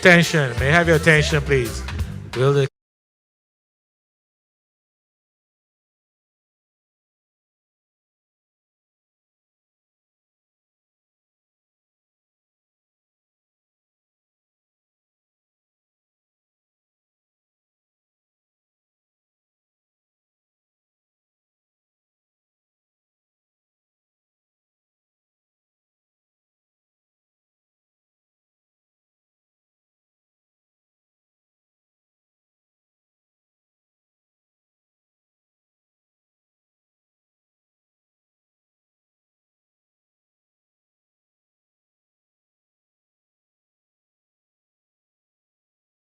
attention. May I have your attention, please? Will the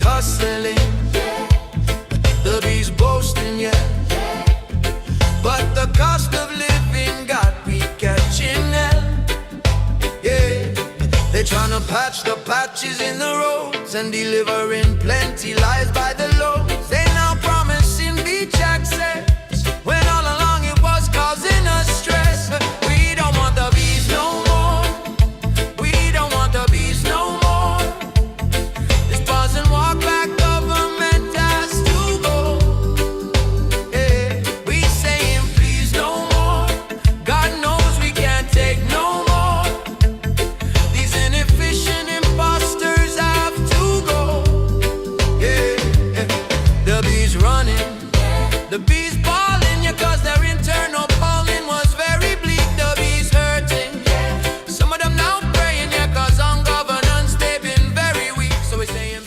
hustling, the bees boasting, yeah. But the cost of living got me catching hell, yeah. They're trying to patch the patches in the roads and delivering plenty lies by the loads. They now promising beach access when all along it was causing us stress. We don't want the bees no more. We don't want the bees no more. And walk back, government has to go. Yeah. We saying please no more. God knows we can't take no more. These inefficient imposters have to go. Yeah. The bees running, the bees balling, yeah, cause their internal pollen was very bleak. The bees hurting, some of them now praying, yeah, cause on governance they've been very weak. So we're saying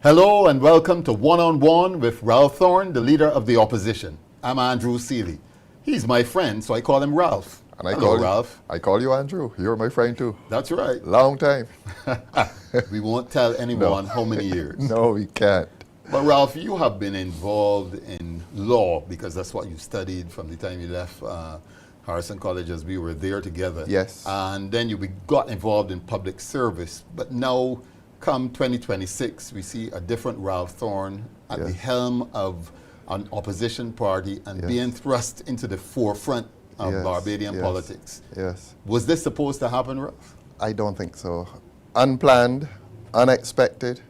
hello and welcome to One on One with Ralph Thorne, the leader of the opposition. I'm Andrew Seeley. He's my friend, so I call him Ralph. And I hello, call you, Ralph. I call you Andrew. You're my friend too. That's right. Long time. We won't tell anyone how many years. No, we can't. But Ralph, you have been involved in law because that's what you studied from the time you left Harrison College, as we were there together. Yes. And then you got involved in public service. But now, come 2026, we see a different Ralph Thorne at the helm of an opposition party and being thrust into the forefront of Barbadian politics. Yes. Was this supposed to happen, Ralph? I don't think so. Unplanned, unexpected.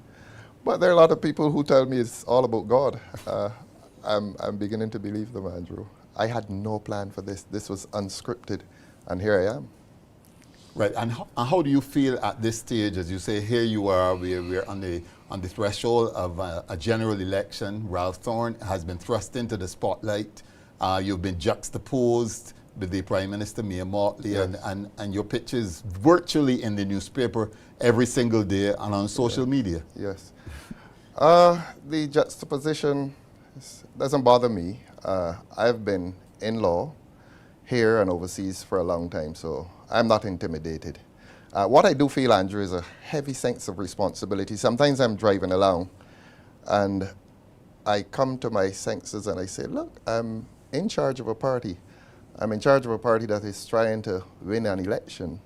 But there are a lot of people who tell me it's all about God. I'm beginning to believe them, Andrew. I had no plan for this. This was unscripted, and here I am. Right, and how do you feel at this stage, as you say, here you are, we're on the threshold of a general election. Ralph Thorne has been thrust into the spotlight. You've been juxtaposed with the Prime Minister, Mia Motley, and your pictures virtually in the newspaper every single day and on social media. Yes. The juxtaposition doesn't bother me. I've been in law here and overseas for a long time, so I'm not intimidated. What I do feel, Andrew, is a heavy sense of responsibility. Sometimes I'm driving along and I come to my senses and I say, look, I'm in charge of a party. I'm in charge of a party that is trying to win an election.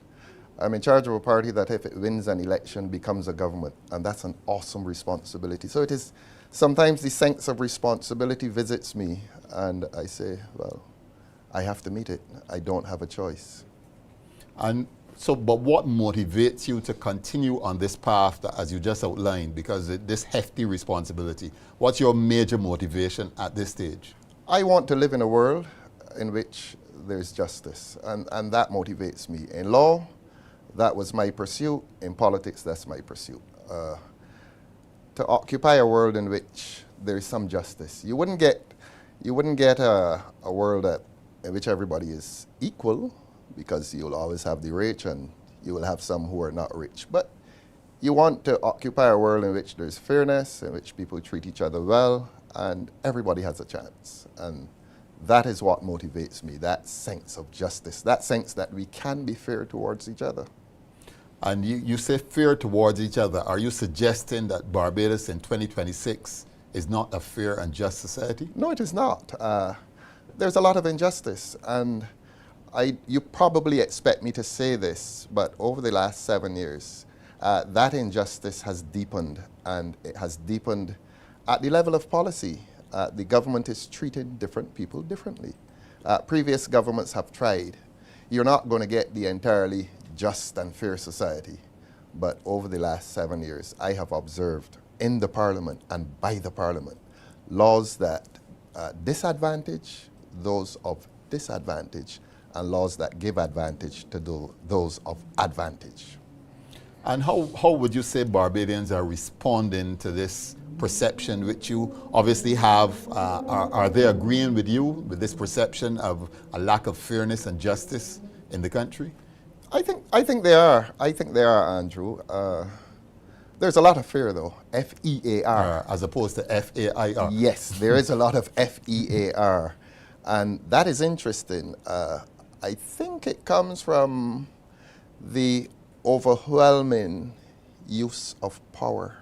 I'm in charge of a party that if it wins an election becomes a government, and that's an awesome responsibility. So it is, sometimes the sense of responsibility visits me and I say, well, I have to meet it. I don't have a choice. And so, but what motivates you to continue on this path that, as you just outlined, because this hefty responsibility, what's your major motivation at this stage? I want to live in a world in which there's justice, and that motivates me. In law, that was my pursuit. In politics, that's my pursuit. To occupy a world in which there is some justice. You wouldn't get a world in which everybody is equal, because you'll always have the rich and you will have some who are not rich. But you want to occupy a world in which there's fairness, in which people treat each other well, and everybody has a chance. And that is what motivates me, that sense of justice, that sense that we can be fair towards each other. And you say fair towards each other. Are you suggesting that Barbados in 2026 is not a fair and just society? No, it is not. There's a lot of injustice, and you probably expect me to say this, but over the last 7 years, that injustice has deepened, and it has deepened at the level of policy. the government is treating different people differently. Previous governments have tried. You're not going to get the entirely just and fair society. But over the last 7 years, I have observed in the parliament and by the parliament laws that disadvantage those of disadvantage and laws that give advantage to those of advantage. And how would you say Barbadians are responding to this perception which you obviously have? Are they agreeing with you with this perception of a lack of fairness and justice in the country? I think they are. I think they are, Andrew. There's a lot of fear, though. F-E-A-R. As opposed to F-A-I-R. Yes, there is a lot of F-E-A-R. And that is interesting. I think it comes from the overwhelming use of power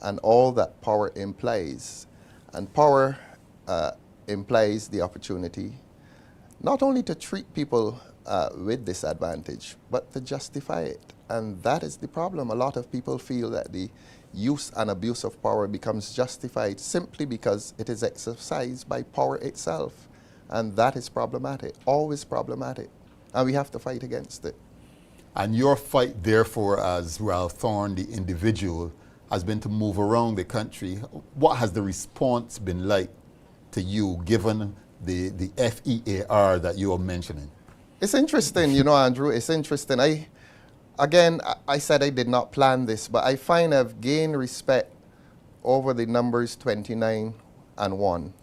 and all that power implies. And power implies the opportunity not only to treat people with disadvantage, but to justify it. And that is the problem. A lot of people feel that the use and abuse of power becomes justified simply because it is exercised by power itself. And that is problematic, always problematic. And we have to fight against it. And your fight, therefore, as Ralph Thorne, the individual, has been to move around the country. What has the response been like to you, given the F-E-A-R that you are mentioning? It's interesting, you know, Andrew, it's interesting. I said I did not plan this, but I find I've gained respect over the numbers 29 and 1.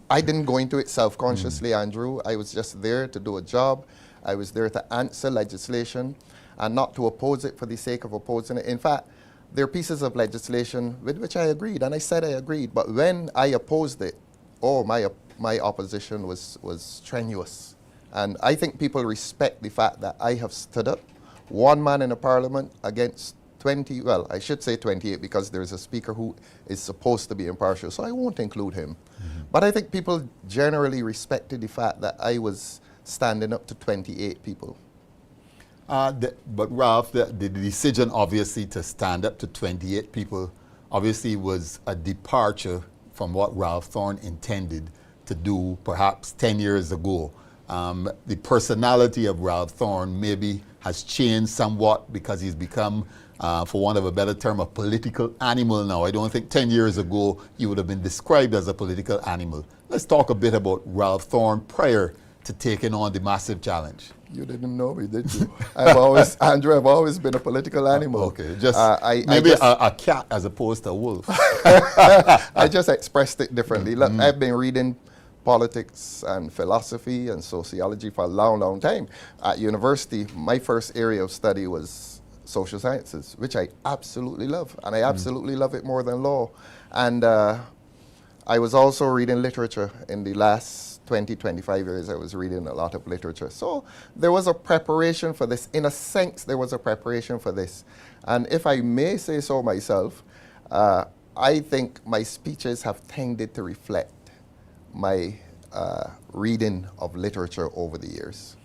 I didn't go into it self-consciously, Andrew. I was just there to do a job. I was there to answer legislation and not to oppose it for the sake of opposing it. In fact, there are pieces of legislation with which I agreed, and I said I agreed. But when I opposed it, my opposition was strenuous. And I think people respect the fact that I have stood up, one man in a parliament against 20, well, I should say 28 because there's a speaker who is supposed to be impartial, so I won't include him. Mm-hmm. But I think people generally respected the fact that I was standing up to 28 people. But Ralph, the decision obviously to stand up to 28 people obviously was a departure from what Ralph Thorne intended to do perhaps 10 years ago. The personality of Ralph Thorne maybe has changed somewhat because he's become, for want of a better term, a political animal now. I don't think 10 years ago he would have been described as a political animal. Let's talk a bit about Ralph Thorne prior to taking on the massive challenge. You didn't know me, did you? Andrew, I've always been a political animal. Okay, maybe a cat as opposed to a wolf. I just expressed it differently. Look, I've been reading politics and philosophy and sociology for a long, long time. At university, my first area of study was social sciences, which I absolutely love. And I absolutely love it more than law. And I was also reading literature. In the last 20, 25 years, I was reading a lot of literature. So there was a preparation for this. In a sense, there was a preparation for this. And if I may say so myself, I think my speeches have tended to reflect my reading of literature over the years.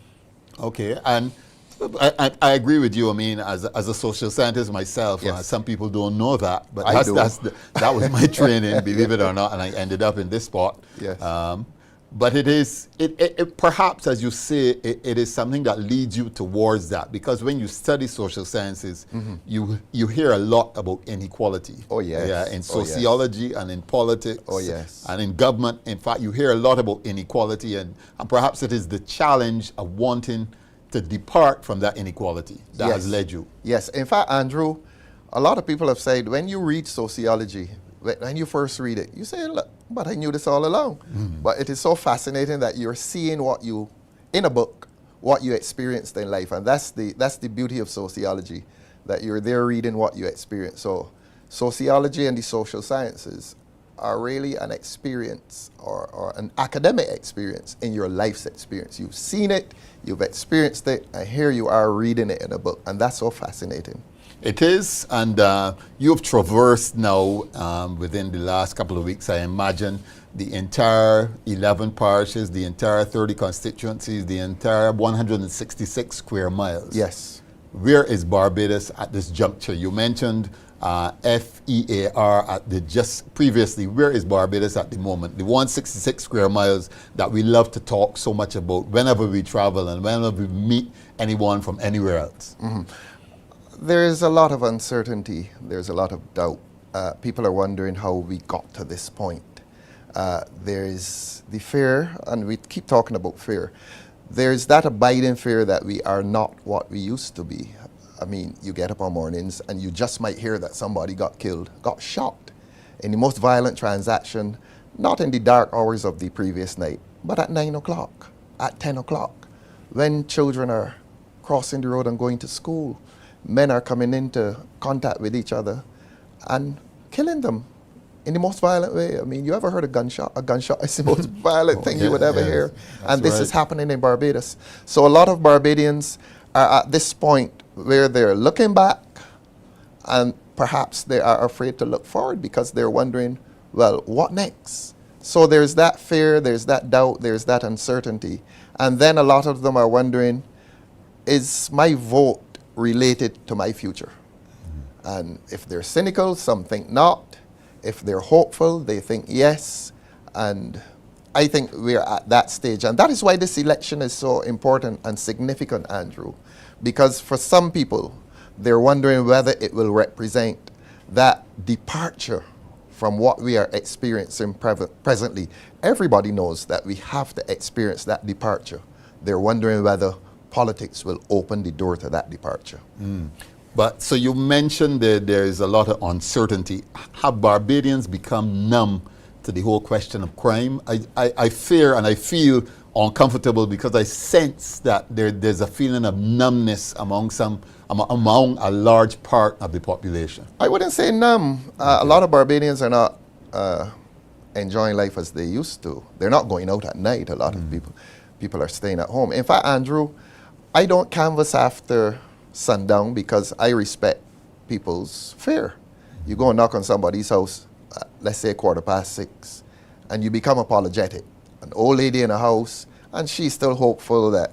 Okay, and I agree with you. I mean, as a social scientist myself, Yes. some people don't know that, but I do. that was my training, believe it or not, and I ended up in this spot. Yes. But it perhaps, as you say, it is something that leads you towards that, because when you study social sciences, you hear a lot about inequality. Oh, yes. Yeah, in sociology and in politics. Oh, yes. And in government. In fact, you hear a lot about inequality, and perhaps it is the challenge of wanting to depart from that inequality that has led you. Yes. In fact, Andrew, a lot of people have said when you read sociology, when you first read it, you say, look, but I knew this all along. But it is so fascinating that you're seeing in a book, what you experienced in life. And that's the beauty of sociology, that you're there reading what you experience. So sociology and the social sciences are really an experience or an academic experience in your life's experience. You've seen it, you've experienced it, and here you are reading it in a book. And that's so fascinating. It is, and you've traversed now within the last couple of weeks, I imagine, the entire 11 parishes, the entire 30 constituencies, the entire 166 square miles. Yes. Where is Barbados at this juncture? You mentioned FEAR at the just previously, where is Barbados at the moment? The 166 square miles that we love to talk so much about whenever we travel and whenever we meet anyone from anywhere else. There's a lot of uncertainty. There's a lot of doubt. People are wondering how we got to this point. There's the fear, and we keep talking about fear. There's that abiding fear that we are not what we used to be. I mean, you get up on mornings and you just might hear that somebody got killed, got shot in the most violent transaction, not in the dark hours of the previous night, but at 9 o'clock, at 10 o'clock, when children are crossing the road and going to school. Men are coming into contact with each other and killing them in the most violent way. I mean, you ever heard a gunshot? A gunshot is the most violent thing you would ever hear. And this is happening in Barbados. So a lot of Barbadians are at this point where they're looking back and perhaps they are afraid to look forward because they're wondering, well, what next? So there's that fear, there's that doubt, there's that uncertainty. And then a lot of them are wondering, is my vote related to my future? And if they're cynical, some think not. If they're hopeful, they think yes. And I think we're at that stage. And that is why this election is so important and significant, Andrew. Because for some people, they're wondering whether it will represent that departure from what we are experiencing presently. Everybody knows that we have to experience that departure. They're wondering whether politics will open the door to that departure. But so you mentioned that there is a lot of uncertainty. Have Barbadians become numb to the whole question of crime? I fear and I feel uncomfortable because I sense that there's a feeling of numbness among a large part of the population. I wouldn't say numb. A lot of Barbadians are not enjoying life as they used to. They're not going out at night. A lot of people are staying at home. In fact, Andrew, I don't canvass after sundown because I respect people's fear. You go and knock on somebody's house, let's say 6:15, and you become apologetic. An old lady in a house, and she's still hopeful that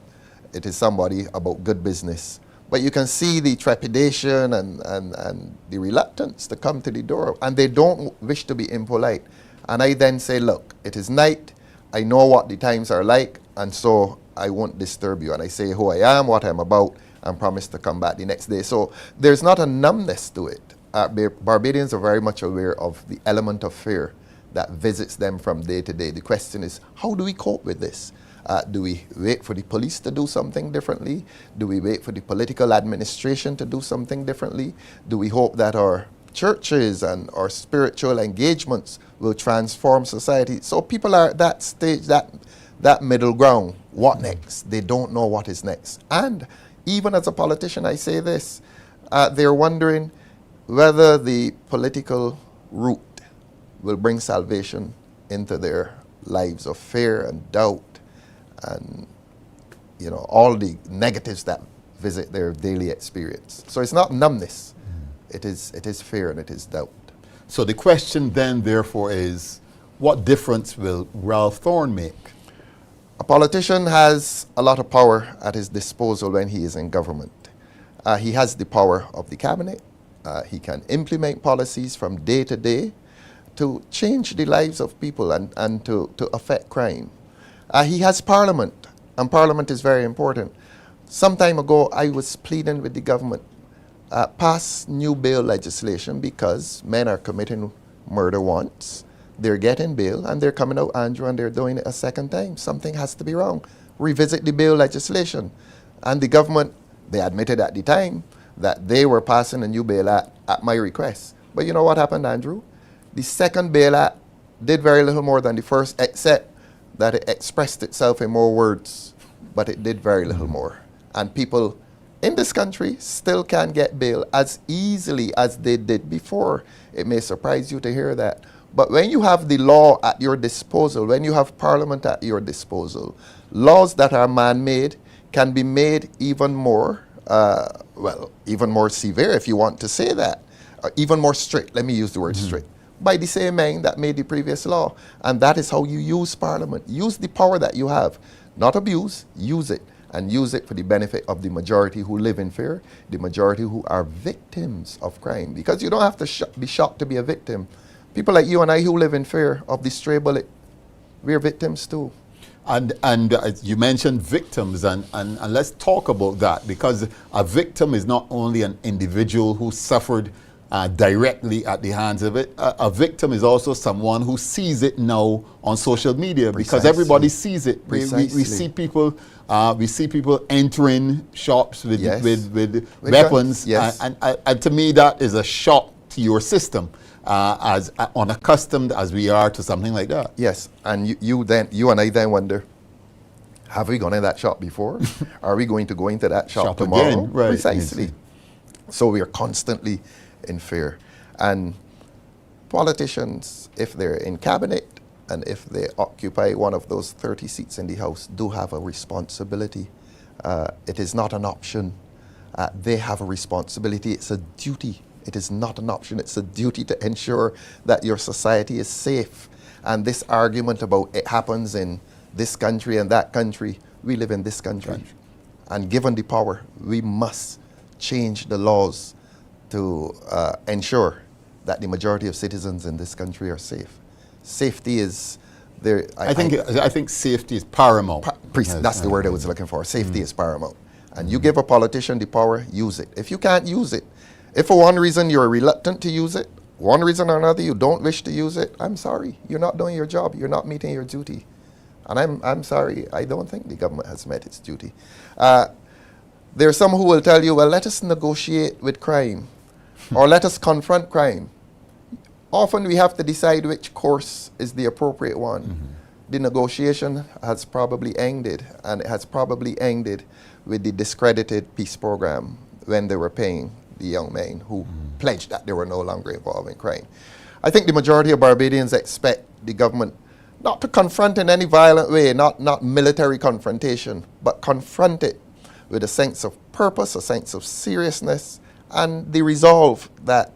it is somebody about good business. But you can see the trepidation and the reluctance to come to the door, and they don't wish to be impolite. And I then say, look, it is night, I know what the times are like, and so I won't disturb you. And I say who I am, what I'm about, and promise to come back the next day. So there's not a numbness to it. Barbadians are very much aware of the element of fear that visits them from day to day. The question is, how do we cope with this? Do we wait for the police to do something differently? Do we wait for the political administration to do something differently? Do we hope that our churches and our spiritual engagements will transform society? So people are at that stage, that middle ground. What next? They don't know what is next. And even as a politician, I say this, they're wondering whether the political route will bring salvation into their lives of fear and doubt and, you know, all the negatives that visit their daily experience. So it's not numbness. It is fear and it is doubt. So the question then, therefore, is what difference will Ralph Thorne make? A politician has a lot of power at his disposal when he is in government. He has the power of the cabinet. He can implement policies from day to day to change the lives of people and to affect crime. He has parliament, and parliament is very important. Some time ago, I was pleading with the government, pass new bail legislation because men are committing murder once, they're getting bail, and they're coming out, Andrew, and they're doing it a second time. Something has to be wrong. Revisit the bail legislation. And the government, they admitted at the time that they were passing a new bail act at my request. But you know what happened, Andrew? The second bail act did very little more than the first, except that it expressed itself in more words, but it did very little more. And people in this country still can get bail as easily as they did before. It may surprise you to hear that. But when you have the law at your disposal, when you have parliament at your disposal, laws that are man-made can be made even more, even more severe, if you want to say that, or even more strict. Let me use the word strict. By the same man that made the previous law. And that is how you use parliament. Use the power that you have. Not abuse, use it. and use it for the benefit of the majority who live in fear, the majority who are victims of crime. Because you don't have to be shocked to be a victim. People like you and I who live in fear of the stray bullet, we're victims too. And you mentioned victims, and let's talk about that, because a victim is not only an individual who suffered directly at the hands of it. A victim is also someone who sees it now on social media, because everybody sees it. We see people. We see people entering shops with weapons, and to me that is a shock to your system, as unaccustomed as we are to something like that. Yes, and you and I then wonder, have we gone in that shop before? Are we going to go into that shop tomorrow? Again, right. Precisely. Yes. So we are constantly in fear. And politicians, if they're in cabinet and if they occupy one of those 30 seats in the House, do have a responsibility. It is not an option. They have a responsibility. It's a duty. It is not an option. It's a duty to ensure that your society is safe. And this argument about it happens in this country and that country, we live in this country. And given the power, we must change the laws to ensure that the majority of citizens in this country are safe. Safety is there. I think safety is paramount. That's the word I was looking for. Safety is paramount. And you give a politician the power, use it. If you can't use it, if for one reason you're reluctant to use it, one reason or another you don't wish to use it, I'm sorry, you're not doing your job. You're not meeting your duty. And I'm sorry, I don't think the government has met its duty. There are some who will tell you, well, let us negotiate with crime, or let us confront crime. Often we have to decide which course is the appropriate one. The negotiation has probably ended, and it has probably ended with the discredited peace program when they were paying the young men who pledged that they were no longer involved in crime. I think the majority of Barbadians expect the government not to confront in any violent way, not military confrontation, but confront it with a sense of purpose, a sense of seriousness, and the resolve that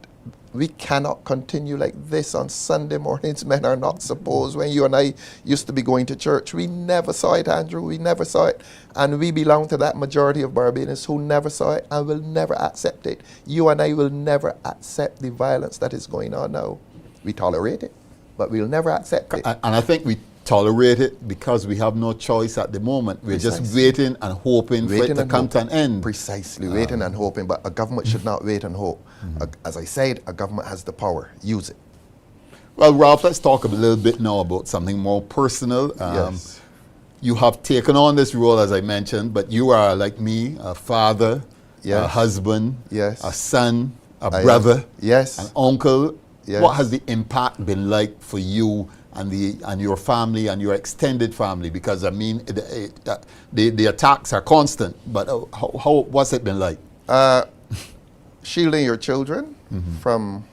we cannot continue like this on Sunday mornings. Men are not supposed. When you and I used to be going to church, we never saw it, Andrew. We never saw it. And we belong to that majority of Barbadians who never saw it and will never accept it. You and I will never accept the violence that is going on now. We tolerate it, but we'll never accept it. And I think we tolerate it because we have no choice at the moment. We're just waiting and hoping for it to come to an end. Precisely, waiting and hoping. But a government should not wait and hope. As I said, a government has the power. Use it. Well, Ralph, let's talk a little bit now about something more personal. Yes. You have taken on this role, as I mentioned, but you are, like me, a father, a husband, a son, a brother, an uncle. Yes. What has the impact been like for you and your family and your extended family? Because I mean, the attacks are constant. But what's it been like? Shielding your children from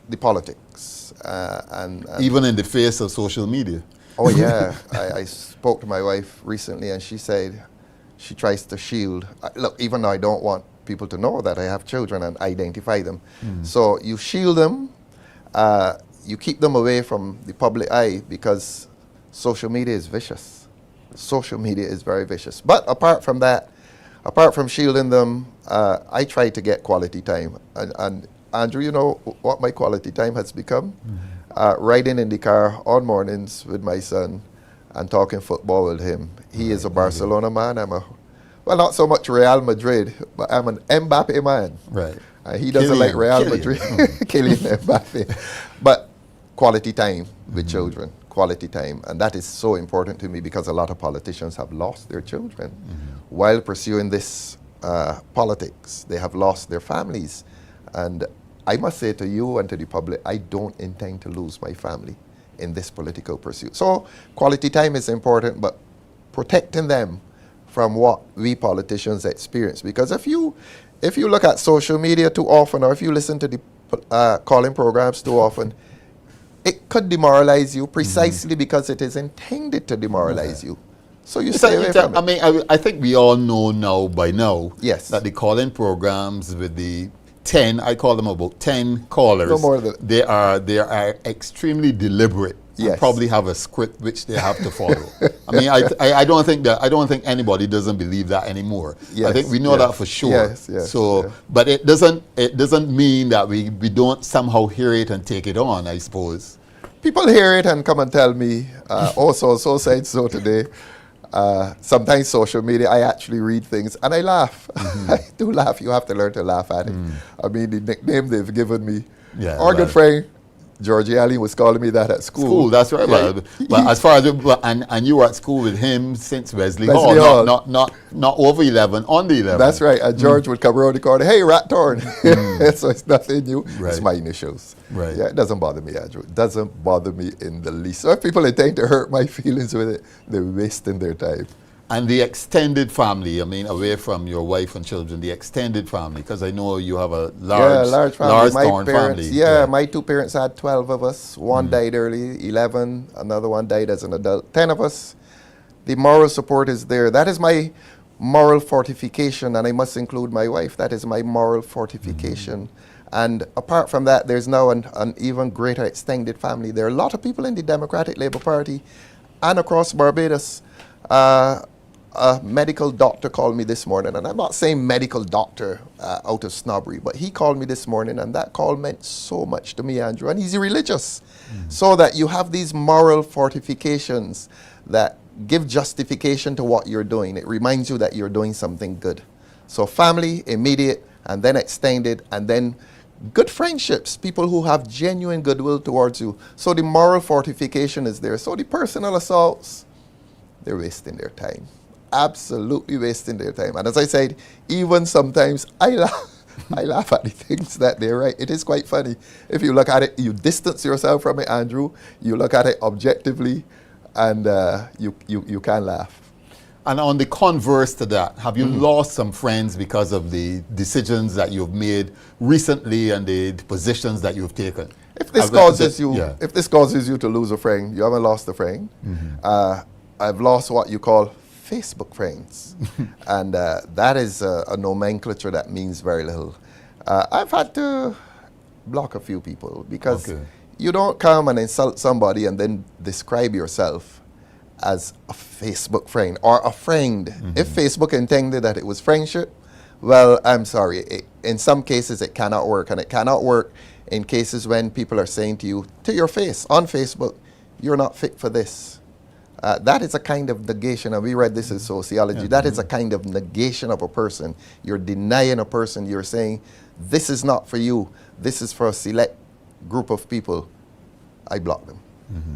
the politics, and even in the face of social media. Oh yeah, I spoke to my wife recently, and she said she tries to shield. Look, even though I don't want people to know that I have children and identify them, so you shield them. You keep them away from the public eye because social media is vicious. Social media is very vicious. But apart from that, apart from shielding them, I try to get quality time. And Andrew, you know what my quality time has become? Riding in the car on mornings with my son and talking football with him. He is a Barcelona man. I'm well, not so much Real Madrid, but I'm an Mbappe man. Right. He doesn't like Real Madrid. Kylian Mbappe. But quality time with children, quality time. And that is so important to me because a lot of politicians have lost their children while pursuing this politics. They have lost their families. And I must say to you and to the public, I don't intend to lose my family in this political pursuit. So quality time is important, but protecting them from what we politicians experience. Because if you look at social media too often, or if you listen to the calling programs too often, it could demoralize you precisely because it is intended to demoralize you. So you stay away from it. I mean, I think we all know by now that the calling programs with the 10, I call them about 10 callers. No more than they are extremely deliberate. and probably have a script which they have to follow. I mean, I don't think anybody doesn't believe that anymore. Yes, I think we know that for sure. But it doesn't mean that we don't somehow hear it and take it on, I suppose. People hear it and come and tell me, so said so today. Sometimes social media, I actually read things and I laugh. I do laugh. You have to learn to laugh at it. I mean, the nickname they've given me, our good friend Georgie Allen was calling me that at school. That's right. Yeah. But as far as and you were at school with him since Wesley Hall. Not over 11, on the 11. That's right. And George would come around the corner, hey, Rat Thorne. So it's nothing new. Right. It's my initials. Right. Yeah, it doesn't bother me, Andrew. It doesn't bother me in the least. So if people intend to hurt my feelings with it, they're wasting their time. And the extended family, I mean, away from your wife and children, the extended family, because I know you have a large family. Thorne family. Yeah, my two parents had 12 of us. One died early, 11. Another one died as an adult. 10 of us. The moral support is there. That is my moral fortification, and I must include my wife. That is my moral fortification. And apart from that, there's now an even greater extended family. There are a lot of people in the Democratic Labour Party and across Barbados. A medical doctor called me this morning, and I'm not saying medical doctor out of snobbery, but he called me this morning, and that call meant so much to me, Andrew. And he's religious, so that you have these moral fortifications that give justification to what you're doing. It reminds you that you're doing something good. So family, immediate, and then extended, and then good friendships, people who have genuine goodwill towards you. So the moral fortification is there. So the personal assaults, they're wasting their time. Absolutely wasting their time. And as I said, even sometimes I laugh at the things that they write. It is quite funny. If you look at it, you distance yourself from it, Andrew. You look at it objectively, and you can laugh. And on the converse to that, have you lost some friends because of the decisions that you've made recently and the positions that you've taken? If this causes you to lose a friend, you haven't lost a friend. I've lost what you call Facebook friends, and that is a nomenclature that means very little. I've had to block a few people because you don't come and insult somebody and then describe yourself as a Facebook friend or a friend. If Facebook intended that it was friendship, well, I'm sorry. In some cases, it cannot work, and it cannot work in cases when people are saying to you, to your face, on Facebook, you're not fit for this. That is a kind of negation, and we read this in sociology. That is a kind of negation of a person. You're denying a person. You're saying, this is not for you. This is for a select group of people. I block them.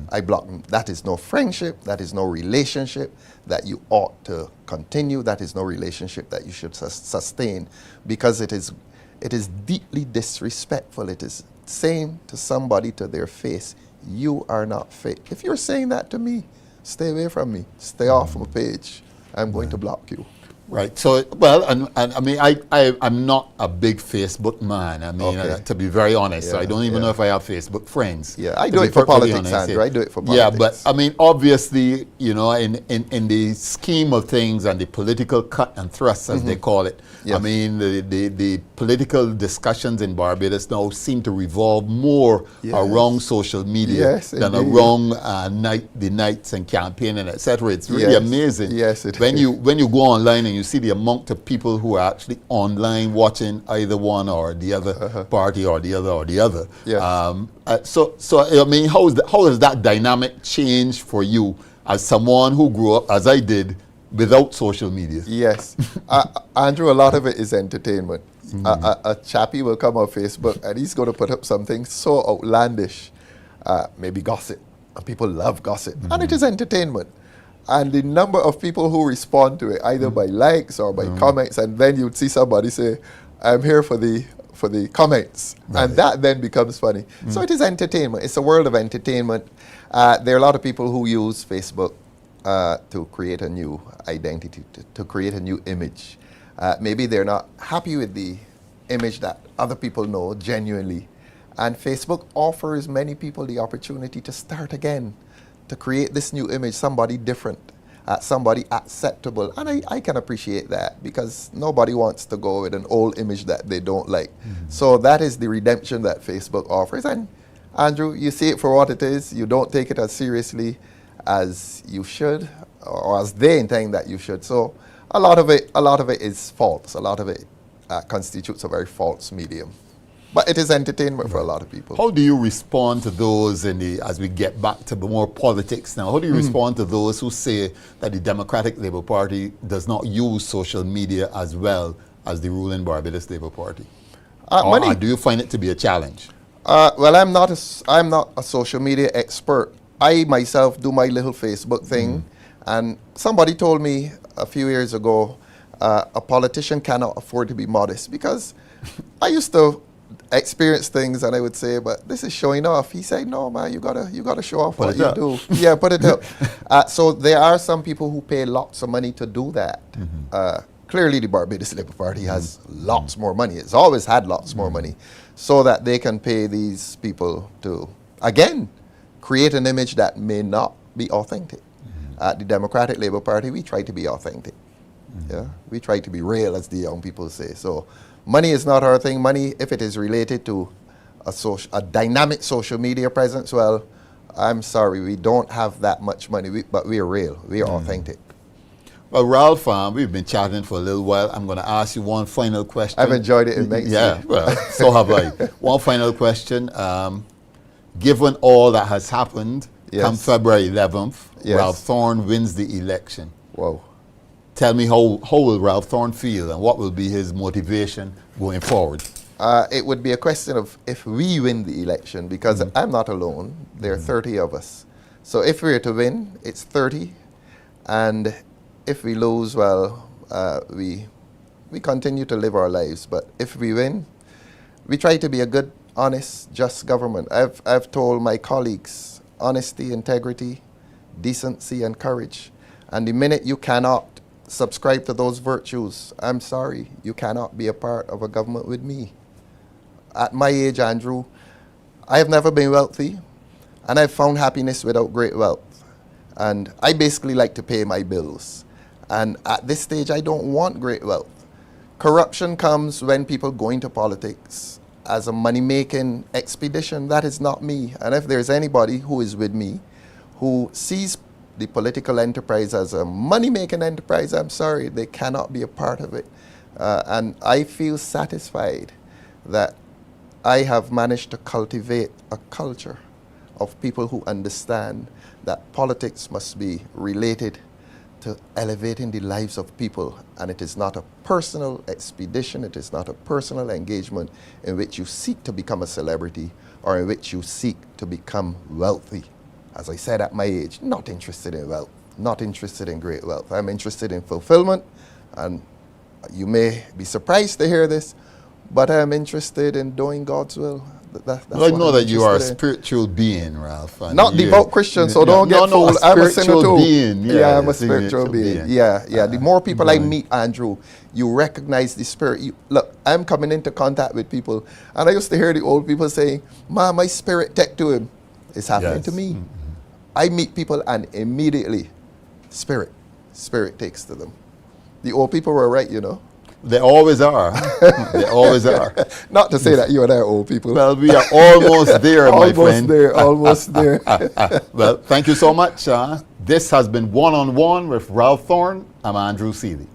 I block them. That is no friendship. That is no relationship that you ought to continue. That is no relationship that you should sustain, because it is deeply disrespectful. It is saying to somebody to their face, you are not fit. If you're saying that to me, stay away from me. Stay off my page. I'm going to block you. Right. So, well, and I mean, I'm not a big Facebook man. I mean, to be very honest, so I don't even know if I have Facebook friends. Yeah, I do it for politics, Andrew. I do it for politics. Yeah, but I mean, obviously, you know, in the scheme of things and the political cut and thrust, as they call it, I mean, the political discussions in Barbados now seem to revolve more around social media than around the nights and campaigning, etc. It's really amazing. Yes, it when you go online and you see the amount of people who are actually online watching either one or the other party or the other. Yes. So I mean, how has that dynamic changed for you as someone who grew up, as I did, without social media? Yes. Andrew, a lot of it is entertainment. A chappie will come on Facebook and he's going to put up something so outlandish, maybe gossip. And people love gossip. And it is entertainment. And the number of people who respond to it, either by likes or by comments, and then you'd see somebody say, I'm here for the comments. And that then becomes funny. So it is entertainment. It's a world of entertainment. There are a lot of people who use Facebook to create a new identity, to create a new image. Maybe they're not happy with the image that other people know genuinely. And Facebook offers many people the opportunity to start again, to create this new image, somebody different, somebody acceptable. And I can appreciate that, because nobody wants to go with an old image that they don't like. So that is the redemption that Facebook offers. And Andrew, you see it for what it is. You don't take it as seriously as you should, or as they intend that you should. So a lot of it is false. A lot of it constitutes a very false medium. But it is entertainment for a lot of people. How do you respond to those as we get back to more politics now, how do you respond to those who say that the Democratic Labour Party does not use social media as well as the ruling Barbados Labour Party? Or do you find it to be a challenge? Well, I'm not a social media expert. I myself do my little Facebook thing, and somebody told me a few years ago, a politician cannot afford to be modest, because I used to experience things and I would say, but this is showing off. He said, no, man, you gotta show off what you do. Yeah, put it up. So there are some people who pay lots of money to do that. Clearly the Barbados Labour Party has lots more money. It's always had lots more money, so that they can pay these people to, again, create an image that may not be authentic. At the Democratic Labour Party, we try to be authentic. Yeah, we try to be real, as the young people say. So money is not our thing. Money, if it is related to a dynamic social media presence, well, I'm sorry, we don't have that much money, but we are real. We are authentic. Well, Ralph, we've been chatting for a little while. I'm going to ask you one final question. I've enjoyed it immensely. Yeah, well, so have I. One final question. Given all that has happened, come February 11th, Ralph Thorne wins the election. Whoa. Tell me, how will Ralph Thorne feel, and what will be his motivation going forward? It would be a question of if we win the election, because I'm not alone. There are 30 of us. So if we're to win, it's 30. And if we lose, well, we continue to live our lives. But if we win, we try to be a good, honest, just government. I've told my colleagues, honesty, integrity, decency, and courage. And the minute you cannot subscribe to those virtues, I'm sorry, you cannot be a part of a government with me. At my age, Andrew, I have never been wealthy, and I've found happiness without great wealth. And I basically like to pay my bills. And at this stage, I don't want great wealth. Corruption comes when people go into politics as a money-making expedition. That is not me. And if there's anybody who is with me who sees the political enterprise as a money-making enterprise, I'm sorry, they cannot be a part of it. And I feel satisfied that I have managed to cultivate a culture of people who understand that politics must be related to elevating the lives of people, and it is not a personal expedition, it is not a personal engagement in which you seek to become a celebrity or in which you seek to become wealthy. As I said, at my age, not interested in wealth, not interested in great wealth. I'm interested in fulfillment, and you may be surprised to hear this, but I'm interested in doing God's will. That's I know that you are a spiritual being, Ralph. Not devout Christian, so don't get fooled. I'm a sinner too. Being. Yeah, I'm a spiritual being. Yeah. The more people I meet, Andrew, you recognize the spirit. Look, I'm coming into contact with people, and I used to hear the old people saying, "Man, my spirit take to him." It's happening to me. I meet people, and immediately, spirit takes to them. The old people were right, you know. They always are. They always are. Not to say that you and I are old people. Well, we are almost there, my friend. Almost there. Well, thank you so much. This has been One-on-One with Ralph Thorne. I'm Andrew Seeley.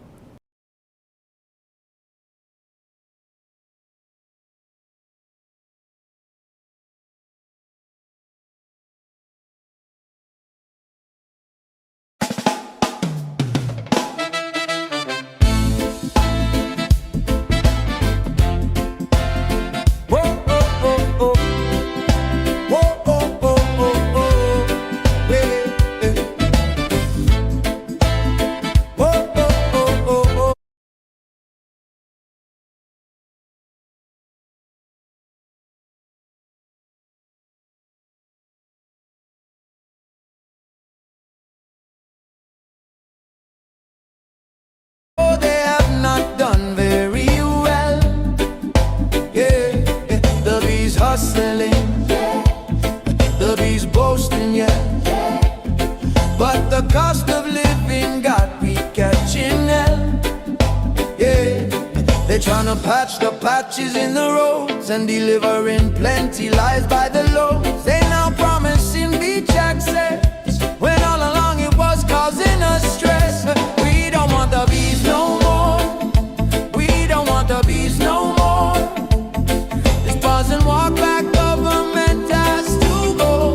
They have not done very well. Yeah, the bees hustling, the bees boasting, yeah. But the cost of living got me catching hell. Yeah, they're trying to patch the patch. churches in the roads and delivering plenty lives by the loads. They now promising beach access when all along it was causing us stress. We don't want the bees no more. We don't want the bees no more. Just pause and walk back, government has to go.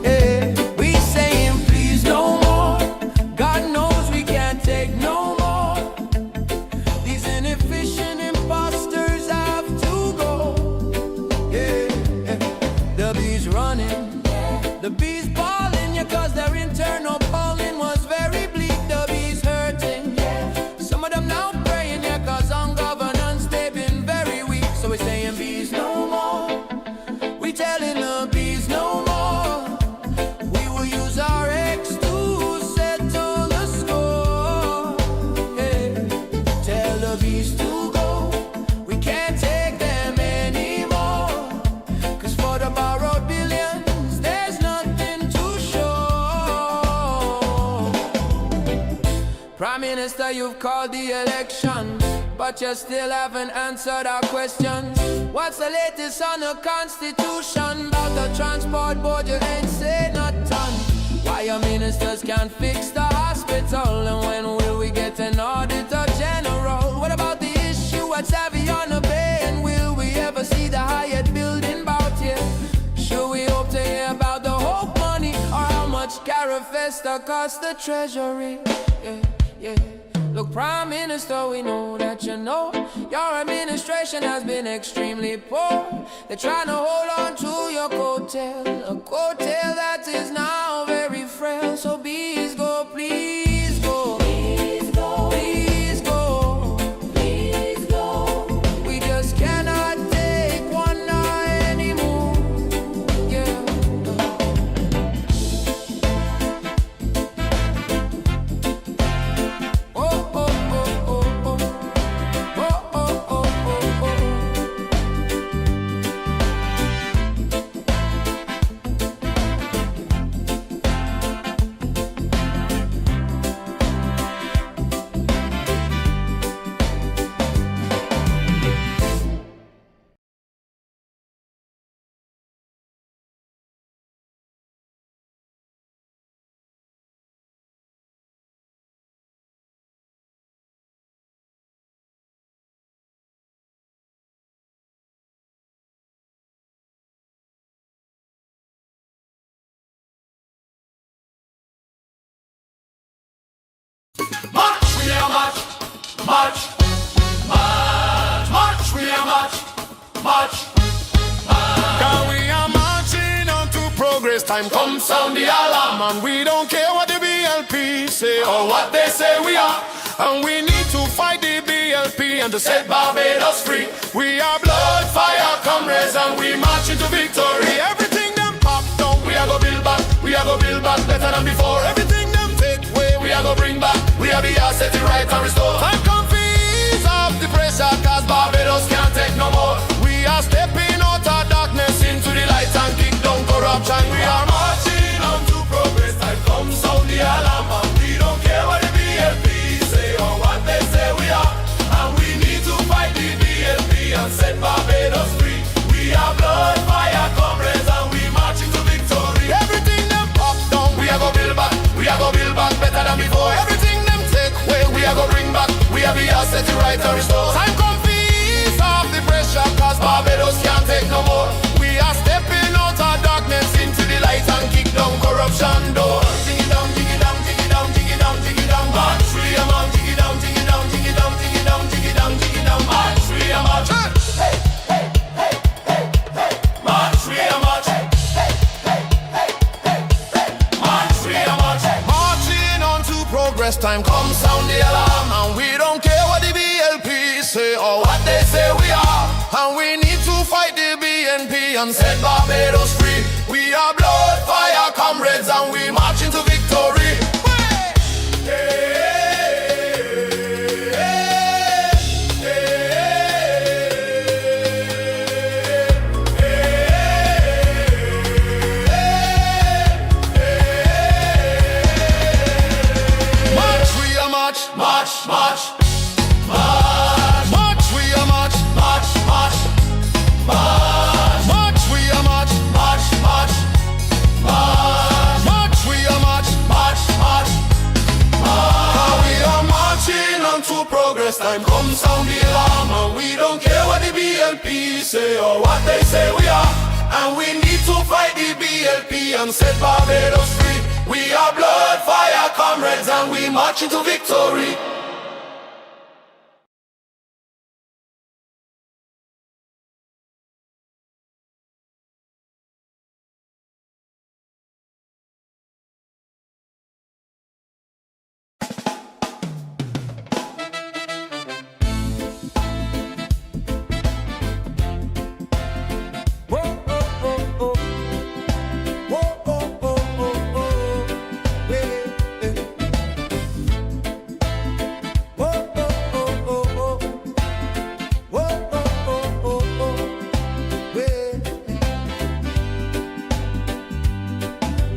Yeah, we saying please no more. God knows we can't take no more. These inefficient imposters have to go. Yeah, the bees running, the bees balling, yeah, cause their internal pollen was very bleak. The bees hurting, some of them now praying, yeah, cause on governance they've been very weak. So we're saying bees no more. We telling the bees no more. We will use our eggs to settle the score. Yeah. Tell the bees to go. We can't take them anymore. Cause for the borrowed billions, there's nothing to show. Prime Minister, you've called the election, but you still haven't answered our questions. What's the latest on the Constitution? About the transport board, you ain't said not ton. Why your ministers can't fix the hospital? And when will we get an auditor general? What about the issue at Savion Bay? And will we ever see the Hyatt building bout here? Should we hope to hear about the Hope money? Or how much Carafesta cost the treasury? Yeah, yeah. Look, Prime Minister, we know that you know your administration has been extremely poor. They're trying to hold on to your coattail, a coattail that is now very frail. So bees go, please go. Please go. Please go. Please go. We just cannot take one night anymore. Yeah. Oh, oh, oh, oh, oh. Oh, oh, oh, oh, oh. March, we are march, march, march, march, we are march, march, march. Cause we are marching on to progress time. Come sound the alarm, and we don't care what the BLP say or what they say we are. And we need to fight the BLP and to set Barbados free. We are blood, fire, comrades, and we march into victory. Everything them pop down, we are go build back. We are go build back better than before. Everything them take away, we are go bring back. We are be set it right and restore. Time come to ease up the pressure, cause Barbados can't take no more. We are stepping out of darkness into the light and kick down corruption. We are marching on to progress. Time come sound the alarm, and we don't care what the BLP say or what they say we are. And we need to fight the BLP and set Barbados free. We are blood, fire, comrades, and we marching to victory. Everything them pop down, we are go build back. We are go build back better than before. Everything them take away, we are go bring back. We are be set it right and restore. Time come to ease off the pressure, cause Barbados can't take no more. We are stepping out of darkness into the light and kick down corruption door. Dig it down, dig it down, dig it down, dig it down, dig it down. March, we are march, dig it down, dig it down, dig it down, dig it down, dig it down, dig it down. March, we are march. Hey, hey, hey, hey, hey. March, we are march. Hey, hey, hey, hey, hey, hey. March, we are march. Marching on to progress time. Come sound the alarm, and we don't care what the BLP say or what they say we are. And we need to fight the BNP and set Barbados free. We are blood, fire, comrades, and we march into victory. Hey! March, we are march, march, march, march, march, we are march, march. DLP say or what they say we are. And we need to fight the BLP and set Barbados free. We are blood, fire, comrades, and we march into victory.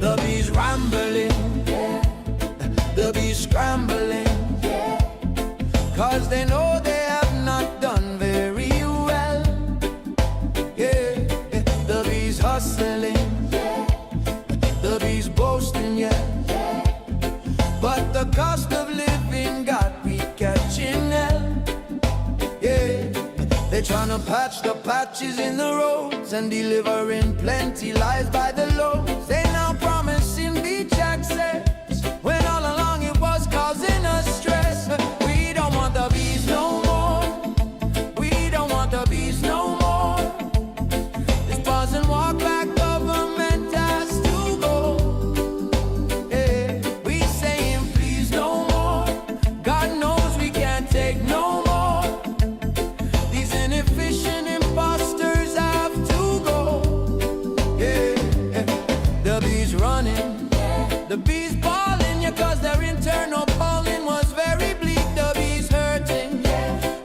The bees rambling, the bees scrambling, cause they know they have not done very well. Yeah, the bees hustling, the bees boasting, yeah. But the cost of living got me catching hell. Yeah, they're trying to patch the patches in the roads and delivering plenty lies by the loads. They now promising beach access when all along it was causing us stress. We don't want the bees no more. We don't want the bees no more. This buzz and walk back government has to go. Hey, we saying please no more. God knows we can't take no more. These inefficient imposters have to go. Yeah, the bees running, the bees balling, yeah, cause their internal polling was very bleak. The bees hurting,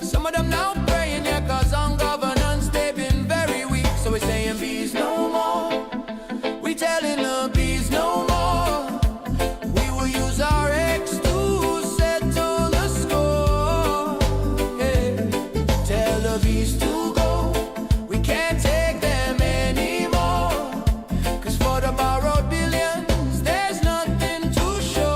some of them now praying, yeah, cause on governance they've been very weak. So we're saying bees no more. We telling the bees no more. We will use our X to settle the score. Yeah. Tell the bees to go. We can't take them anymore. Cause for the borrowed billions, there's nothing to show.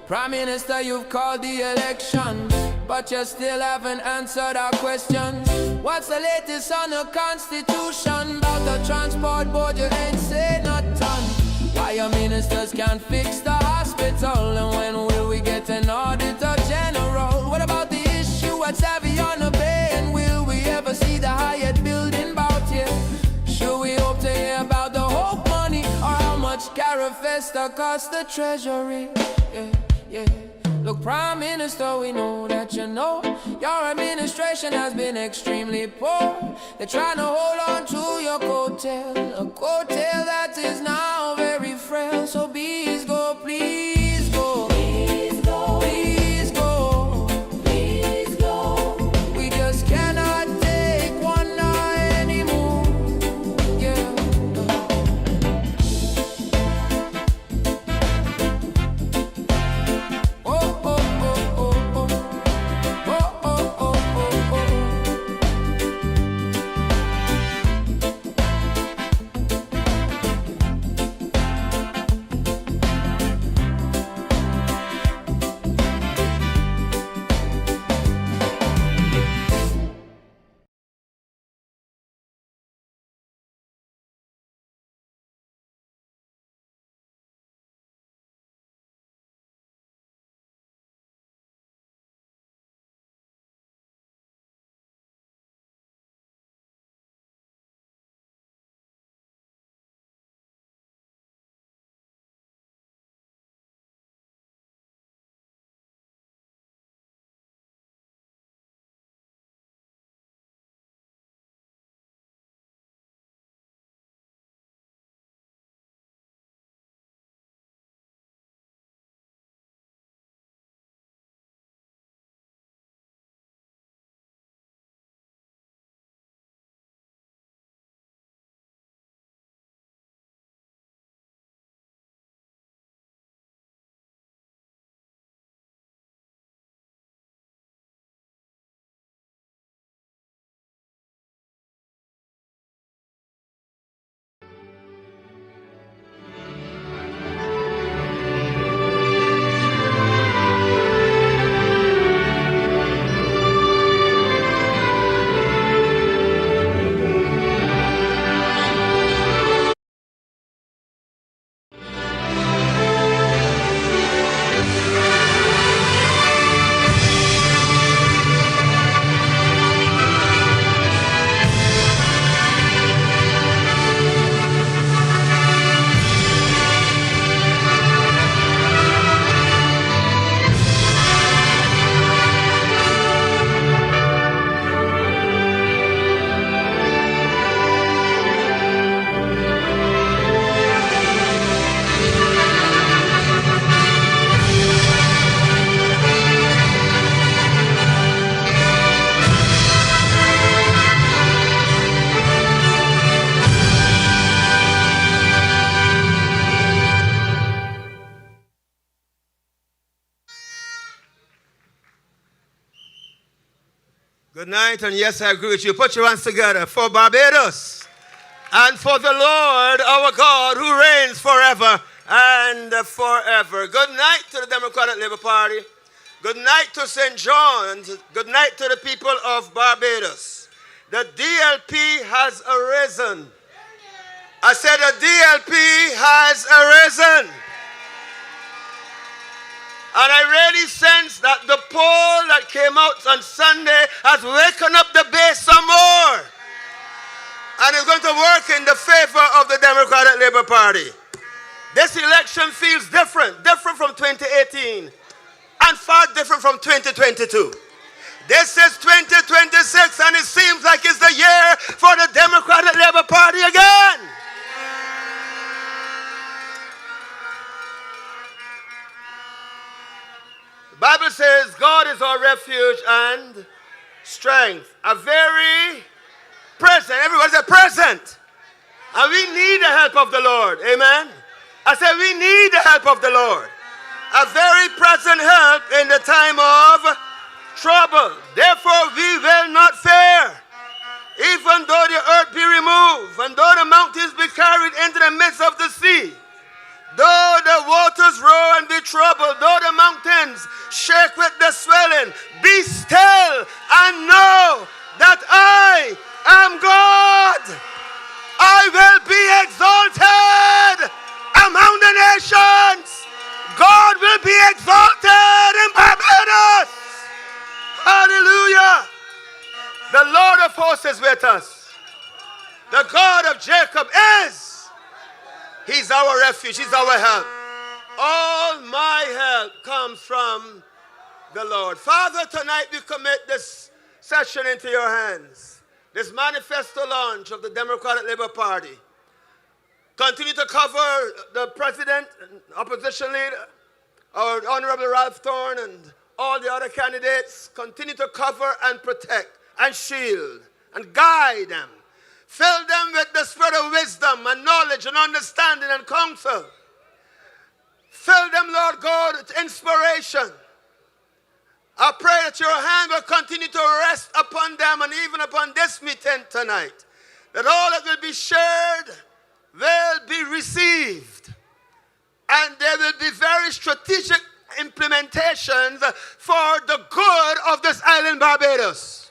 Prime Minister, you've called the election, but you still haven't answered our questions. What's the latest on the Constitution? About the transport board, you ain't said not ton. Why your ministers can't fix the hospital? And when will we get an auditor general? What about the issue at Savvy on the Bay? And will we ever see the Hyatt building bout here? Should we hope to hear about the Hope money or how much Carafesta cost the Treasury? Yeah. Look, Prime Minister, we know that you know your administration has been extremely poor. They're trying to hold on to your coattail, a coattail that is now very frail. So bees go, please go. Please go. Please go. Please go. We just cannot take one night anymore. Yeah. Oh, oh, oh, oh, oh. Oh, oh, oh, oh, oh. Good night, and yes, I agree with you. Put your hands together for Barbados and for the Lord our God who reigns forever and forever. Good night to the Democratic Labour Party. Good night to St. John's. Good night to the people of Barbados. The DLP has arisen. I said the DLP has arisen. And I really sense that the poll that came out on Sunday has wakened up the base some more. And it's going to work in the favor of the Democratic Labour Party. This election feels different from 2018 and far different from 2022. This is 2026 and it seems like it's the year for the Democratic Labour Party again. The Bible says God is our refuge and strength. A very present. Everybody say present. And we need the help of the Lord. Amen. I said we need the help of the Lord. A very present help in the time of trouble. Therefore we will not fear. Even though the earth be removed, and though the mountains be carried into the midst of the sea, though the waters roar and be troubled, though the mountains shake with the swelling, be still and know that I am God. I will be exalted among the nations. God will be exalted in Barbados. Hallelujah. The Lord of hosts is with us. The God of Jacob is. He's our refuge. He's our help. All my help comes from the Lord. Father, tonight we commit this session into your hands. This manifesto launch of the Democratic Labour Party. Continue to cover the president and opposition leader, our Honorable Ralph Thorne, and all the other candidates. Continue to cover and protect and shield and guide them. Fill them with the spirit of wisdom and knowledge and understanding and counsel. Fill them, Lord God, with inspiration. I pray that your hand will continue to rest upon them and even upon this meeting tonight. That all that will be shared will be received. And there will be very strategic implementations for the good of this island, Barbados.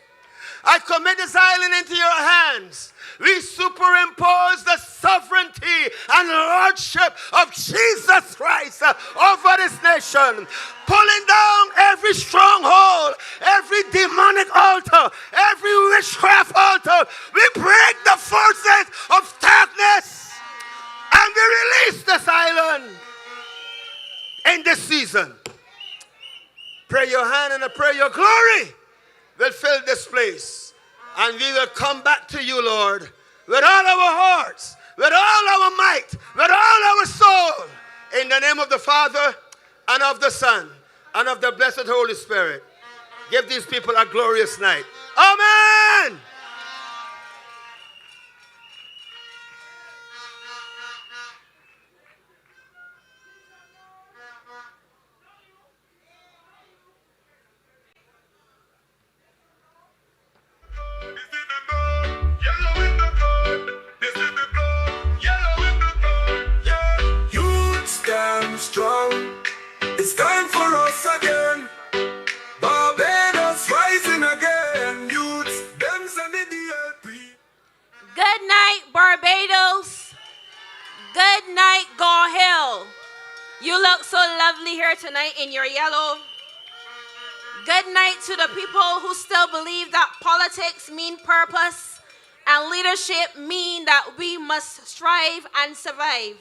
I commit this island into your hands. We superimpose the sovereignty and lordship of Jesus Christ over this nation, pulling down every stronghold, every demonic altar, every witchcraft altar. We break the forces of darkness and we release this island in this season. Pray your hand and I pray your glory will fill this place. And we will come back to you, Lord, with all our hearts, with all our might, with all our soul. In the name of the Father, and of the Son, and of the blessed Holy Spirit. Give these people a glorious night. Amen. Strong. It's time for us again. Barbados rising again. Youths, Dems and the DLP. Good night, Barbados. Good night, Gall Hill. You look so lovely here tonight in your yellow. Good night to the people who still believe that politics mean purpose and leadership mean that we must strive and survive.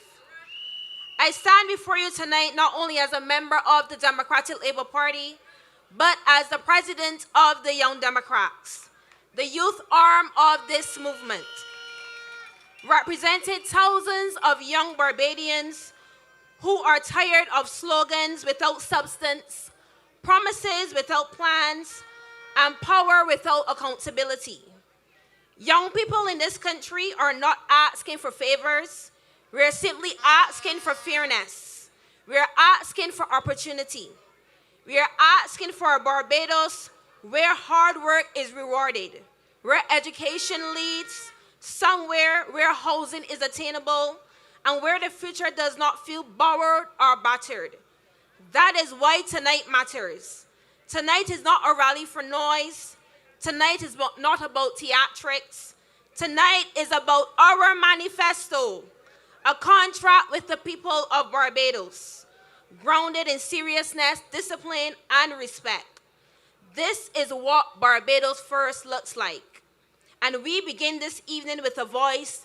I stand before you tonight not only as a member of the Democratic Labour Party, but as the president of the Young Democrats, the youth arm of this movement, representing thousands of young Barbadians who are tired of slogans without substance, promises without plans, and power without accountability. Young people in this country are not asking for favors. We're simply asking for fairness. We're asking for opportunity. We are asking for a Barbados where hard work is rewarded, where education leads, somewhere where housing is attainable, and where the future does not feel borrowed or battered. That is why tonight matters. Tonight is not a rally for noise. Tonight is not about theatrics. Tonight is about our manifesto, a contract with the people of Barbados, grounded in seriousness, discipline, and respect. This is what Barbados First looks like. And we begin this evening with a voice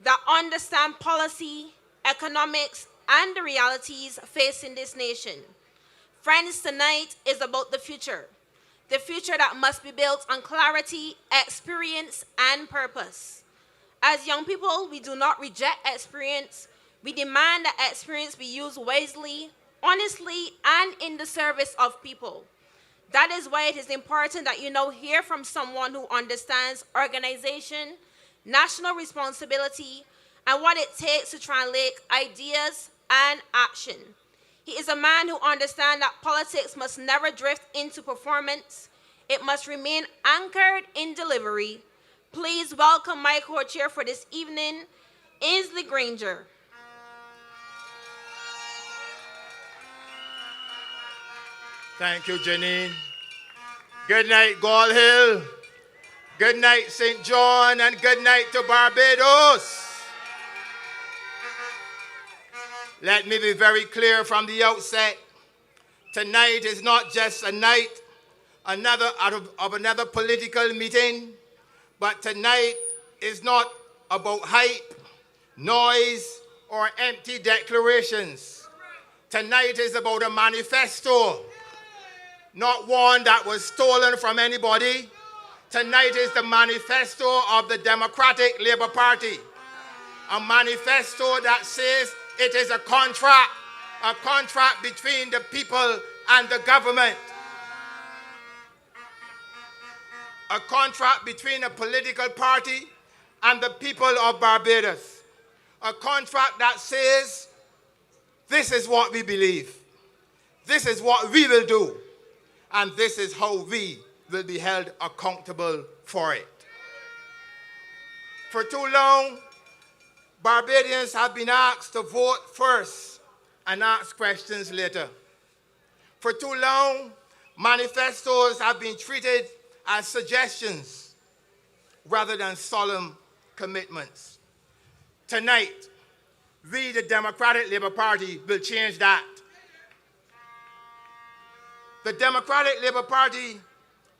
that understands policy, economics, and the realities facing this nation. Friends, tonight is about the future that must be built on clarity, experience, and purpose. As young people, we do not reject experience. We demand that experience be used wisely, honestly, and in the service of people. That is why it is important that you now hear from someone who understands organization, national responsibility, and what it takes to translate ideas and action. He is a man who understands that politics must never drift into performance. It must remain anchored in delivery. Please welcome my co-chair for this evening, Ainsley Granger. Thank you, Janine. Good night, Gall Hill. Good night, St. John, and good night to Barbados. Let me be very clear from the outset. Tonight is not just a night of another political meeting, but tonight is not about hype, noise, or empty declarations. Tonight is about a manifesto, not one that was stolen from anybody. Tonight is the manifesto of the Democratic Labour Party, a manifesto that says it is a contract between the people and the government, a contract between a political party and the people of Barbados, a contract that says this is what we believe, this is what we will do, and this is how we will be held accountable for it. For too long, Barbadians have been asked to vote first and ask questions later. For too long, manifestos have been treated as suggestions rather than solemn commitments. Tonight, we, the Democratic Labour Party, will change that. The Democratic Labour Party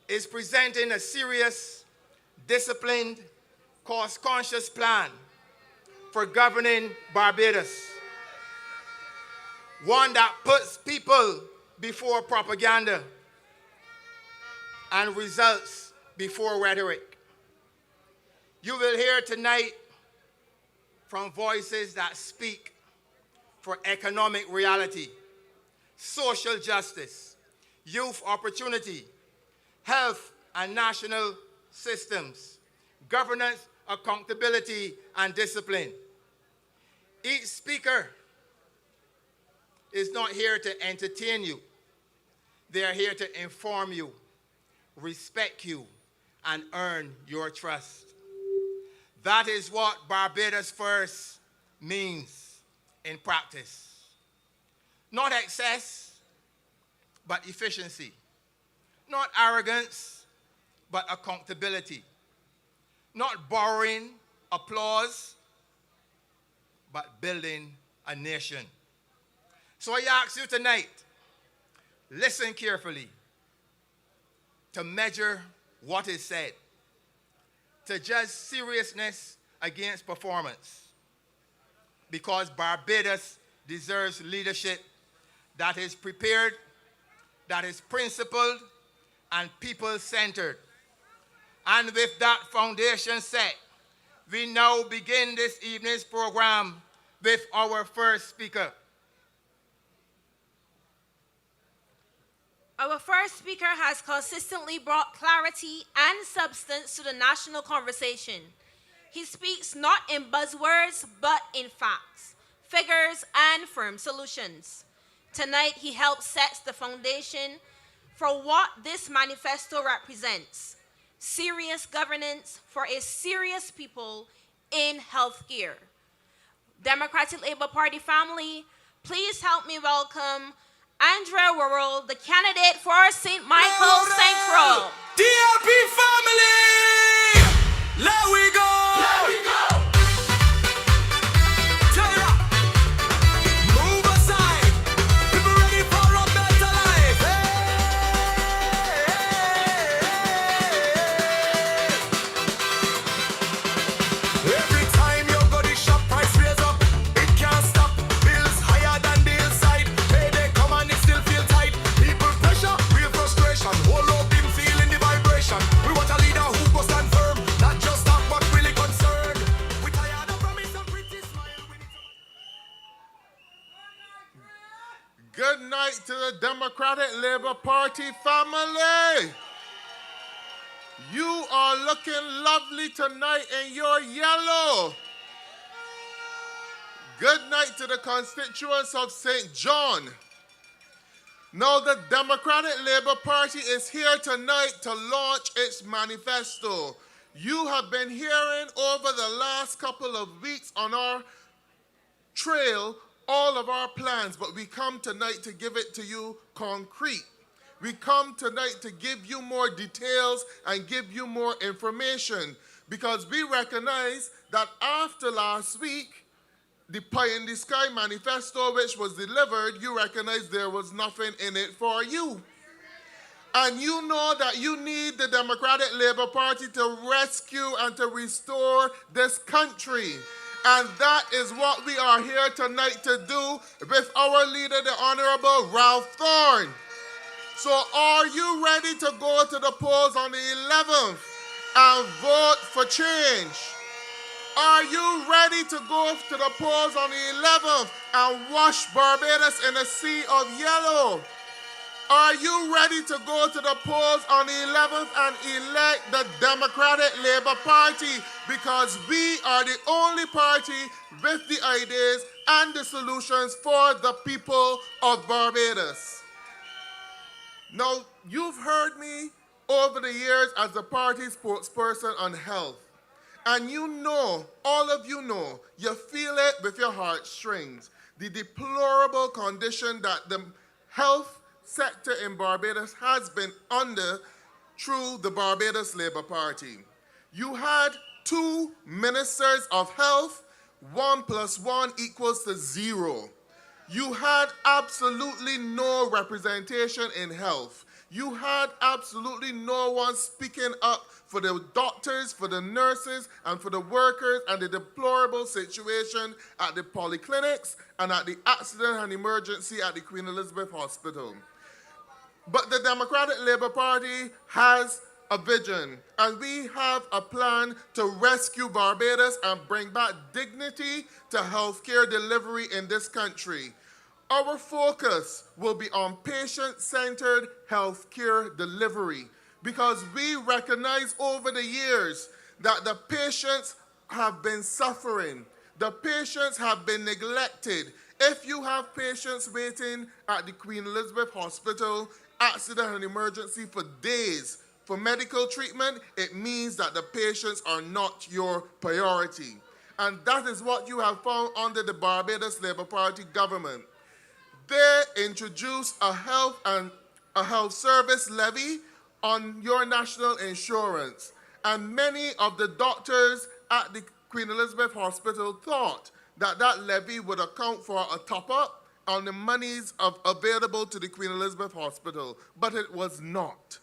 is presenting a serious, disciplined, cost-conscious plan for governing Barbados. One that puts people before propaganda and results before rhetoric. You will hear tonight from voices that speak for economic reality, social justice, youth opportunity, health and national systems, governance, accountability, and discipline. Each speaker is not here to entertain you. They are here to inform you, respect you, and earn your trust. That is what Barbados First means in practice. Not excess, but efficiency. Not arrogance, but accountability. Not borrowing applause, but building a nation. So I ask you tonight, listen carefully, to measure what is said, to judge seriousness against performance, because Barbados deserves leadership that is prepared, that is principled, and people-centered. And with that foundation set, we now begin this evening's program with our first speaker. Our first speaker has consistently brought clarity and substance to the national conversation. He speaks not in buzzwords, but in facts, figures, and firm solutions. Tonight, he helps set the foundation for what this manifesto represents: serious governance for a serious people in healthcare. Democratic Labour Party family, please help me welcome Andrea Worrell, the candidate for St. Michael Central. Dlp family! Let we go! Let we go! Turn it up! Move aside! People ready for a better life! Every time you go the shop price raise up, it can't stop. Bills higher than the hillside. Payday come and it still feel tight. People pressure, real frustration. Whole up him feeling the vibration. We want a leader who goes stand firm, not just talk but really concerned. We tired of promise and pretty smile. We need to... Good night to the Democratic Labour Party family. You are looking lovely tonight in your yellow. Good night to the constituents of St. John. Now the Democratic Labour Party is here tonight to launch its manifesto. You have been hearing over the last couple of weeks on our trail all of our plans, but we come tonight to give it to you concrete. We come tonight to give you more details and give you more information, because we recognize that after last week, the Pie in the Sky manifesto which was delivered, you recognize there was nothing in it for you. And you know that you need the Democratic Labour Party to rescue and to restore this country. And that is what we are here tonight to do with our leader, the Honorable Ralph Thorne. So are you ready to go to the polls on the 11th and vote for change? Are you ready to go to the polls on the 11th and wash Barbados in a sea of yellow? Are you ready to go to the polls on the 11th and elect the Democratic Labour Party? Because we are the only party with the ideas and the solutions for the people of Barbados. Now, you've heard me over the years as the party spokesperson on health. And you know, all of you know, you feel it with your heartstrings, the deplorable condition that the health sector in Barbados has been under through the Barbados Labour Party. You had 2 ministers of health, 1 + 1 = 0. You had absolutely no representation in health. You had absolutely no one speaking up for the doctors, for the nurses, and for the workers, and the deplorable situation at the polyclinics and at the accident and emergency at the Queen Elizabeth Hospital. But the Democratic Labour Party has a vision, and we have a plan to rescue Barbados and bring back dignity to healthcare delivery in this country. Our focus will be on patient-centered healthcare delivery, because we recognize over the years that the patients have been suffering. The patients have been neglected. If you have patients waiting at the Queen Elizabeth Hospital, accident and emergency for days for medical treatment, it means that the patients are not your priority. And that is what you have found under the Barbados Labour Party government. They introduced a health service levy on your national insurance. And many of the doctors at the Queen Elizabeth Hospital thought that that levy would account for a top-up on the monies available to the Queen Elizabeth Hospital, but it was not.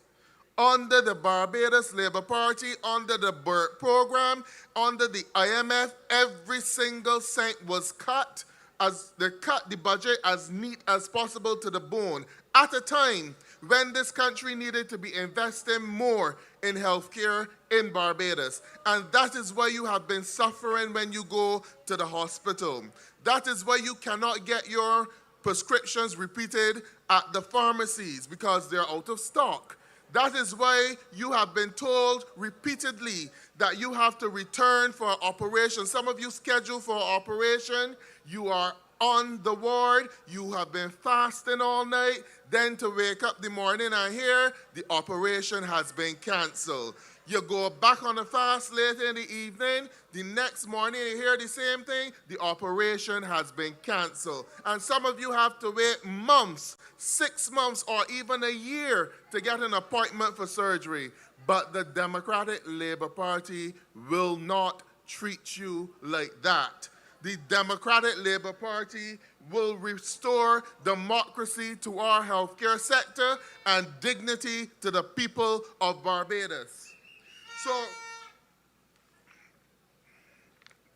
Under the Barbados Labour Party, under the BERT program, under the IMF, every single cent was cut. As they cut the budget as neat as possible to the bone at a time when this country needed to be investing more in healthcare in Barbados. And that is why you have been suffering when you go to the hospital. That is why you cannot get your prescriptions repeated at the pharmacies, because they're out of stock. That is why you have been told repeatedly that you have to return for an operation. Some of you scheduled for an operation, you are on the ward, you have been fasting all night, then to wake up the morning and hear the operation has been canceled. You go back on the fast later in the evening, the next morning you hear the same thing, the operation has been canceled. And some of you have to wait months, 6 months, or even a year to get an appointment for surgery. But the Democratic Labour Party will not treat you like that. The Democratic Labour Party will restore democracy to our healthcare sector and dignity to the people of Barbados.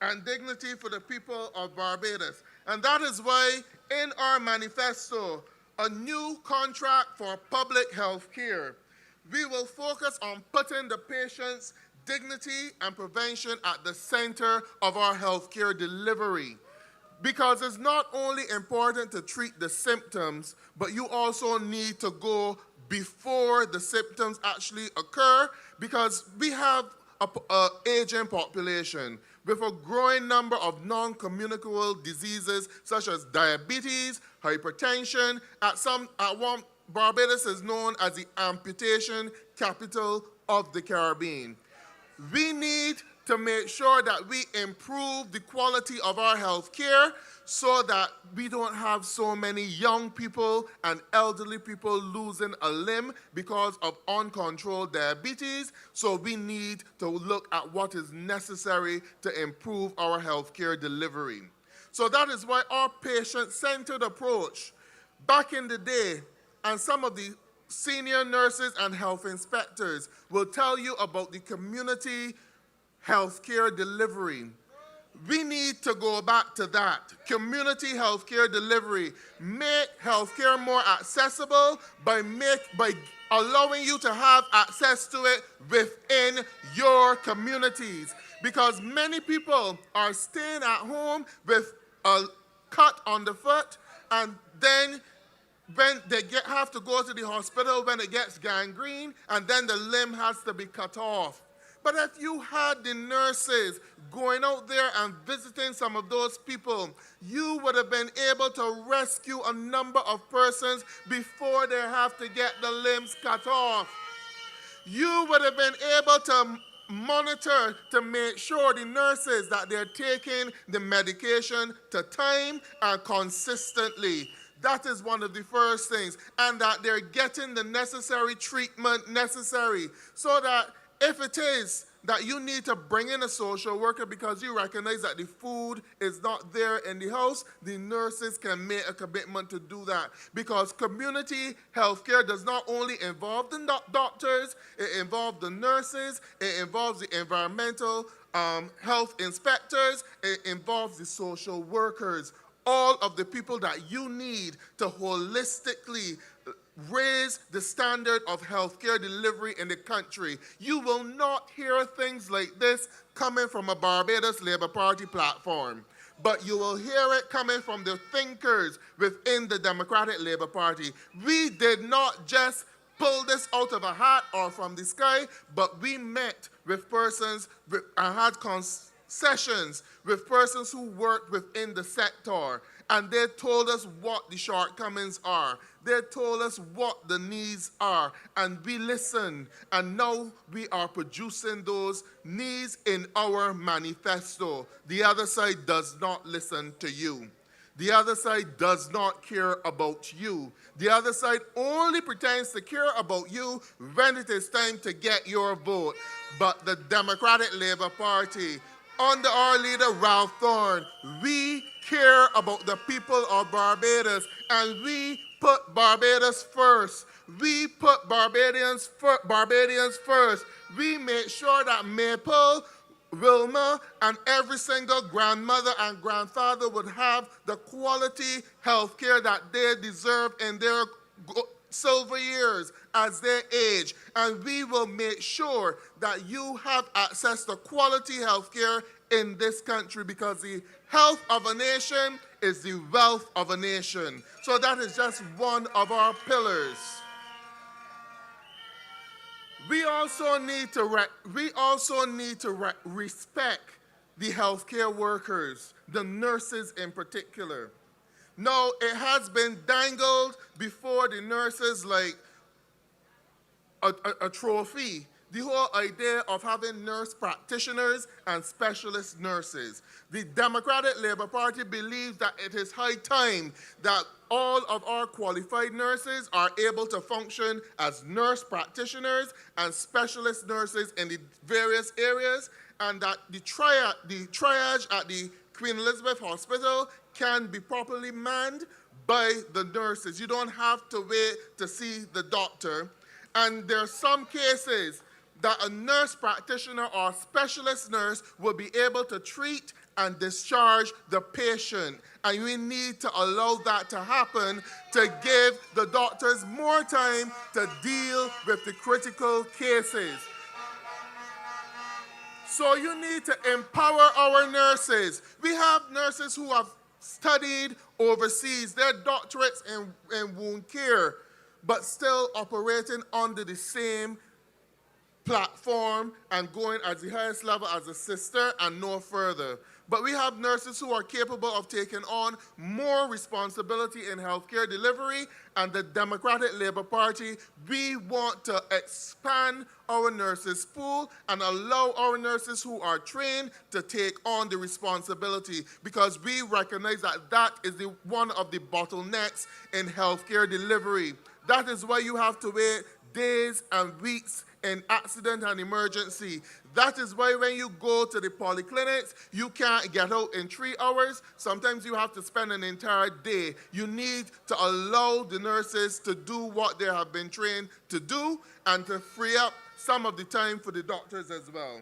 And dignity for the people of Barbados. And that is why in our manifesto, a new contract for public health care, we will focus on putting the patient's dignity and prevention at the center of our healthcare delivery. Because it's not only important to treat the symptoms, but you also need to go before the symptoms actually occur, because we have an aging population with a growing number of non-communicable diseases such as diabetes, hypertension. Barbados is known as the amputation capital of the Caribbean. We need to make sure that we improve the quality of our health care so that we don't have so many young people and elderly people losing a limb because of uncontrolled diabetes. So we need to look at what is necessary to improve our health care delivery. So that is why our patient-centered approach back in the day, and some of the senior nurses and health inspectors will tell you about the community healthcare delivery. We need to go back to that. Community healthcare delivery. Make healthcare more accessible by allowing you to have access to it within your communities. Because many people are staying at home with a cut on the foot, and then when they have to go to the hospital when it gets gangrene, and then the limb has to be cut off. But if you had the nurses going out there and visiting some of those people, you would have been able to rescue a number of persons before they have to get the limbs cut off. You would have been able to monitor to make sure the nurses that they're taking the medication to time and consistently. That is one of the first things. And that they're getting the necessary treatment necessary, so that if it is that you need to bring in a social worker because you recognize that the food is not there in the house, the nurses can make a commitment to do that. Because community healthcare does not only involve the doctors, it involves the nurses, it involves the environmental health inspectors, it involves the social workers. All of the people that you need to holistically raise the standard of healthcare delivery in the country. You will not hear things like this coming from a Barbados Labour Party platform, but you will hear it coming from the thinkers within the Democratic Labour Party. We did not just pull this out of a hat or from the sky, but we met with persons and had sessions with persons who worked within the sector, and they told us what the shortcomings are. They told us what the needs are, and we listened, and now we are producing those needs in our manifesto. The other side does not listen to you. The other side does not care about you. The other side only pretends to care about you when it is time to get your vote. But the Democratic Labour Party, under our leader, Ralph Thorne, we care about the people of Barbados, and we put Barbados first. We put Barbadians first. We make sure that Maple, Wilma, and every single grandmother and grandfather would have the quality health care that they deserve in their silver years as they age. And we will make sure that you have access to quality health care in this country, because the health of a nation is the wealth of a nation. So that is just one of our pillars. We also need to respect the healthcare workers, the nurses in particular. Now, it has been dangled before the nurses like a trophy. The whole idea of having nurse practitioners and specialist nurses. The Democratic Labour Party believes that it is high time that all of our qualified nurses are able to function as nurse practitioners and specialist nurses in the various areas, and that the triage at the Queen Elizabeth Hospital can be properly manned by the nurses. You don't have to wait to see the doctor. And there are some cases that a nurse practitioner or specialist nurse will be able to treat and discharge the patient. And we need to allow that to happen to give the doctors more time to deal with the critical cases. So you need to empower our nurses. We have nurses who have studied overseas, their doctorates in wound care, but still operating under the same platform and going at the highest level as a sister and no further. But we have nurses who are capable of taking on more responsibility in healthcare delivery, and the Democratic Labour Party, we want to expand our nurses pool and allow our nurses who are trained to take on the responsibility, because we recognize that that is one of the bottlenecks in healthcare delivery. That is why you have to wait days and weeks in accident and emergency. That is why when you go to the polyclinics, you can't get out in 3 hours. Sometimes you have to spend an entire day. You need to allow the nurses to do what they have been trained to do and to free up some of the time for the doctors as well.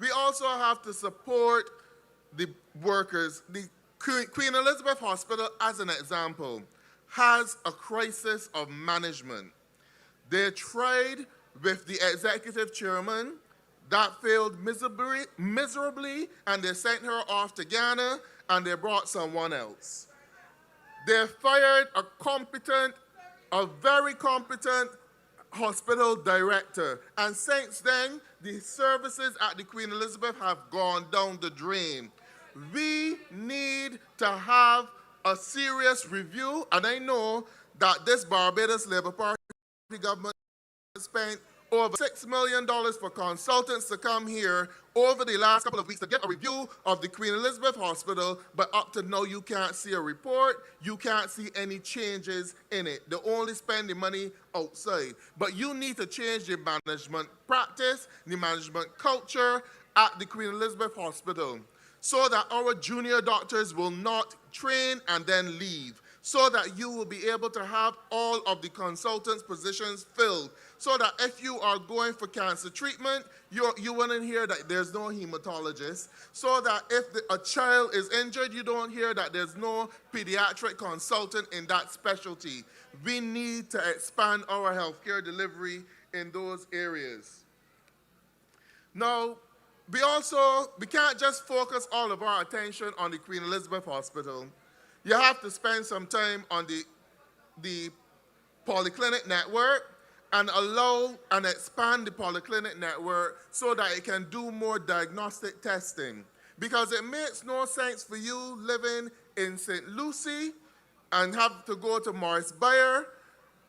We also have to support the workers. The Queen Elizabeth Hospital, as an example, has a crisis of management. They tried with the executive chairman. That failed miserably, and they sent her off to Ghana, and they brought someone else. They fired a very competent hospital director, and since then, the services at the Queen Elizabeth have gone down the drain. We need to have a serious review, and I know that this Barbados Labour Party government spent over $6 million for consultants to come here over the last couple of weeks to get a review of the Queen Elizabeth Hospital, but up to now you can't see a report, you can't see any changes in it. They only spend the money outside. But you need to change the management practice, the management culture at the Queen Elizabeth Hospital, so that our junior doctors will not train and then leave, so that you will be able to have all of the consultants' positions filled, so that if you are going for cancer treatment, you wouldn't hear that there's no hematologist, so that if a child is injured, you don't hear that there's no pediatric consultant in that specialty. We need to expand our healthcare delivery in those areas. Now, we can't just focus all of our attention on the Queen Elizabeth Hospital. You have to spend some time on the polyclinic network and allow and expand the polyclinic network so that it can do more diagnostic testing. Because it makes no sense for you living in St. Lucie and have to go to Morris Bayer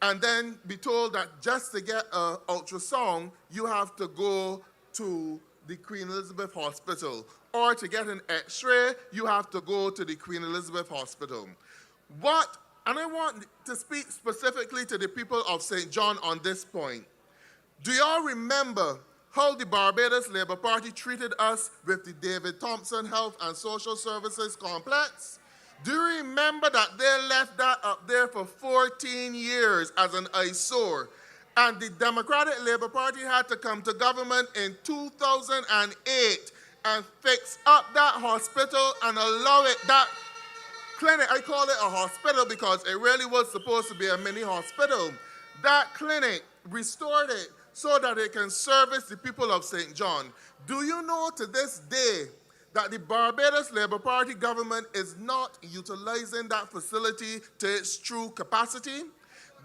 and then be told that just to get an ultrasound, you have to go to the Queen Elizabeth Hospital. Or to get an x-ray, you have to go to the Queen Elizabeth Hospital. And I want to speak specifically to the people of St. John on this point. Do y'all remember how the Barbados Labour Party treated us with the David Thompson Health and Social Services Complex? Do you remember that they left that up there for 14 years as an eyesore? And the Democratic Labour Party had to come to government in 2008 and fix up that hospital and allow it, that clinic, I call it a hospital because it really was supposed to be a mini hospital. That clinic, restored it so that it can service the people of St. John. Do you know to this day that the Barbados Labour Party government is not utilizing that facility to its true capacity?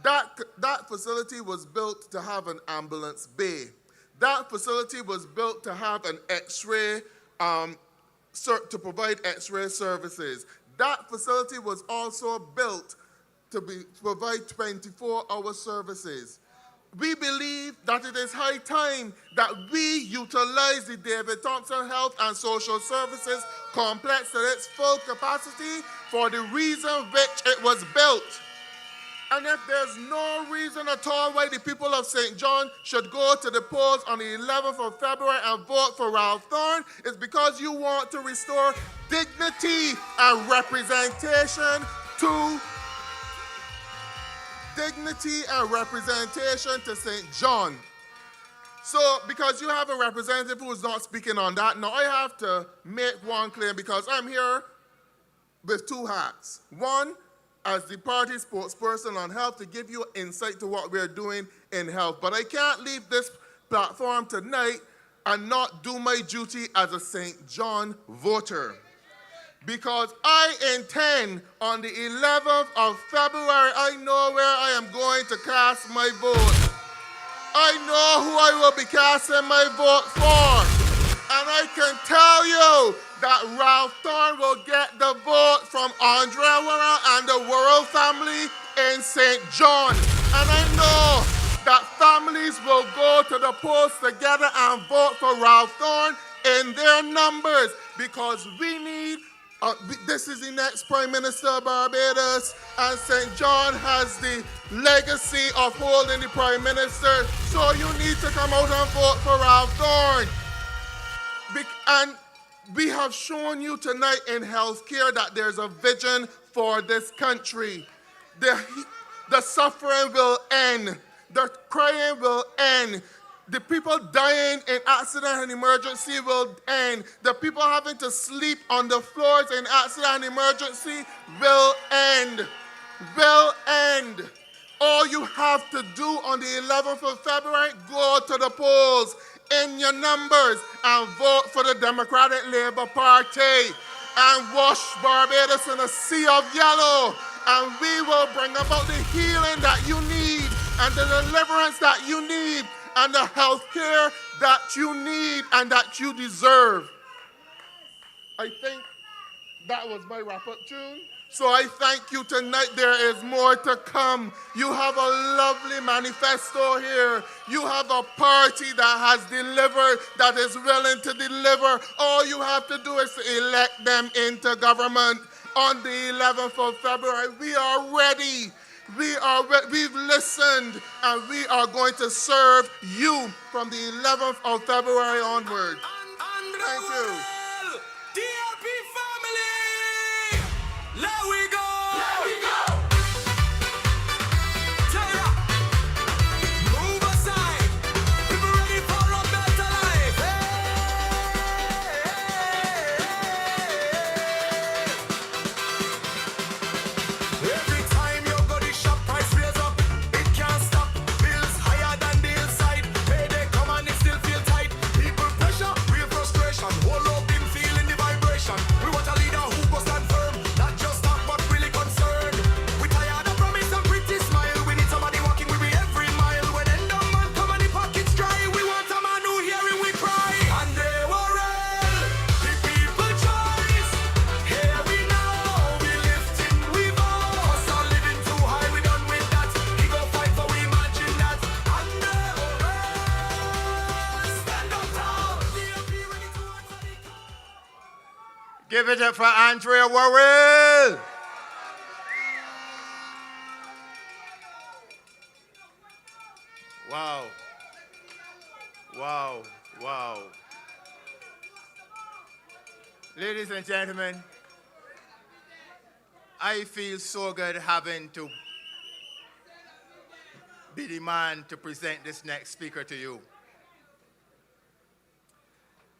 That facility was built to have an ambulance bay. That facility was built to have an x-ray to provide X-ray services. That facility was also built to provide 24-hour services. We believe that it is high time that we utilize the David Thompson Health and Social Services Complex at its full capacity for the reason which it was built. And if there's no reason at all why the people of St. John should go to the polls on the 11th of February and vote for Ralph Thorne, it's because you want to restore dignity and representation to St. John. So, because you have a representative who is not speaking on that, now I have to make one claim because I'm here with two hats. One, as the party spokesperson on health to give you insight to what we're doing in health. But I can't leave this platform tonight and not do my duty as a St. John voter. Because I intend on the 11th of February, I know where I am going to cast my vote. I know who I will be casting my vote for. And I can tell you that Ralph Thorne will get the vote from Andrea Worrell and the Worrell family in St. John. And I know that families will go to the polls together and vote for Ralph Thorne in their numbers because we need this is the next Prime Minister of Barbados, and St. John has the legacy of holding the Prime Minister, so you need to come out and vote for Ralph Thorne. And we have shown you tonight in healthcare that there's a vision for this country. The suffering will end. The crying will end. The people dying in accident and emergency will end. The people having to sleep on the floors in accident and emergency will end. Will end. All you have to do on the 11th of February, go to the polls in your numbers and vote for the Democratic Labour Party and wash Barbados in a sea of yellow. And we will bring about the healing that you need and the deliverance that you need and the health care that you need and that you deserve. I think that was my wrap-up tune. So I thank you tonight. There is more to come. You have a lovely manifesto here. You have a party that has delivered, that is willing to deliver. All you have to do is to elect them into government on the 11th of February. We are ready. We've listened, and we are going to serve you from the 11th of February onward. Thank you. Dlp family, let we go. Let we go. Tell ya, move aside. People ready for a better life. Every time you go the shop price raise up, it can't stop. Bills higher than the hillside. Payday come and it still feel tight. People pressure, real frustration. Hold up in feeling the vibration. We want a leader who goes stand firm, not just talk but really concerned. We tired of promise and pretty smile. We need somebody walking with me every mile. When end up man come and the pockets dry, we want a man who hearing we cry. And they Worrell, the people choice. Here we now, we lifting, we vow. Us all living too high, we done with that. He go fight for we imagine that. And they Worrell, stand up tall. DLP ready to answer the call. Give it up for Andrea Worrell. Wow. Wow. Wow. Ladies and gentlemen, I feel so good having to be the man to present this next speaker to you.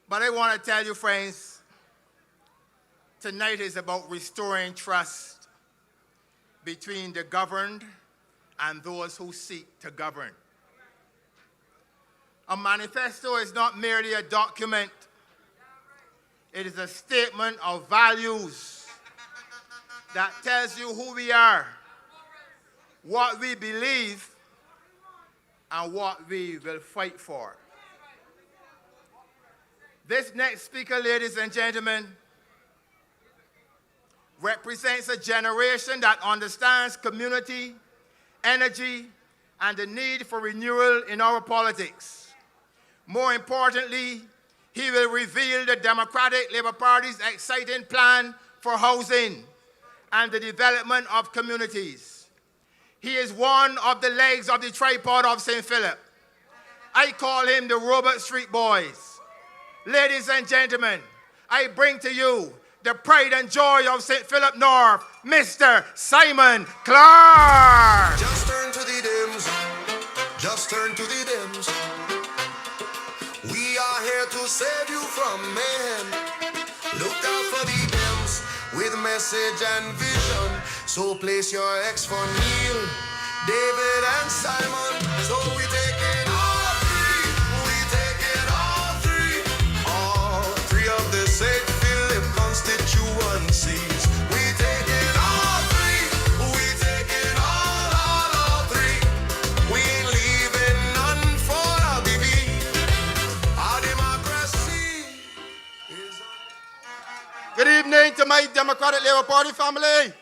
But I want to tell you, friends, tonight is about restoring trust between the governed and those who seek to govern. A manifesto is not merely a document. It is a statement of values that tells you who we are, what we believe, and what we will fight for. This next speaker, ladies and gentlemen, represents a generation that understands community, energy, and the need for renewal in our politics. More importantly, he will reveal the Democratic Labour Party's exciting plan for housing and the development of communities. He is one of the legs of the tripod of St. Philip. I call him the Robert Street Boys. Ladies and gentlemen, I bring to you the pride and joy of St. Philip North, Mr. Simon Clarke. Just turn to the Dems. Just turn to the Dems. We are here to save you from mayhem. Look out for the Dems with message and vision. So place your X for Neil, David and Simon. So we take it all three. We take it all three. All three of the St. Philip constituencies. We take it all three. We take it all three. We ain't leaving none for LBB. Our democracy is on. Good evening to my Democratic Labour Party family.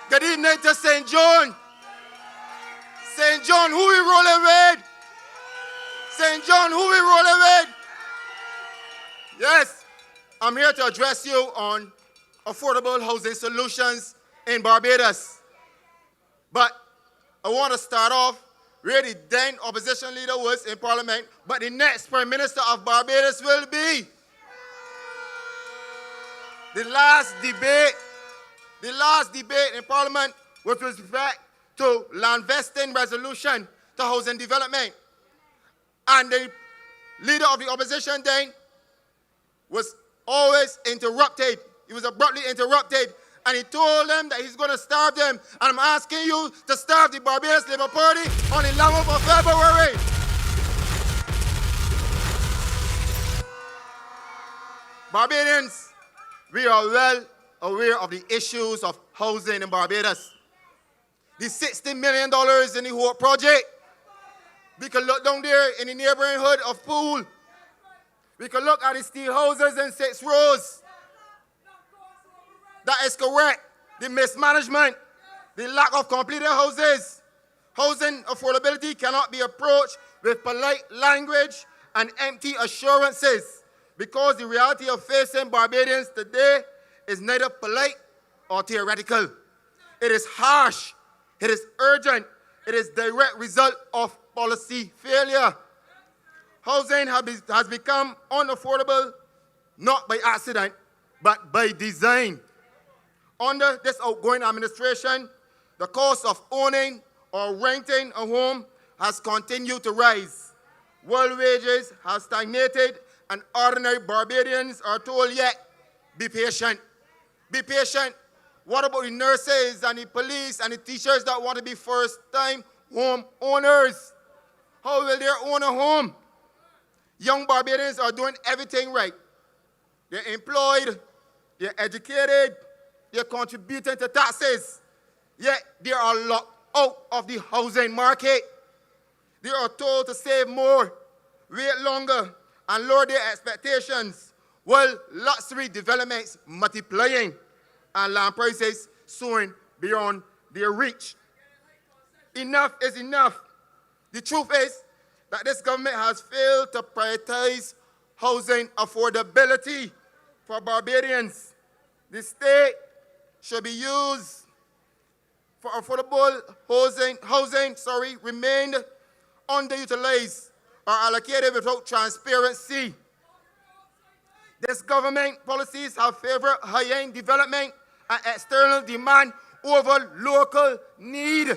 Good evening to St. John. St. John, who we rolling with? St. John, who we rolling with? Yes, I'm here to address you on affordable housing solutions in Barbados. But I want to start off where the then opposition leader was in Parliament, but the next Prime Minister of Barbados will be. The last debate in Parliament with respect to land vesting resolution to housing development. And the leader of the opposition then was always interrupted. He was abruptly interrupted, and he told them that he's going to starve them. And I'm asking you to starve the Barbados Labour Party on the 11th of February. Barbadians, we are well aware of the issues of housing in Barbados. The $60 million in the Hope project. We can look down there in the neighborhood of Poole. We can look at the steel houses in 6 rows. That is correct. The mismanagement, the lack of completed houses. Housing affordability cannot be approached with polite language and empty assurances, because the reality of facing Barbadians today is neither polite or theoretical. It is harsh, it is urgent, it is direct result of policy failure. Housing has become unaffordable not by accident, but by design. Under this outgoing administration, the cost of owning or renting a home has continued to rise. World wages have stagnated, and ordinary Barbadians are told, yet, be patient. Be patient. What about the nurses and the police and the teachers that want to be first-time home owners? How will they own a home? Young Barbadians are doing everything right. They're employed, they're educated, they're contributing to taxes, yet they are locked out of the housing market. They are told to save more, wait longer, and lower their expectations, while luxury developments multiplying and land prices soaring beyond their reach. Enough is enough. The truth is that this government has failed to prioritize housing affordability for Barbadians. The state should be used for affordable housing remained underutilized or allocated without transparency. This government policies have favored high-end development and external demand over local need.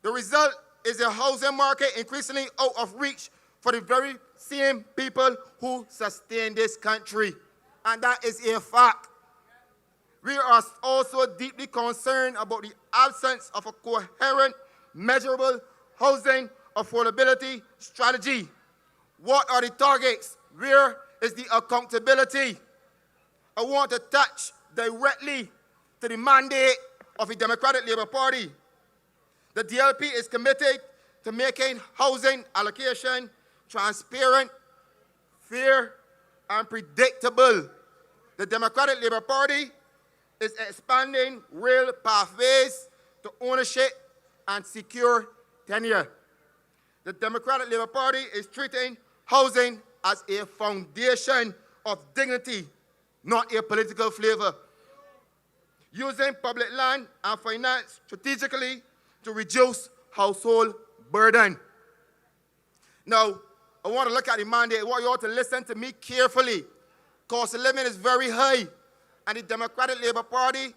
The result is a housing market increasingly out of reach for the very same people who sustain this country. And that is a fact. We are also deeply concerned about the absence of a coherent, measurable housing affordability strategy. What are the targets? Where is the accountability? I want to touch directly to the mandate of the Democratic Labour Party. The DLP is committed to making housing allocation transparent, fair, and predictable. The Democratic Labour Party is expanding real pathways to ownership and secure tenure. The Democratic Labour Party is treating housing as a foundation of dignity, not a political flavor. Using public land and finance strategically to reduce household burden. Now, I want to look at the mandate. I want you all to listen to me carefully. Cost of living is very high, and the Democratic Labour Party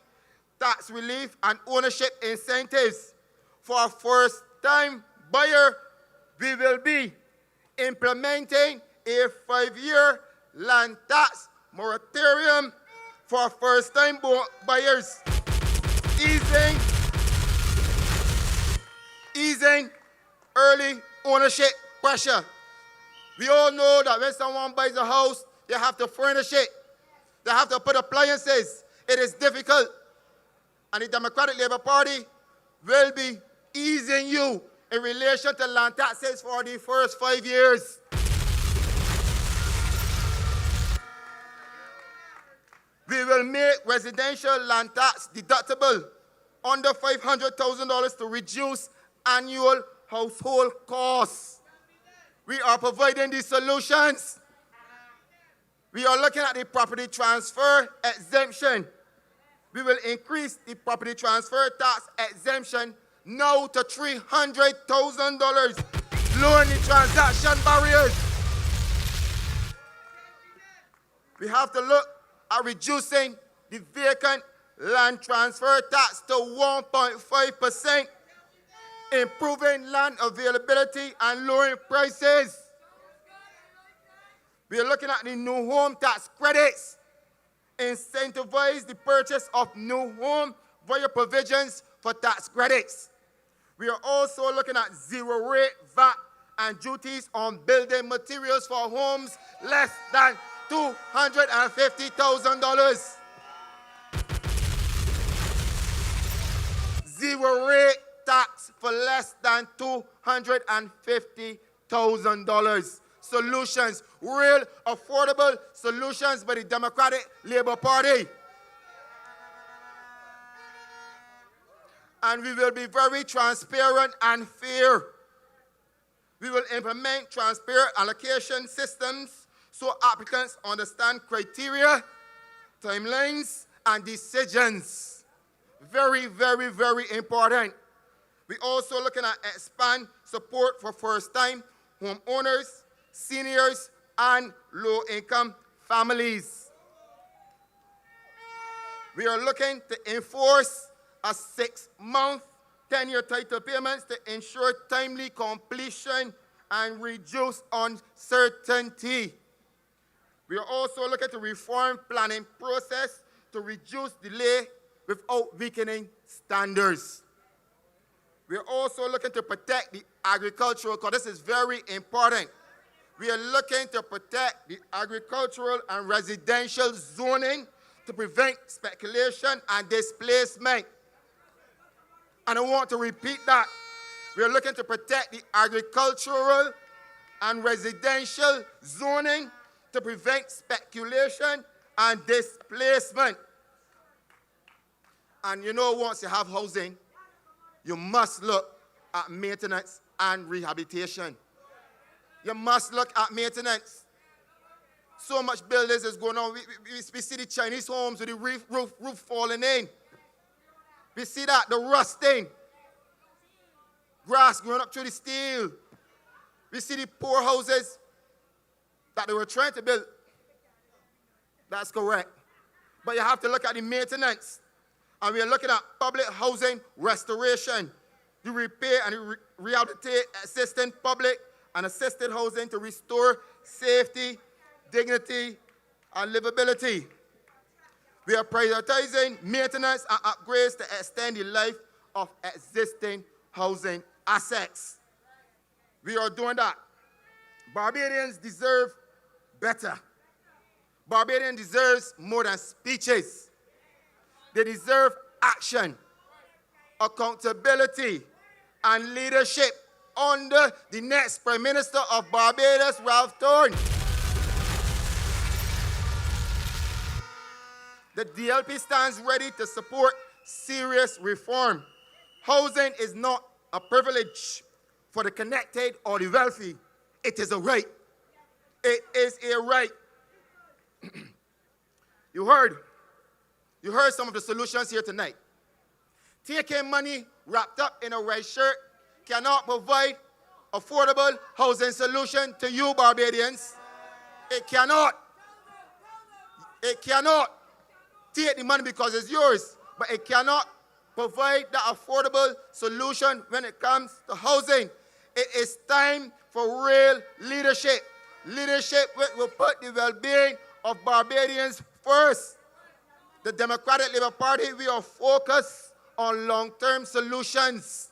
tax relief and ownership incentives for a first-time buyer, we will be implementing a 5-year land tax moratorium for first-time buyers, easing early ownership pressure. We all know that when someone buys a house, they have to furnish it. They have to put appliances. It is difficult. And the Democratic Labour Party will be easing you in relation to land taxes for the first 5 years. We will make residential land tax deductible under $500,000 to reduce annual household costs. We are providing these solutions. We are looking at the property transfer exemption. We will increase the property transfer tax exemption now to $300,000, lowering the transaction barriers. We have to look at reducing the vacant land transfer tax to 1.5%, improving land availability and lowering prices. We are looking at the new home tax credits, incentivize the purchase of new home via provisions for tax credits. We are also looking at zero-rate VAT and duties on building materials for homes less than $250,000. Zero-rate tax for less than $250,000. Solutions, real affordable solutions by the Democratic Labour Party. And we will be very transparent and fair. We will implement transparent allocation systems so applicants understand criteria, timelines, and decisions. Very, very, very important. We're also looking at expand support for first-time homeowners, seniors, and low-income families. We are looking to enforce a 6-month 10-year title payments to ensure timely completion and reduce uncertainty. We are also looking to reform planning process to reduce delay without weakening standards. We are also looking to protect the agricultural, because this is very important. We are looking to protect the agricultural and residential zoning to prevent speculation and displacement. And I want to repeat that. We are looking to protect the agricultural and residential zoning to prevent speculation and displacement. And you know, once you have housing, you must look at maintenance and rehabilitation. You must look at maintenance. So much buildings is going on. We see the Chinese homes with the roof falling in. We see that, the rusting. Grass growing up through the steel. We see the poor houses that they were trying to build. That's correct. But you have to look at the maintenance. And we are looking at public housing restoration, the repair and rehabilitate assisting public and assisted housing to restore safety, dignity, and livability. We are prioritizing maintenance and upgrades to extend the life of existing housing assets. We are doing that. Barbadians deserve better. Barbadians deserve more than speeches. They deserve action, accountability, and leadership under the next Prime Minister of Barbados, Thorne. The DLP stands ready to support serious reform. Housing is not a privilege for the connected or the wealthy. It is a right. It is a right. You heard some of the solutions here tonight. Taking money wrapped up in a red shirt cannot provide affordable housing solution to you Barbadians. It cannot. It cannot. Take the money because it's yours, but it cannot provide the affordable solution when it comes to housing. It is time for real leadership. Leadership which will put the well-being of Barbadians first. The Democratic Labour Party, we are focused on long-term solutions.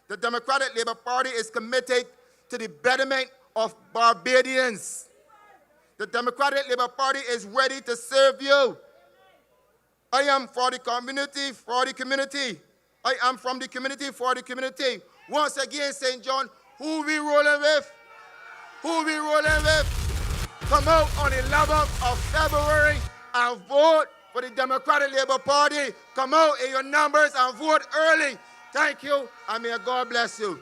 The Democratic Labour Party is committed to the betterment of Barbadians. The Democratic Labour Party is ready to serve you. I am for the community, for the community. I am from the community, for the community. Once again, St. John, who we rolling with? Who we rolling with? Come out on the 11th of February and vote for the Democratic Labour Party. Come out in your numbers and vote early. Thank you, and may God bless you.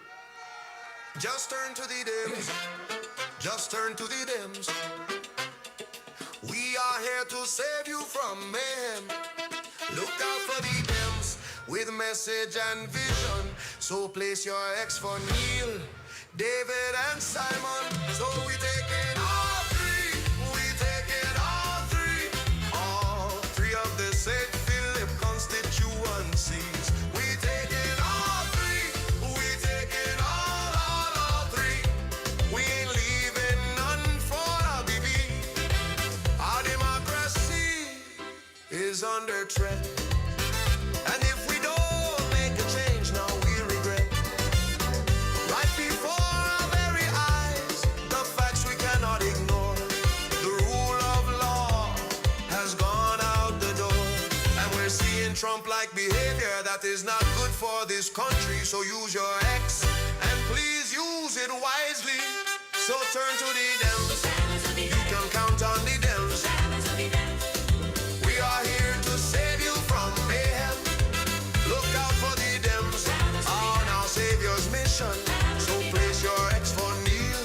Just turn to the Dems. Just turn to the Dems. We are here to save you from mayhem. Look out for the Dems with message and vision. So place your X for Neil, David, and Simon. So we take it all three. We take it all three. All three of the St. Philip constituencies. We take it all three. We take it all three. We ain't leaving none for the BB. Our democracy is under threat. And if we don't make a change now, we regret. Right before our very eyes, the facts we cannot ignore. The rule of law has gone out the door. And we're seeing Trump-like behavior that is not good for this country. So use your X and please use it wisely. So turn to the Dems. You can count on the Dems. We are here to save you from mayhem. Look out for the Dems on our Savior's mission. So place your X for Neil,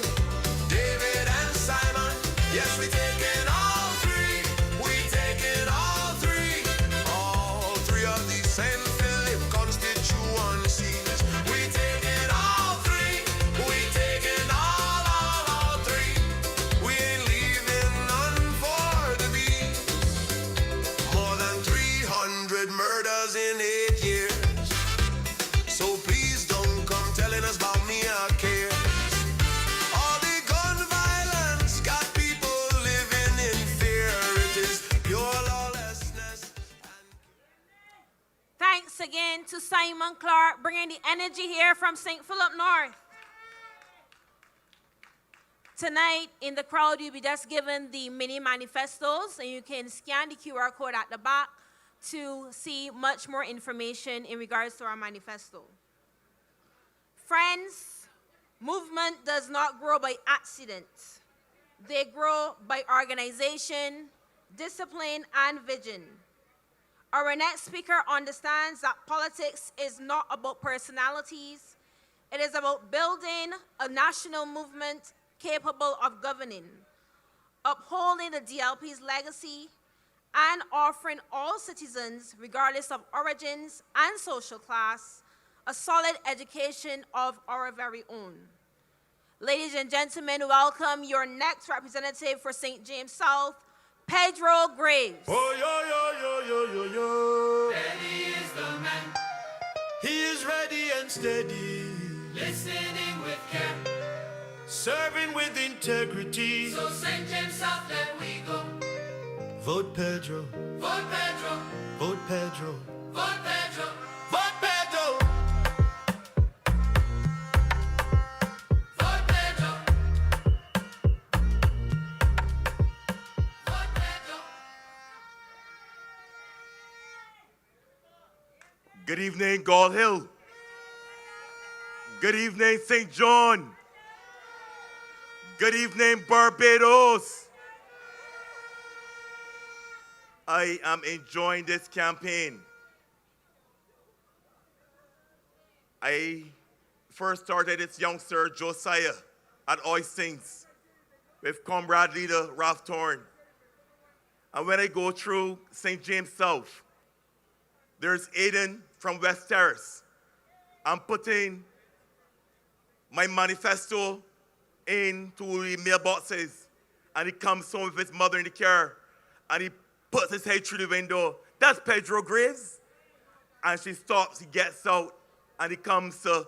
David, and Simon. Yes, we take it all three. We take it all three. All three of the St. Philip constituencies. We take it all three. We take it all three. We ain't leaving none for the bees. More than 300 murders in 8 years. So please don't come telling us about me or care. All the gun violence got people living in fear. It is pure lawlessness. Thanks again to Simon Clarke, bringing the energy here from St. Philip North. Tonight, in the crowd, you'll be just given the mini manifestos, and you can scan the QR code at the back to see much more information in regards to our manifesto. Friends, movement does not grow by accident. They grow by organization, discipline, and vision. Our next speaker understands that politics is not about personalities. It is about building a national movement capable of governing, upholding the DLP's legacy, and offering all citizens, regardless of origins and social class, a solid education of our very own. Ladies and gentlemen, welcome your next representative for St. James South, Pedro Greaves. Oh, yo. Ready is the man, He is ready and steady, listening with care. serving with integrity. So St. James South, let we go. Vote Pedro, Vote Pedro, vote Pedro, vote Pedro, vote Pedro. vote Pedro, vote Pedro. Good evening, Gall Hill. Good evening, St. John. Good evening, Barbados. I am enjoying this campaign. I first started this youngster, Josiah, at Oistings with comrade leader Ralph Thorne. And when I go through St. James South, there's Aiden from West Terrace. I'm putting my manifesto into the mailboxes, and he comes home with his mother in the car, and he puts his head through the window. That's Pedro Greaves. And she stops, he gets out, and he comes to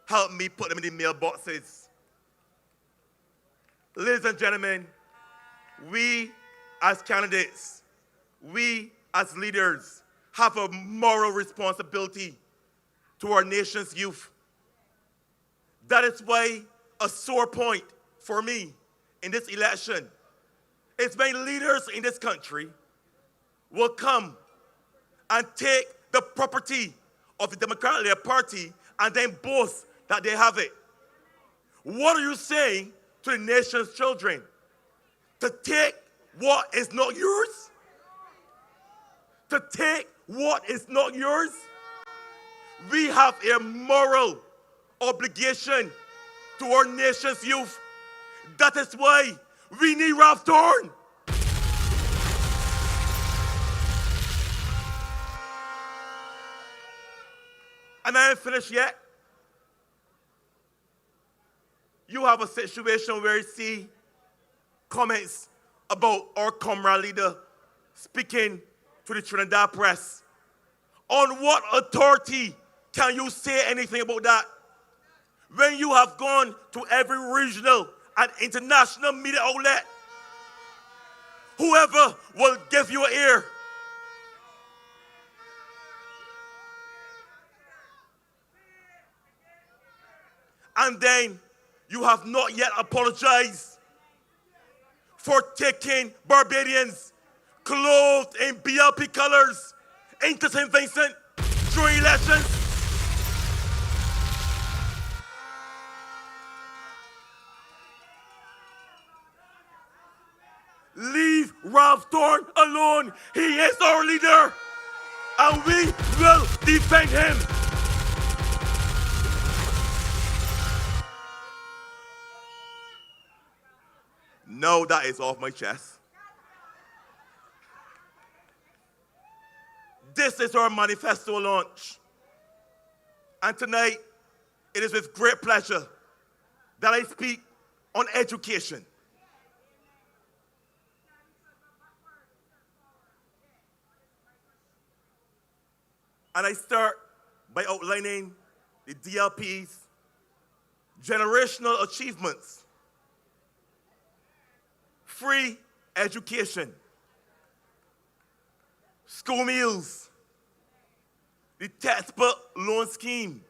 help me put them in the mailboxes. Ladies and gentlemen, we as candidates, we as leaders have a moral responsibility to our nation's youth. That is why a sore point for me in this election is when leaders in this country will come and take the property of the Democratic Party and then boast that they have it. What are you saying to the nation's children? To take what is not yours? To take what is not yours? We have a moral obligation to our nation's youth. That is why we need Ralph Thorne. And I ain't finished yet. You have a situation where you see comments about our comrade leader speaking to the Trinidad press. On what authority can you say anything about that? When you have gone to every regional and international media outlet, whoever will give you an ear. And then you have not yet apologized for taking Barbadians clothed in Dlp colors into St. Vincent during elections. Leave Ralph Thorne alone. He is our leader, and we will defend him. No, that is off my chest. This is our manifesto launch. And tonight, it is with great pleasure that I speak on education. And I start by outlining the DLP's generational achievements. Free education, school meals, the textbook loan scheme,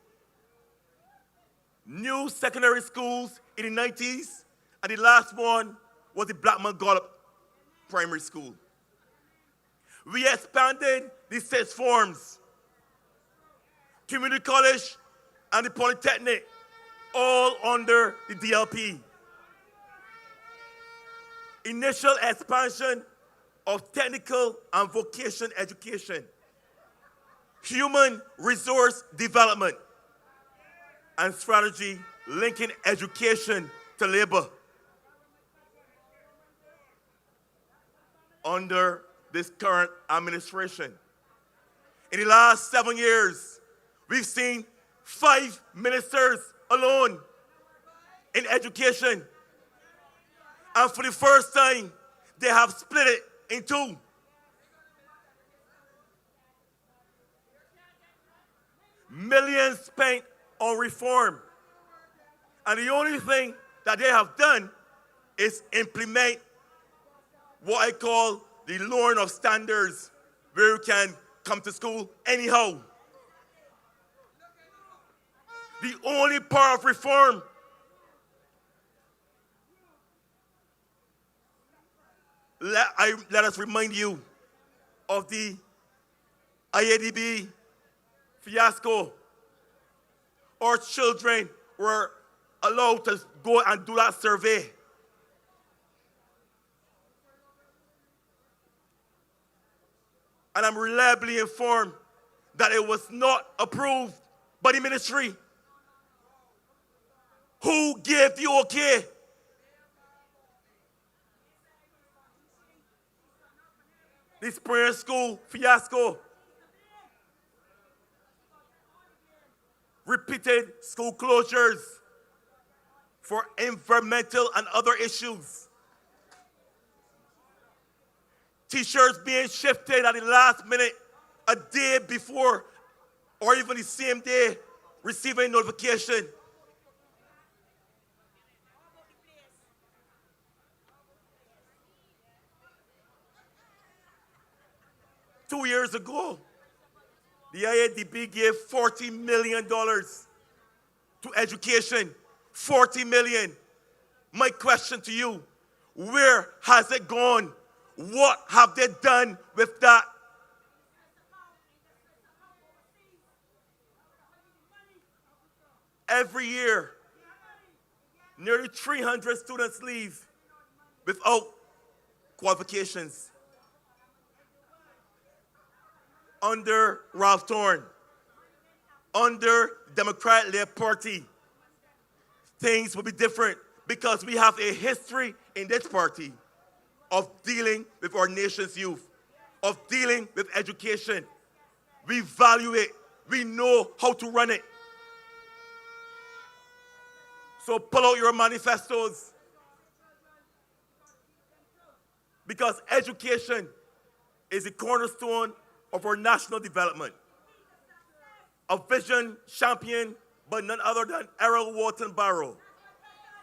new secondary schools in the 90s, and the last one was the Blackman Gollop Primary School. We expanded the sixth forms, community college, and the Polytechnic, all under the DLP. Initial expansion of technical and vocational education, human resource development, and strategy linking education to labor. Under this current administration. In the last 7 years, we've seen 5 ministers alone in education. And for the first time, they have split it in two. Millions spent on reform. And the only thing that they have done is implement what I call the lowering of standards, where you can come to school anyhow. The only part of reform let us remind you of the IADB fiasco. Our children were allowed to go and do that survey. and I'm reliably informed that it was not approved by the ministry. Who gave the okay? The spring school fiasco. Repeated school closures for environmental and other issues. Teachers being shifted at the last minute, a day before, or even the same day, receiving notification. Two years ago, the IADB gave $40 million to education. $40 million. My question to you, where has it gone? What have they done with that? Every year, nearly 300 students leave without qualifications. Under Ralph Thorne, under Democratic Labour Party, things will be different because we have a history in this party of dealing with our nation's youth, of dealing with education. We value it. We know how to run it. So pull out your manifestos, because education is the cornerstone of our national development. A vision championed by none other than Errol Wharton Barrow,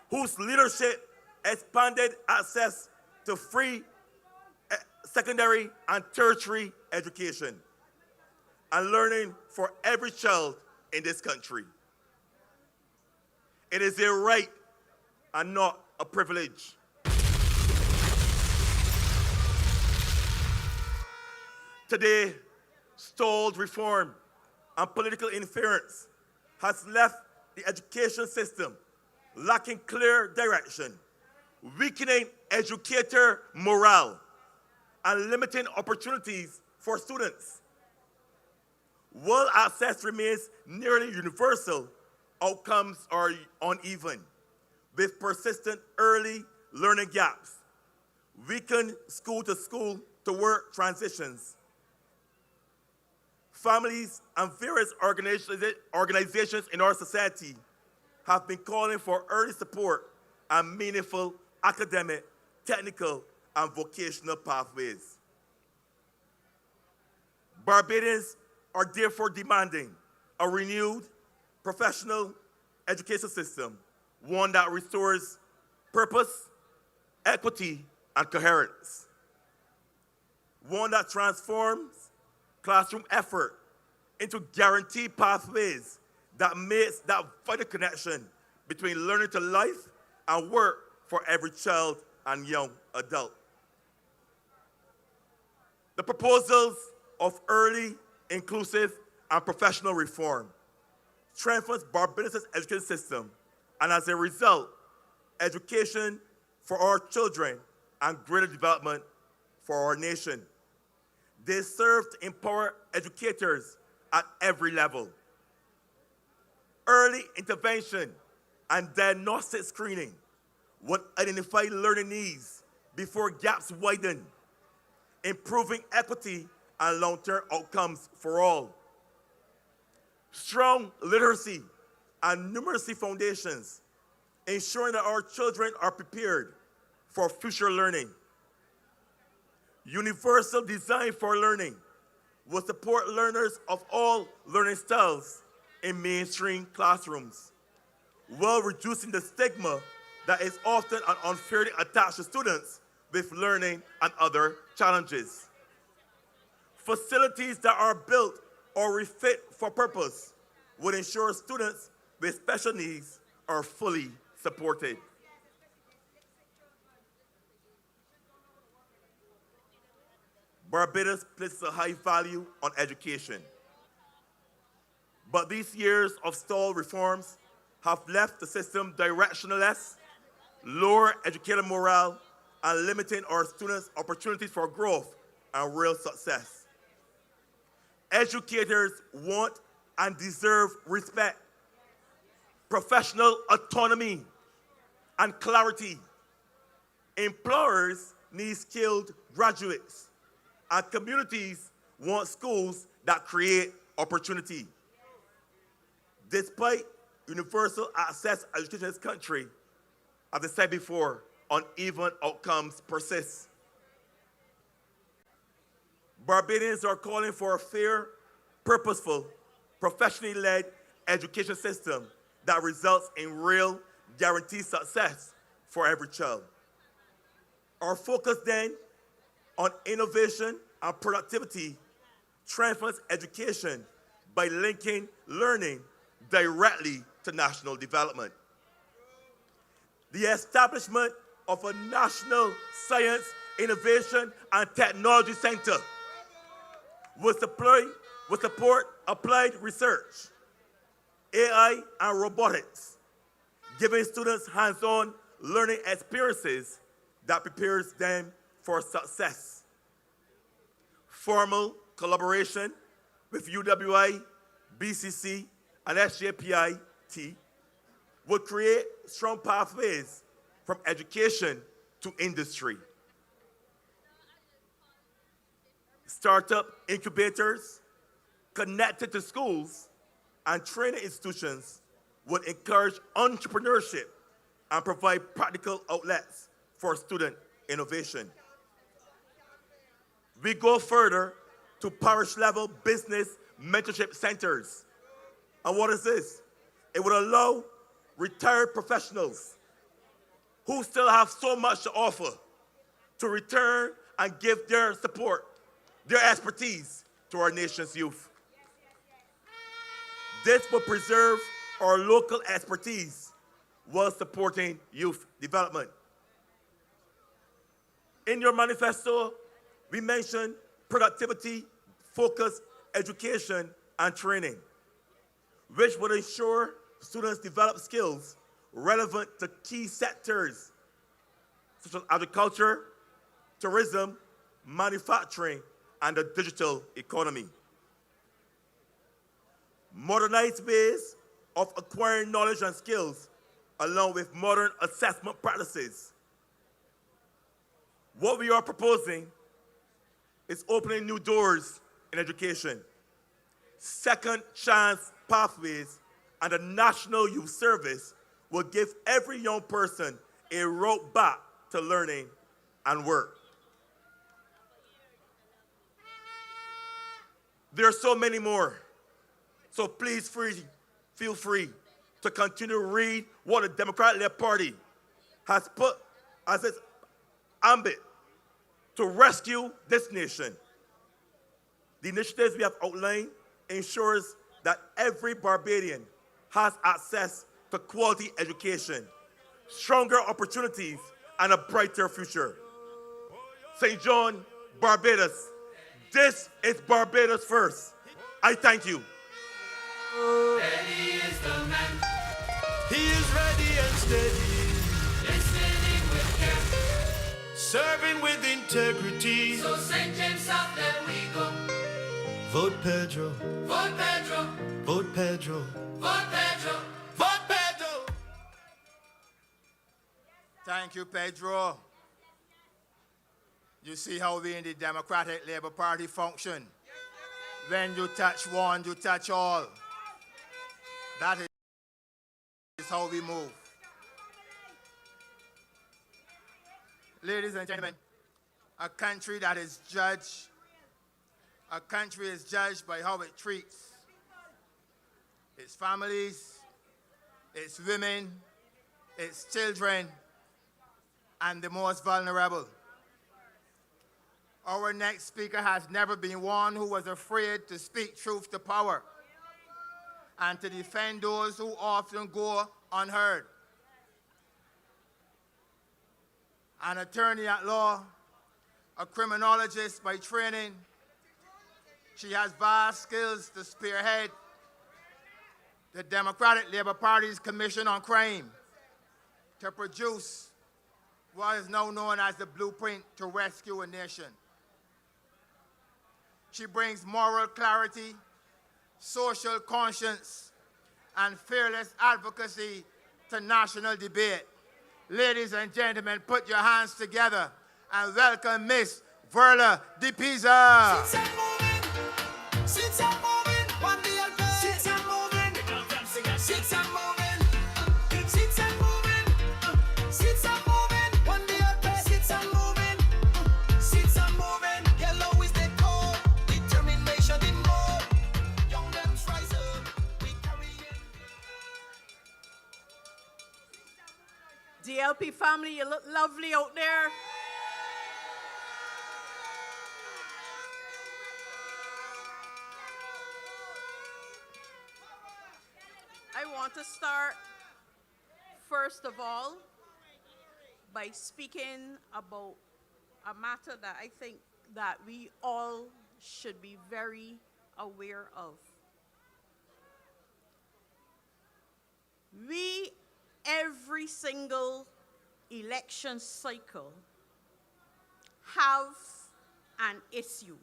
whose leadership expanded access to free secondary and tertiary education and learning for every child in this country. It is a right and not a privilege. Today, stalled reform and political interference has left the education system lacking clear direction, weakening educator morale, and limiting opportunities for students. While access remains nearly universal, outcomes are uneven, with persistent early learning gaps, weakened school-to-school to work transitions. Families and various organizations in our society have been calling for early support and meaningful academic, technical, and vocational pathways. Barbadians are therefore demanding a renewed professional education system, one that restores purpose, equity, and coherence. One that transforms classroom effort into guaranteed pathways that makes that vital connection between learning to life and work for every child and young adult. The proposals of early, inclusive, and professional reform strengthens Barbados' education system, and as a result, education for our children and greater development for our nation. They serve to empower educators at every level. Early intervention and diagnostic screening would identify learning needs before gaps widen, improving equity and long-term outcomes for all. Strong literacy and numeracy foundations, ensuring that our children are prepared for future learning. Universal design for learning will support learners of all learning styles in mainstream classrooms, while reducing the stigma that is often and unfairly attached to students with learning and other challenges. Facilities that are built or refit for purpose would ensure students with special needs are fully supported. Barbados places a high value on education. But these years of stalled reforms have left the system directionless, lower educator morale, and limiting our students' opportunities for growth and real success. Educators want and deserve respect, professional autonomy, and clarity. Employers need skilled graduates, and communities want schools that create opportunity. Despite universal access to education in this country, as I said before, uneven outcomes persist. Barbadians are calling for a fair, purposeful, professionally led education system that results in real, guaranteed success for every child. Our focus then on innovation and productivity transforms education by linking learning directly to national development. The establishment of a National Science, Innovation, and Technology Center will support applied research, AI, and robotics, giving students hands-on learning experiences that prepares them for success. Formal collaboration with UWI, BCC, and SJPIT would create strong pathways from education to industry. Startup incubators connected to schools and training institutions would encourage entrepreneurship and provide practical outlets for student innovation. We go further to parish-level business mentorship centers. And what is this? It would allow retired professionals who still have so much to offer to return and give their support, their expertise to our nation's youth. This will preserve our local expertise while supporting youth development. In your manifesto, we mentioned productivity, focused education, and training, which would ensure students develop skills relevant to key sectors such as agriculture, tourism, manufacturing, and the digital economy. Modernized ways of acquiring knowledge and skills along with modern assessment practices. What we are proposing is opening new doors in education, second chance pathways, and a national youth service will give every young person a road back to learning and work. There are so many more, so please feel free to continue to read what the Democratic Party has put as its ambit to rescue this nation. The initiatives we have outlined ensures that every Barbadian has access to quality education, stronger opportunities, and a brighter future. St. John, Barbados, this is Barbados First. I thank you. Ready is the man. He is ready and steady. Listening with care. Serving with integrity. So St. James South, there we go. Vote Pedro. Vote Pedro. Vote Pedro. Vote Pedro. Vote Pedro. Thank you, Pedro. You see how we in the Democratic Labour Party function. When you touch one, you touch all. That is how we move. Ladies and gentlemen, a country that is judged, a country is judged by how it treats its families, its women, its children, and the most vulnerable. Our next speaker has never been one who was afraid to speak truth to power and to defend those who often go unheard. An attorney at law, a criminologist by training, she has vast skills to spearhead the Democratic Labour Party's Commission on Crime to produce what is now known as the blueprint to rescue a nation. She brings moral clarity, social conscience, and fearless advocacy to national debate. Ladies and gentlemen, put your hands together and welcome Miss Verla De Peiza. Seats are moving. Seats are moving. One Dlp. Seats are moving. Seats are moving. Seats are moving. Seats are moving. One Dlp. Seats are moving. Seats are moving. Yellow is the code. Determination in mode. Young lambs rise up. We carry it. DLP family, you look lovely out there. I want to start, first of all, by speaking about a matter that I think that we all should be very aware of. We, every single election cycle, have an issue.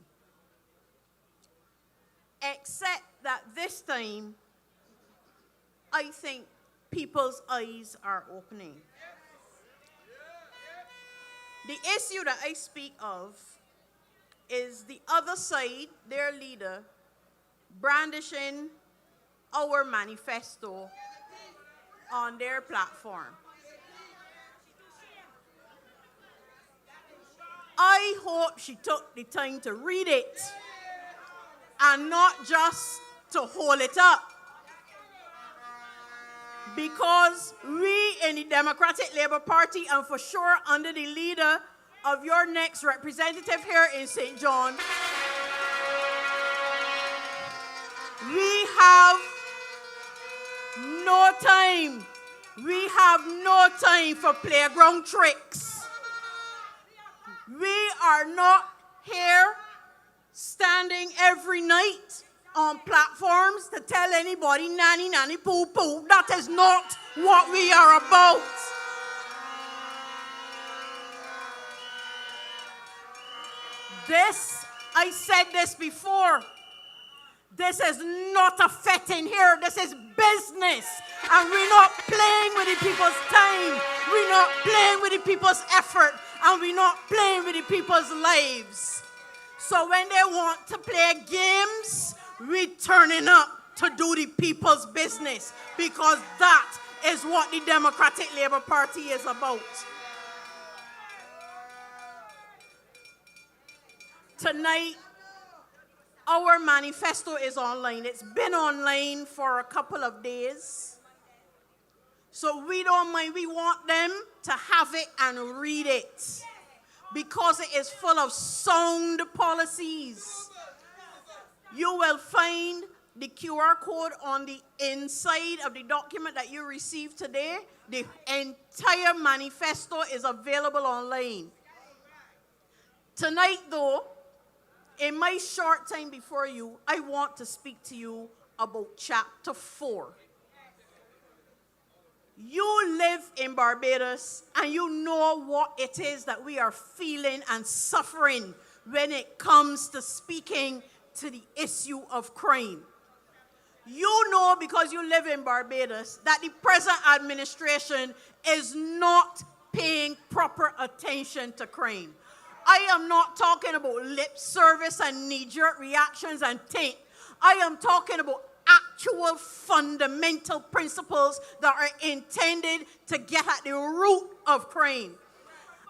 Except that this time, I think people's eyes are opening. The issue that I speak of is the other side, their leader, brandishing our manifesto on their platform. I hope she took the time to read it and not just to hold it up. Because we in the Democratic Labour Party, and for sure under the leader of your next representative here in St. John, we have no time. We have no time for playground tricks. We are not here standing every night on platforms to tell anybody nanny, nanny, poo, poo. That is not what we are about. This, I said this before, this is not a fete in here. This is business. And we're not playing with the people's time. We're not playing with the people's effort. And we're not playing with the people's lives. So when they want to play games, we're turning up to do the people's business, because that is what the Democratic Labour Party is about. Tonight, our manifesto is online. It's been online for a couple of days. So we don't mind. We want them to have it and read it, because it is full of sound policies. You will find the QR code on the inside of the document that you received today. The entire manifesto is available online. Tonight, though, in my short time before you, I want to speak to you about chapter 4. You live in Barbados, and you know what it is that we are feeling and suffering when it comes to speaking to the issue of crime. You know, because you live in Barbados, that the present administration is not paying proper attention to crime. I am not talking about lip service and knee-jerk reactions and taint. I am talking about actual fundamental principles that are intended to get at the root of crime.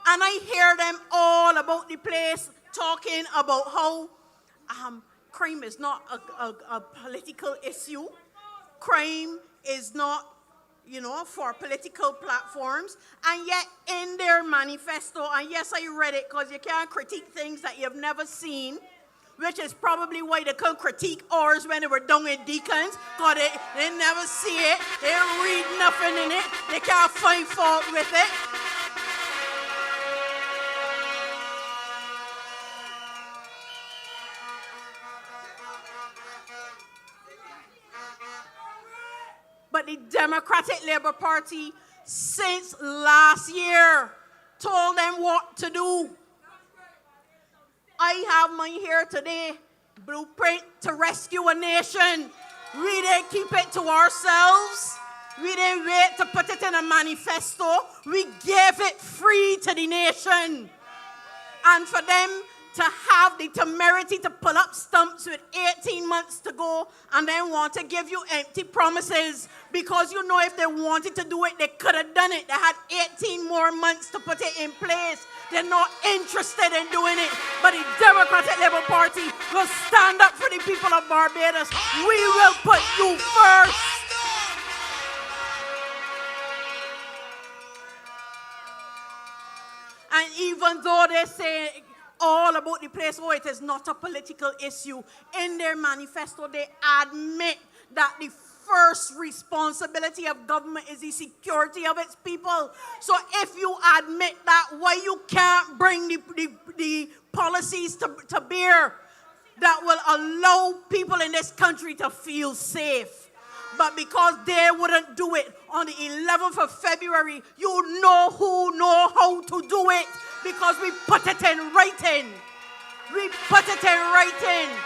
And I hear them all about the place talking about how crime is not a political issue. Crime is not, for political platforms. And yet in their manifesto, and yes, I read it because you can't critique things that you've never seen, which is probably why they couldn't critique ours when they were down in Deacons, because they never see it, they read nothing in it, they can't find fault with it. But the Democratic Labour Party, since last year, told them what to do. I have mine here today. blueprint to rescue a nation. We didn't keep it to ourselves. We didn't wait to put it in a manifesto. We gave it free to the nation. And for them to have the temerity to pull up stumps with 18 months to go and then want to give you empty promises, because you know if they wanted to do it, they could have done it. They had 18 more months to put it in place. They're not interested in doing it. But the Democratic Labour Party will stand up for the people of Barbados. We will put you first. And even though they say all about the place, oh, it is not a political issue, in their manifesto they admit that the first responsibility of government is the security of its people. So if you admit that, why you can't bring the policies to bear that will allow people in this country to feel safe? But because they wouldn't do it on the 11th of February, you know who know how to do it, because we put it in writing. We put it in writing.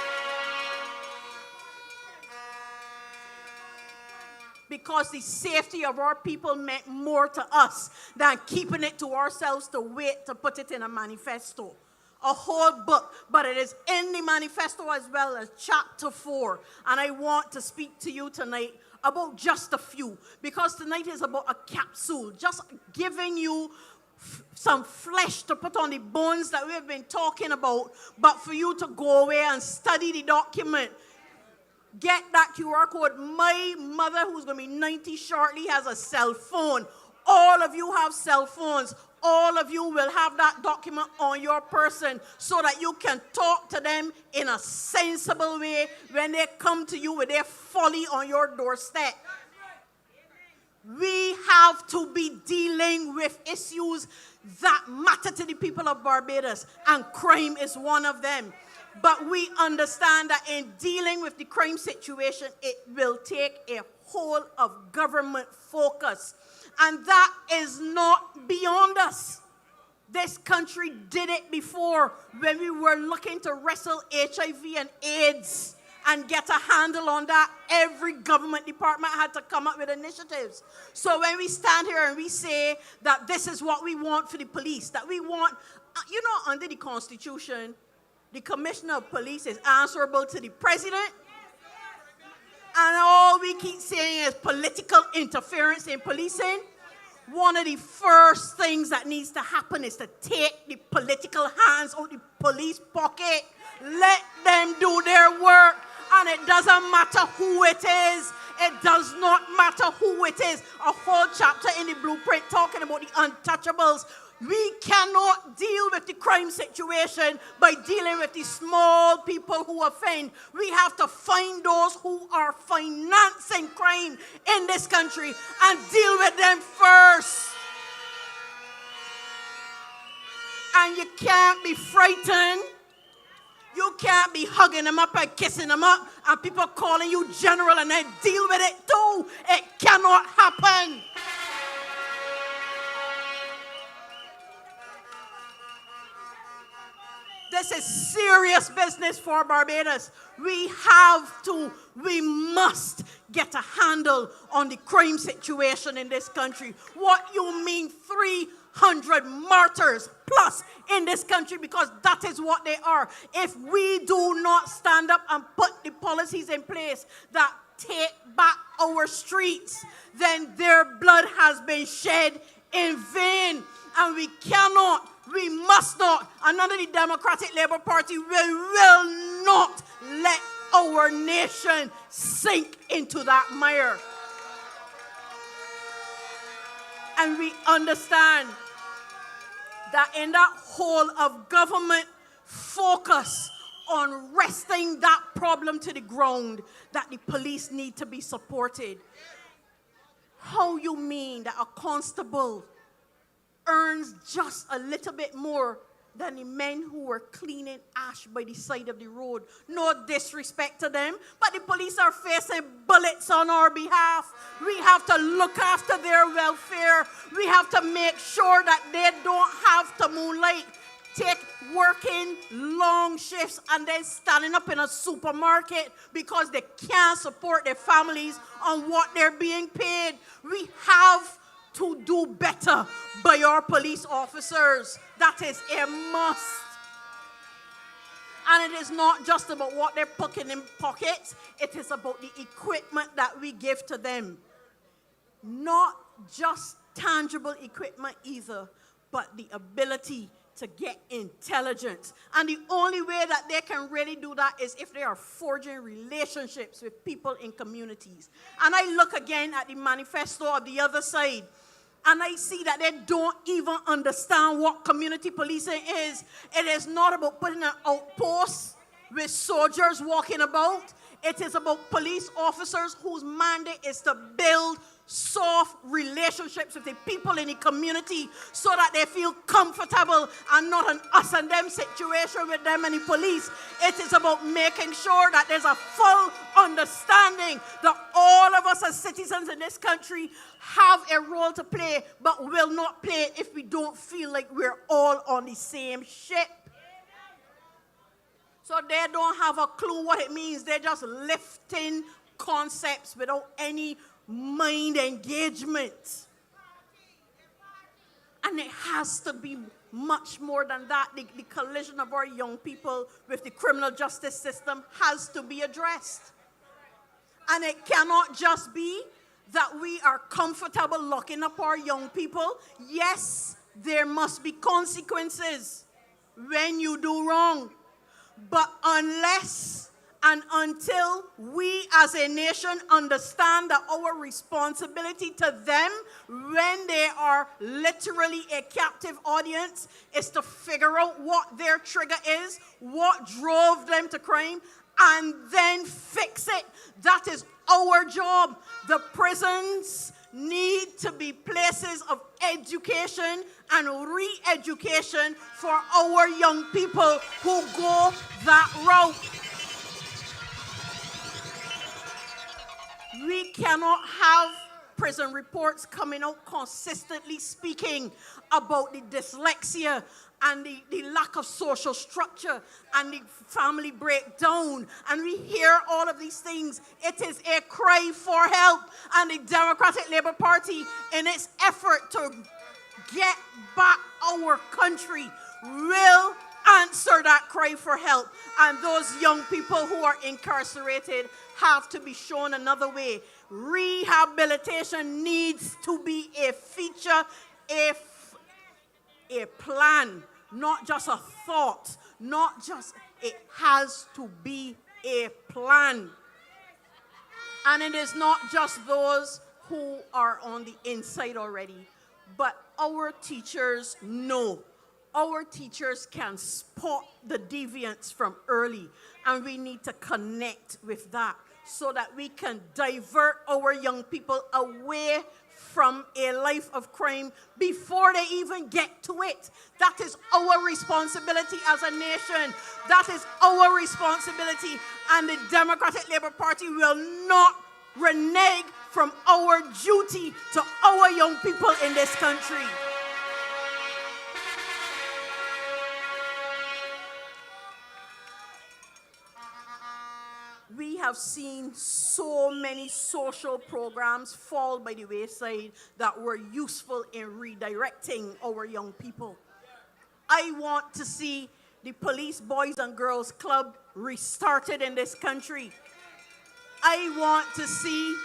Because the safety of our people meant more to us than keeping it to ourselves to wait to put it in a manifesto. A whole book, but it is in the manifesto as well as chapter 4. And I want to speak to you tonight about just a few, because tonight is about a capsule, just giving you some flesh to put on the bones that we have been talking about, but for you to go away and study the document. Get that QR code. My mother, who's going to be 90 shortly, has a cell phone. All of you have cell phones. All of you will have that document on your person so that you can talk to them in a sensible way when they come to you with their folly on your doorstep. We have to be dealing with issues that matter to the people of Barbados, and crime is one of them. But we understand that in dealing with the crime situation, it will take a whole of government focus. And that is not beyond us. This country did it before when we were looking to wrestle HIV and AIDS and get a handle on that. Every government department had to come up with initiatives. So when we stand here and we say that this is what we want for the police, that we want, you know, under the Constitution, the Commissioner of Police is answerable to the President. And all we keep saying is political interference in policing. One of the first things that needs to happen is to take the political hands out of the police pocket. Let them do their work. And it doesn't matter who it is. It does not matter who it is. A whole chapter in the blueprint talking about the untouchables. We cannot deal with the crime situation by dealing with the small people who offend. We have to find those who are financing crime in this country and deal with them first. And you can't be frightened. You can't be hugging them up and kissing them up and people calling you general and then deal with it too. It cannot happen. This is serious business for Barbados. We must get a handle on the crime situation in this country. What you mean 300 martyrs plus in this country, because that is what they are. If we do not stand up and put the policies in place that take back our streets, then their blood has been shed in vain. And we cannot, we must not, and under the Democratic Labour Party, we will not let our nation sink into that mire. And we understand that in that whole of government focus on wresting that problem to the ground, that the police need to be supported. How you mean that a constable earns just a little bit more than the men who were cleaning ash by the side of the road? No disrespect to them, but the police are facing bullets on our behalf. We have to look after their welfare. We have to make sure that they don't have to moonlight working long shifts and then standing up in a supermarket because they can't support their families on what they're being paid. We have to do better by our police officers. That is a must. And it is not just about what they're putting in pockets. It is about the equipment that we give to them. Not just tangible equipment either, but the ability to get intelligence. And the only way that they can really do that is if they are forging relationships with people in communities. And I look again at the manifesto of the other side, and I see that they don't even understand what community policing is. It is not about putting an outpost with soldiers walking about. It is about police officers whose mandate is to build soft relationships with the people in the community so that they feel comfortable and not an us and them situation with them and the police. It is about making sure that there's a full understanding that all of us as citizens in this country have a role to play, but will not play it if we don't feel like we're all on the same ship. So they don't have a clue what it means. They're just lifting concepts without any mind engagement. And it has to be much more than that. The collision of our young people with the criminal justice system has to be addressed. And it cannot just be that we are comfortable locking up our young people. Yes, there must be consequences when you do wrong. But unless and until we as a nation understand that our responsibility to them when they are literally a captive audience is to figure out what their trigger is, what drove them to crime, and then fix it. That is our job. The prisons need to be places of education and re-education for our young people who go that route. We cannot have prison reports coming out consistently speaking about the dyslexia and the lack of social structure and the family breakdown. And we hear all of these things. It is a cry for help. And the Democratic Labour Party, in its effort to get back our country, will answer that cry for help. And those young people who are incarcerated have to be shown another way. Rehabilitation needs to be a feature, a plan, not just a thought, it has to be a plan. And it is not just those who are on the inside already, but our teachers know. Our teachers can spot the deviance from early, and we need to connect with that so that we can divert our young people away from a life of crime before they even get to it. That is our responsibility as a nation. That is our responsibility, and the Democratic Labour Party will not renege from our duty to our young people in this country. We have seen so many social programs fall by the wayside that were useful in redirecting our young people. I want to see the Police Boys and Girls Club restarted in this country. I want to see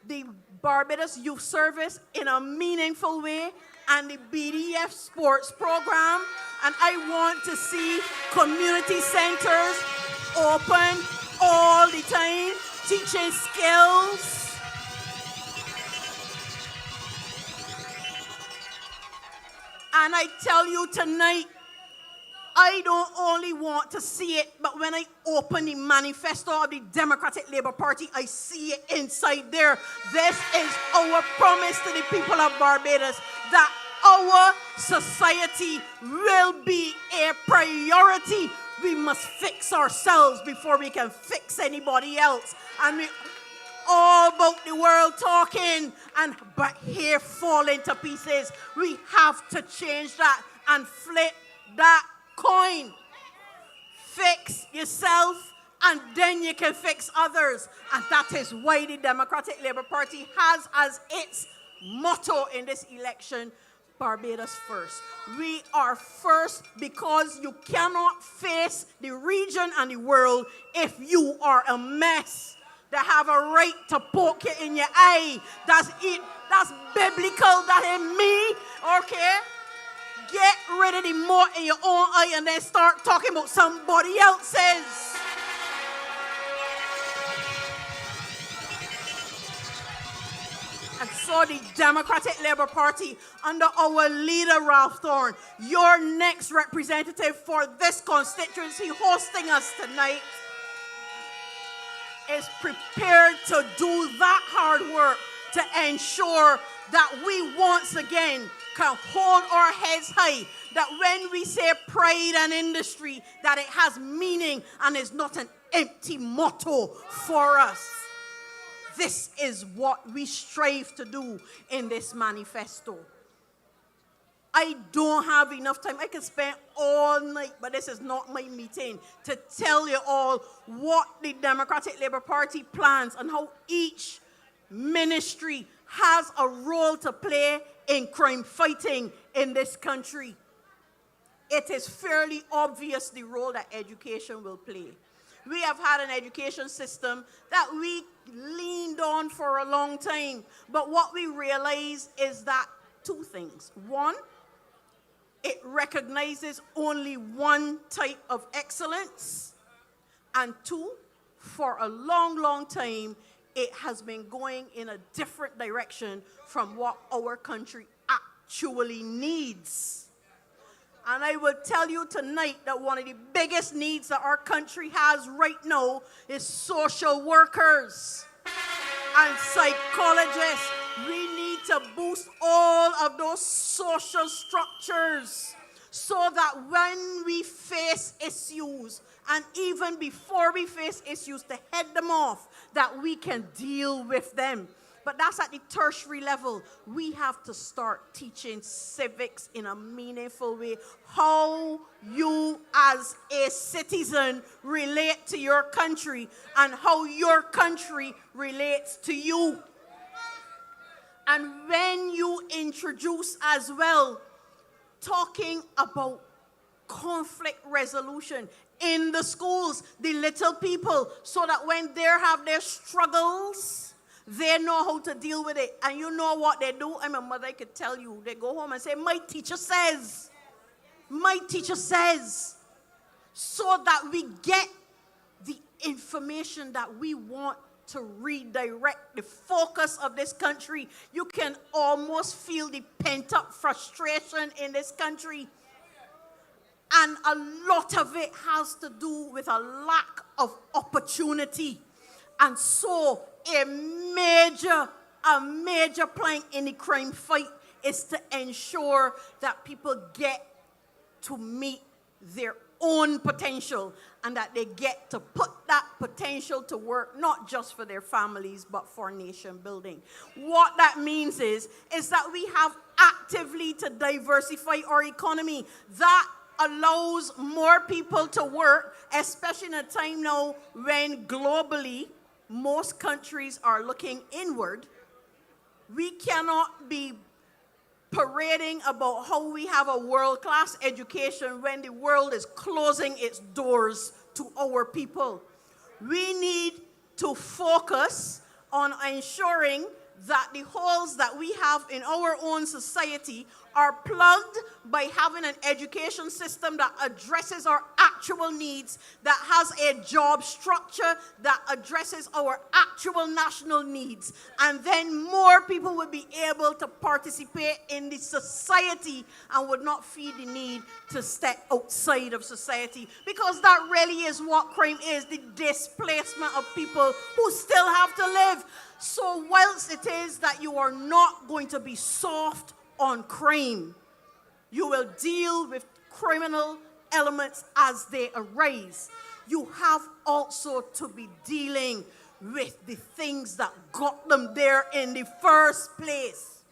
the Barbados Youth Service in a meaningful way and the BDF sports program. And I want to see community centers open all the time, teaching skills. And I tell you tonight, I don't only want to see it, but when I open the manifesto of the Democratic Labour Party, I see it inside there. This is our promise to the people of Barbados, that our society will be a priority. We must fix ourselves before we can fix anybody else. And we all about the world talking, but here falling to pieces. We have to change that. and flip that coin. Fix yourself, and then you can fix others. And that is why the Democratic Labour Party has as its motto in this election, Barbados First. We are first because you cannot face the region and the world if you are a mess. They have a right to poke you in your eye. That's it. That's biblical. That ain't me. Okay? Get rid of the mote in your own eye and then start talking about somebody else's. And so the Democratic Labour Party, under our leader, Ralph Thorne, your next representative for this constituency hosting us tonight, is prepared to do that hard work to ensure that we once again can hold our heads high, that when we say pride and industry, that it has meaning and is not an empty motto for us. This is what we strive to do in this manifesto. I don't have enough time. I can spend all night, but this is not my meeting, to tell you all what the Democratic Labour Party plans and how each ministry has a role to play in crime fighting in this country. It is fairly obvious the role that education will play. We have had an education system that we leaned on for a long time. But what we realize is that two things. One, it recognizes only one type of excellence. And two, for a long, long time, it has been going in a different direction from what our country actually needs. And I will tell you tonight that one of the biggest needs that our country has right now is social workers and psychologists. We need to boost all of those social structures so that when we face issues, and even before we face issues, to head them off, that we can deal with them. But that's at the tertiary level. We have to start teaching civics in a meaningful way. How you as a citizen relate to your country and how your country relates to you. And when you introduce as well, talking about conflict resolution in the schools, the little people, so that when they have their struggles, they know how to deal with it. And you know what they do? I'm a mother, I could tell you. They go home and say, my teacher says. My teacher says. So that we get the information that we want to redirect the focus of this country. You can almost feel the pent-up frustration in this country. And a lot of it has to do with a lack of opportunity. And so a major plank in the crime fight is to ensure that people get to meet their own potential and that they get to put that potential to work, not just for their families, but for nation building. What that means is that we have actively to diversify our economy. That allows more people to work, especially in a time now when globally most countries are looking inward. We cannot be parading about how we have a world-class education when the world is closing its doors to our people. We need to focus on ensuring that the holes that we have in our own society are plugged by having an education system that addresses our actual needs, that has a job structure that addresses our actual national needs. And then more people would be able to participate in the society and would not feel the need to step outside of society. Because that really is what crime is, the displacement of people who still have to live. So whilst it is that you are not going to be soft on crime, you will deal with criminal elements as they arise. You have also to be dealing with the things that got them there in the first place.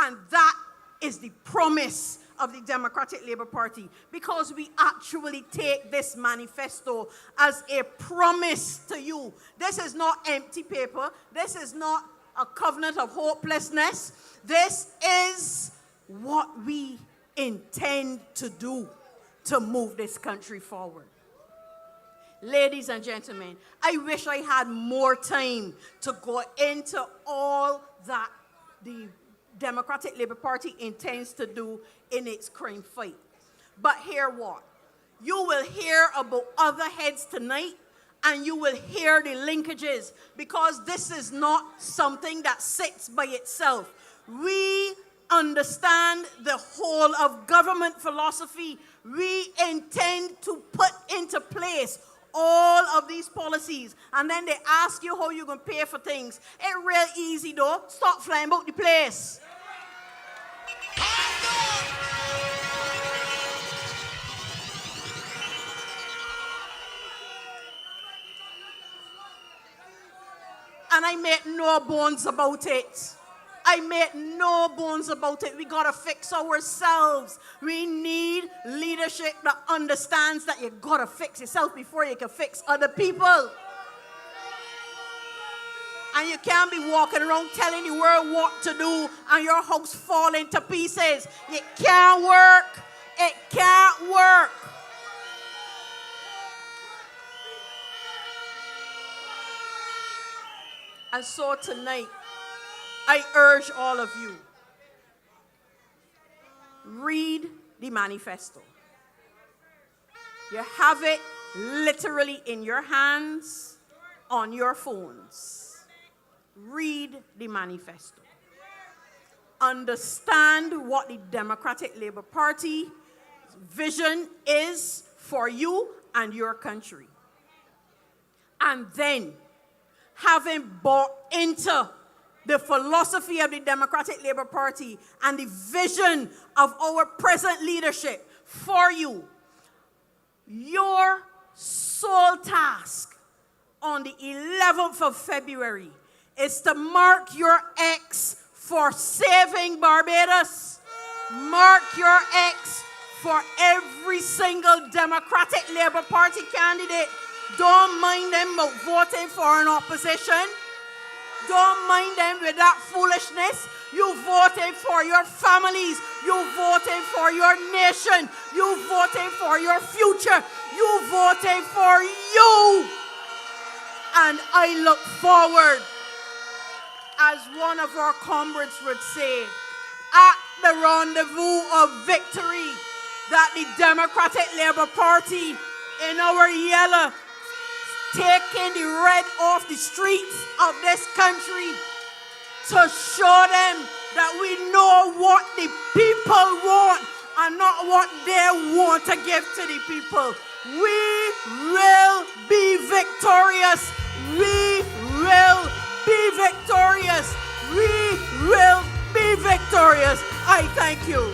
And that is the promise of the Democratic Labour Party, because we actually take this manifesto as a promise to you. This is not empty paper. This is not a covenant of hopelessness. This is what we intend to do to move this country forward. Ladies and gentlemen, I wish I had more time to go into all that the Democratic Labour Party intends to do in its crime fight. But hear what? You will hear about other heads tonight, and you will hear the linkages, because this is not something that sits by itself. We understand the whole of government philosophy. We intend to put into place all of these policies, and then they ask you how you're going to pay for things. It's real easy though. Stop flying about the place. And I make no bones about it. I make no bones about it. We got to fix ourselves. We need leadership that understands that you got to fix yourself before you can fix other people. And you can't be walking around telling the world what to do and your house falling to pieces. It can't work. It can't work. And so tonight, I urge all of you, read the manifesto. You have it literally in your hands, on your phones. Read the manifesto. Understand what the Democratic Labour Party vision is for you and your country. And then, having bought into the philosophy of the Democratic Labour Party and the vision of our present leadership for you, your sole task on the 11th of February is to mark your X for saving Barbados. Mark your X for every single Democratic Labour Party candidate. Don't mind them about voting for an opposition. Don't mind them with that foolishness. You voted for your families. You voted for your nation. You voted for your future. You voted for you. And I look forward, as one of our comrades would say, at the rendezvous of victory, that the Democratic Labour Party in our yellow taking the red off the streets of this country to show them that we know what the people want and not what they want to give to the people. We will be victorious. We will be victorious. We will be victorious. I thank you.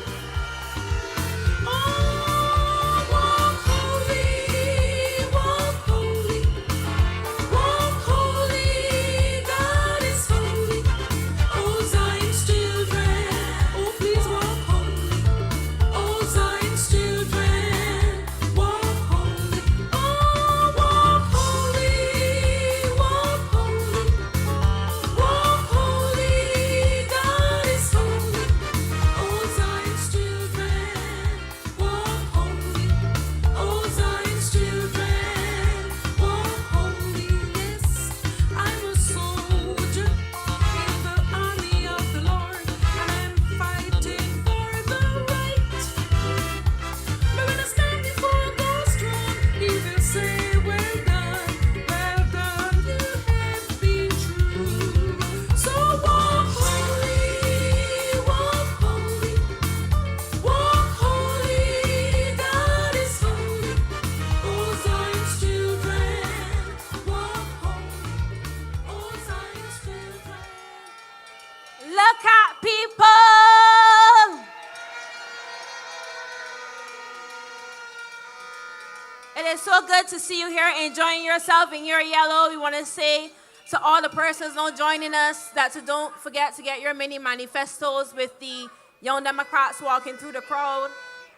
So good to see you here enjoying yourself in your yellow. We want to say to all the persons not joining us that don't forget to get your mini manifestos with the Young Democrats walking through the crowd.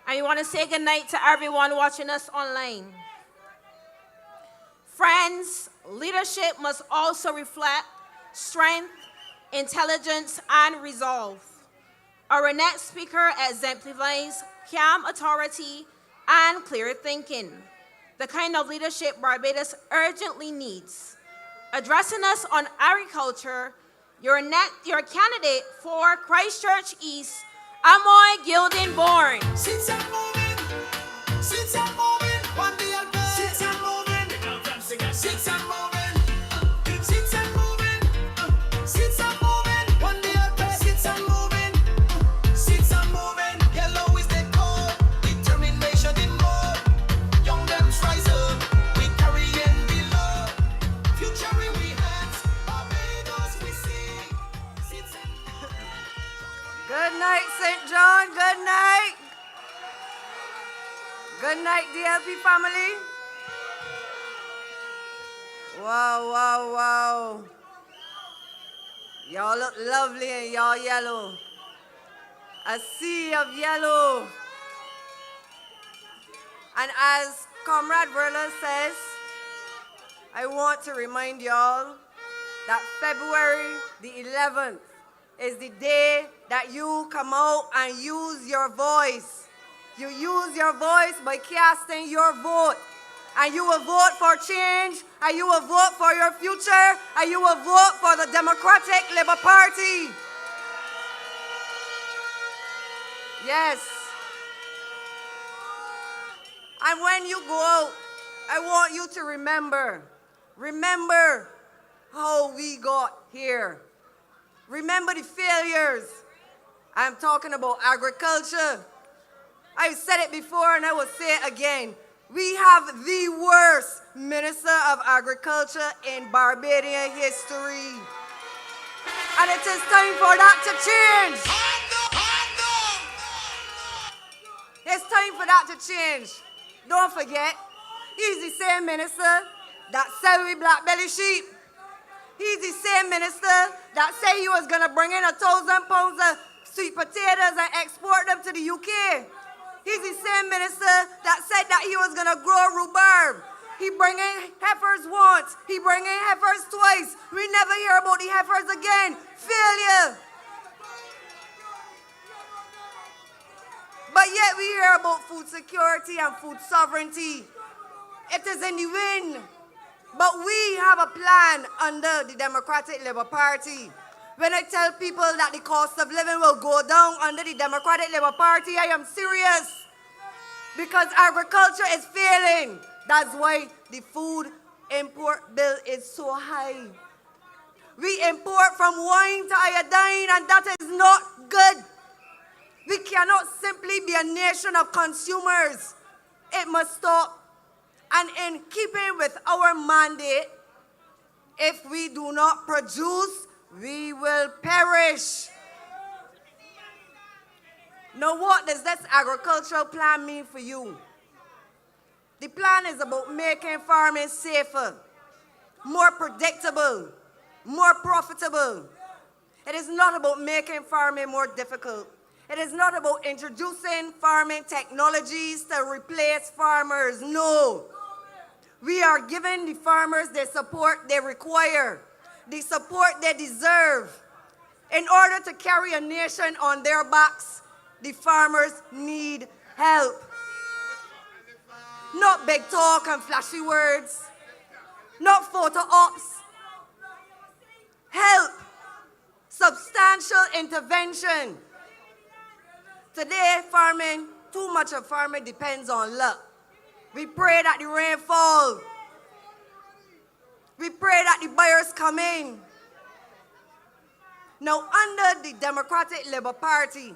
And we want to say goodnight to everyone watching us online. Friends, leadership must also reflect strength, intelligence, and resolve. Our next speaker exemplifies calm authority and clear thinking, the kind of leadership Barbados urgently needs. Addressing us on agriculture, your candidate for Christchurch East, Amoy Gilding-Bourne. Since I'm moving, one day I'll go. Since I'm moving, since I'm moving, since I'm moving, since I'm moving, one day I'll go. Since I'm moving, yellow is the code, determination in mode. Young them rise up, we carrying below. Future in we hands, Barbados we sing. Since I'm moving. Good night, St. John. Good night. Good night, DLP family. Wow, wow, wow. Y'all look lovely and y'all yellow. A sea of yellow. And as Comrade Verla says, I want to remind y'all that February the 11th is the day that you come out and use your voice. You use your voice by casting your vote. And you will vote for change, and you will vote for your future, and you will vote for the Democratic Labour Party. Yes. And when you go out, I want you to remember how we got here. Remember the failures. I'm talking about agriculture. I've said it before and I will say it again. We have the worst Minister of Agriculture in Barbadian history. And it is time for that to change. It's time for that to change. Don't forget, he's the same minister that sell we black belly sheep. He's the same minister that said he was going to bring in 1,000 pounds of sweet potatoes and export them to the UK. He's the same minister that said that he was going to grow rhubarb. He bring in heifers once. He bring in heifers twice. We never hear about the heifers again. Failure. But yet we hear about food security and food sovereignty. It is in the wind. But we have a plan under the Democratic Labour Party. When I tell people that the cost of living will go down under the Democratic Labour Party, I am serious. Because agriculture is failing. That's why the food import bill is so high. We import from wine to iodine, and that is not good. We cannot simply be a nation of consumers. It must stop. And in keeping with our mandate, if we do not produce, we will perish. Now, what does this agricultural plan mean for you? The plan is about making farming safer, more predictable, more profitable. It is not about making farming more difficult. It is not about introducing farming technologies to replace farmers. No. We are giving the farmers the support they require, the support they deserve. In order to carry a nation on their backs, the farmers need help. Not big talk and flashy words, not photo ops. Help, substantial intervention. Today, farming, too much of farming depends on luck. We pray that the rain fall. We pray that the buyers come in. Now, under the Democratic Labour Party,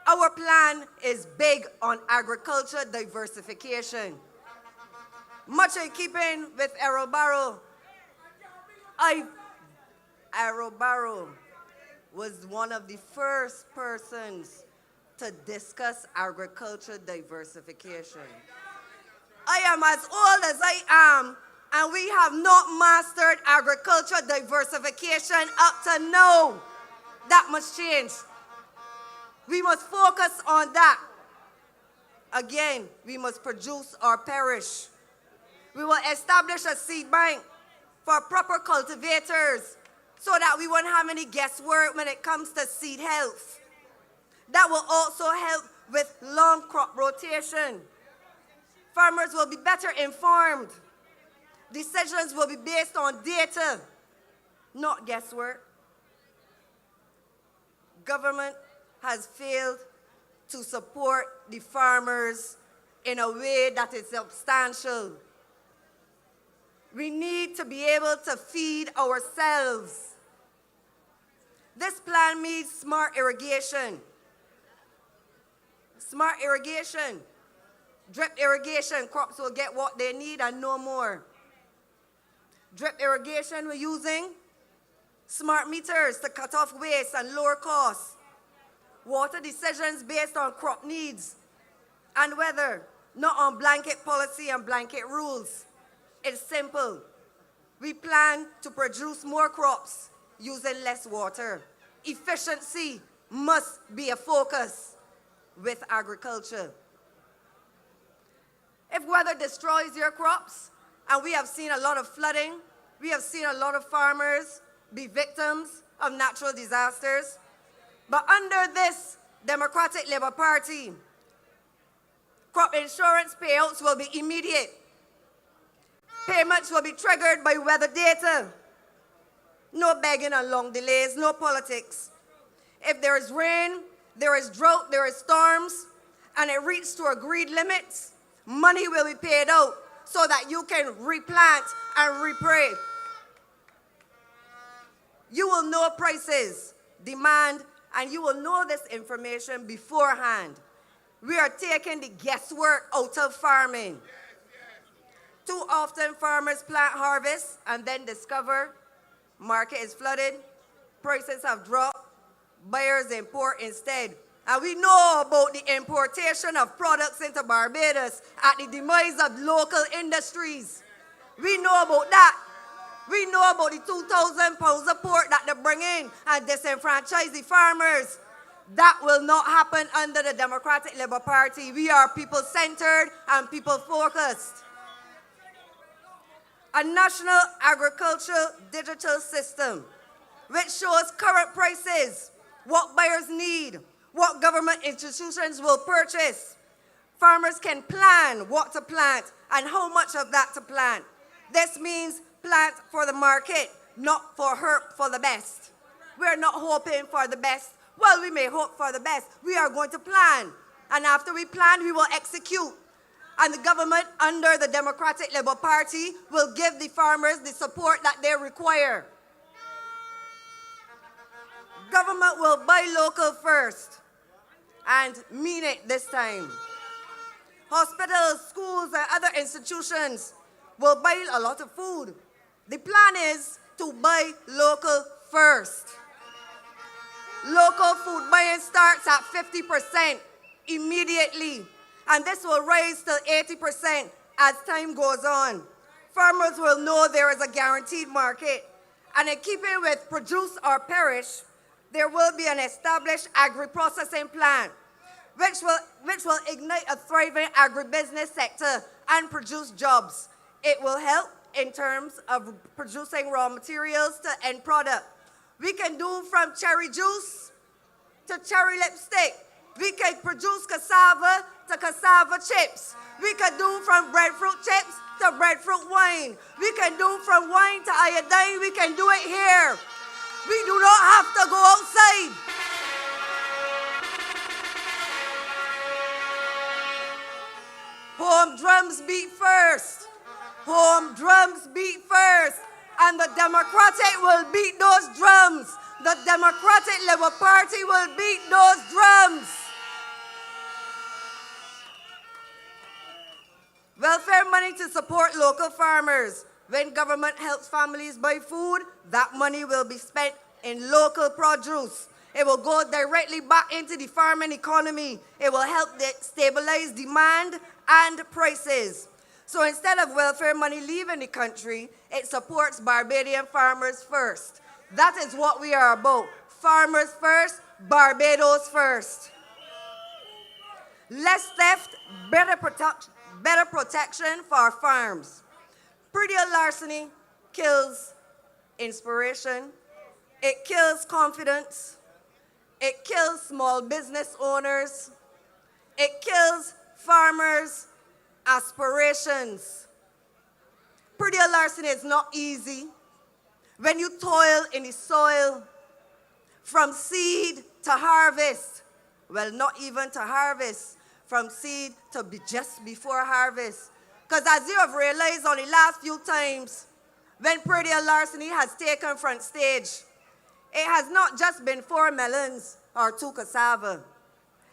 our plan is big on agriculture diversification. Much in keeping with Errol Barrow. Errol Barrow was one of the first persons to discuss agriculture diversification. I am as old as I am, and we have not mastered agriculture diversification up to now. That must change. We must focus on that. Again, we must produce or perish. We will establish a seed bank for proper cultivators so that we won't have any guesswork when it comes to seed health. That will also help with long crop rotation. Farmers will be better informed. Decisions will be based on data, not guesswork. Government has failed to support the farmers in a way that is substantial. We need to be able to feed ourselves. This plan means smart irrigation. Smart irrigation. Drip irrigation, crops will get what they need and no more. Drip irrigation, we're using smart meters to cut off waste and lower costs. Water decisions based on crop needs and weather, not on blanket policy and blanket rules. It's simple. We plan to produce more crops using less water. Efficiency must be a focus with agriculture. If weather destroys your crops, and we have seen a lot of flooding, we have seen a lot of farmers be victims of natural disasters, but under this Democratic Labour Party, crop insurance payouts will be immediate. Payments will be triggered by weather data. No begging and long delays, no politics. If there is rain, there is drought, there is storms, and it reaches to agreed limits, money will be paid out so that you can replant and repray. You will know prices, demand, and you will know this information beforehand. We are taking the guesswork out of farming. Too often farmers plant, harvest, and then discover market is flooded, prices have dropped, buyers import instead. And we know about the importation of products into Barbados at the demise of local industries. We know about that. We know about the 2,000 pounds of pork that they bring in and disenfranchise the farmers. That will not happen under the Democratic Labour Party. We are people-centered and people-focused. A national agricultural digital system which shows current prices, what buyers need, what government institutions will purchase. Farmers can plan what to plant and how much of that to plant. This means plant for the market, not for the best. We're not hoping for the best. Well, we may hope for the best. We are going to plan. And after we plan, we will execute. And the government under the Democratic Labour Party will give the farmers the support that they require. Government will buy local first and mean it this time. Hospitals, schools, and other institutions will buy a lot of food. The plan is to buy local first. Local food buying starts at 50% immediately, and this will rise to 80% as time goes on. Farmers will know there is a guaranteed market, and in keeping with produce or perish, there will be an established agri-processing plant, which will ignite a thriving agribusiness sector and produce jobs. It will help in terms of producing raw materials to end product. We can do from cherry juice to cherry lipstick. We can produce cassava to cassava chips. We can do from breadfruit chips to breadfruit wine. We can do from wine to iodine. We can do it here. We do not have to go outside. Home drums beat first. Home drums beat first. And the Democratic will beat those drums. The Democratic Labour Party will beat those drums. Welfare money to support local farmers. When government helps families buy food, that money will be spent in local produce. It will go directly back into the farming economy. It will help stabilize demand and prices. So instead of welfare money leaving the country, it supports Barbadian farmers first. That is what we are about. Farmers first, Barbados first. Less theft, better protection for our farms. Prettier larceny kills inspiration. It kills confidence. It kills small business owners. It kills farmers' aspirations. Prettier larceny is not easy. When you toil in the soil, from seed to harvest, well, not even to harvest, from seed to be just before harvest. Because as you have realized on the last few times, when prettier larceny has taken front stage, it has not just been 4 melons or 2 cassava.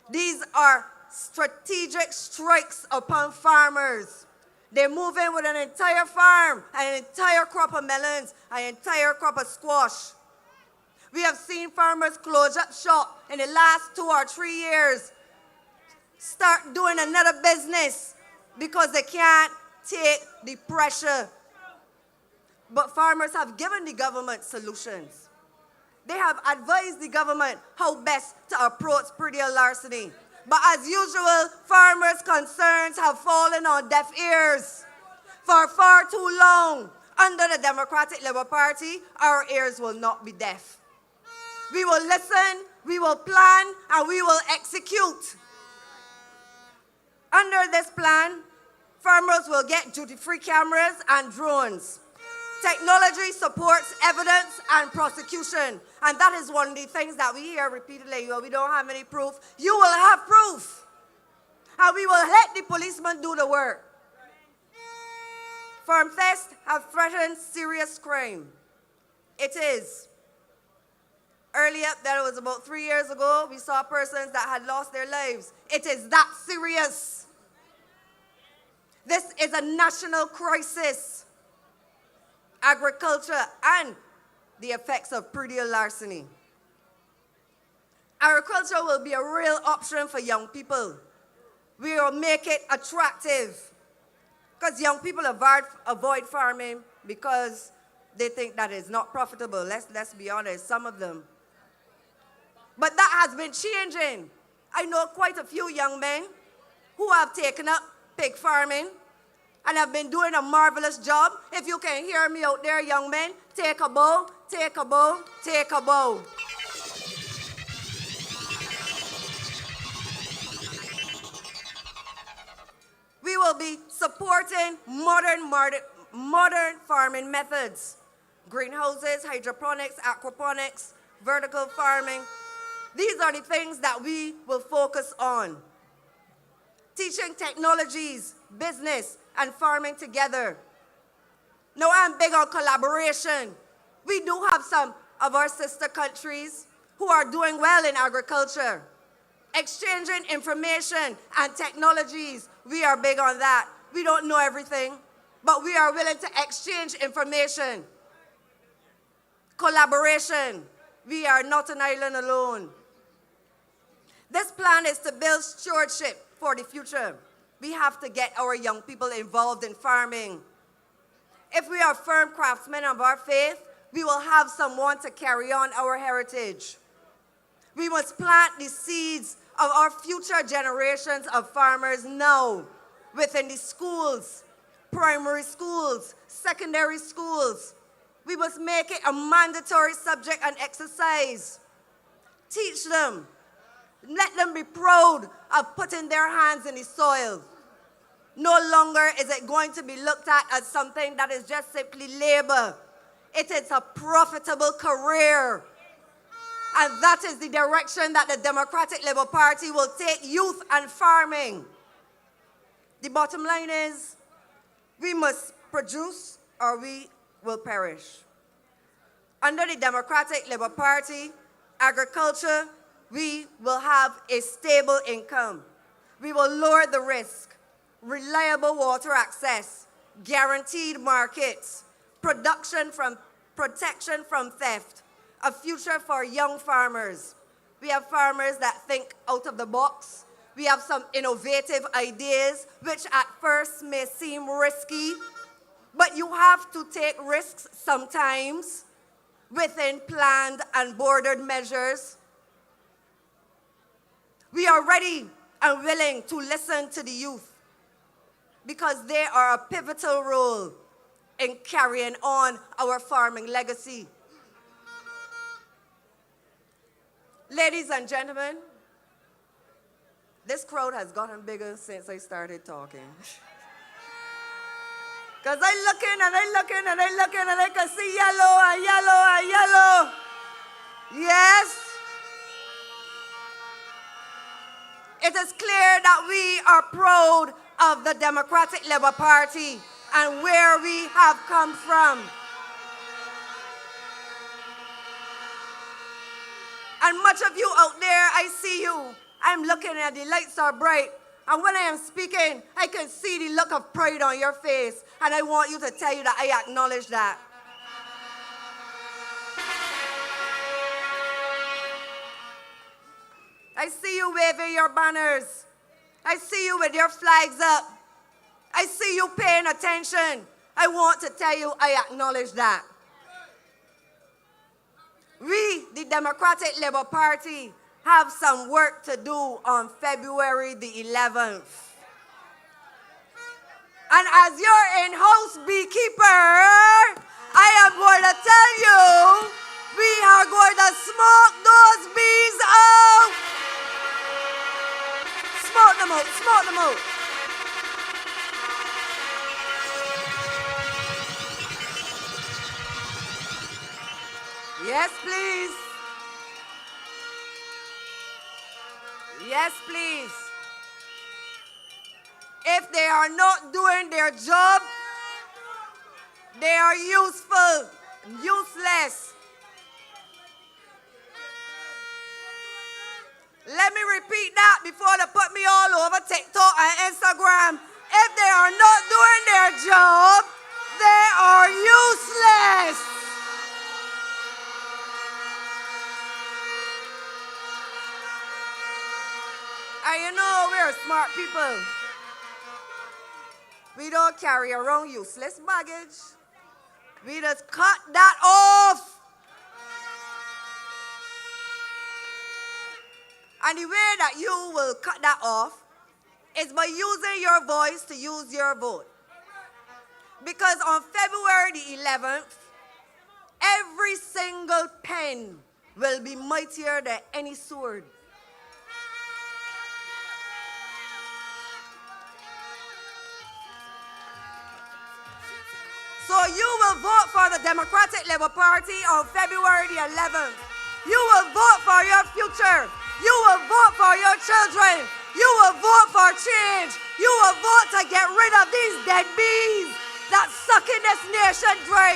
These are strategic strikes upon farmers. They move in with an entire farm, an entire crop of melons, an entire crop of squash. We have seen farmers close up shop in the last 2 or 3 years, start doing another business because they can't take the pressure. But farmers have given the government solutions. They have advised the government how best to approach prettier larceny. But as usual, farmers' concerns have fallen on deaf ears. For far too long, under the Democratic Labour Party, our ears will not be deaf. We will listen, we will plan, and we will execute. Under this plan, farmers will get duty-free cameras and drones. Technology supports evidence and prosecution. And that is one of the things that we hear repeatedly. Well, we don't have any proof. You will have proof. And we will let the policemen do the work. Farm theft have threatened serious crime. It is. Earlier, that was about 3 years ago, we saw persons that had lost their lives. It is that serious. This is a national crisis. Agriculture and the effects of prettier larceny. Agriculture will be a real option for young people. We will make it attractive. Because young people avoid farming because they think that it's not profitable. Let's be honest, some of them. But that has been changing. I know quite a few young men who have taken up pig farming and have been doing a marvelous job. If you can hear me out there, young men, take a bow, take a bow, take a bow. We will be supporting modern farming methods. Greenhouses, hydroponics, aquaponics, vertical farming. These are the things that we will focus on. Teaching technologies, business, and farming together. Now, I'm big on collaboration. We do have some of our sister countries who are doing well in agriculture. Exchanging information and technologies, we are big on that. We don't know everything, but we are willing to exchange information. Collaboration, we are not an island alone. This plan is to build stewardship for the future. We have to get our young people involved in farming. If we are firm craftsmen of our faith, we will have someone to carry on our heritage. We must plant the seeds of our future generations of farmers now within the schools, primary schools, secondary schools. We must make it a mandatory subject and exercise. Teach them. Let them be proud of putting their hands in the soil. No longer is it going to be looked at as something that is just simply labor. It is a profitable career. And that is the direction that the Democratic Labour Party will take youth and farming. The bottom line is, we must produce or we will perish. Under the Democratic Labour Party, agriculture, we will have a stable income. We will lower the risk, reliable water access, guaranteed markets, protection from theft, a future for young farmers. We have farmers that think out of the box. We have some innovative ideas, which at first may seem risky, but you have to take risks sometimes within planned and bordered measures. We are ready and willing to listen to the youth, because they are a pivotal role in carrying on our farming legacy. Ladies and gentlemen, this crowd has gotten bigger since I started talking. Because I looking and I looking and I looking and I can see yellow and yellow and yellow. Yes. It is clear that we are proud of the Democratic Labour Party and where we have come from. And much of you out there, I see you. I'm looking and the lights are bright. And when I am speaking, I can see the look of pride on your face. And I want you to tell you that I acknowledge that. I see you waving your banners. I see you with your flags up. I see you paying attention. I want to tell you I acknowledge that. We, the Democratic Labour Party, have some work to do on February the 11th. And as your in-house beekeeper, I am going to tell you, we are going to smoke those bees out. Smoke them out, smoke them out. Yes, please. Yes, please. If they are not doing their job, they are useful, useless. Let me repeat that before they put me all over TikTok and Instagram. If they are not doing their job, they are useless. And you know, we're smart people. We don't carry around useless baggage. We just cut that off. And the way that you will cut that off is by using your voice to use your vote. Because on February the 11th, every single pen will be mightier than any sword. So you will vote for the Democratic Labour Party on February the 11th. You will vote for your future. You will vote for your children. You will vote for change. You will vote to get rid of these dead bees that sucking this nation dry.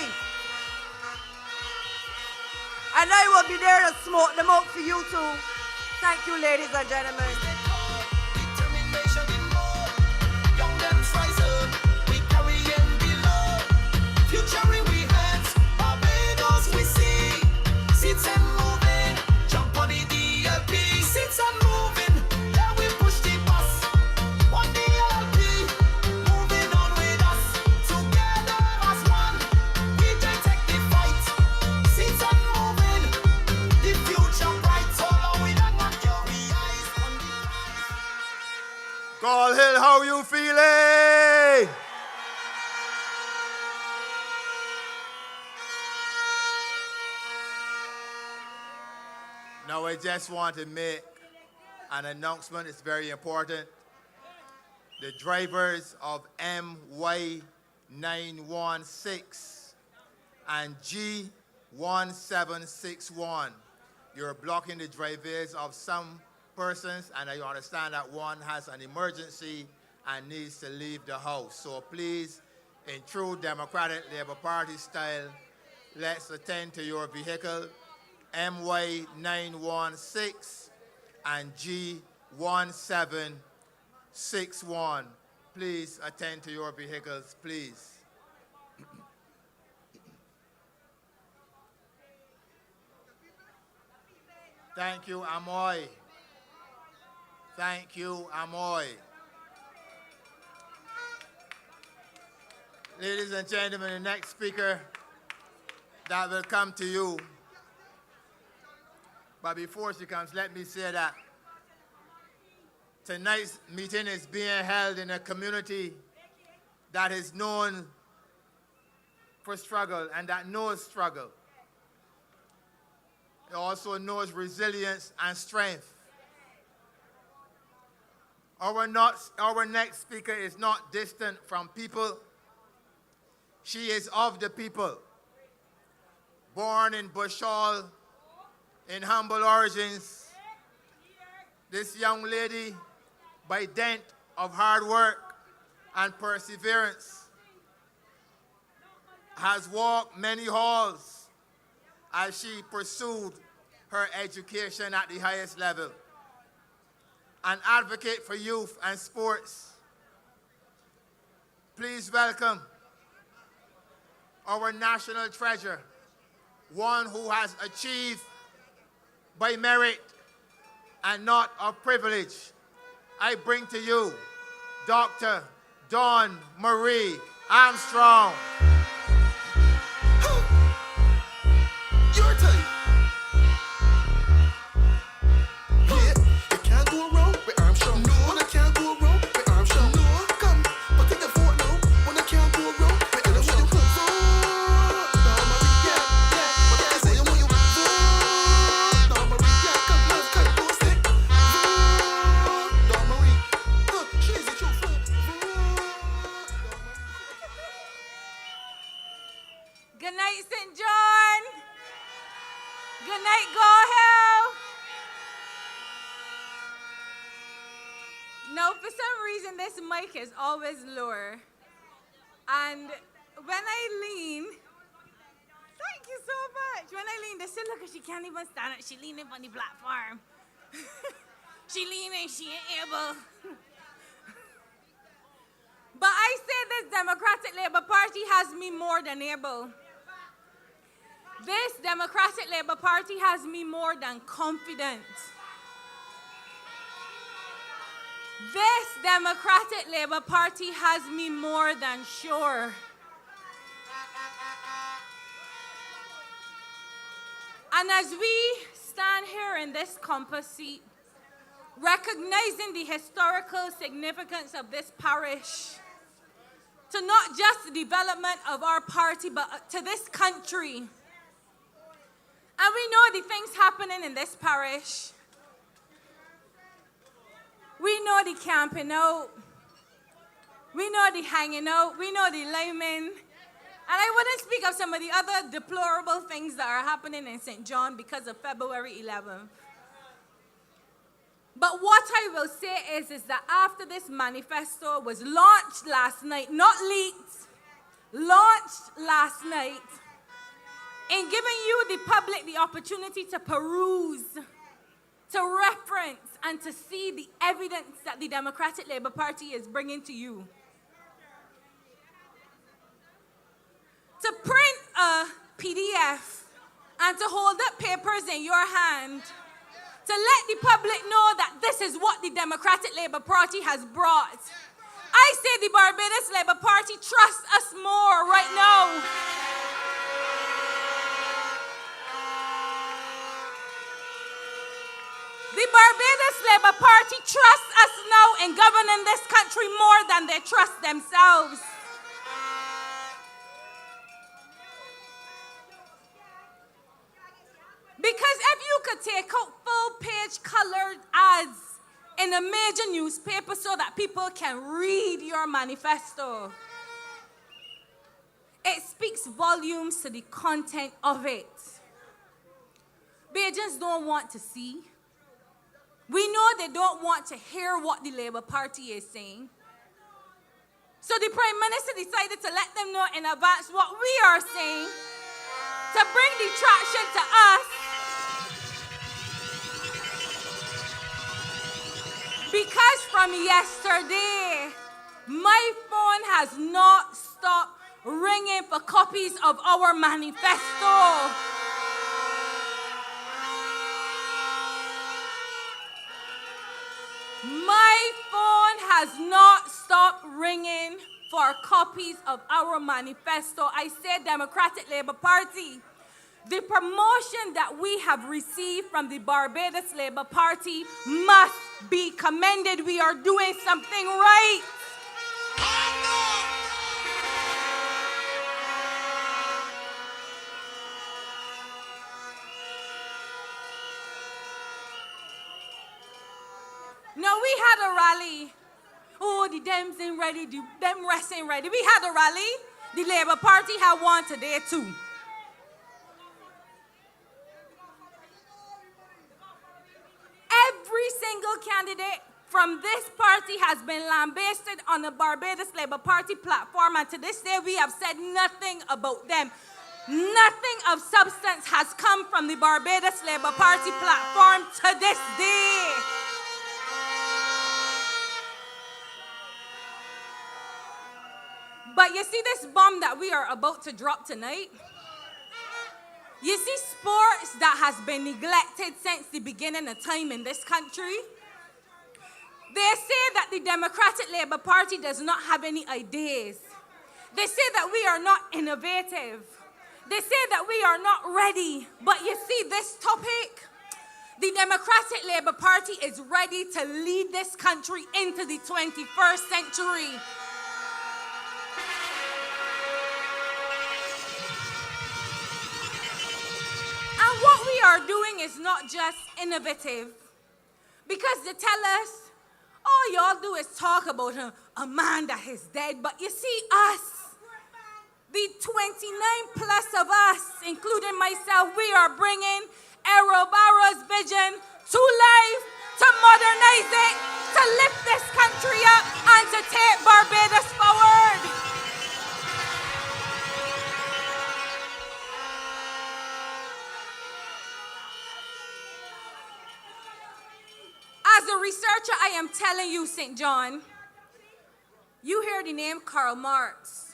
And I will be there to smoke them out for you too. Thank you, ladies and gentlemen. Future we hands, Barbados we see. Seats and moving, jump on the Dlp. Seats and moving, yeah we push the bus. One Dlp, moving on with us. Together as one, we can take the fight. Seats and moving, the future bright. So long we don't knock your eyes on the prize. Gall Hill, how you feeling? Now I just want to make an announcement. It's very important. The drivers of MY916 and G1761, you're blocking the driveways of some persons, and I understand that one has an emergency and needs to leave the house. So please, in true Democratic Labour Party style, let's attend to your vehicle. MY916 and G1761. Please attend to your vehicles, please. Thank you, Amoy. Thank you, Amoy. Ladies and gentlemen, the next speaker that will come to you. But before she comes, let me say that Tonight's meeting is being held in a community that is known for struggle and that knows struggle. It also knows resilience and strength. Our next speaker is not distant from people. She is of the people. Born in Bush Hall, in humble origins, this young lady, by dint of hard work and perseverance, has walked many halls as she pursued her education at the highest level. An advocate for youth and sports. Please welcome our national treasure, one who has achieved by merit and not of privilege. I bring to you Dr. Dawn Marie Armstrong. Your turn. Yeah, you can't go wrong with Armstrong. No, when I can't go wrong with Armstrong. No, come, but take the vote now. When I can't go wrong with Armstrong. Vote, Dawn Marie, yeah. What I say, when you vote, Dawn Marie, yeah. Come, love, come, go stick. Vote, Dawn Marie. She's the truth. Vote, Dawn Marie. Good night, St. John. Good night, Gall Hill. Now, for some reason, this mic is always lower. And when I lean, thank you so much. When I lean, they say, look, she can't even stand up. She leaning on the platform. She leaning, she ain't able. But I say this Democratic Labour Party has me more than able. This Democratic Labour Party has me more than confident. This Democratic Labour Party has me more than sure. And as we stand here in this compass seat, recognizing the historical significance of this parish, to not just the development of our party, but to this country. And we know the things happening in this parish. We know the camping out. We know the hanging out. We know the liming. And I wouldn't speak of some of the other deplorable things that are happening in St. John because of February 11th. But what I will say is that after this manifesto was launched last night, not leaked, launched last night, in giving you, the public, the opportunity to peruse, to reference, and to see the evidence that the Democratic Labour Party is bringing to you. To print a PDF and to hold up papers in your hand, to let the public know that this is what the Democratic Labour Party has brought. I say the Barbados Labour Party trusts us more right now. The Barbados Labour Party trusts us now in governing this country more than they trust themselves. Because if you could take out full-page colored ads in a major newspaper so that people can read your manifesto, it speaks volumes to the content of it. Bajans don't want to see. We know they don't want to hear what the Labour Party is saying. So the Prime Minister decided to let them know in advance what we are saying, to bring the traction to us. Because from yesterday, my phone has not stopped ringing for copies of our manifesto. My phone has not stopped ringing for copies of our manifesto. I say Democratic Labour Party. The promotion that we have received from the Barbados Labour Party must be commended. We are doing something right. No, we had a rally. Oh, the Dems ain't ready, the Dem rest ain't ready. We had a rally. The Labour Party had one today too. Every single candidate from this party has been lambasted on the Barbados Labour Party platform, and to this day we have said nothing about them. Nothing of substance has come from the Barbados Labour Party platform to this day. But you see this bomb that we are about to drop tonight? You see sports that has been neglected since the beginning of time in this country? They say that the Democratic Labour Party does not have any ideas. They say that we are not innovative. They say that we are not ready. But you see this topic? The Democratic Labour Party is ready to lead this country into the 21st century. And what we are doing is not just innovative, because they tell us, all y'all do is talk about a man that is dead. But you see us, the 29 plus of us, including myself, we are bringing Errol Barrow's vision to life, to modernize it, to lift this country up, and to take Barbados forward. As a researcher, I am telling you, St. John, you hear the name Karl Marx,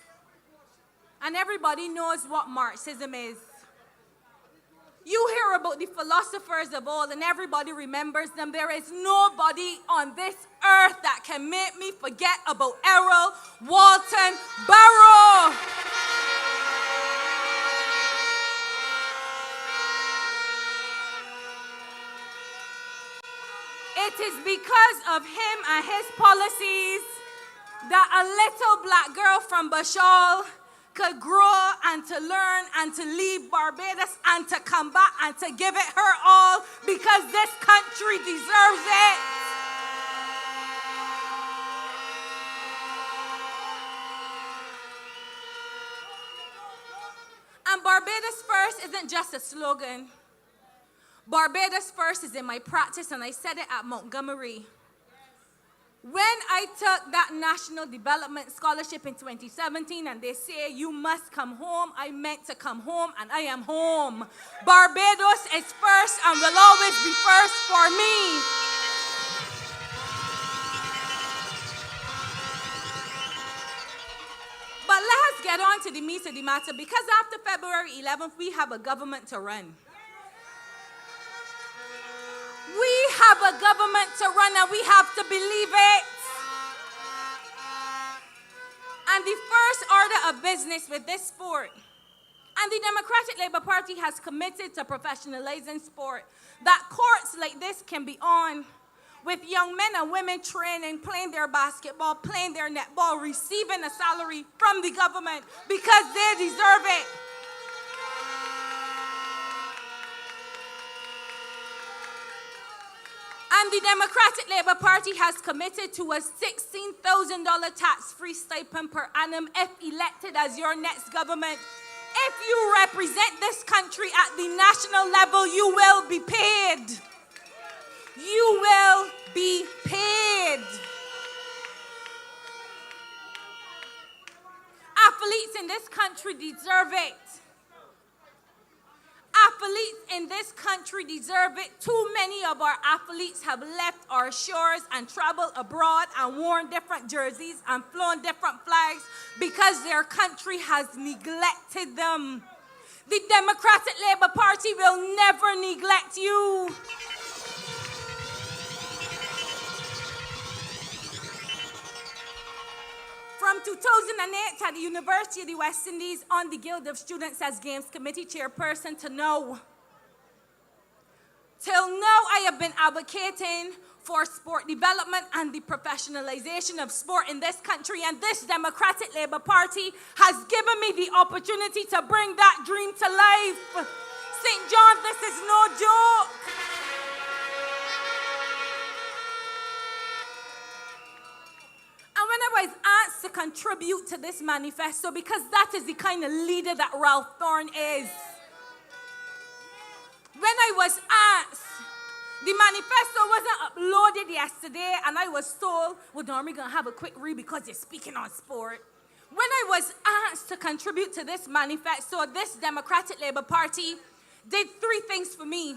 and everybody knows what Marxism is. You hear about the philosophers of old, and everybody remembers them. There is nobody on this earth that can make me forget about Errol Walton Barrow. It is because of him and his policies that a little black girl from Bashal could grow and to learn and to leave Barbados and to come back and to give it her all, because this country deserves it. And Barbados First isn't just a slogan. Barbados First is in my practice, and I said it at Montgomery. When I took that National Development Scholarship in 2017 and they say you must come home, I meant to come home, and I am home. Barbados is first and will always be first for me. But let us get on to the meat of the matter, because after February 11th, we have a government to run. We have a government to run, and we have to believe it. And the first order of business with this sport, and the Democratic Labour Party has committed to professionalizing sport, that courts like this can be on with young men and women training, playing their basketball, playing their netball, receiving a salary from the government because they deserve it. And the Democratic Labour Party has committed to a $16,000 tax-free stipend per annum if elected as your next government. If you represent this country at the national level, you will be paid. You will be paid. Athletes in this country deserve it. Athletes in this country deserve it. Too many of our athletes have left our shores and traveled abroad and worn different jerseys and flown different flags because their country has neglected them. The Democratic Labour Party will never neglect you. From 2008 at the University of the West Indies on the Guild of Students as Games Committee Chairperson to now. Till now, I have been advocating for sport development and the professionalization of sport in this country, and this Democratic Labour Party has given me the opportunity to bring that dream to life. St. John, this is no joke. And when I was asked to contribute to this manifesto, because that is the kind of leader that Ralph Thorne is, when I was asked, the manifesto wasn't uploaded yesterday, and I was told, well, Darn, we're going to have a quick read because you're speaking on sport. When I was asked to contribute to this manifesto, this Democratic Labour Party did three things for me.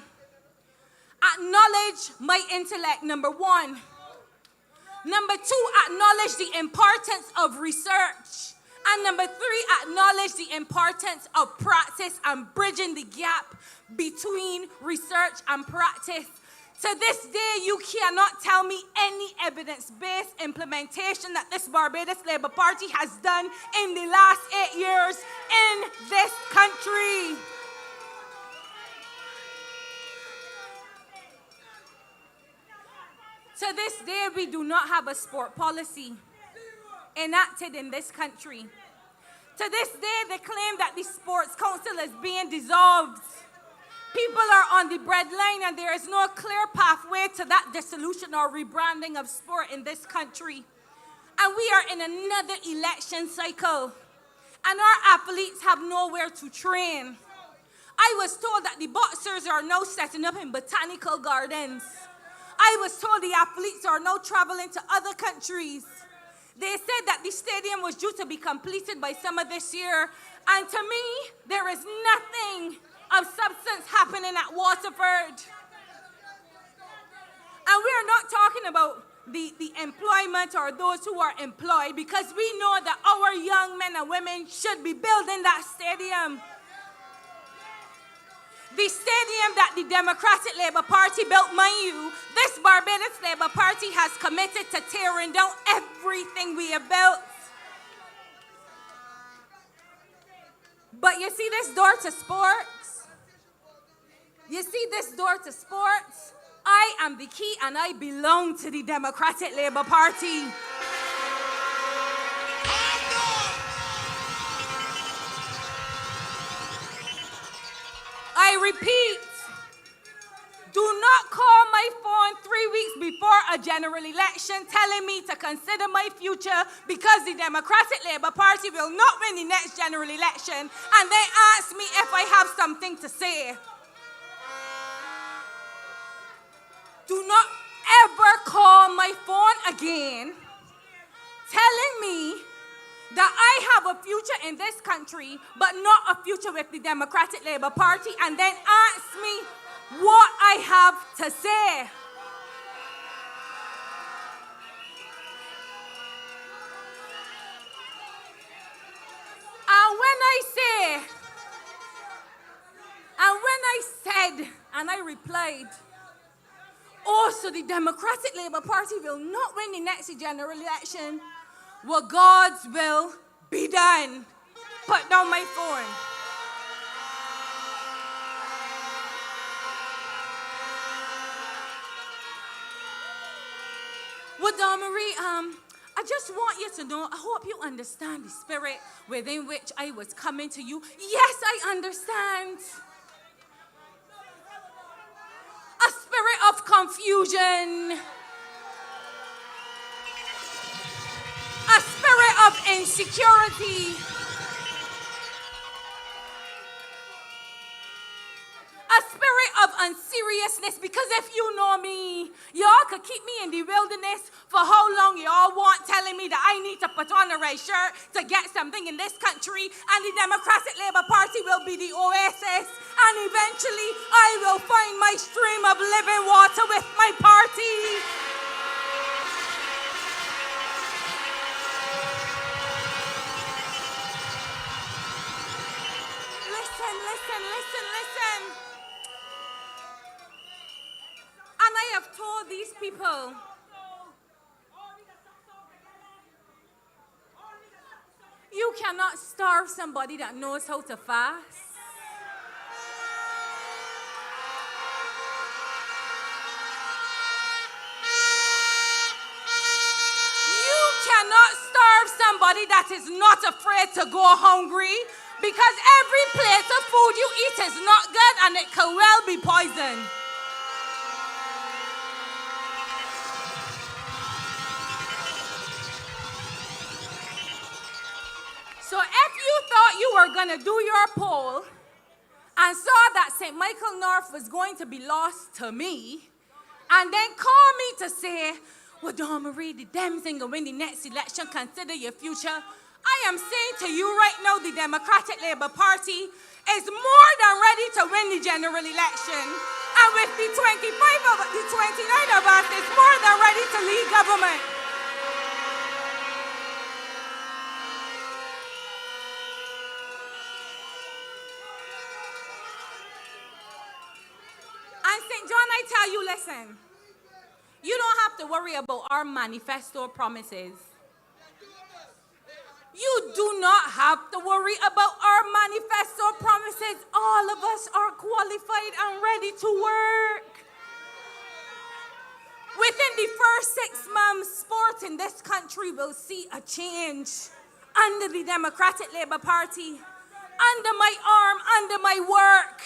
Acknowledge my intellect, number one. Number two, acknowledge the importance of research. And number three, acknowledge the importance of practice and bridging the gap between research and practice. To this day, you cannot tell me any evidence-based implementation that this Barbados Labour Party has done in the last 8 years in this country. To this day, we do not have a sport policy enacted in this country. To this day, they claim that the Sports Council is being dissolved. People are on the breadline, and there is no clear pathway to that dissolution or rebranding of sport in this country. And we are in another election cycle, and our athletes have nowhere to train. I was told that the boxers are now setting up in botanical gardens. I was told the athletes are now traveling to other countries. They said that the stadium was due to be completed by summer this year, and to me, there is nothing of substance happening at Waterford. And we are not talking about the employment or those who are employed, because we know that our young men and women should be building that stadium. The stadium that the Democratic Labour Party built, mind you, this Barbados Labour Party has committed to tearing down everything we have built. But you see this door to sports? You see this door to sports? I am the key, and I belong to the Democratic Labour Party. I repeat, do not call my phone 3 weeks before a general election telling me to consider my future, because the Democratic Labour Party will not win the next general election, and then ask me if I have something to say. Do not ever call my phone again telling me that I have a future in this country, but not a future with the Democratic Labour Party, and then ask me what I have to say. And I replied, oh, so the Democratic Labour Party will not win the next general election. Well, God's will be done. Put down my phone. Well, Dawn Marie, I just want you to know, I hope you understand the spirit within which I was coming to you. Yes, I understand. A spirit of confusion. A spirit of insecurity. A spirit of unseriousness, because if you know me, y'all could keep me in the wilderness for how long y'all want, telling me that I need to put on a red shirt to get something in this country, and the Democratic Labour Party will be the oasis, and eventually I will find my stream of living water with my party. Listen. And I have told these people, you cannot starve somebody that knows how to fast. somebody that is not afraid to go hungry, because every plate of food you eat is not good and it could well be poison. So if you thought you were going to do your poll and saw that St. Michael North was going to be lost to me, and then call me to say, well, Dawn Marie, the damn thing will win the next election, consider your future. I am saying to you right now, the Democratic Labour Party is more than ready to win the general election. And with the 29 of us, it's more than ready to lead government. And St. John, I tell you, listen, you don't have to worry about our manifesto promises. You do not have to worry about our manifesto promises. All of us are qualified and ready to work. Within the first 6 months, sport in this country will see a change under the Democratic Labour Party, under my arm, under my work.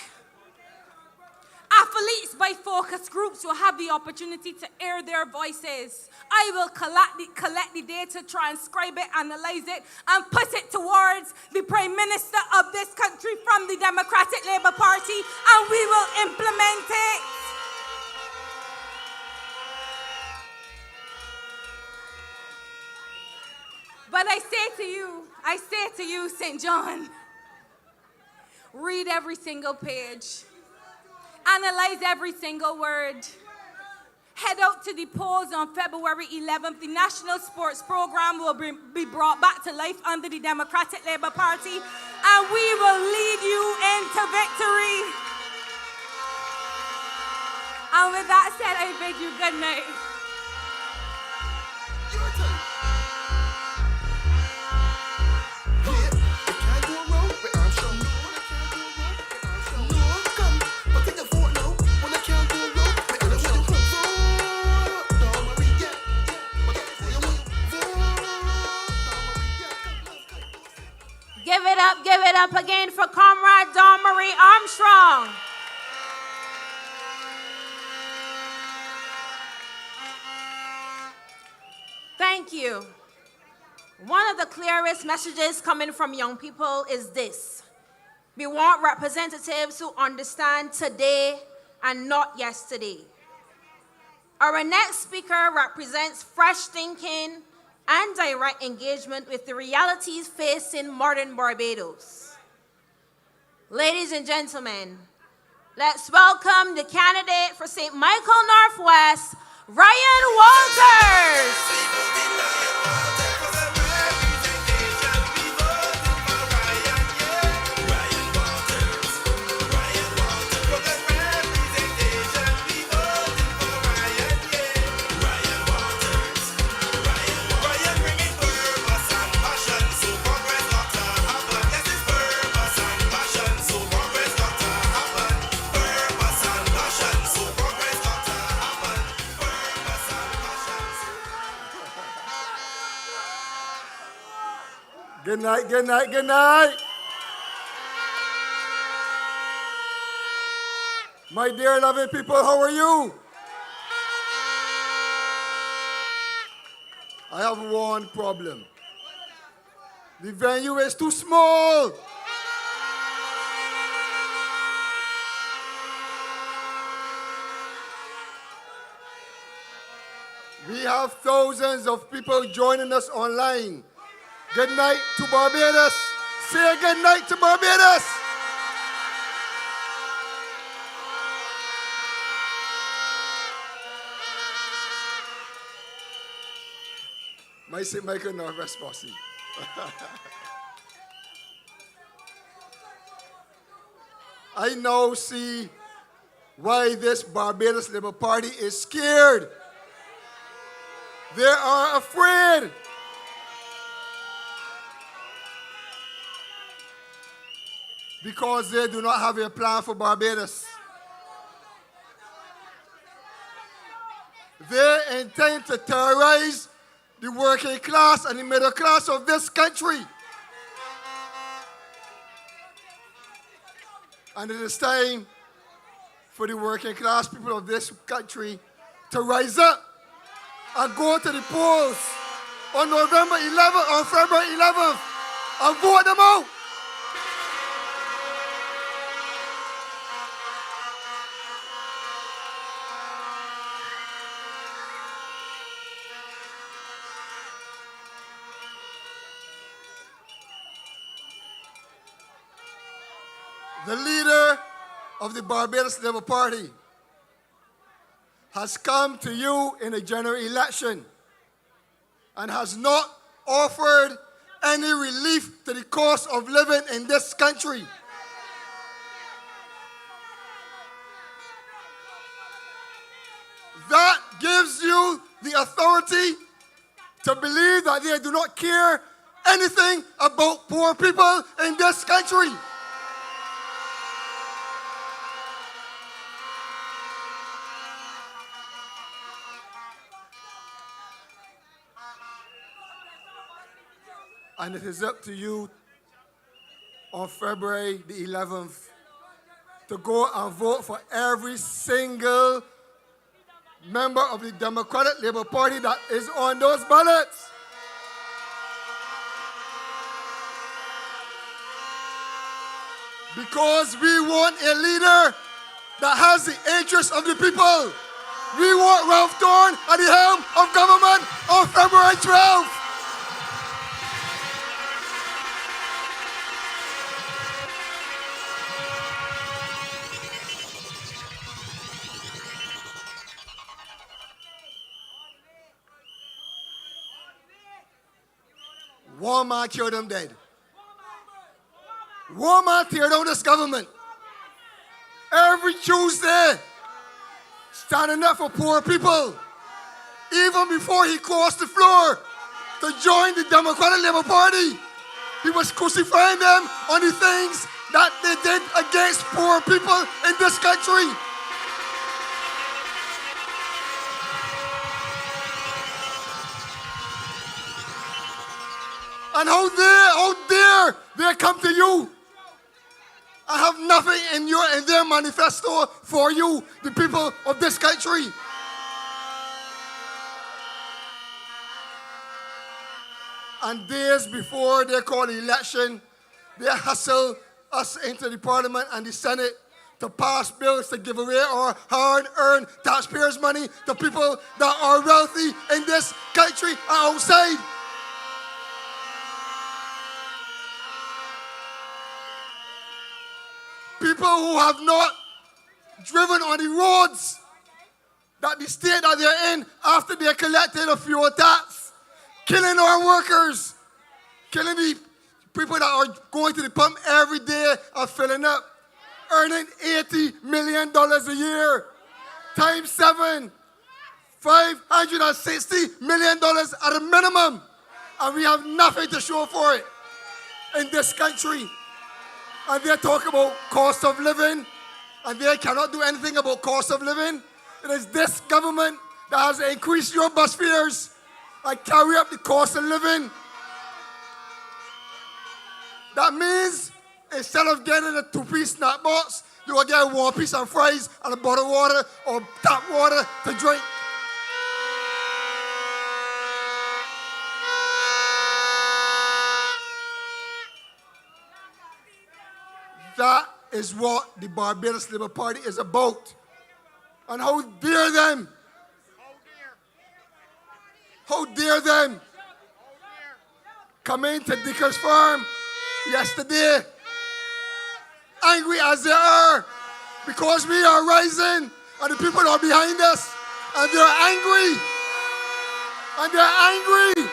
Athletes by focus groups will have the opportunity to air their voices. I will collect the data, transcribe it, analyze it, and put it towards the Prime Minister of this country from the Democratic Labour Party, and we will implement it. But I say to you, St. John, read every single page. Analyze every single word. Head out to the polls on February 11th. The National Sports Program will be brought back to life under the Democratic Labour Party, and we will lead you into victory. And with that said, I bid you good night. Give it up again for Comrade Dawn Marie Armstrong. Thank you. One of the clearest messages coming from young people is this: we want representatives who understand today and not yesterday. Our next speaker represents fresh thinking and direct engagement with the realities facing modern Barbados. Ladies and gentlemen, let's welcome the candidate for St. Michael Northwest, Ryan Walters. Good night, good night, good night. My dear loving people, how are you? I have one problem. The venue is too small. We have thousands of people joining us online. Good night to Barbados. Say good night to Barbados. My St. Michael Northwest posse. I now see why this Barbados Labour Party is scared. They are afraid. Because they do not have a plan for Barbados. They intend to terrorize the working class and the middle class of this country. And it is time for the working class people of this country to rise up and go to the polls on November 11th or February 11th and vote them out. The leader of the Barbados Labour Party has come to you in a general election and has not offered any relief to the cost of living in this country. That gives you the authority to believe that they do not care anything about poor people in this country. And it is up to you on February the 11th to go and vote for every single member of the Democratic Labour Party that is on those ballots. Because we want a leader that has the interests of the people. We want Ralph Thorne at the helm of government on February 12th. Walmart killed them dead. Walmart tear down this government. Every Tuesday, standing up for poor people. Even before he crossed the floor to join the Democratic Labour Party, he was crucifying them on the things that they did against poor people in this country. And how dare they come to you? I have nothing in their manifesto for you, the people of this country. And days before they call the election, they hustle us into the Parliament and the Senate to pass bills to give away our hard-earned taxpayers' money to people that are wealthy in this country and outside. People who have not driven on the roads that the state that they're in after they collected a fuel tax, killing our workers, killing the people that are going to the pump every day and filling up, earning $80 million a year, times 7, $560 million at a minimum, and we have nothing to show for it in this country. And they're talking about cost of living, and they cannot do anything about cost of living. It is this government that has increased your bus fares and carry up the cost of living. That means instead of getting a 2-piece snack box, you will get 1 piece of fries and a bottle of water or tap water to drink. That is what the Barbados Labour Party is about. And how dare them? How dare them come into Dicker's Farm yesterday, angry as they are, because we are rising and the people are behind us, and they're angry. And they're angry.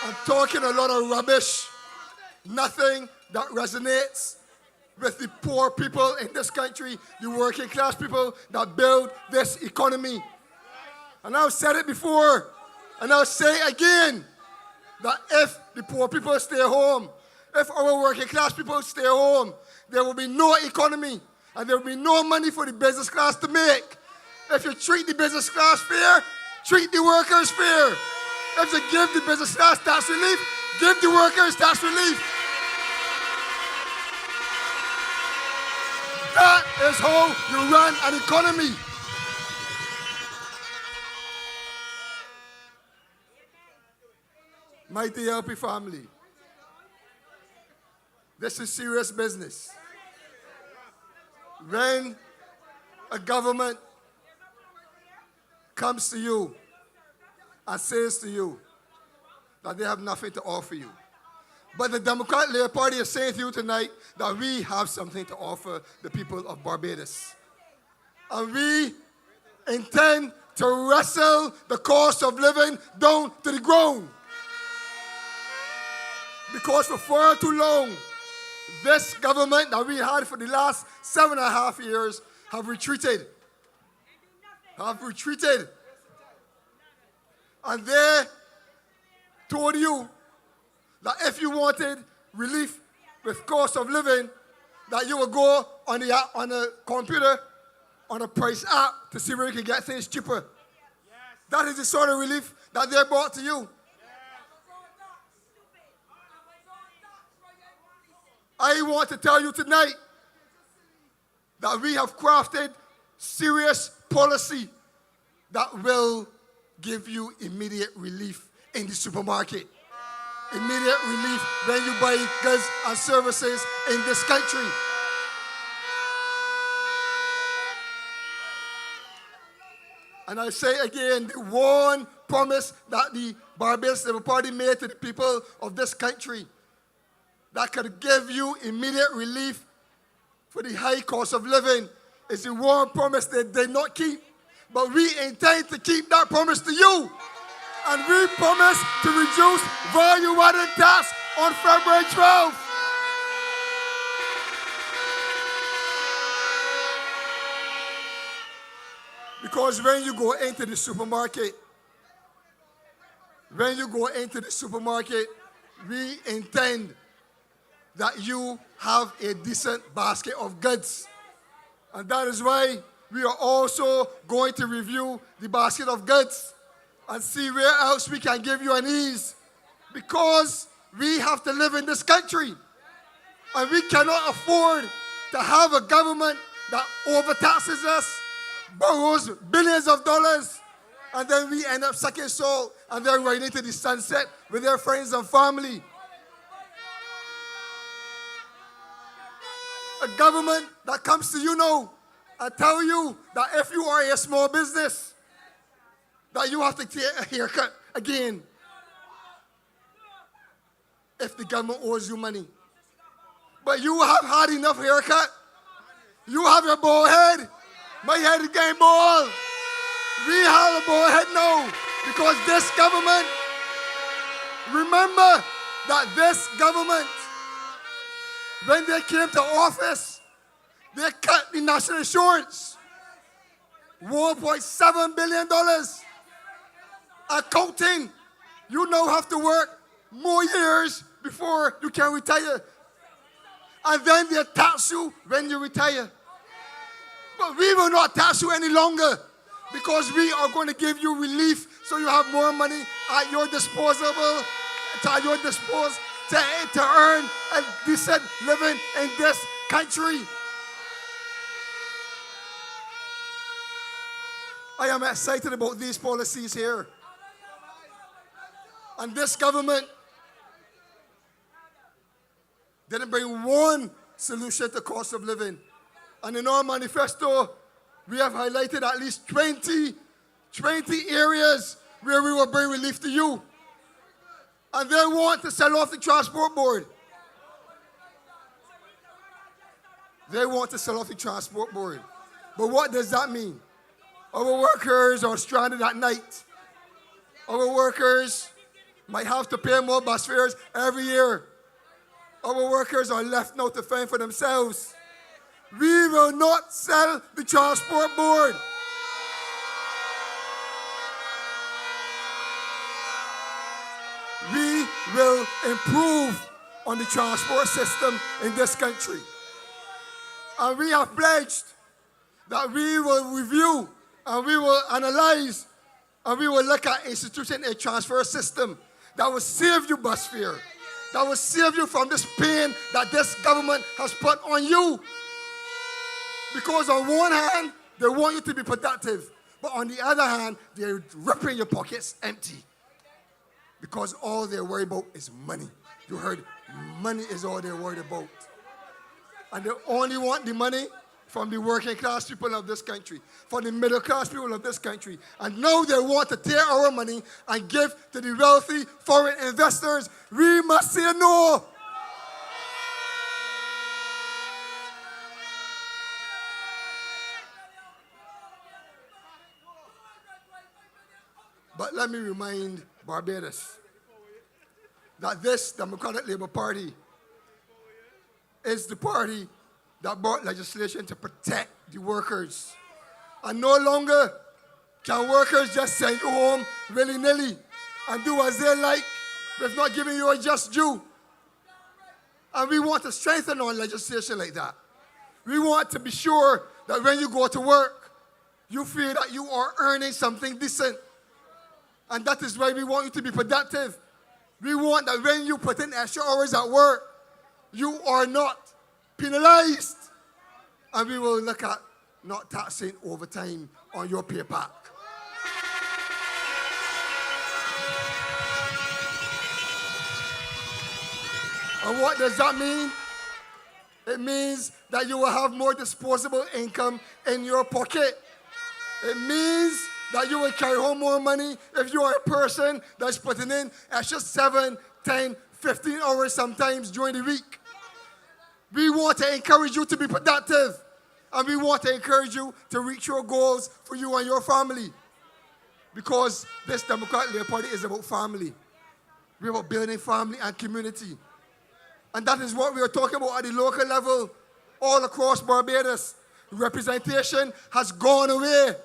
I'm talking a lot of rubbish, nothing that resonates with the poor people in this country, the working class people that build this economy. And I've said it before, and I'll say it again, that if the poor people stay home, if our working class people stay home, there will be no economy. And there will be no money for the business class to make. If you treat the business class fair, treat the workers fair. If you give the business class tax relief, give the workers tax relief. That is how you run an economy. My Dlp family, this is serious business. When a government comes to you and says to you that they have nothing to offer you, but the Democratic Labour Party is saying to you tonight that we have something to offer the people of Barbados. And we intend to wrestle the cost of living down to the ground. Because for far too long, this government that we had for the last 7.5 years have retreated. And they told you that if you wanted relief with cost of living, that you would go on the computer, on a price app to see where you can get things cheaper. That is the sort of relief that they brought to you. I want to tell you tonight that we have crafted serious policy that will give you immediate relief in the supermarket. Immediate relief when you buy goods and services in this country. And I say again, the one promise that the Barbados Labour Party made to the people of this country that could give you immediate relief for the high cost of living is the one promise they did not keep. But we intend to keep that promise to you. And we promise to reduce value-added tax on February 12th. Because when you go into the supermarket, we intend that you have a decent basket of goods. And that is why we are also going to review the basket of goods and see where else we can give you an ease. Because we have to live in this country. And we cannot afford to have a government that overtaxes us, borrows billions of dollars, and then we end up sucking salt and then right into the sunset with their friends and family. A government that comes to you now and tell you that if you are a small business, that you have to take a haircut again if the government owes you money. But you have had enough haircut. You have your bald head. My head is getting bald. We have a bald head now because this government, remember that this government, when they came to office, they cut the national insurance. $1.7 billion. Accounting, you now have to work more years before you can retire. And then they tax you when you retire. But we will not tax you any longer because we are going to give you relief so you have more money at your disposal to earn a decent living in this country. I am excited about these policies here. And this government didn't bring one solution to cost of living. And in our manifesto, we have highlighted at least 20 areas where we will bring relief to you. And they want to sell off the transport board. They want to sell off the transport board. But what does that mean? Our workers are stranded at night. Our workers might have to pay more bus fares every year. Our workers are left now to fend for themselves. We will not sell the transport board. We will improve on the transport system in this country. And we have pledged that we will review and we will analyze and we will look at instituting a transfer system that will save you bus fare, that will save you from this pain that this government has put on you. Because on one hand, they want you to be productive, but on the other hand, they're ripping your pockets empty. Because all they're worried about is money. You heard, money is all they're worried about. And they only want the money from the working class people of this country, from the middle class people of this country. And now they want to take our money and give to the wealthy foreign investors. We must say no. But let me remind Barbados that this Democratic Labour Party is the party that brought legislation to protect the workers. And no longer can workers just send you home willy-nilly and do as they like with not giving you a just due. And we want to strengthen our legislation like that. We want to be sure that when you go to work, you feel that you are earning something decent. And that is why we want you to be productive. We want that when you put in extra hours at work, you are not penalized. And we will look at not taxing overtime on your pay pack. And what does that mean? It means that you will have more disposable income in your pocket. It means that you will carry home more money if you are a person that's putting in extra 7, 10, 15 hours sometimes during the week. We want to encourage you to be productive, and we want to encourage you to reach your goals for you and your family. Because this Democratic Labour Party is about family. We're about building family and community. And that is what we are talking about at the local level, all across Barbados. Representation has gone away.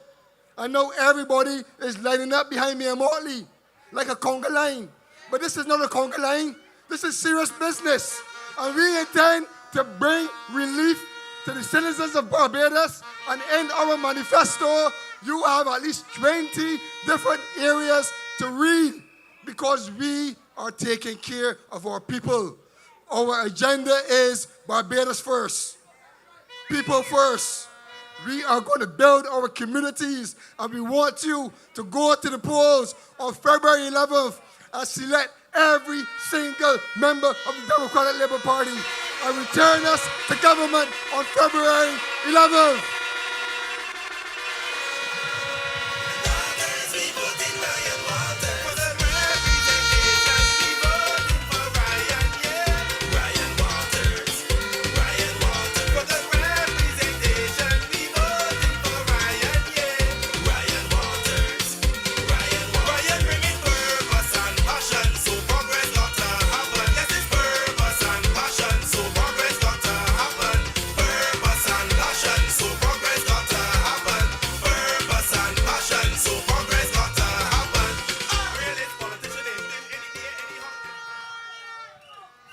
And now everybody is lining up behind me and Motley like a conga line. But this is not a conga line. This is serious business. And we intend to bring relief to the citizens of Barbados. And in our manifesto, you have at least 20 different areas to read because we are taking care of our people. Our agenda is Barbados First. People first. We are going to build our communities, and we want you to go to the polls on February 11th and select every single member of the Democratic Labour Party and return us to government on February 11th.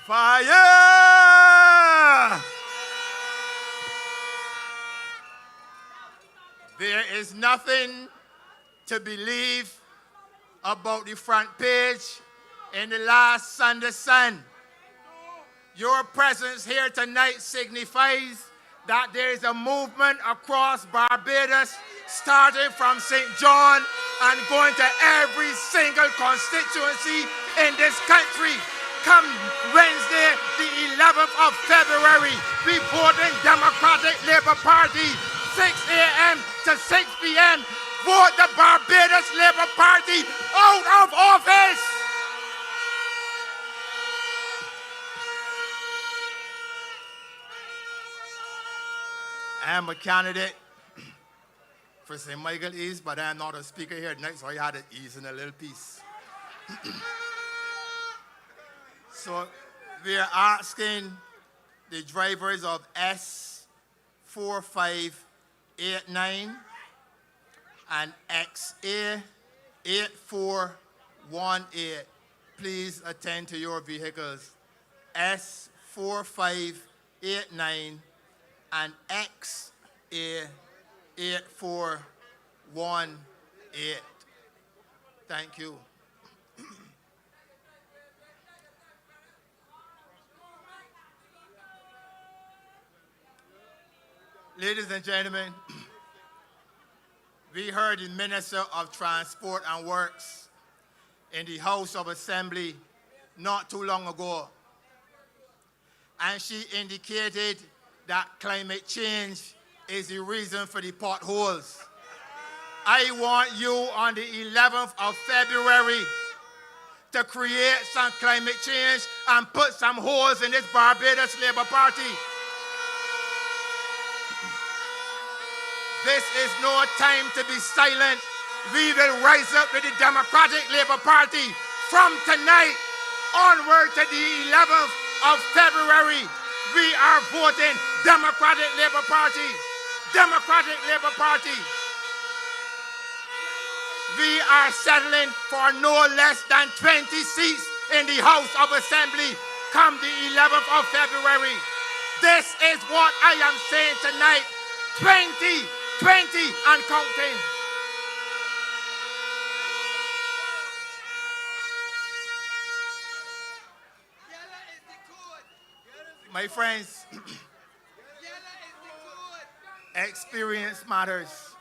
Fire! There is nothing to believe about the front page in the last Sunday Sun. Your presence here tonight signifies that there is a movement across Barbados, starting from St. John and going to every single constituency in this country. Come Wednesday, the 11th of February, we vote in Democratic Labour Party, 6 a.m. to 6 p.m. Vote the Barbados Labour Party out of office. I am a candidate for St. Michael East, but I am not a speaker here tonight, so I had to ease in a little piece. So we are asking the drivers of S4589 and XA8418, please attend to your vehicles. S4589 and XA8418. Thank you. Ladies and gentlemen, we heard the Minister of Transport and Works in the House of Assembly not too long ago, and she indicated that climate change is the reason for the potholes. I want you on the 11th of February to create some climate change and put some holes in this Barbados Labour Party. This is no time to be silent. We will rise up with the Democratic Labour Party from tonight onward to the 11th of February. We are voting Democratic Labour Party. Democratic Labour Party. We are settling for no less than 20 seats in the House of Assembly come the 11th of February. This is what I am saying tonight. 20 and counting. My friends, experience matters.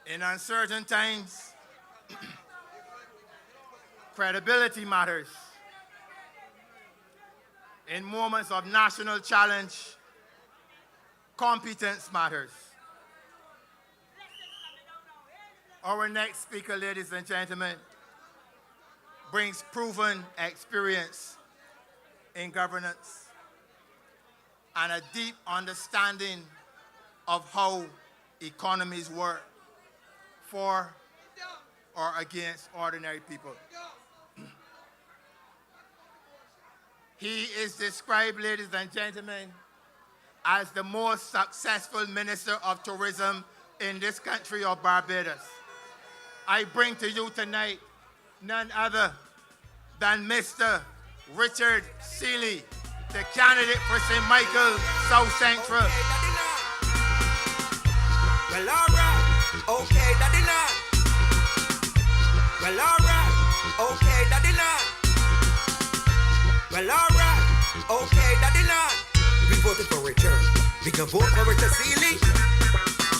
In uncertain times, credibility matters. In moments of national challenge, competence matters. Our next speaker, ladies and gentlemen, brings proven experience in governance and a deep understanding of how economies work for or against ordinary people. He is described, ladies and gentlemen, as the most successful Minister of Tourism in this country of Barbados. I bring to you tonight none other than Mr. Richard Seeley, the candidate for St. Michael South Central. Well, alright, okay, daddy lad. Well, alright, okay, daddy lad. Well, alright, okay, daddy lad. We voted for Richard. We can vote for Richard Seeley.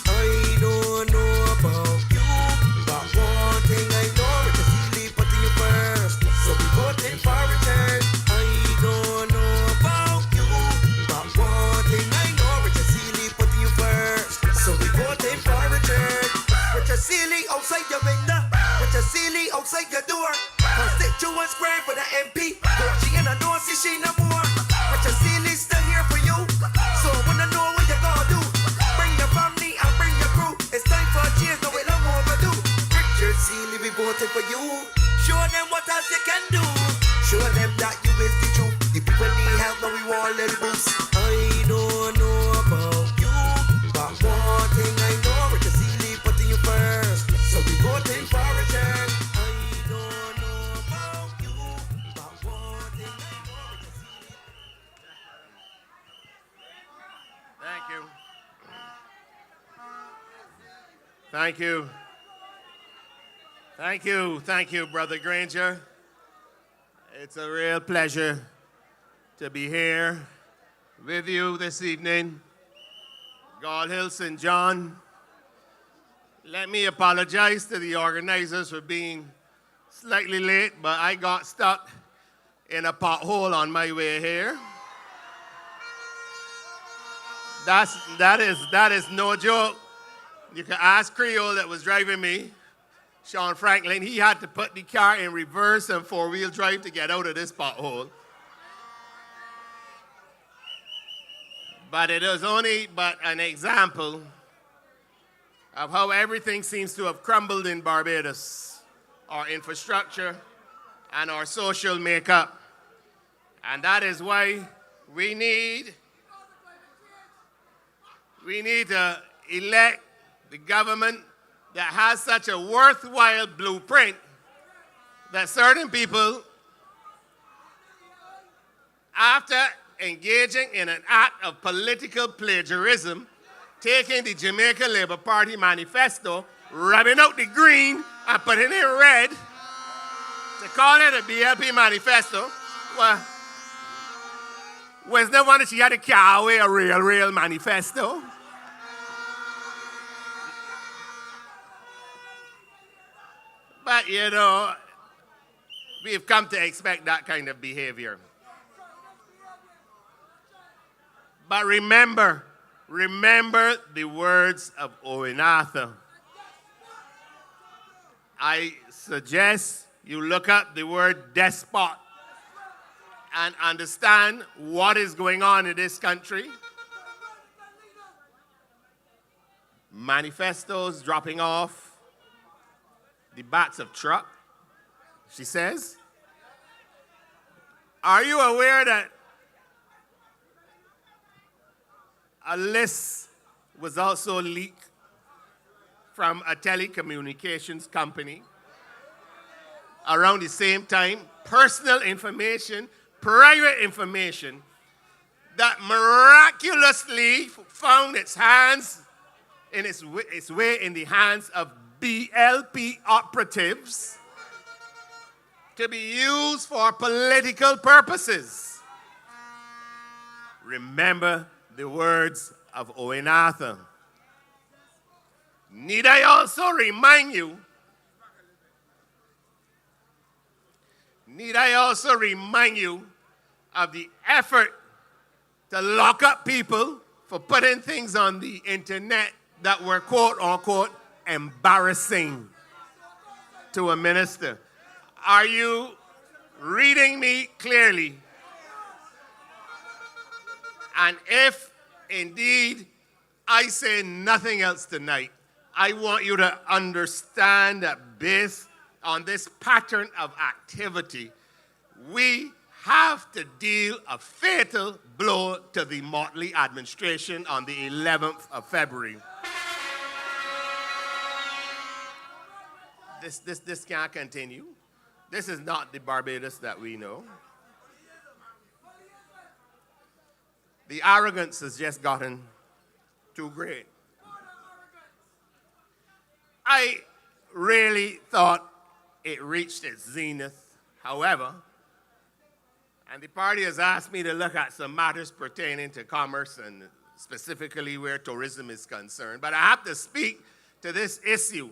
I don't know about you, but one thing I know, Richard Seeley putting you first. So we voted for Richard. I don't know about you, but one thing I know, Richard Seeley putting you first. So we voted for Richard. Richard Seeley outside your window. Richard Seeley outside your door. Constituents praying for the MP. But she in a door, see she no more. Richard Seeley still here for you. So I wanna know what you gonna do. Bring your family and bring your crew. It's time for a change, no we don't overdue. Richard Seeley, we voted for you. Show them what else you can do. Show them that you is the truth. The people need help, now we want little boost. I don't know about you, but one thing I know, Richard Seeley putting you first. So we voting for Richard. I don't know about you, but one thing I know, Richard Seeley. Thank you. Thank you. Thank you. Thank you, Brother Granger. It's a real pleasure to be here with you this evening. Gall Hill, St. John. Let me apologize to the organizers for being slightly late, but I got stuck in a pothole on my way here. That is no joke. You can ask Creole that was driving me, Sean Franklin. He had to put the car in reverse and four-wheel drive to get out of this pothole. But it is only but an example of how everything seems to have crumbled in Barbados, our infrastructure and our social makeup. And that is why we need to elect the government that has such a worthwhile blueprint that certain people, after engaging in an act of political plagiarism, taking the Jamaica Labour Party manifesto, rubbing out the green and putting it red, to call it a Dlp Manifesto. Well, was no wonder she had to carry away a real manifesto. But, you know, we've come to expect that kind of behavior. But remember the words of Owen Arthur. I suggest you look up the word despot and understand what is going on in this country. Manifestos dropping off the backs of truck, she says. Are you aware that a list was also leaked from a telecommunications company around the same time? Personal information, private information that miraculously found its way in the hands of Dlp operatives to be used for political purposes. Remember the words of Owen Arthur. Need I also remind you of the effort to lock up people for putting things on the internet that were quote unquote embarrassing to a minister? Are you reading me clearly? And if indeed I say nothing else tonight, I want you to understand that based on this pattern of activity, we have to deal a fatal blow to the Motley administration on the 11th of February. This can't continue. This is not the Barbados that we know. The arrogance has just gotten too great. I really thought it reached its zenith, however, and the party has asked me to look at some matters pertaining to commerce and specifically where tourism is concerned. But I have to speak to this issue.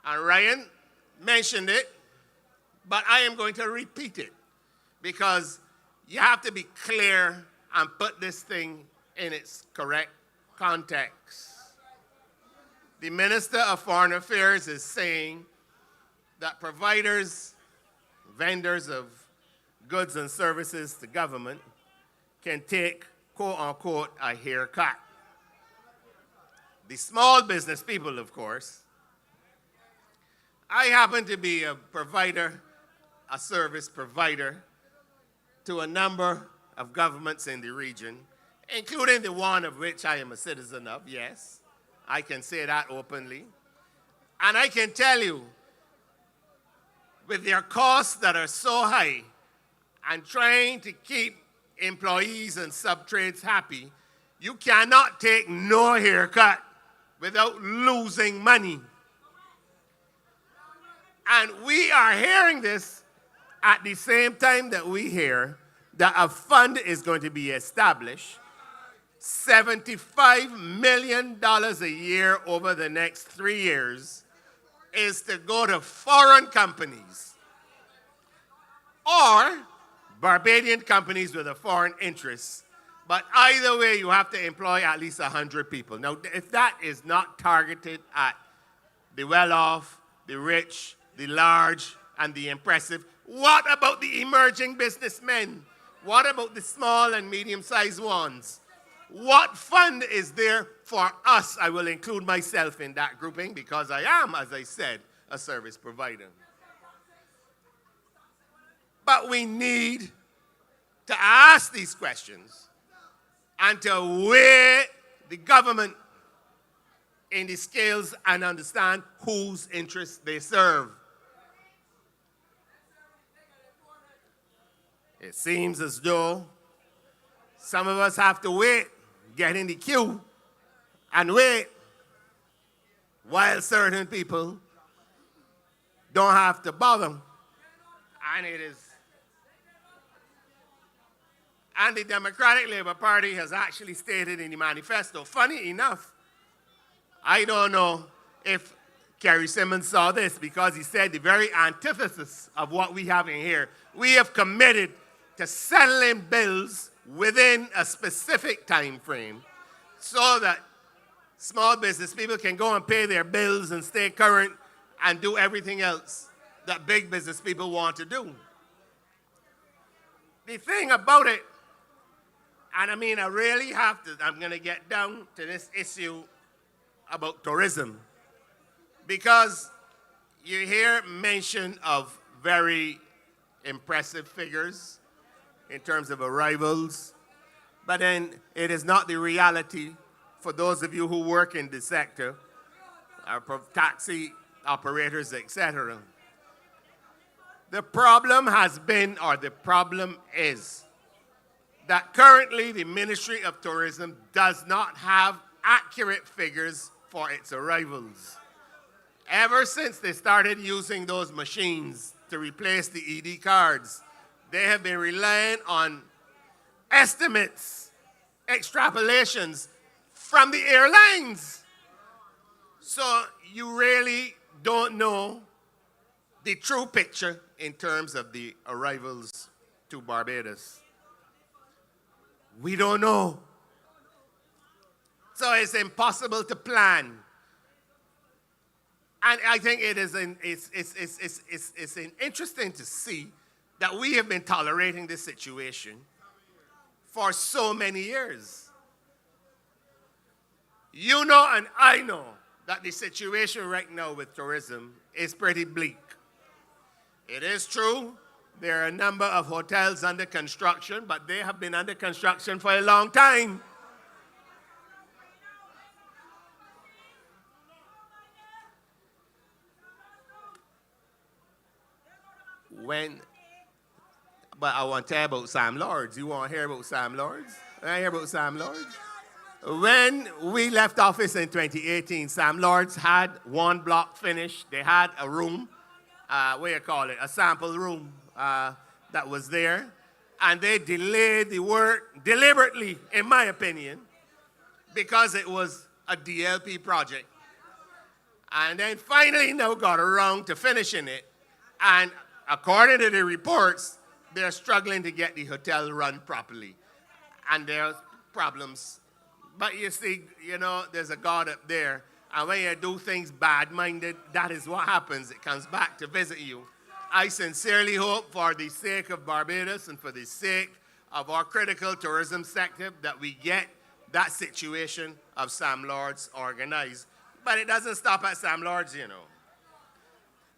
And Ryan mentioned it, but I am going to repeat it because you have to be clear and put this thing in its correct context. The Minister of Foreign Affairs is saying that providers, vendors of goods and services to government can take, quote unquote, a haircut. The small business people, of course. I happen to be a provider, a service provider to a number of governments in the region, including the one of which I am a citizen of, yes. I can say that openly. And I can tell you, with their costs that are so high and trying to keep employees and subtrades happy, you cannot take no haircut without losing money. And we are hearing this at the same time that we hear that a fund is going to be established, $75 million a year over the next 3 years is to go to foreign companies or Barbadian companies with a foreign interest. But either way, you have to employ at least 100 people. Now, if that is not targeted at the well-off, the rich, the large, and the impressive, what about the emerging businessmen? What about the small and medium-sized ones? What fund is there for us? I will include myself in that grouping because I am, as I said, a service provider. But we need to ask these questions and to weigh the government in the scales and understand whose interests they serve. It seems as though Some of us have to wait, get in the queue, and wait, while certain people don't have to bother. And the Democratic Labour Party has actually stated in the manifesto, funny enough, I don't know if Kerry Simmons saw this, because he said the very antithesis of what we have in here. We have committed to settling bills within a specific time frame so that small business people can go and pay their bills and stay current and do everything else that big business people want to do. The thing about it, and I mean, I really have to, I'm going to get down to this issue about tourism, because you hear mention of very impressive figures in terms of arrivals, but then it is not the reality for those of you who work in the sector, taxi operators, etc. The problem has been, or the problem is, that currently the Ministry of Tourism does not have accurate figures for its arrivals. Ever since they started using those machines to replace the ED cards, they have been relying on estimates, extrapolations from the airlines. So you really don't know the true picture in terms of the arrivals to Barbados. We don't know. So it's impossible to plan. And I think it's interesting to see that we have been tolerating this situation for so many years. You know and I know that the situation right now with tourism is pretty bleak. It is true, there are a number of hotels under construction, but they have been under construction for a long time. But I want to tell you about Sam Lords. You want to hear about Sam Lords? I hear about Sam Lords. When we left office in 2018, Sam Lords had one block finished. They had a room, a sample room that was there. And they delayed the work deliberately, in my opinion, because it was a DLP project. And then finally now got around to finishing it. And according to the reports, they're struggling to get the hotel run properly. And there's problems. But you see, there's a God up there. And when you do things bad-minded, that is what happens. It comes back to visit you. I sincerely hope, for the sake of Barbados and for the sake of our critical tourism sector, that we get that situation of Sam Lords organized. But it doesn't stop at Sam Lords,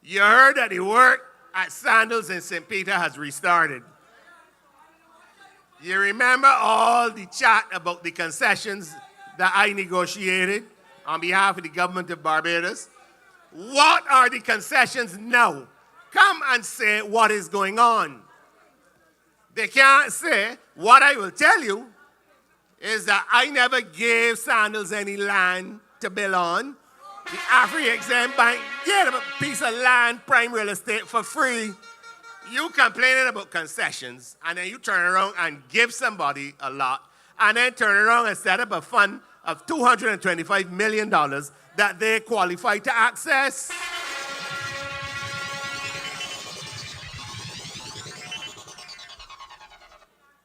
You heard that the work at Sandals in St. Peter has restarted. You remember all the chat about the concessions that I negotiated on behalf of the government of Barbados? What are the concessions now? Come and say what is going on. They can't say. What I will tell you is that I never gave Sandals any land to build on. The Afri-Exempt Bank gave them a piece of land, prime real estate, for free. You complaining about concessions, and then you turn around and give somebody a lot, and then turn around and set up a fund of $225 million that they qualify to access.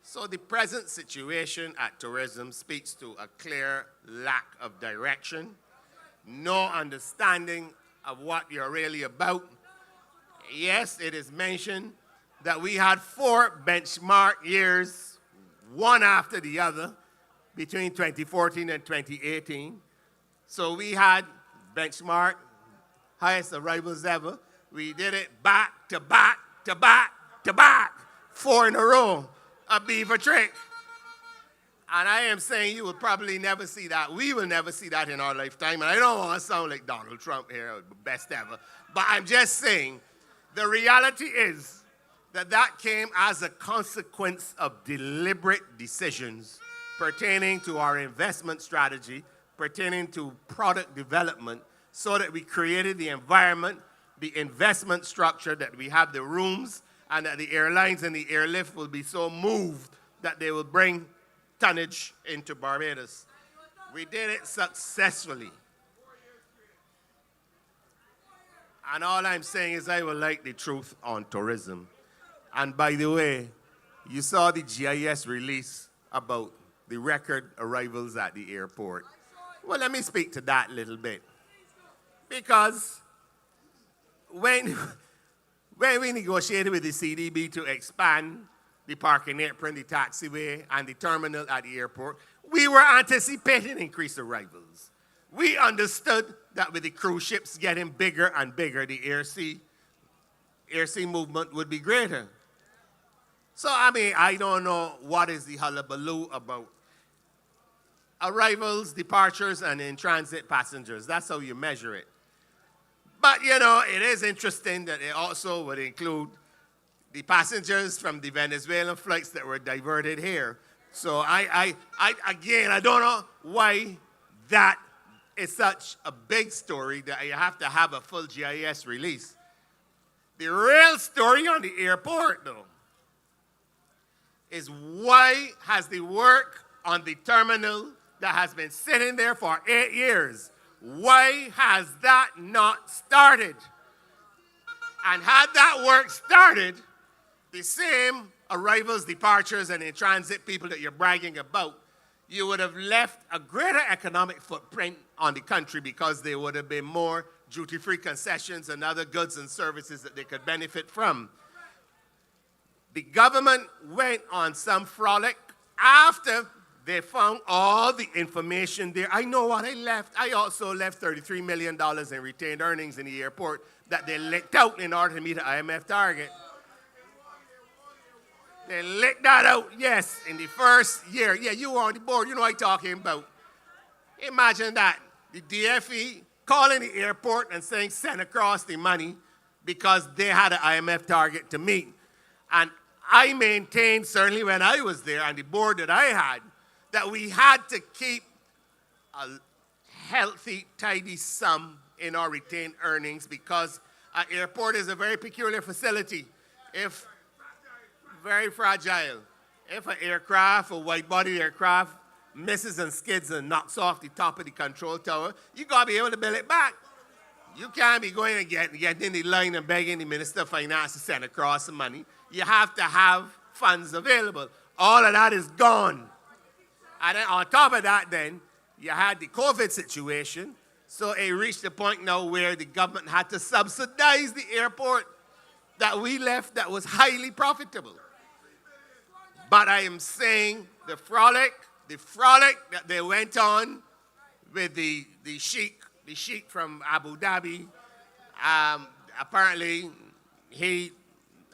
So the present situation at tourism speaks to a clear lack of direction, no understanding of what you're really about. Yes, it is mentioned that we had 4 benchmark years, one after the other, between 2014 and 2018. So we had benchmark, highest arrivals ever. We did it back to back to back to back, 4 in a row, a beaver trick. And I am saying you will probably never see that. We will never see that in our lifetime. And I don't want to sound like Donald Trump here, best ever. But I'm just saying, the reality is that came as a consequence of deliberate decisions pertaining to our investment strategy, pertaining to product development, so that we created the environment, the investment structure, that we have the rooms, and that the airlines and the airlift will be so moved that they will bring tonnage into Barbados. We did it successfully. And all I'm saying is I would like the truth on tourism. And by the way, you saw the GIS release about the record arrivals at the airport. Well, let me speak to that a little bit. Because when we negotiated with the CDB to expand the parking apron, the taxiway, and the terminal at the airport, we were anticipating increased arrivals. We understood that with the cruise ships getting bigger and bigger, the air sea movement would be greater. So, I don't know what is the hullabaloo about arrivals, departures, and in-transit passengers. That's how you measure it. But, it is interesting that it also would include the passengers from the Venezuelan flights that were diverted here. So, again, I don't know why that is such a big story that you have to have a full GIS release. The real story on the airport, though, is why has the work on the terminal that has been sitting there for 8 years, why has that not started? And had that work started, the same arrivals, departures, and in-transit people that you're bragging about, you would have left a greater economic footprint on the country because there would have been more duty-free concessions and other goods and services that they could benefit from. The government went on some frolic after they found all the information there. I know what I left. I also left $33 million in retained earnings in the airport that they licked out in order to meet the IMF target. They licked that out, yes, in the first year. Yeah, you were on the board. You know what I'm talking about. Imagine that. The DFE calling the airport and saying send across the money because they had an IMF target to meet. And I maintained, certainly when I was there, on the board that I had, that we had to keep a healthy, tidy sum in our retained earnings because an airport is a very peculiar facility. Very fragile. If an aircraft, a wide-body aircraft, misses and skids and knocks off the top of the control tower, you got to be able to build it back. You can't be going and getting in the line and begging the Minister of Finance to send across the money. You have to have funds available. All of that is gone. And then on top of that, then, you had the COVID situation. So it reached a point now where the government had to subsidize the airport that we left that was highly profitable. But I am saying the frolic that they went on with the sheik from Abu Dhabi, apparently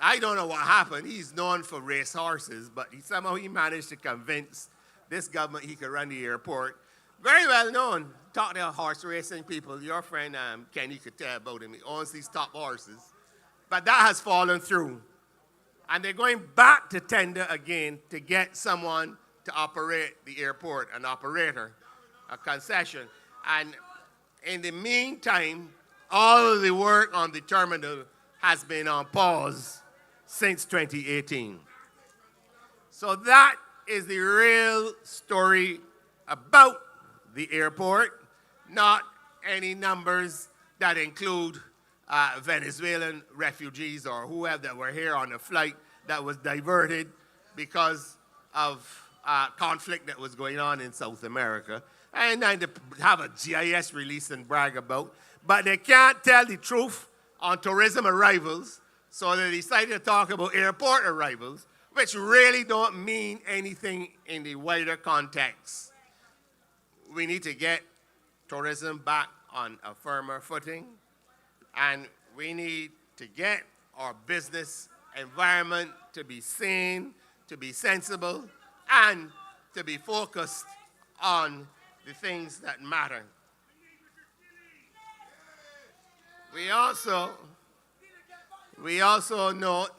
I don't know what happened. He's known for race horses, but somehow he managed to convince this government he could run the airport. Very well known. Talk to horse racing people. Your friend Kenny could tell about him. He owns these top horses. But that has fallen through. And they're going back to tender again to get someone to operate the airport, an operator, a concession. And in the meantime, all of the work on the terminal has been on pause since 2018. So that is the real story about the airport, not any numbers that include Venezuelan refugees or whoever that were here on a flight that was diverted because of conflict that was going on in South America. And then to have a GIS release and brag about. But they can't tell the truth on tourism arrivals, so they decided to talk about airport arrivals, which really don't mean anything in the wider context. We need to get tourism back on a firmer footing, and we need to get our business environment to be sane, to be sensible, and to be focused on the things that matter. We also note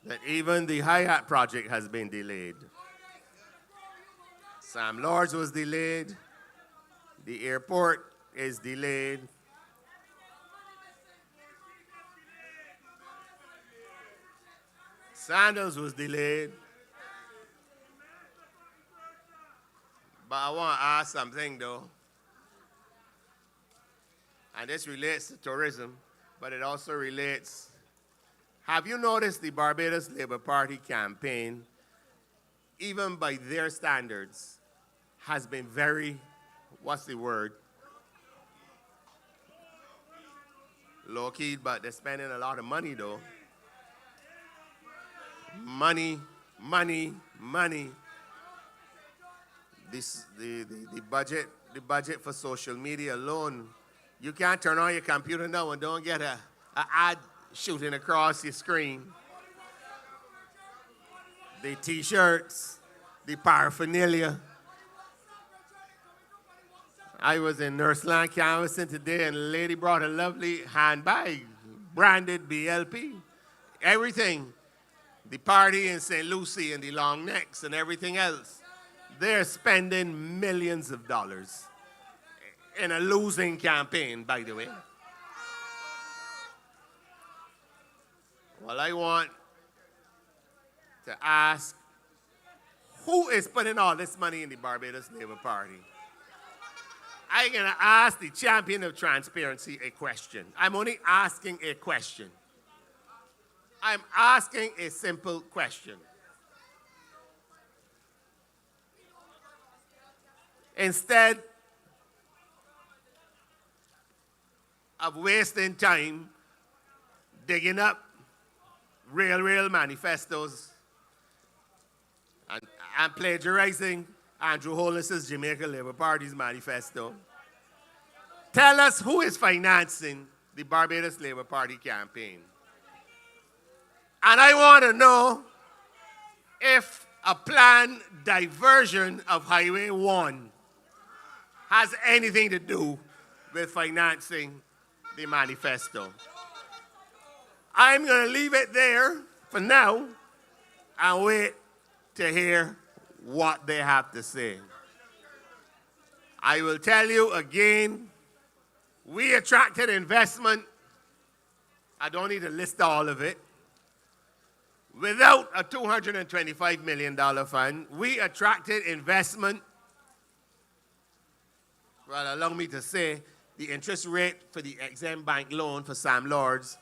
that even the Hayat project has been delayed. Sam Lords was delayed. The airport is delayed. Sandals was delayed. But I want to ask something though. And this relates to tourism, but it also relates. Have you noticed the Barbados Labour Party campaign, even by their standards, has been very, what's the word? Low-key, but they're spending a lot of money though. Money, money, money. The budget for social media alone, you can't turn on your computer now and don't get an ad shooting across your screen. The t-shirts, the paraphernalia. I was in Nurseland canvassing today and a lady brought a lovely handbag, branded Dlp. Everything. The party in St. Lucie and the long necks and everything else. They're spending millions of dollars in a losing campaign, by the way. Well, I want to ask, who is putting all this money in the Barbados Labour Party? I'm going to ask the champion of transparency a question. I'm only asking a question. I'm asking a simple question. Instead of wasting time digging up real manifestos and plagiarizing Andrew Holness's Jamaica Labour Party's manifesto, tell us who is financing the Barbados Labour Party campaign. And I want to know if a planned diversion of Highway 1 has anything to do with financing the manifesto. I'm going to leave it there for now and wait to hear what they have to say. I will tell you again, we attracted investment. I don't need to list all of it. Without a $225 million fund, we attracted investment. Well, allow me to say, the interest rate for the Exim Bank loan for Sam Lords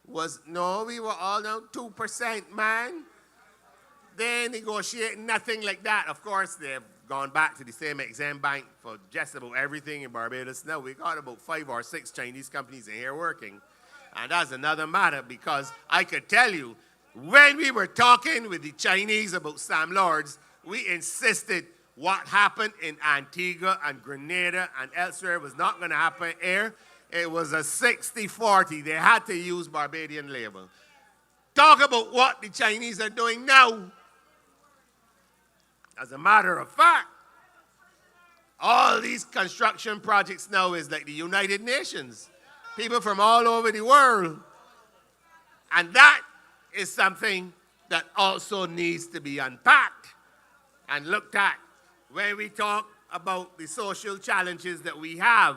was, no, we were all down 2%, man. They negotiate nothing like that. Of course, they've gone back to the same Exim Bank for just about everything in Barbados. Now, we got about 5 or 6 Chinese companies in here working. And that's another matter because I could tell you, when we were talking with the Chinese about Sam Lords, we insisted what happened in Antigua and Grenada and elsewhere was not going to happen here. It was a 60-40. They had to use Barbadian labor. Talk about what the Chinese are doing now. As a matter of fact, all these construction projects now is like the United Nations. People from all over the world. And that is something that also needs to be unpacked and looked at when we talk about the social challenges that we have.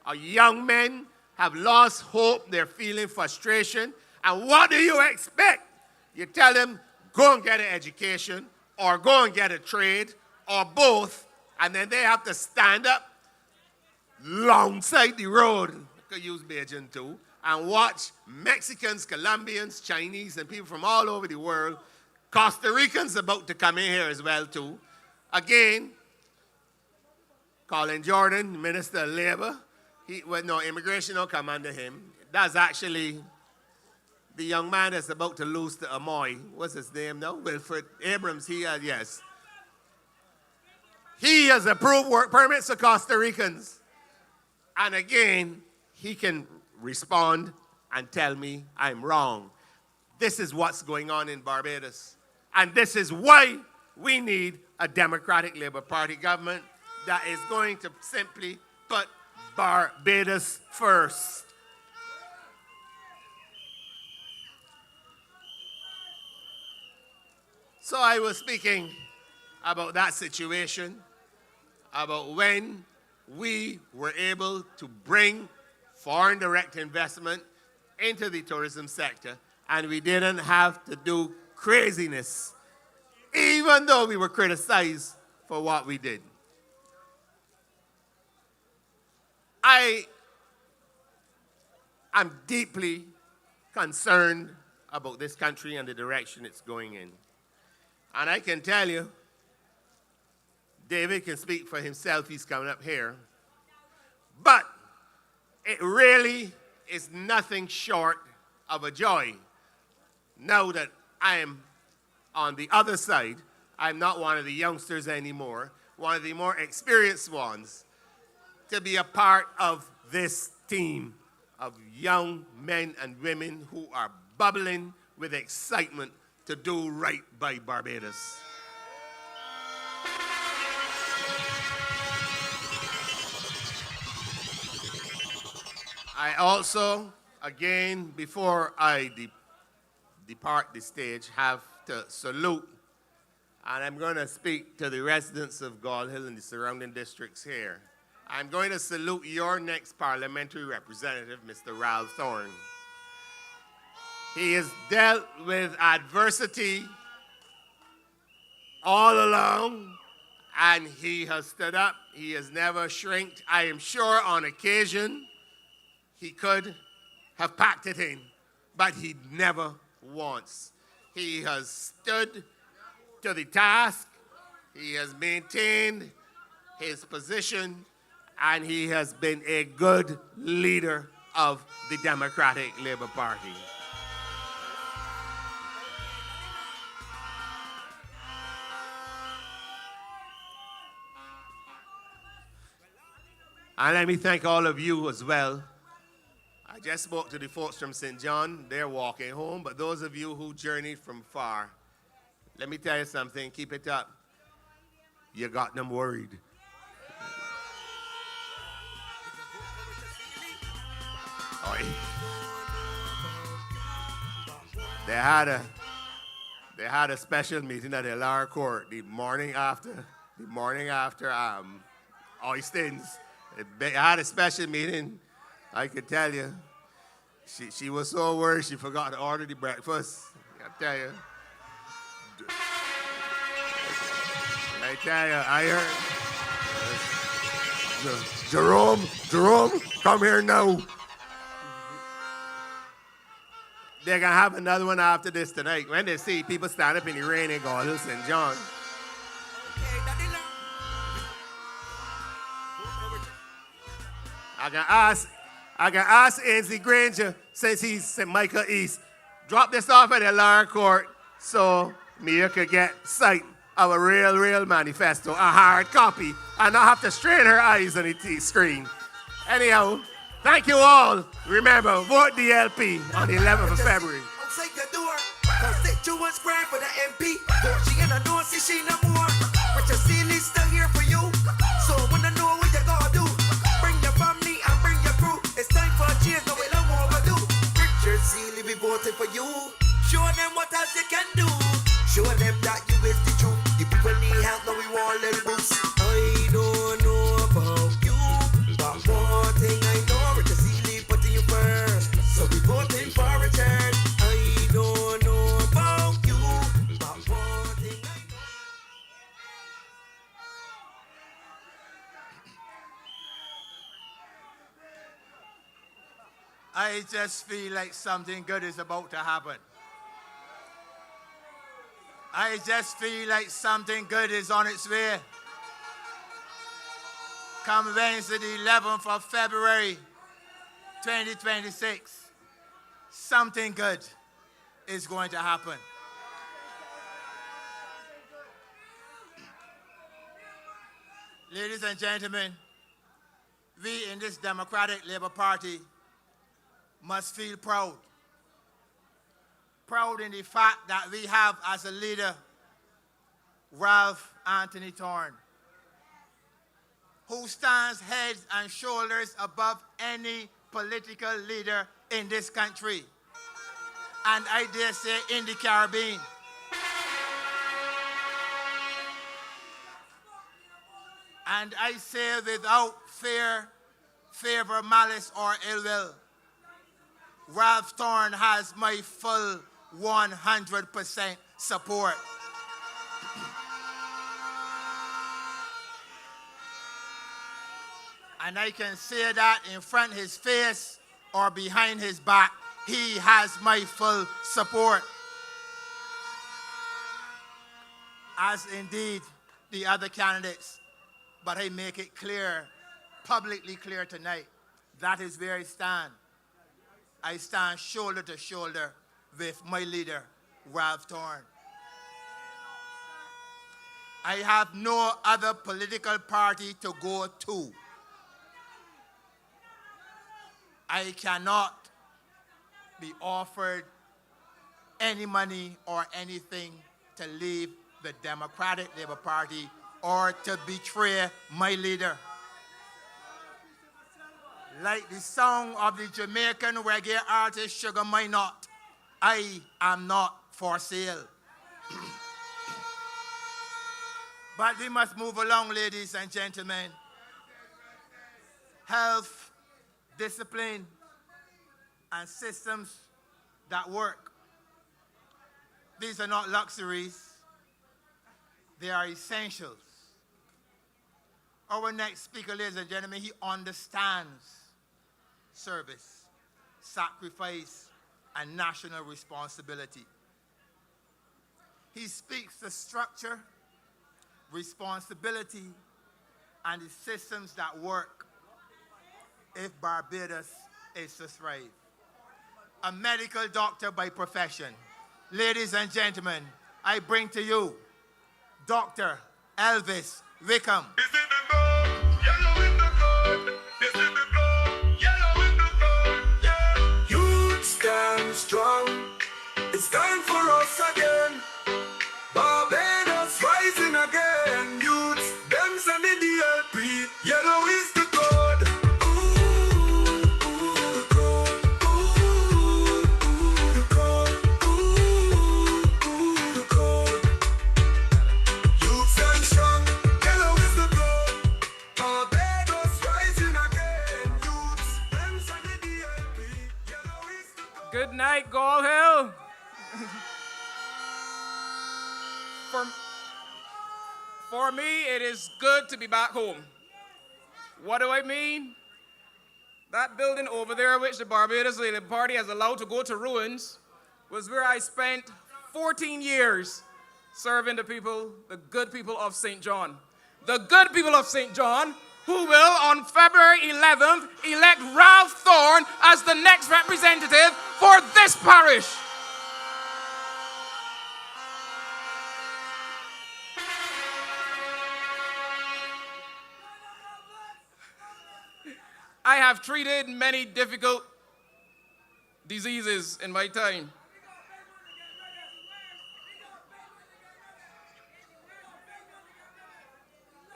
Our young men have lost hope, they're feeling frustration, and what do you expect? You tell them, go and get an education, or go and get a trade, or both, and then they have to stand up alongside the road, I could use Beijing too, and watch Mexicans, Colombians, Chinese, and people from all over the world. Costa Ricans about to come in here as well too. Again, Colin Jordan, Minister of Labor, immigration don't come under him. That's actually the young man that's about to lose to Amoy. What's his name now? Wilfred Abrams, yes. He has approved work permits for Costa Ricans. And again, he can respond and tell me I'm wrong. This is what's going on in Barbados. And this is why we need a Democratic Labour Party government that is going to simply put Barbados first. So I was speaking about that situation, about when we were able to bring foreign direct investment into the tourism sector, and we didn't have to do craziness, even though we were criticized for what we did. I am deeply concerned about this country and the direction it's going in. And I can tell you, David can speak for himself, he's coming up here, but it really is nothing short of a joy. Now that I am on the other side, I'm not one of the youngsters anymore, one of the more experienced ones, to be a part of this team of young men and women who are bubbling with excitement to do right by Barbados. I also, again, before I depart the stage, have to salute, and I'm going to speak to the residents of Gall Hill and the surrounding districts here. I'm going to salute your next parliamentary representative, Mr. Ralph Thorne. He has dealt with adversity all along, and he has stood up. He has never shrinked. I am sure on occasion he could have packed it in, but he never once. He has stood to the task. He has maintained his position, and he has been a good leader of the Democratic Labour Party. And let me thank all of you as well. I just spoke to the folks from St. John. They're walking home, but those of you who journeyed from far, let me tell you something, keep it up. You got them worried. They had a special meeting at the lower court the morning after Oystins. They had a special meeting. I could tell you, she was so worried she forgot to order the breakfast. I tell you. I heard. Jerome, come here now. They're going to have another one after this tonight. When they see people stand up in the rain in Gall Hill, St. John. I can ask Ainsley Granger, since he's St. Michael East, drop this off at the lower court so Mia could get sight of a real manifesto, a hard copy, and not have to strain her eyes on the screen. Anyhow, thank you all. Remember, vote Dlp on the 11th of February. Outside the door, constituents crying for the MP. She in a door, see she no more. But your ceiling's still here for you. So when I know what you gotta do, bring your family and bring your crew. It's time for a change, no we don't overdue. Richard Seeley be voting for you. Show them what else you can do. Show them that you is the truth. The people need help, now we want a little boost. I don't know about you, but one thing I know, Richard Seeley putting you first. So we voting for Richard. I don't know about you, but one thing I know. I just feel like something good is about to happen. I just feel like something good is on its way. Come Wednesday, the 11th of February, 2026, something good is going to happen. Ladies and gentlemen, we in this Democratic Labour Party must feel proud. Proud in the fact that we have as a leader Ralph Anthony Thorne, who stands head and shoulders above any political leader in this country, and I dare say in the Caribbean. And I say without fear, favor, malice, or ill will, Ralph Thorne has my full 100% support. And I can say that in front of his face or behind his back, he has my full support. As indeed the other candidates. But I make it clear, publicly clear tonight, that is where I stand. I stand shoulder to shoulder with my leader, Ralph Thorne. I have no other political party to go to. I cannot be offered any money or anything to leave the Democratic Labour Party or to betray my leader. Like the song of the Jamaican reggae artist Sugar Minott, I am not for sale. But we must move along, ladies and gentlemen. Health, discipline, and systems that work. These are not luxuries. They are essentials. Our next speaker, ladies and gentlemen, he understands service, sacrifice, and national responsibility. He speaks the structure, responsibility, and the systems that work if Barbados is to thrive. A medical doctor by profession. Ladies and gentlemen, I bring to you Dr. Elvis Wickham. Youth stand strong. It's time for us again. Barbados rising again. Youths, them send the Dlp. Yellow is the code. The code. The code. The code. Youth stand strong. Yellow is the code. Barbados rising again. Youths, them send the Dlp. Yellow is the code. Good night, Gall Hill. For me, it is good to be back home. What do I mean? That building over there, which the Barbados Labour Party has allowed to go to ruins, was where I spent 14 years serving the people, the good people of St. John. The good people of St. John, who will, on February 11th, elect Ralph Thorne as the next representative for this parish. I have treated many difficult diseases in my time.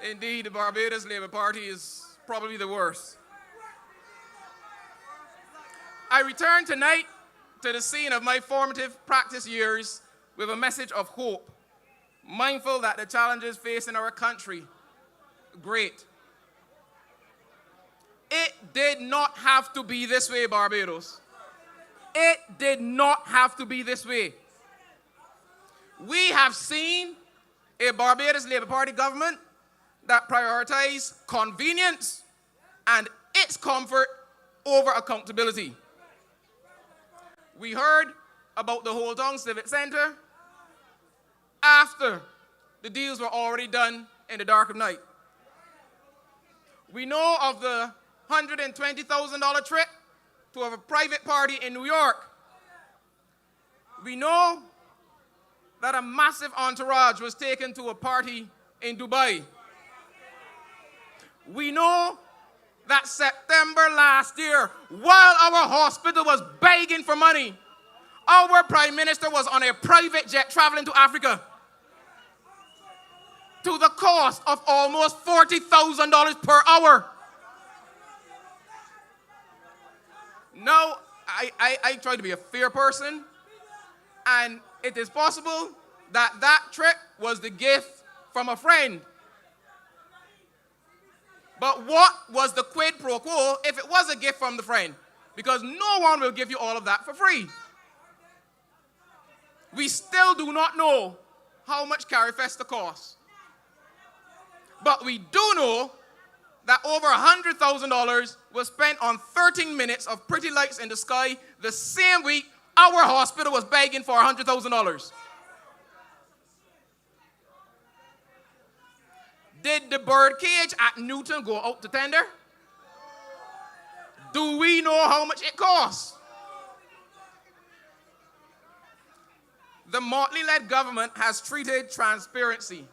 Indeed, the Barbados Labour Party is probably the worst. I return tonight to the scene of my formative practice years with a message of hope, mindful that the challenges facing our country are great. It did not have to be this way, Barbados. It did not have to be this way. We have seen a Barbados Labour Party government that prioritizes convenience and its comfort over accountability. We heard about the Whole Town Civic Center after the deals were already done in the dark of night. We know of the $120,000 trip to a private party in New York. We know that a massive entourage was taken to a party in Dubai. We know that September last year, while our hospital was begging for money, our Prime Minister was on a private jet traveling to Africa to the cost of almost $40,000 per hour. Now, I try to be a fair person, and it is possible that that trip was the gift from a friend. But what was the quid pro quo if it was a gift from the friend? Because no one will give you all of that for free. We still do not know how much Carifesta costs. But we do know that over $100,000 was spent on 13 minutes of pretty lights in the sky the same week our hospital was begging for $100,000. Did the birdcage at Newton go out to tender? Do we know how much it costs? The Motley-led government has treated transparency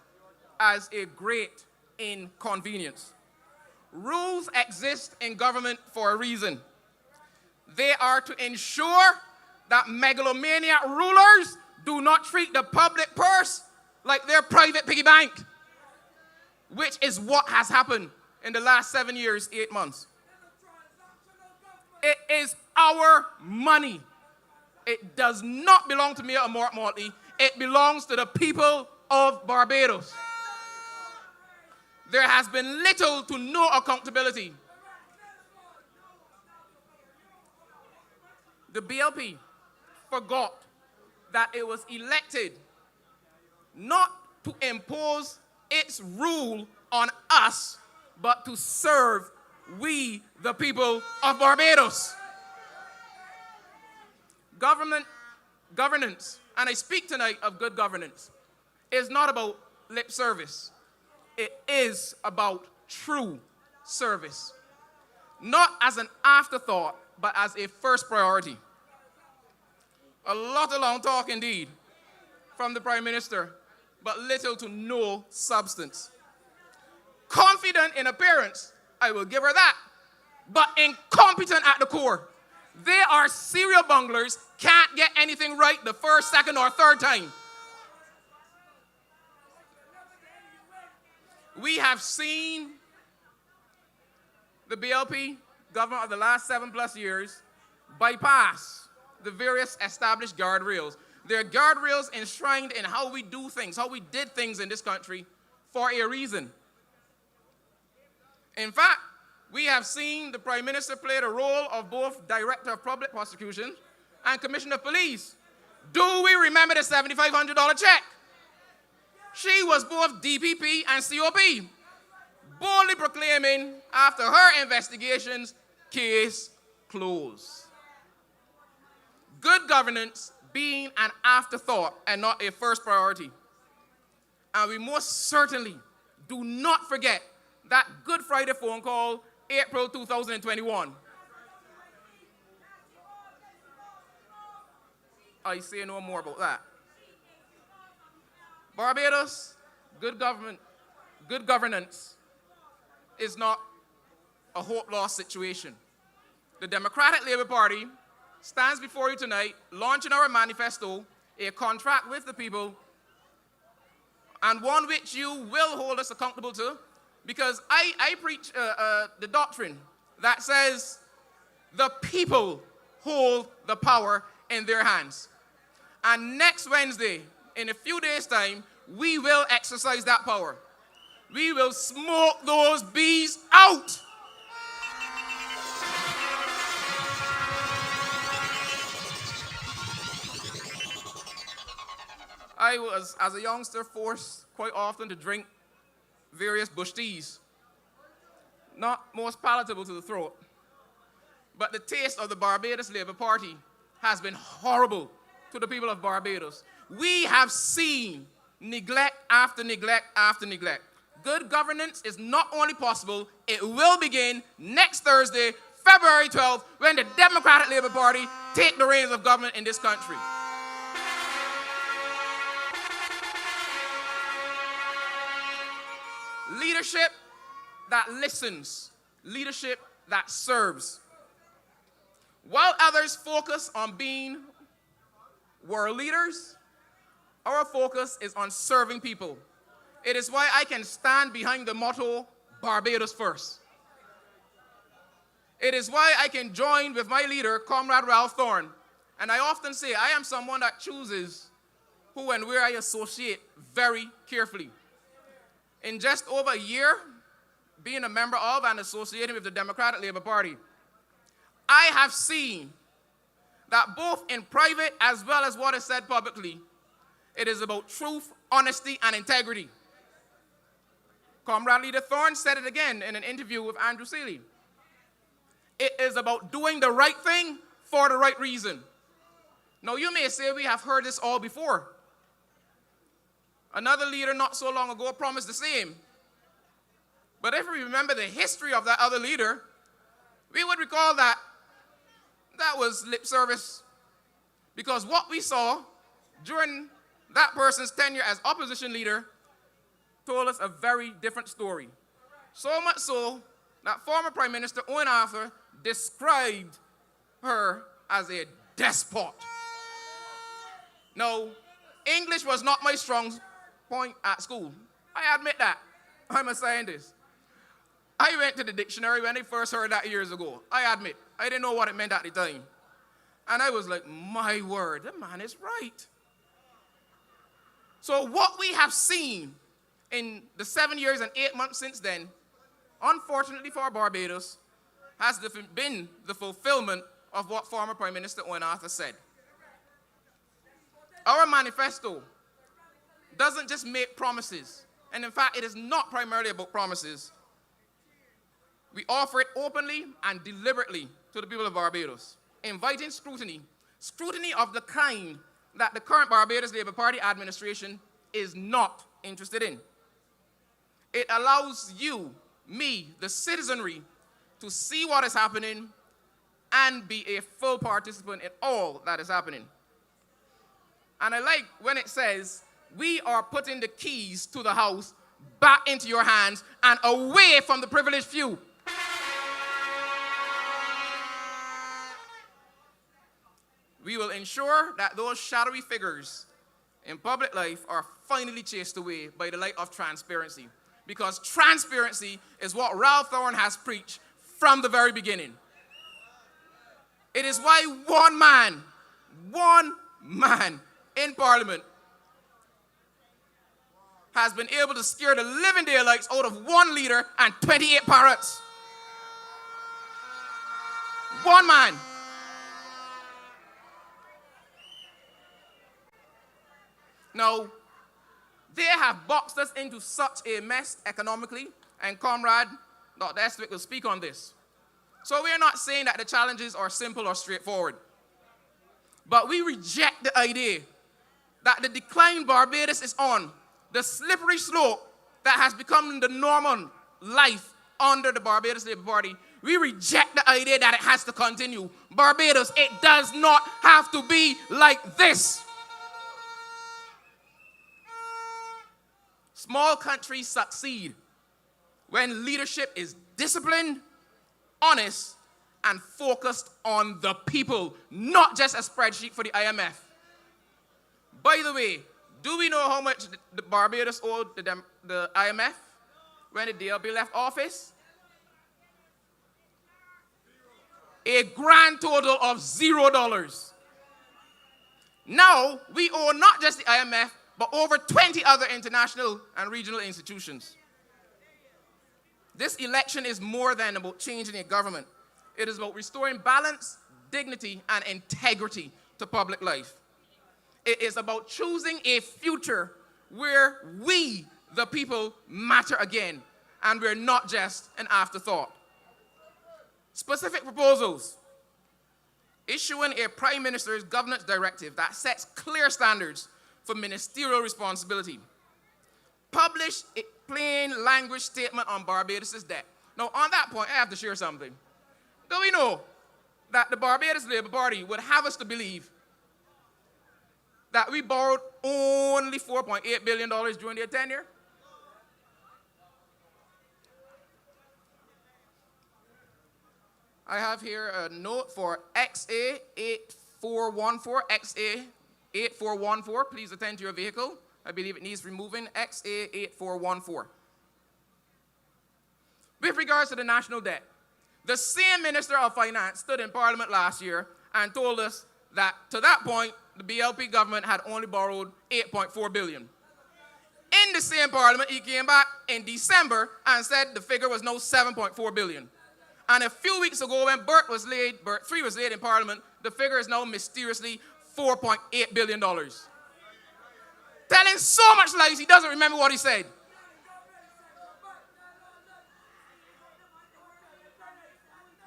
as a great inconvenience. Rules exist in government for a reason. They are to ensure that megalomaniac rulers do not treat the public purse like their private piggy bank, which is what has happened in the last 7 years, 8 months. It is our money. It does not belong to Mayor Amoy Motley. It belongs to the people of Barbados. There has been little to no accountability. The BLP forgot that it was elected not to impose its rule on us, but to serve we, the people of Barbados. Governance, and I speak tonight of good governance, is not about lip service. It is about true service. Not as an afterthought, but as a first priority. A lot of long talk indeed from the Prime Minister, but little to no substance. Confident in appearance, I will give her that, but incompetent at the core. They are serial bunglers, can't get anything right the first, second, or third time. We have seen the BLP government of the last 7+ years bypass the various established guardrails. There are guardrails enshrined in how we do things, how we did things in this country for a reason. In fact, we have seen the Prime Minister play the role of both Director of Public Prosecution and Commissioner of Police. Do we remember the $7,500 check? She was both DPP and COP, boldly proclaiming after her investigations, case closed. Good governance being an afterthought and not a first priority. And we most certainly do not forget that Good Friday phone call, April 2021. I say no more about that. Barbados, good governance is not a hope-lost situation. The Democratic Labour Party stands before you tonight, launching our manifesto, a contract with the people, and one which you will hold us accountable to, because I preach the doctrine that says the people hold the power in their hands. And next Wednesday, in a few days' time, we will exercise that power. We will smoke those bees out. I was, as a youngster, forced quite often to drink various bush teas. Not most palatable to the throat. But the taste of the Barbados Labour Party has been horrible to the people of Barbados. We have seen neglect after neglect after neglect. Good governance is not only possible, it will begin next Thursday, February 12th, when the Democratic Labour Party take the reins of government in this country. Leadership that listens, leadership that serves. While others focus on being world leaders, our focus is on serving people. It is why I can stand behind the motto, Barbados First. It is why I can join with my leader, Comrade Ralph Thorne. And I often say I am someone that chooses who and where I associate very carefully. In just over a year, being a member of and associated with the Democratic Labour Party, I have seen that both in private as well as what is said publicly, it is about truth, honesty, and integrity. Comrade Leader Thorne said it again in an interview with Andrew Seeley. It is about doing the right thing for the right reason. Now, you may say we have heard this all before. Another leader not so long ago promised the same. But if we remember the history of that other leader, we would recall that that was lip service. Because what we saw during that person's tenure as opposition leader told us a very different story. So much so that former Prime Minister Owen Arthur described her as a despot. Now, English was not my strong point at school. I admit that. I'm a scientist. I went to the dictionary when I first heard that years ago. I admit, I didn't know what it meant at the time. And I was like, my word, the man is right. So what we have seen in the 7 years and 8 months since then, unfortunately for Barbados, has been the fulfillment of what former Prime Minister Owen Arthur said. Our manifesto doesn't just make promises, and in fact, it is not primarily about promises. We offer it openly and deliberately to the people of Barbados, inviting scrutiny of the kind that the current Barbados Labour Party administration is not interested in. It allows you, me, the citizenry, to see what is happening and be a full participant in all that is happening. And I like when it says, we are putting the keys to the house back into your hands and away from the privileged few. We will ensure that those shadowy figures in public life are finally chased away by the light of transparency. Because transparency is what Ralph Thorne has preached from the very beginning. It is why one man in Parliament has been able to scare the living daylights out of one leader and 28 parrots. One man. Now, they have boxed us into such a mess economically, and Comrade Dr. Estwick will speak on this. So we're not saying that the challenges are simple or straightforward, but we reject the idea that the decline Barbados is on, the slippery slope that has become the normal life under the Barbados Labour Party, we reject the idea that it has to continue. Barbados, it does not have to be like this. Small countries succeed when leadership is disciplined, honest, and focused on the people, not just a spreadsheet for the IMF. By the way, do we know how much the Barbados owed the IMF when the Dlp left office? A grand total of $0. Now, we owe not just the IMF, but over 20 other international and regional institutions. This election is more than about changing a government. It is about restoring balance, dignity, and integrity to public life. It is about choosing a future where we, the people, matter again, and we're not just an afterthought. Specific proposals. Issuing a Prime Minister's governance directive that sets clear standards for ministerial responsibility. Publish a plain language statement on Barbados' debt. Now, on that point, I have to share something. Do we know that the Barbados Labour Party would have us to believe that we borrowed only $4.8 billion during their tenure? I have here a note for XA8414, XA8414. Please attend to your vehicle. I believe it needs removing, XA8414. With regards to the national debt, the same Minister of Finance stood in Parliament last year and told us that to that point, the BLP government had only borrowed $8.4 billion. In the same parliament, he came back in December and said the figure was now 7.4 billion. And a few weeks ago when Bert 3 was laid in parliament, the figure is now mysteriously $4.8 billion. Telling so much lies, he doesn't remember what he said.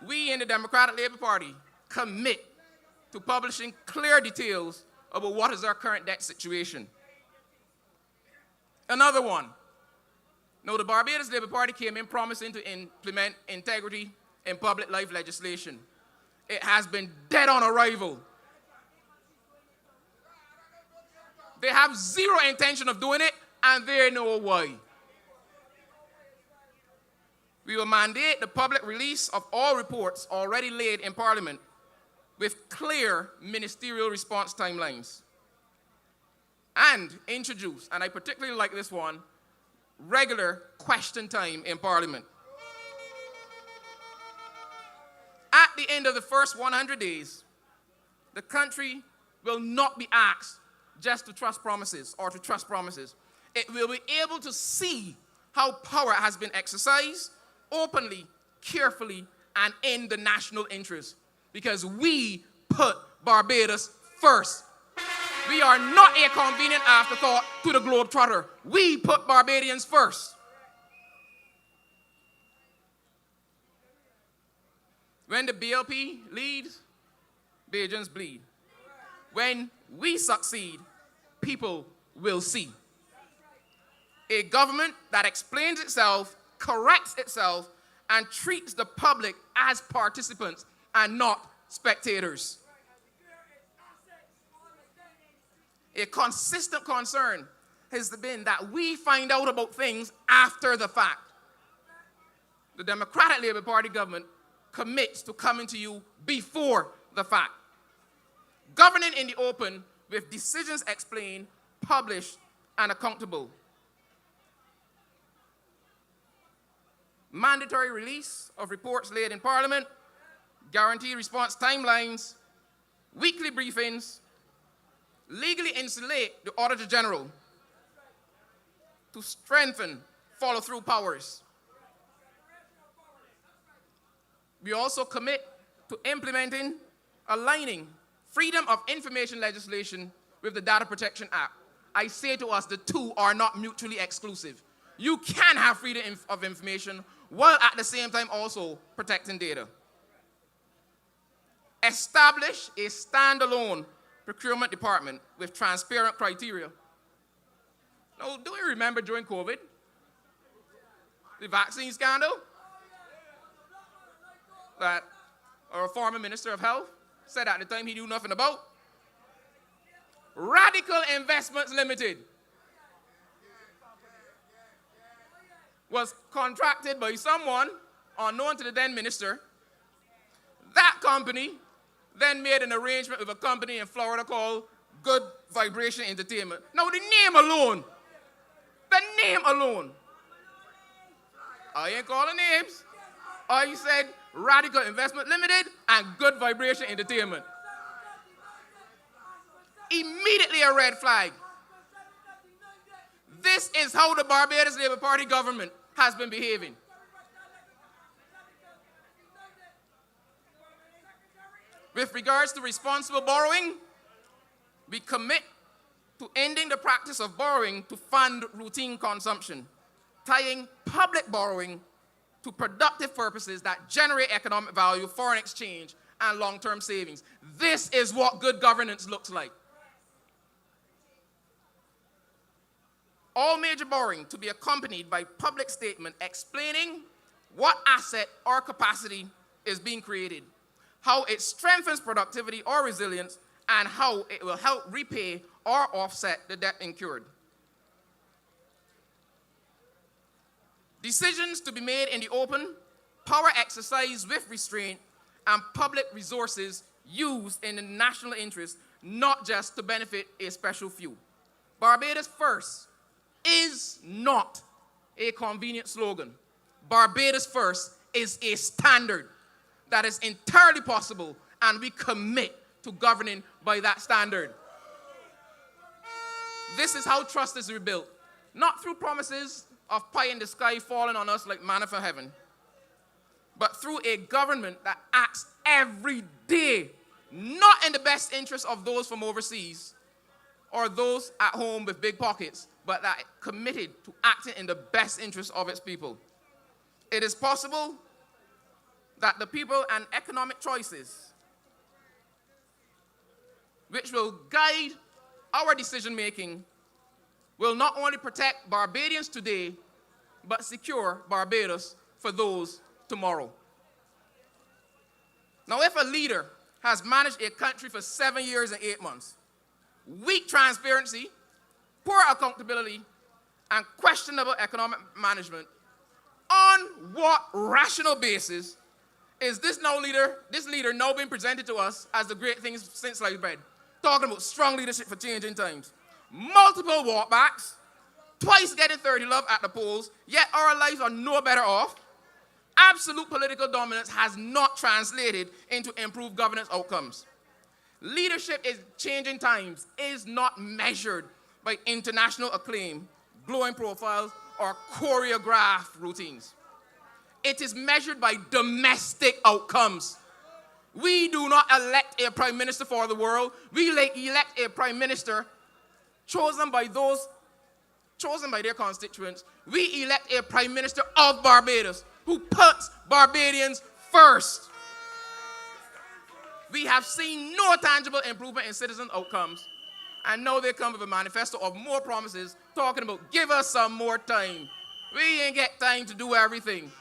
We in the Democratic Labour Party commit to publishing clear details about what is our current debt situation. Another one. Now, the Barbados Labour Party came in promising to implement integrity in public life legislation. It has been dead on arrival. They have zero intention of doing it, and they know why. We will mandate the public release of all reports already laid in Parliament with clear ministerial response timelines. And introduce, and I particularly like this one, regular question time in Parliament. At the end of the first 100 days, the country will not be asked just to trust promises or to trust promises. It will be able to see how power has been exercised openly, carefully, and in the national interest. Because we put Barbados first. We are not a convenient afterthought to the globetrotter. We put Barbadians first. When the BLP leads, Bajans bleed. When we succeed, people will see. A government that explains itself, corrects itself, and treats the public as participants and not spectators. A consistent concern has been that we find out about things after the fact. The Democratic Labour Party government commits to coming to you before the fact. Governing in the open with decisions explained, published, and accountable. Mandatory release of reports laid in Parliament, guaranteed response timelines, weekly briefings, legally insulate the Auditor General to strengthen follow-through powers. We also commit to implementing, aligning freedom of information legislation with the Data Protection Act. I say to us, the two are not mutually exclusive. You can have freedom of information while at the same time also protecting data. Establish a standalone procurement department with transparent criteria. Now, do you remember during COVID, the vaccine scandal that our former Minister of Health said at the time he knew nothing about? Radical Investments Limited was contracted by someone unknown to the then minister. That company then made an arrangement with a company in Florida called Good Vibration Entertainment. Now the name alone, I ain't calling names. I said Radical Investment Limited and Good Vibration Entertainment. Immediately a red flag. This is how the Barbados Labour Party government has been behaving. With regards to responsible borrowing, we commit to ending the practice of borrowing to fund routine consumption, tying public borrowing to productive purposes that generate economic value, foreign exchange, and long-term savings. This is what good governance looks like. All major borrowing to be accompanied by public statement explaining what asset or capacity is being created, how it strengthens productivity or resilience, and how it will help repay or offset the debt incurred. Decisions to be made in the open, power exercised with restraint, and public resources used in the national interest, not just to benefit a special few. Barbados First is not a convenient slogan. Barbados First is a standard that is entirely possible, and we commit to governing by that standard. This is how trust is rebuilt, not through promises of pie in the sky falling on us like manna from heaven, but through a government that acts every day, not in the best interest of those from overseas or those at home with big pockets, but that committed to acting in the best interest of its people. It is possible that the people and economic choices which will guide our decision-making will not only protect Barbadians today, but secure Barbados for those tomorrow. Now, if a leader has managed a country for 7 years and 8 months, weak transparency, poor accountability, and questionable economic management, on what rational basis is this leader now being presented to us as the great things since sliced bread? Talking about strong leadership for changing times. Multiple walkbacks, twice getting 30 love at the polls, yet our lives are no better off. Absolute political dominance has not translated into improved governance outcomes. Leadership in changing times is not measured by international acclaim, glowing profiles, or choreographed routines. It is measured by domestic outcomes. We do not elect a prime minister for the world. We elect a prime minister chosen by their constituents. We elect a prime minister of Barbados who puts Barbadians first. We have seen no tangible improvement in citizen outcomes, and now they come with a manifesto of more promises talking about give us some more time. We ain't get time to do everything.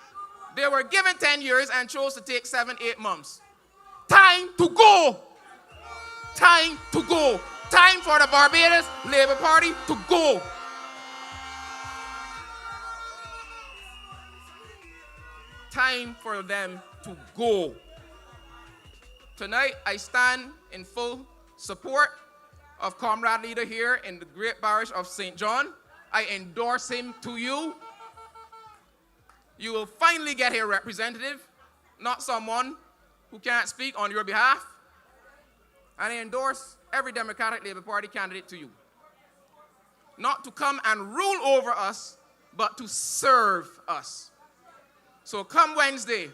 They were given 10 years and chose to take 7, 8 months. Time to go. Time to go. Time for the Barbados Labour Party to go. Time for them to go. Tonight, I stand in full support of Comrade Leader here in the great parish of St. John. I endorse him to you. You will finally get a representative, not someone who can't speak on your behalf. And I endorse every Democratic Labour Party candidate to you. Not to come and rule over us, but to serve us. So come Wednesday,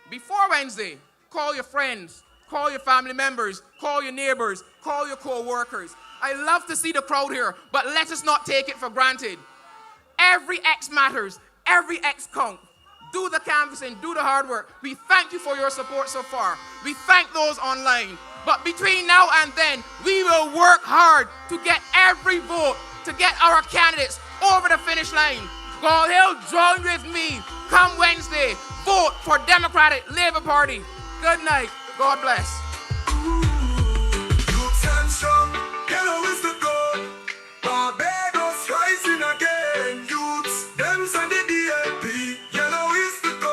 before Wednesday, call your friends, call your family members, call your neighbors, call your co-workers. I love to see the crowd here, but let us not take it for granted. Every X matters, every X counts. Do the canvassing, do the hard work. We thank you for your support so far. We thank those online. But between now and then, we will work hard to get every vote, to get our candidates over the finish line. Gall Hill, join with me. Come Wednesday, vote for Democratic Labour Party. Good night. God bless. Yellow is the goal. Barbados rising again. Youths, them and the Dlp. Yellow is the goal.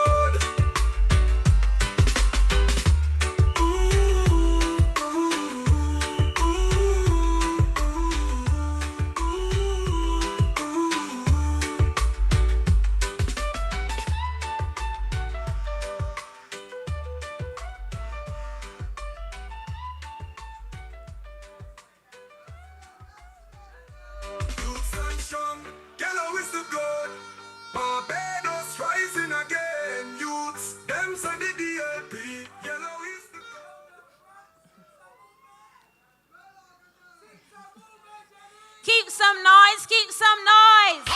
Yellow is the goal. Barbados rising again. Youths, them and the Dlp. Yellow is the goal. Keep some noise, keep some noise.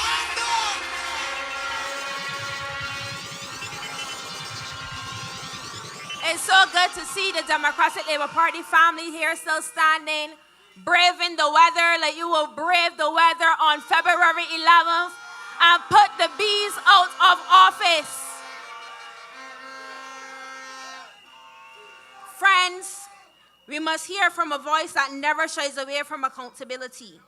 It's so good to see the Democratic Labour Party family here still standing, braving the weather like you will brave the weather on February 11th and put the bees out of office. Friends, we must hear from a voice that never shies away from accountability.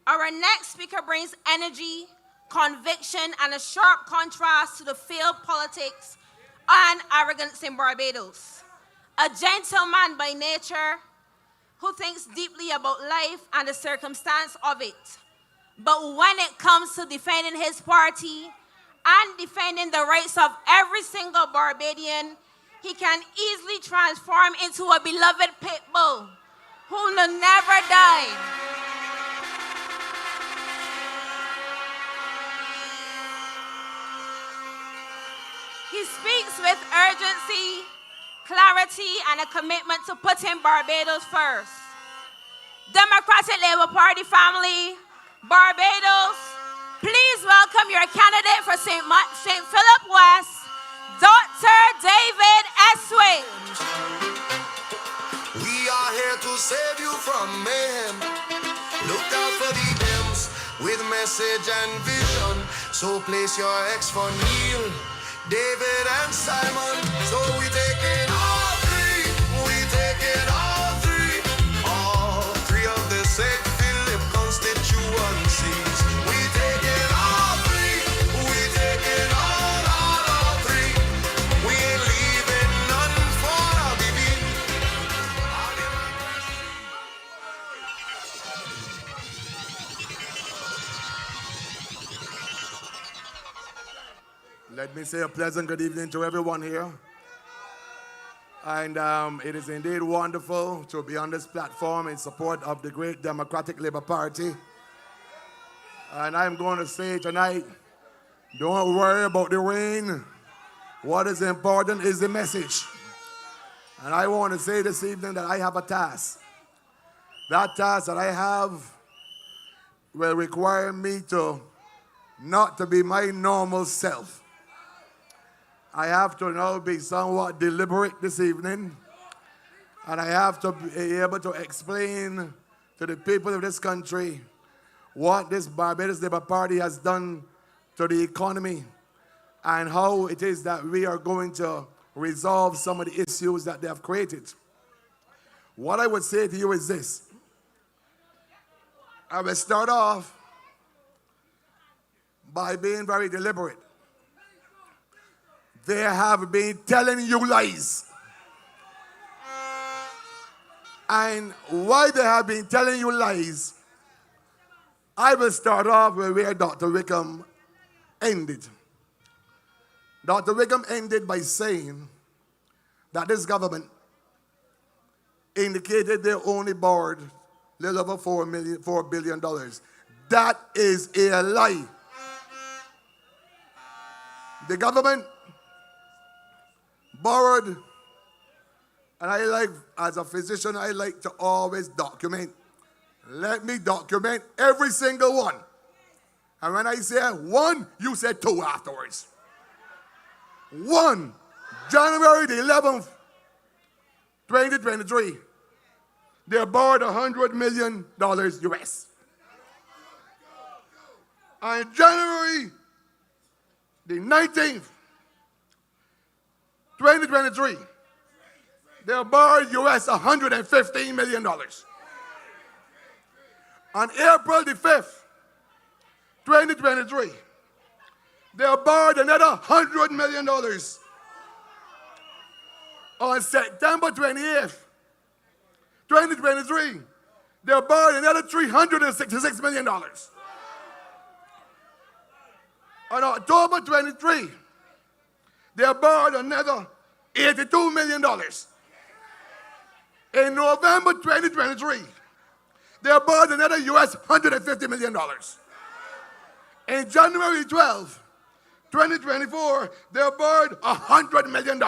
Our next speaker brings energy, conviction, and a sharp contrast to the failed politics and arrogance in Barbados. A gentleman by nature who thinks deeply about life and the circumstance of it. But when it comes to defending his party and defending the rights of every single Barbadian, he can easily transform into a beloved pit bull who will never die. speaks with urgency, clarity, and a commitment to putting Barbados first. Democratic Labour Party family, Barbados, please welcome your candidate for St. Philip West, Dr. David Estwick. We are here to save you from mayhem. Look out for the M's with message and vision. So place your X for Neil, David and Simon. So we take it all three. We take it all three. All three of the St. Philip constituencies. We take it all three. We take it all three. We ain't leaving none for our baby. Let me say a pleasant good evening to everyone here. And it is indeed wonderful to be on this platform in support of the great Democratic Labour Party. And I'm going to say tonight, don't worry about the rain. What is important is the message. And I want to say this evening that I have a task. That task that I have will require me to not to be my normal self. I have to now be somewhat deliberate this evening, and I have to be able to explain to the people of this country what this Barbados Labour Party has done to the economy and how it is that we are going to resolve some of the issues that they have created. What I would say to you is this. I will start off by being very deliberate. They have been telling you lies. And why they have been telling you lies, I will start off with where Dr. Wickham ended. Dr. Wickham ended by saying that this government indicated they only borrowed a little over $4 billion. That is a lie. The government borrowed, and I like, as a physician, I like to always document. Let me document every single one. And when I say one, you say two afterwards. 1, January the 11th, 2023, they borrowed $100 million US. On January the 19th, 2023, they borrowed US $115 million. On April the 5th, 2023, they borrowed another $100 million. On September 28th, 2023, they borrowed another $366 million. On October 23, they borrowed another $82 million. In November 2023, they borrowed another US $150 million. In January 12, 2024, they borrowed $100 million.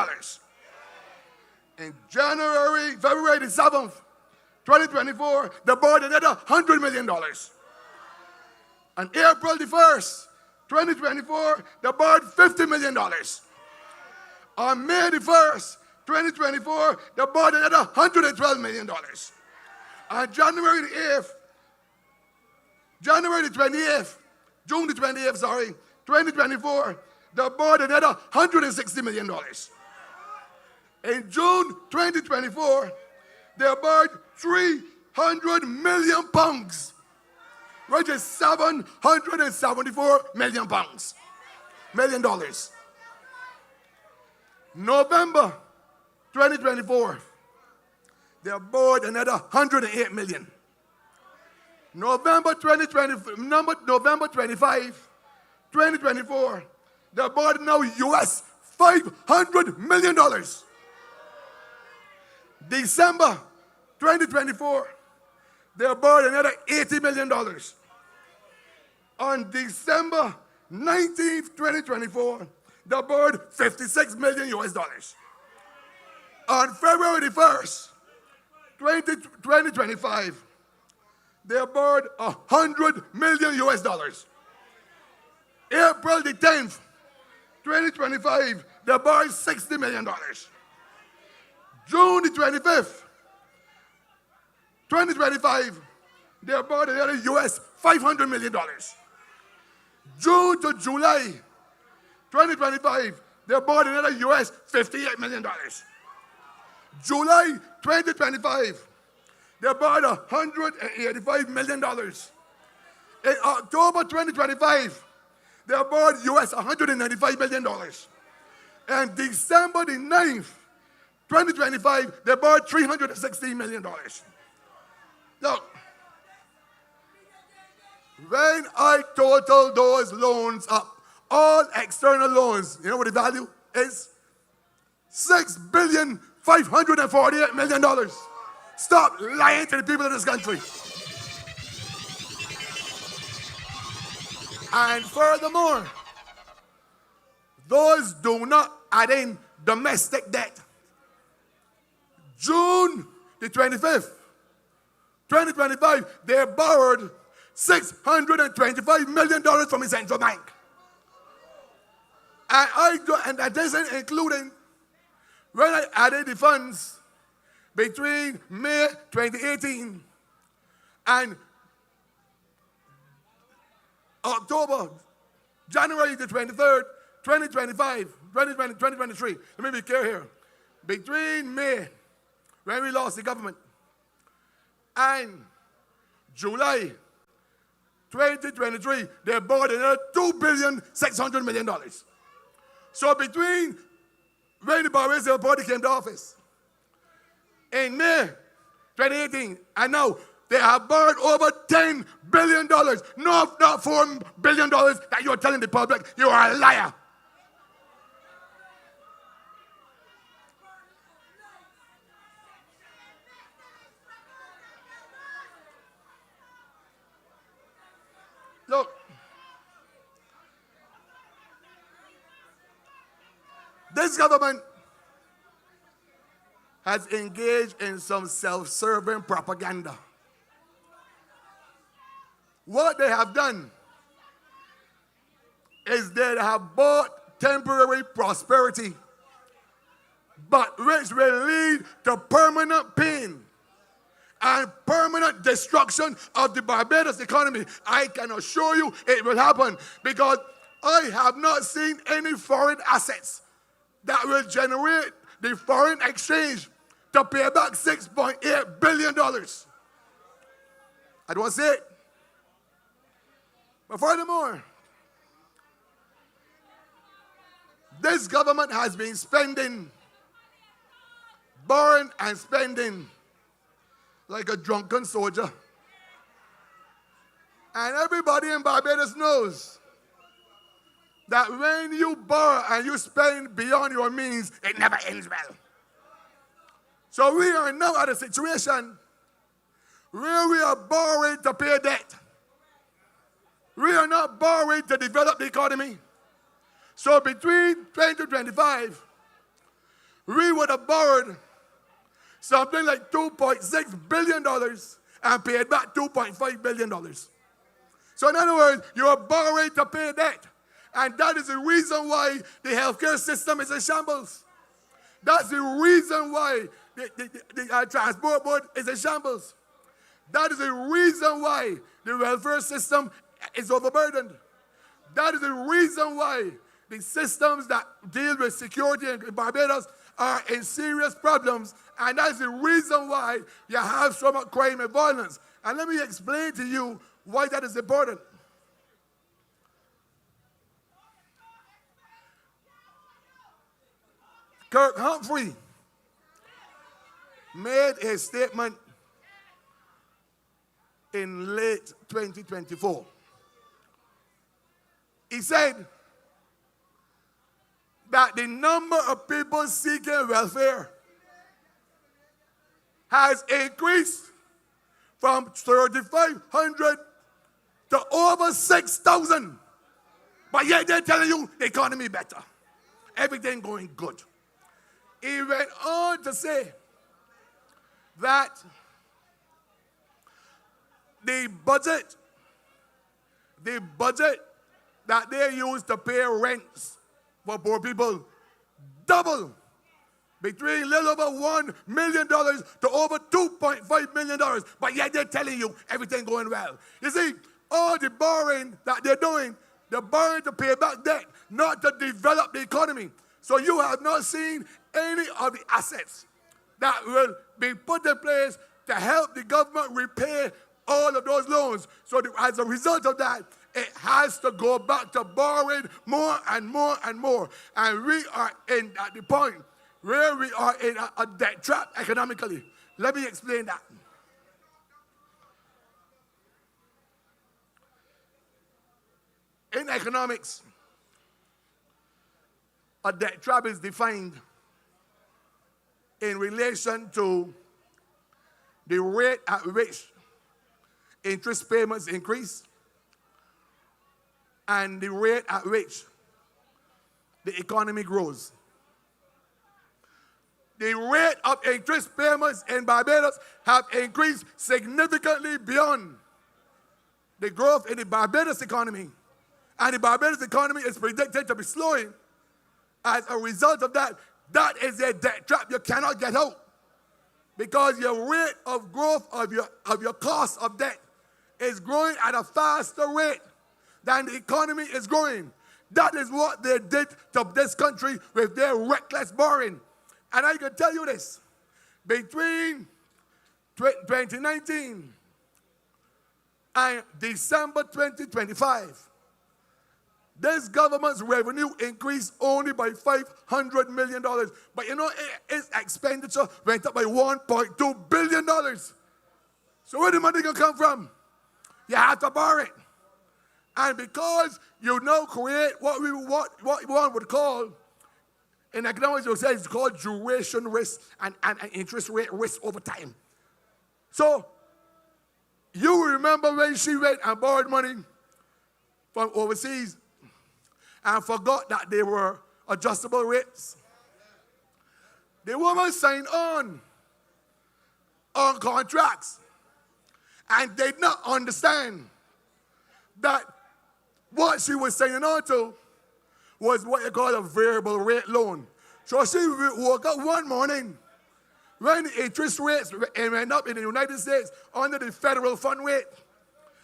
In February the 7th, 2024, they borrowed another $100 million. On April the 1st, 2024, they borrowed $50 million. On May the 1st, 2024, they borrowed another $112 million. On June the 28th, 2024, they borrowed another $160 million. In June 2024, they borrowed 300 million pounds, which is $774 million. November 2024, they borrowed another $108 million. November 25, 2024, they borrowed now US $500 million. December 2024, they borrowed another $80 million. On December 19th, 2024, the board 56 million US dollars. On February the 1st, 2025, they board 100 million US dollars. April the 10th, 2025, they board $60 million. June the 25th, 2025, they board another US $500 million. June to July 2025, they bought another US $58 million. July 2025, they bought $185 million. In October 2025, they bought US $195 million. And December the 9th, 2025, they bought $316 million. Look, when I total those loans up, all external loans, you know what the value is? $6,548 million. Stop lying to the people of this country. And furthermore, those do not add in domestic debt. June the 25th, 2025, they borrowed $625 million from the central bank. And that isn't including when I added the funds between May 2018 and January the 23rd, 2023. Let me be clear here. Between May, when we lost the government, and July 2023, they bought another $2.6 billion. So between when the Barbados First party came to office in May 2018 and now, they have borrowed over $10 billion. No, not $4 billion that you're telling the public. You are a liar. Look, this government has engaged in some self-serving propaganda. What they have done is they have bought temporary prosperity, but which will lead to permanent pain and permanent destruction of the Barbados economy. I can assure you it will happen, because I have not seen any foreign assets that will generate the foreign exchange to pay back $6.8 billion. I don't say it. But furthermore, this government has been spending, borrowing and spending like a drunken soldier. And everybody in Barbados knows that when you borrow and you spend beyond your means, it never ends well. So we are now at a situation where we are borrowing to pay debt. We are not borrowing to develop the economy. So between 2025, we would have borrowed something like $2.6 billion and paid back $2.5 billion. So in other words, you are borrowing to pay debt. And that is the reason why the healthcare system is in shambles. That's the reason why the transport board is in shambles. That is the reason why the welfare system is overburdened. That is the reason why the systems that deal with security in Barbados are in serious problems. And that's the reason why you have so much crime and violence. And let me explain to you why that is important. Kirk Humphrey made a statement in late 2024. He said that the number of people seeking welfare has increased from 3,500 to over 6,000. But yet they're telling you the economy better. everything going good. He went on to say that the budget that they use to pay rents for poor people double, between a little over $1 million to over $2.5 million, but yet they're telling you everything going well. You see, all the borrowing that they're doing, they're borrowing to pay back debt, not to develop the economy. So you have not seen any of the assets that will be put in place to help the government repay all of those loans. So as a result of that, it has to go back to borrowing more and more and more. And we are at the point where we are in a debt trap economically. Let me explain that. In economics, a debt trap is defined in relation to the rate at which interest payments increase and the rate at which the economy grows. The rate of interest payments in Barbados have increased significantly beyond the growth in the Barbados economy. And the Barbados economy is predicted to be slowing. As a result of that, that is a debt trap you cannot get out. Because your rate of growth of your cost of debt is growing at a faster rate than the economy is growing. That is what they did to this country with their reckless borrowing. And I can tell you this, between 2019 and December 2025, this government's revenue increased only by $500 million. But you know, its expenditure went up by $1.2 billion. So where the money gonna come from? You have to borrow it. And because you now create what one would call, in economics you say it's called duration risk and interest rate risk over time. So you remember when she went and borrowed money from overseas and forgot that they were adjustable rates? The woman signed on contracts and did not understand that what she was signing on to was what you call a variable rate loan. So she woke up one morning when the interest rates went up in the United States under the federal fund rate.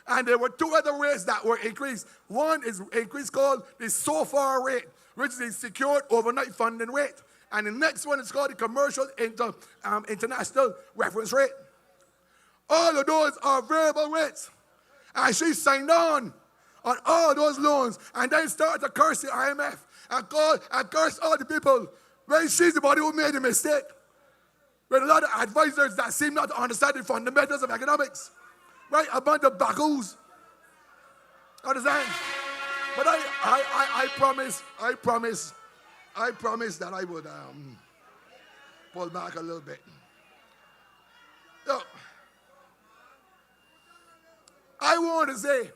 And there were two other rates that were increased. One is increased called the SOFR rate, which is the secured overnight funding rate. And the next one is called the commercial international reference rate. All of those are variable rates. And she signed on all those loans and then started to curse the IMF and curse all the people. When she's the body who made the mistake. With a lot of advisors that seem not to understand the fundamentals of economics. Right? A bunch of bagoos. Understand? But I promise that I would pull back a little bit. Look, I want to say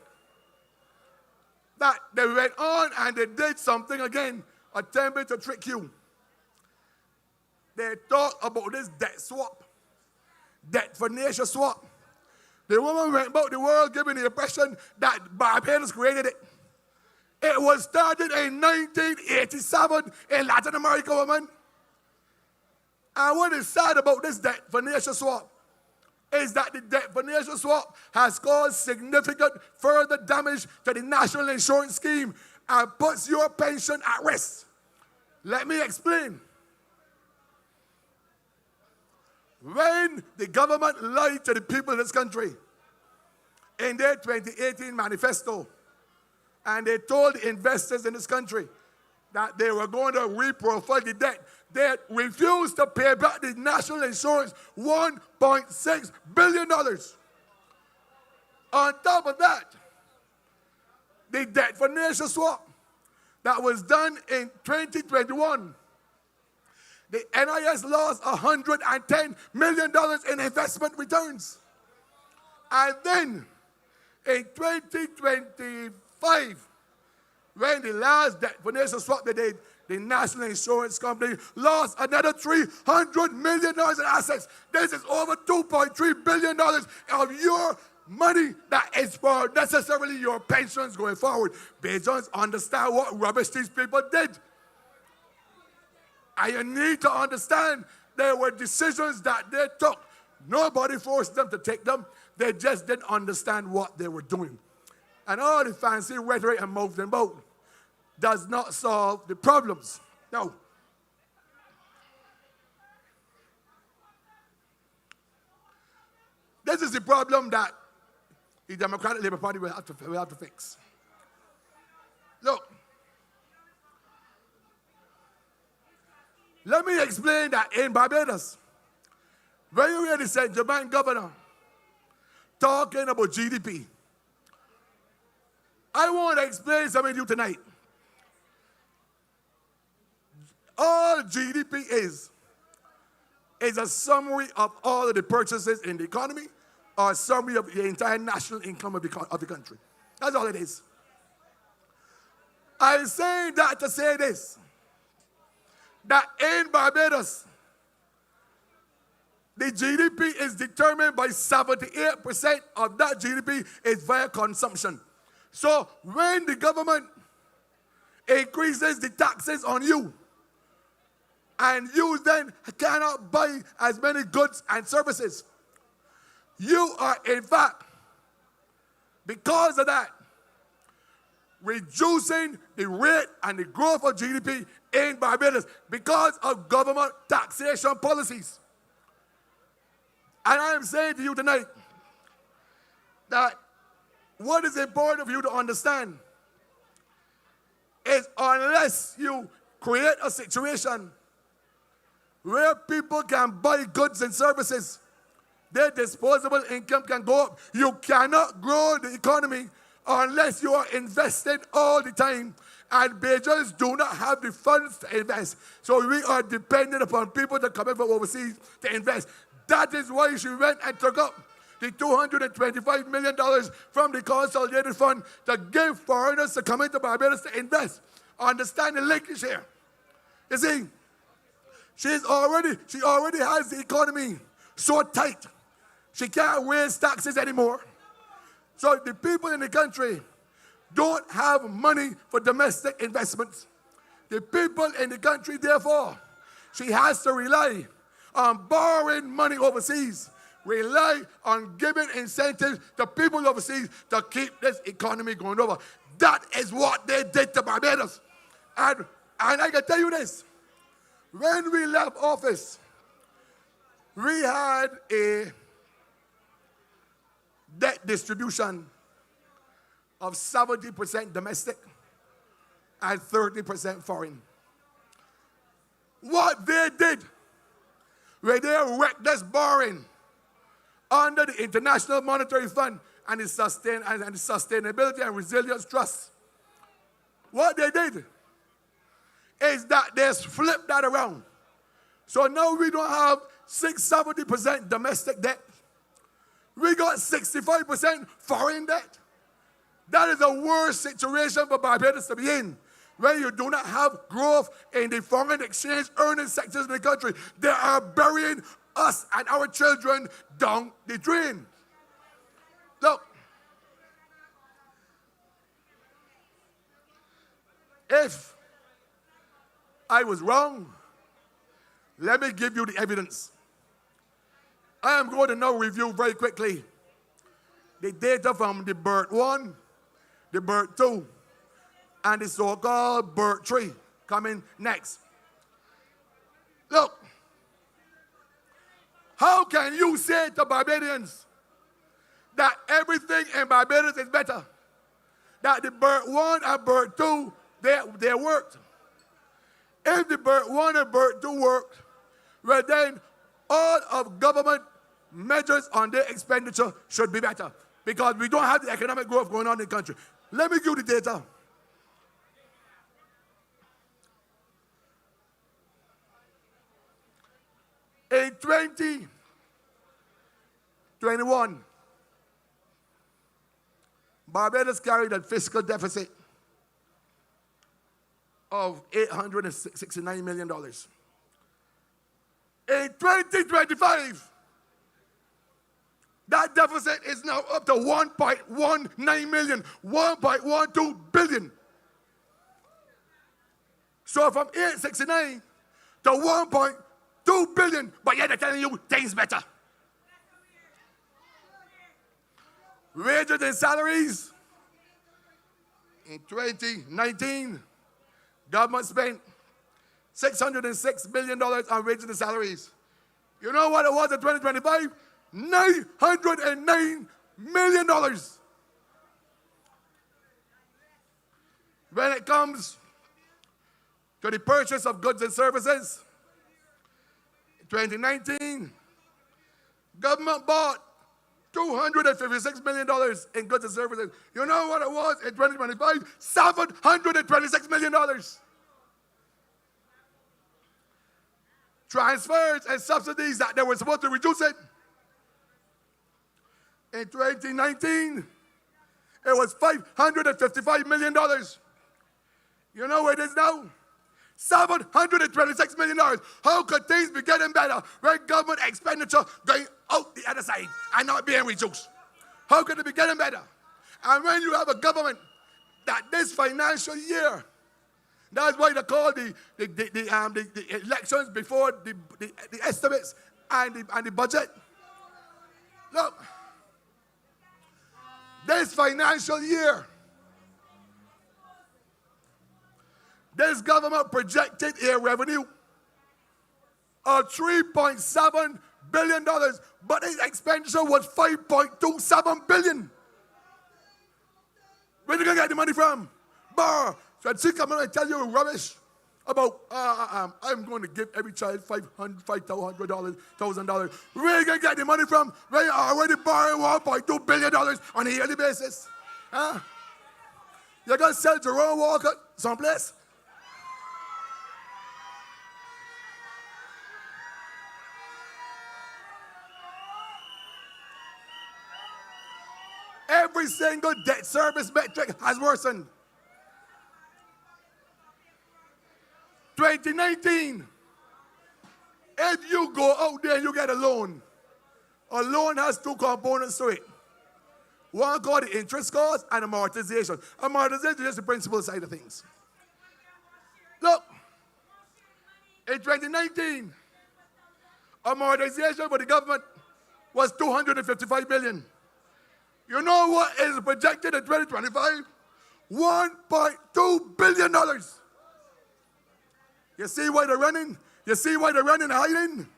that they went on and they did something again, attempting to trick you. They talked about this debt swap, debt for nation swap. The woman went about the world giving the impression that Barbados created it. It was started in 1987 in Latin America, woman. And what is sad about this debt for nation swap is that the debt for nation swap has caused significant further damage to the national insurance scheme and puts your pension at risk. Let me explain. When the government lied to the people in this country in their 2018 manifesto, and they told the investors in this country that they were going to reprofile the debt, they refused to pay back the national insurance $1.6 billion. On top of that, the debt for nation swap that was done in 2021, the NIS lost $110 million in investment returns. And then in 2025, when the last debt for nation swap they did, the National Insurance Company lost another $300 million in assets. This is over $2.3 billion of your money that is for necessarily your pensions going forward. Bajans understand what rubbish these people did. And you need to understand there were decisions that they took. Nobody forced them to take them. They just didn't understand what they were doing. And all the fancy rhetoric and move them about does not solve the problems. No. This is the problem that the Democratic Labour Party will have to fix. Look, let me explain that in Barbados, when you hear the St. Germain governor talking about GDP, I want to explain something to you tonight. All GDP is a summary of all of the purchases in the economy, or a summary of the entire national income of the country. That's all it is. I'm saying that to say this, that in Barbados, the GDP is determined by 78% of that GDP is via consumption. So when the government increases the taxes on you, and you then cannot buy as many goods and services, you are in fact, because of that, reducing the rate and the growth of GDP in Barbados because of government taxation policies. And I am saying to you tonight that what is important for you to understand is unless you create a situation where people can buy goods and services, their disposable income can go up. You cannot grow the economy unless you are invested all the time. And Bajans do not have the funds to invest. So we are dependent upon people that come in from overseas to invest. That is why she went and took up the $225 million from the Consolidated Fund to give foreigners to come into Barbados to invest. Understand the linkage here. You see, she already has the economy so tight. She can't raise taxes anymore. So the people in the country don't have money for domestic investments. The people in the country, therefore, she has to rely on borrowing money overseas, rely on giving incentives to people overseas to keep this economy going over. That is what they did to Barbados. And I can tell you this, when we left office, we had a debt distribution of 70% domestic and 30% foreign. What they did, where they reckless borrowing under the International Monetary Fund and the Sustainability and Resilience Trust, what they did is that they flipped that around. So now we don't have 70% domestic debt. We got 65% foreign debt. That is a worse situation for Barbados to be in, where you do not have growth in the foreign exchange earning sectors in the country. They are burying us and our children down the drain. Look, if I was wrong, let me give you the evidence. I am going to now review very quickly the data from the BERT 1, the BERT 2, and the so-called BERT 3 coming next. Look, how can you say to Barbadians that everything in Barbados is better? That the BERT 1 and BERT 2, they worked. If the BERT 1 and BERT 2 worked, well then all of government measures on their expenditure should be better because we don't have the economic growth going on in the country. Let me give you the data. In 2021, Barbados carried a fiscal deficit of $869 million. In 2025, that deficit is now up to 1.19 million, 1.12 billion. So from 869 to 1.2 billion, but yet they're telling you things better. Wages and salaries. In 2019, government spent $606 million on wages and salaries. You know what it was in 2025? $909 million. When it comes to the purchase of goods and services, in 2019, government bought $256 million in goods and services. You know what it was in 2025? $726 million. Transfers and subsidies that they were supposed to reduce it. In 2019, it was $555 million. You know what it is now? $726 million. How could things be getting better when government expenditure going out the other side and not being reduced? How could it be getting better? And when you have a government that this financial year, that's why they call the elections before the estimates and the budget. Look, this financial year, this government projected a revenue of $3.7 billion, but its expenditure was $5.27 billion. Where are you going to get the money from? So she come and tell you rubbish about, I'm going to give every child $5,000. Where are you going to get the money from? Where you already borrowing $1.2 billion on a yearly basis? Huh? You're going to sell Jerome Walker someplace? Every single debt service metric has worsened. 2019, if you go out there and you get a loan has two components to it. One called the interest cost and amortization. Amortization is the principal side of things. Look, in 2019, amortization for the government was $255 billion. You know what is projected in 2025? $1.2 billion. You see why they're running? You see why they're running and hiding?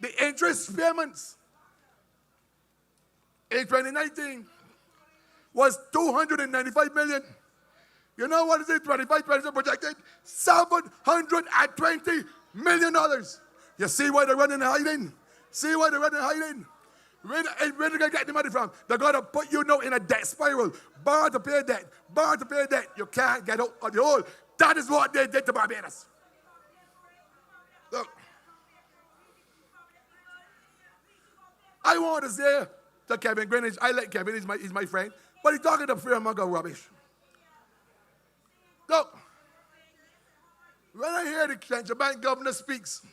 The interest payments in 2019 was $295 million. You know what is it? 25% projected? $720 million. You see why they're running and hiding? See why they're running and hiding? Where are they going to get the money from? They're going to put you now in a debt spiral. Borrow to pay debt. Borrow to pay debt. You can't get out of the hole. That is what they did to Barbados. Look. I want to say to Kevin Greenwich, I like Kevin, he's my friend, but he's talking to fearmonger rubbish. Look, when I hear the central bank governor speaks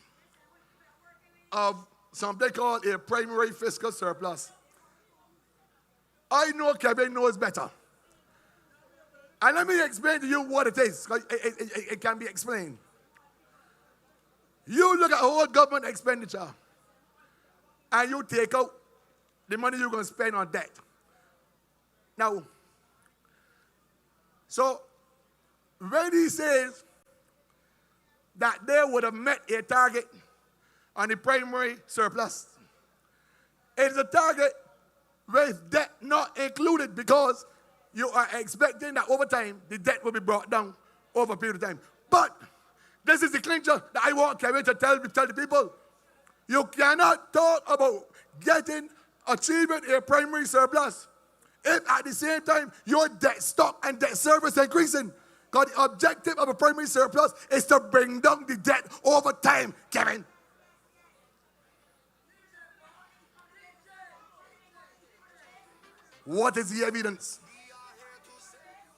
of something called a primary fiscal surplus, I know Kevin knows better. And let me explain to you what it is, because it can be explained. You look at whole government expenditure, and you take out the money you're going to spend on debt. Now, so when he says that they would have met a target on the primary surplus, it's a target with debt not included, because you are expecting that over time, the debt will be brought down over a period of time. But this is the clincher that I want Kevin to tell the people. You cannot talk about achieving a primary surplus if at the same time your debt stock and debt service increasing. Because the objective of a primary surplus is to bring down the debt over time, Kevin. What is the evidence?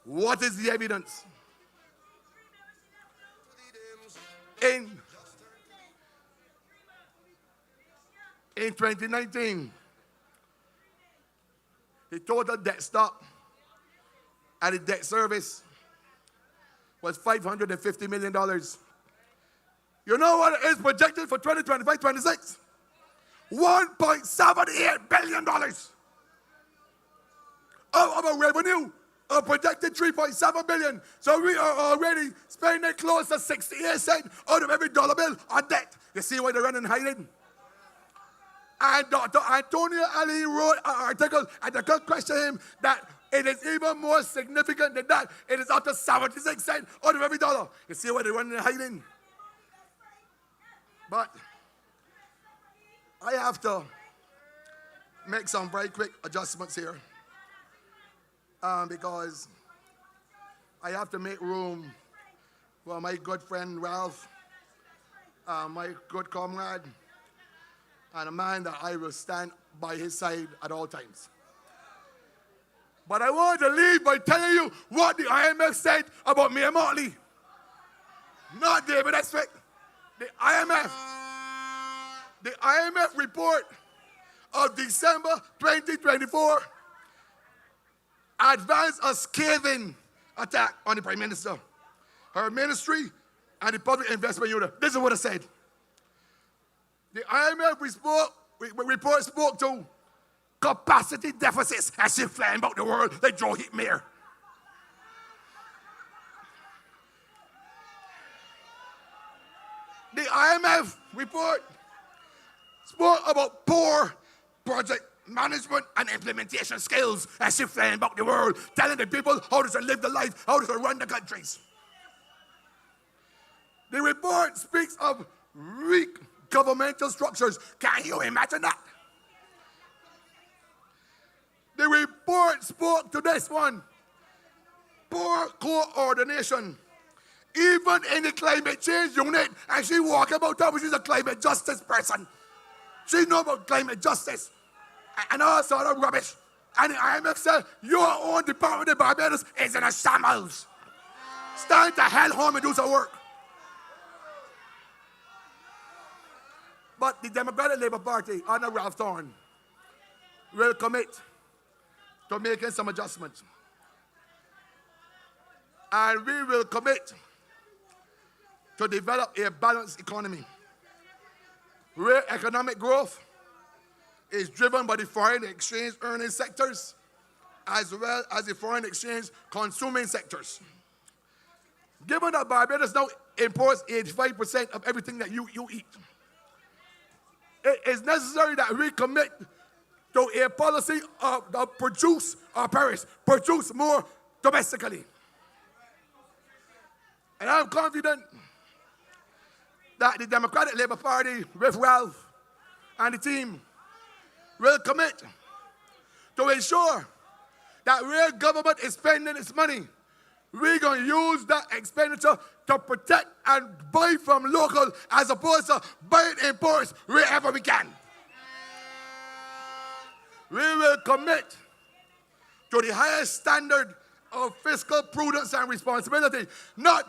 What is the evidence? in 2019, the total debt stock and the debt service was $550 million. You know what is projected for 2025-26? $1.78 billion of a revenue, a projected $3.7 billion. So we are already spending close to 68 cents out of every dollar bill on debt. You see why they're running and hiding? And Dr. Antonio Ali wrote an article, and the could question him that it is even more significant than that. It is up to 76 cents out of every dollar. You see why they're running and hiding? But I have to make some very quick adjustments here because I have to make room for my good friend Ralph, my good comrade, and a man that I will stand by his side at all times. But I want to leave by telling you what the IMF said about Mayor Motley. Not David Estwick. The IMF report of December 2024 advanced a scathing attack on the Prime Minister, her ministry, and the Public Investment Unit. This is what it said. The IMF report spoke to capacity deficits as if flying about the world like Joe Hitler. The IMF report spoke about poor project management and implementation skills as if flying about the world, telling the people how to live the life, how to run the countries. The report speaks of weak governmental structures. Can you imagine that? The report spoke to this one. Poor coordination. Even in the climate change unit, and she walk about that, she's a climate justice person. She know about climate justice and all sort of rubbish. And the IMF said, your own Department of Barbados is in a shambles. Stand to hell home and do some work. But the Democratic Labour Party under Ralph Thorne will commit to making some adjustments. And we will commit to develop a balanced economy where economic growth is driven by the foreign exchange earning sectors as well as the foreign exchange consuming sectors. Given that Barbados now imports 85% of everything that you eat, it is necessary that we commit to a policy of produce or perish, produce more domestically. And I'm confident that the Democratic Labour Party with Ralph and the team will commit to ensure that where government is spending its money, we're going to use that expenditure to protect and buy from local as opposed to buying imports wherever we can. We will commit to the highest standard of fiscal prudence and responsibility, not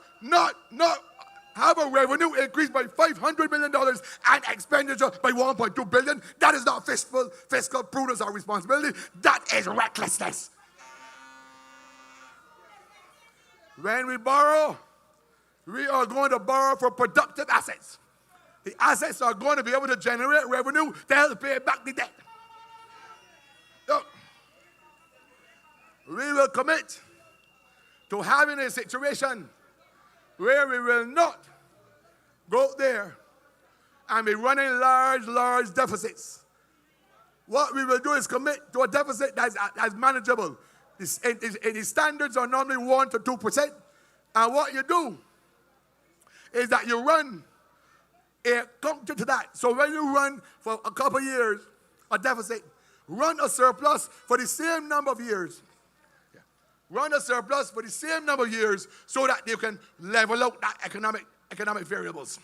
have a revenue increase by $500 million and expenditure by $1.2 billion. That is not fiscal prudence or responsibility. That is recklessness. When we borrow, we are going to borrow for productive assets. The assets are going to be able to generate revenue to help pay back the debt. So, we will commit to having a situation where we will not go there and be running large deficits. What we will do is commit to a deficit that's manageable. The standards are normally 1% to 2%. And what you do is that you run a counter to that. So when you run for a couple of years a deficit, run a surplus for the same number of years. Run a surplus for the same number of years so that you can level out that economic variables.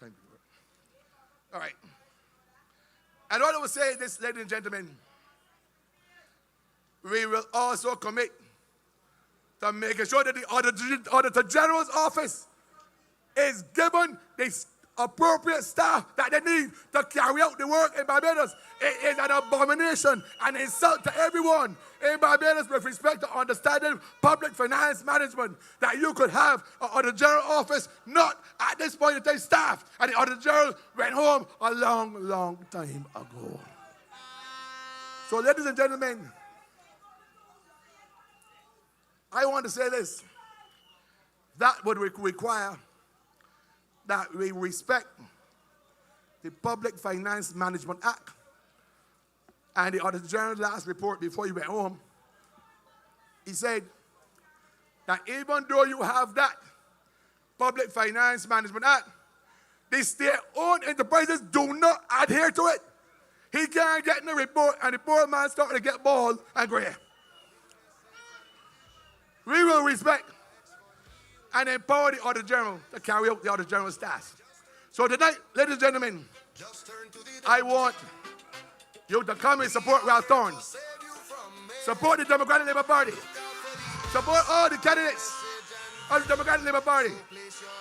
Thank you. All right. And what I would say this, ladies and gentlemen, we will also commit to making sure that the Auditor General's office is given the appropriate staff that they need to carry out the work in Barbados. It is an abomination and insult to everyone in Barbados with respect to understanding public finance management that you could have an Auditor General office not at this point in time staff. And the Auditor General went home a long, long time ago. So ladies and gentlemen, I want to say this. That would require that we respect the Public Finance Management Act. And the Auditor General's last report before he went home, he said that even though you have that Public Finance Management Act, the state-owned enterprises do not adhere to it. He can't get in the report, and the poor man starting to get bald and gray. We will respect and empower the Auditor General to carry out the Auditor General's task. So tonight, ladies and gentlemen, I want you to come and support Ralph Thorne. Support the Democratic Labour Party. Support all the candidates of the Democratic Labour Party.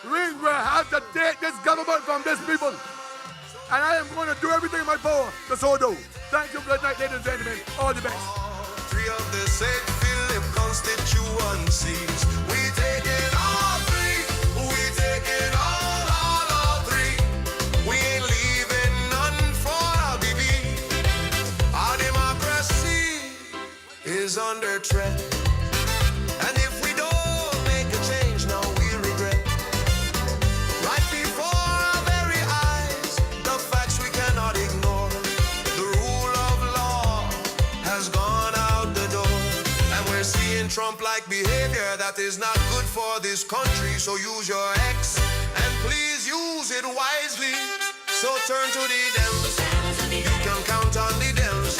We will have to take this government from these people. And I am going to do everything in my power to so do. Thank you, good night, ladies and gentlemen. All the best. Three of the St. Philip constituencies. We take it all three. We take it all three. We ain't leaving none for our BB. Our democracy is under threat. And if we don't make a change now, we regret. Right before our very eyes, the facts we cannot ignore. The rule of law has gone out the door. And we're seeing Trump-like behavior that is not good for this country. So use your X and please use it wisely. So turn to the Dems. You can count on the Dems.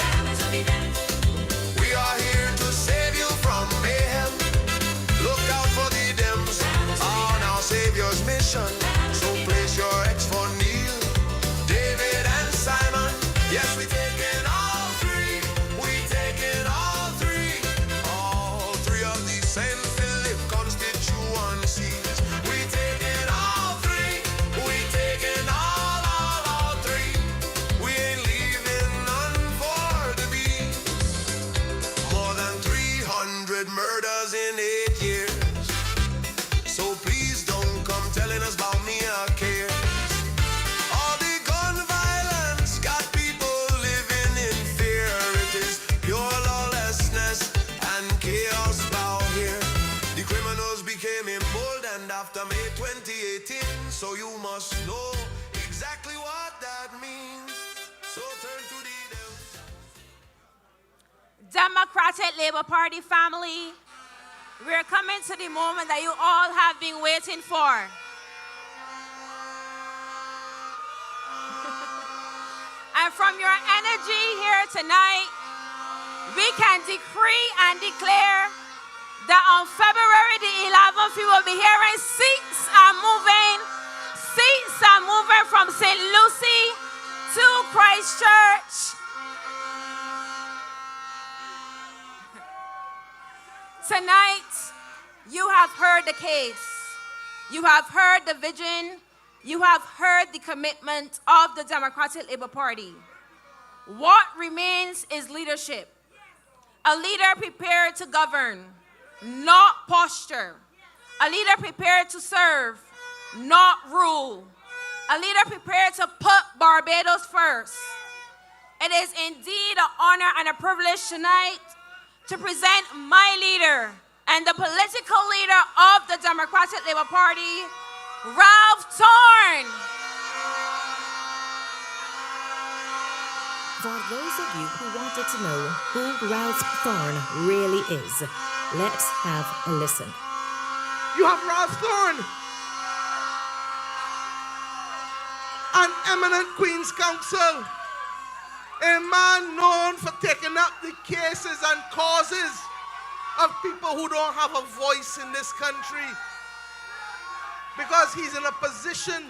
We are here to save you from mayhem. Look out for the Dems on our Savior's mission. So place your X for Neil, David, and Simon. Yes, we take it all three. We take it all three. All three of the St. Philip constituencies. We take it all three. We take it all three. We ain't leaving none for the bees. More than 300 murders in 8 years. So please don't come telling us about me or cares. All the gun violence got people living in fear. It is pure lawlessness and chaos bow here. The criminals became emboldened after May 2018. So you must know exactly what that means. So turn to the Democratic Labour Party family, we're coming to the moment that you all have been waiting for. And from your energy here tonight, we can decree and declare that on February the 11th, we will be hearing seats are moving from St. Lucie to Christchurch. Tonight, you have heard the case. You have heard the vision. You have heard the commitment of the Democratic Labour Party. What remains is leadership. A leader prepared to govern, not posture. A leader prepared to serve, not rule. A leader prepared to put Barbados first. It is indeed an honor and a privilege tonight to present my leader and the political leader of the Democratic Labour Party, Ralph Thorne. For those of you who wanted to know who Ralph Thorne really is, let's have a listen. You have Ralph Thorne, an eminent Queen's Counsel, a man known for taking up the cases and causes of people who don't have a voice in this country, because he's in a position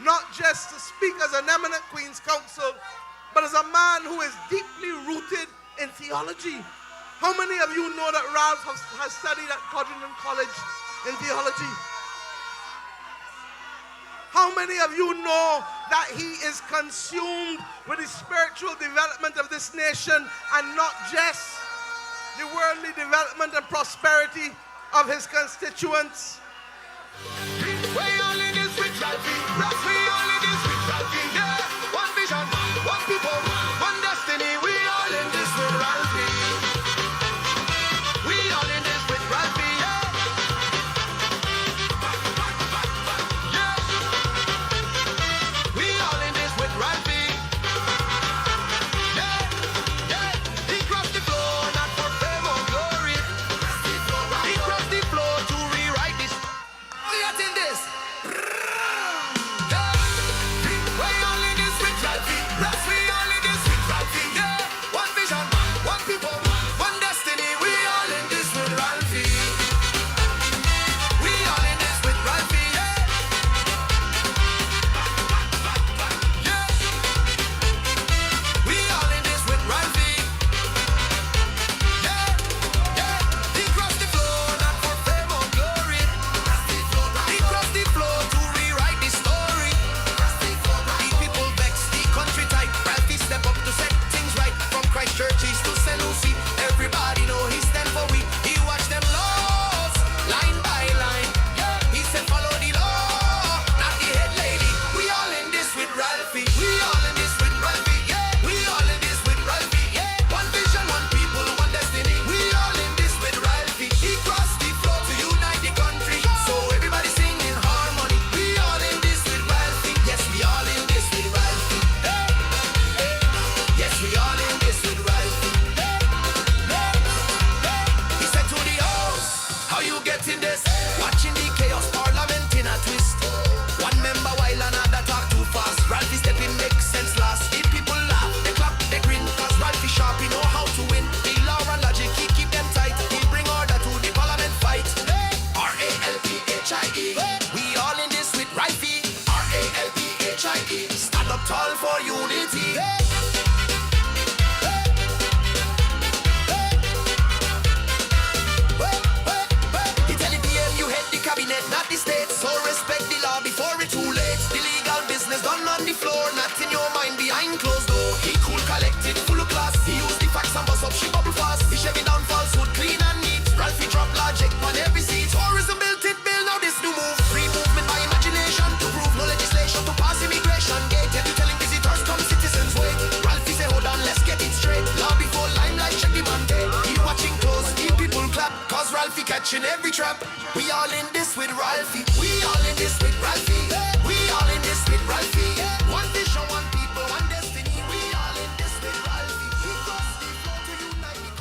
not just to speak as an eminent Queen's Counsel, but as a man who is deeply rooted in theology. How many of you know that Ralph has studied at Codrington College in theology? How many of you know that he is consumed with the spiritual development of this nation and not just the worldly development and prosperity of his constituents? We all in this with Ralphie. We all in this with Ralphie. Yeah, one vision, one people, one destiny. We all in this with Ralphie. We all in this with Ralphie. Yeah. Yeah. We all in this with Ralphie. Yeah. Yeah. He crossed the floor, not for fame or glory. He crossed the floor to rewrite this. We are in this. Churches to St. Lucie, everybody know he stand for we. He watch them laws, line by line. Yeah. He said follow the law, not the head lady. We all in this with Ralphie. We all in this with Ralphie. Yeah. We all in this with Ralphie. Yeah. One vision, one people, one destiny. We all in this with Ralphie. He crossed the floor to unite the country. So everybody sing in harmony. We all in this with Ralphie. Yes, we all in this with Ralphie. Hey. Hey. Yes, we all in this with Ralphie. In this, watching the chaos parliament in a twist. One member while another talk too fast. Ralphie stepping makes sense last. If people laugh, they clap, they grin. Cause Ralphie sharp, he know how to win. The law and logic, he keep them tight. He bring order to the parliament fight. R-A-L-P-H-I-E. We all in this with Ralphie. R-A-L-P-H-I-E. Stand up tall for unity. Not the state, so respect the law before it's too late. The legal business done on the floor, not in your mind behind closed door. He cool, collected, full of class. He used the facts and bust up, she bubble fast. He Chevy down falsehood, clean and neat. Ralphie drop logic on every seat. Tourism built it, build now this new move. Free movement by imagination to prove no legislation to pass immigration gate. Have you telling visitors come citizens wait? Ralphie say hold on, let's get it straight. Law before limelight, check the man day. He watching close, he people clap. Cause Ralphie catching every trap. We all in this with Ralphie. We all in this with Ralphie. We all in this with Ralphie. One vision, one people, one destiny. We all in this with Ralphie. He crossed the floor to unite the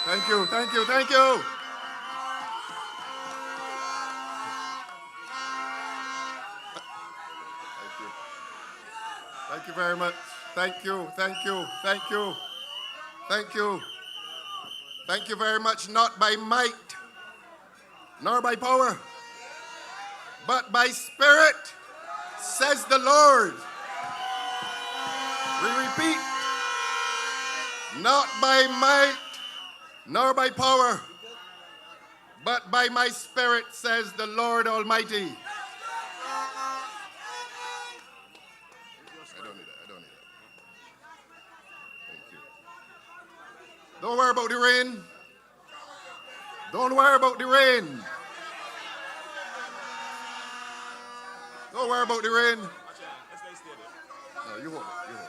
Thank you, thank you, thank you. Thank you very much. Thank you, thank you, thank you, thank you. Thank you very much, not by might, nor by power, but by spirit, says the Lord. We repeat, not by might, nor by power, but by my spirit, says the Lord Almighty. Don't worry about the rain. Don't worry about the rain. Don't worry about the rain. No, you hold it. You hold it.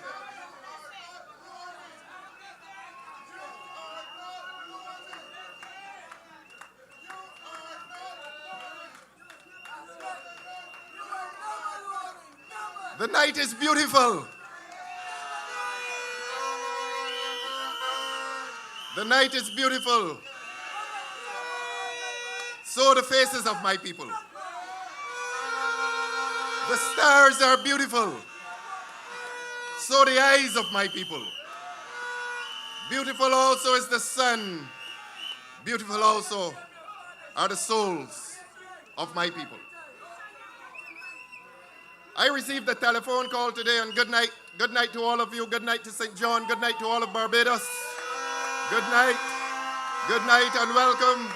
The night is beautiful. The night is beautiful. So the faces of my people. The stars are beautiful. So the eyes of my people. Beautiful also is the sun. Beautiful also are the souls of my people. I received a telephone call today, and good night. Good night to all of you. Good night to St. John. Good night to all of Barbados. Good night. Good night and welcome.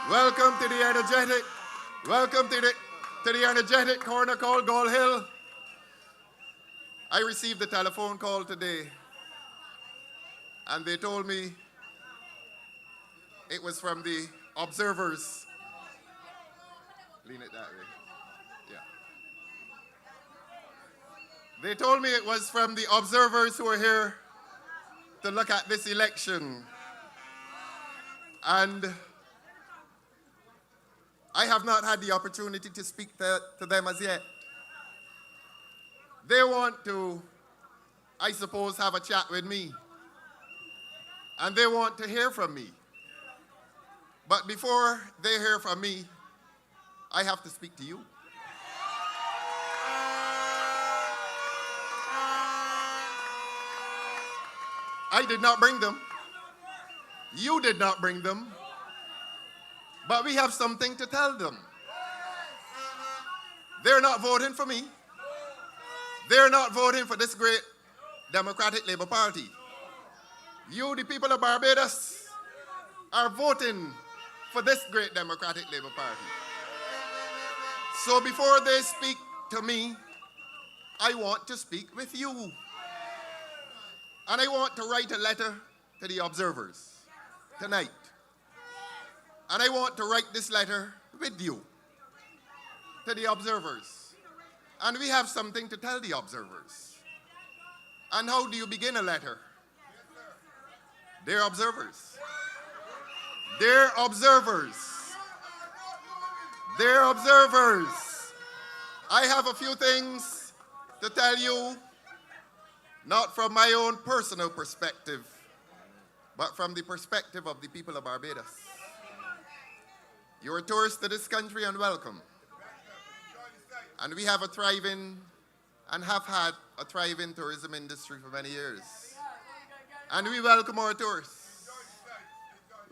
Welcome to the energetic. Welcome to the energetic corner called Gall Hill. I received a telephone call today, and they told me it was from the observers. Lean it that way. Yeah. They told me it was from the observers who are here to look at this election. And I have not had the opportunity to speak to them as yet. They want to, I suppose, have a chat with me. And they want to hear from me. But before they hear from me, I have to speak to you. I did not bring them. You did not bring them. But we have something to tell them. They're not voting for me. They're not voting for this great Democratic Labour Party. You, the people of Barbados, are voting for this great Democratic Labour Party. So before they speak to me, I want to speak with you. And I want to write a letter to the observers tonight. And I want to write this letter with you to the observers. And we have something to tell the observers. And how do you begin a letter? Dear observers. Dear observers. Dear observers. I have a few things to tell you, not from my own personal perspective, but from the perspective of the people of Barbados. You're a tourist to this country and welcome. And we have a thriving, and have had a thriving tourism industry for many years. And we welcome our tourists.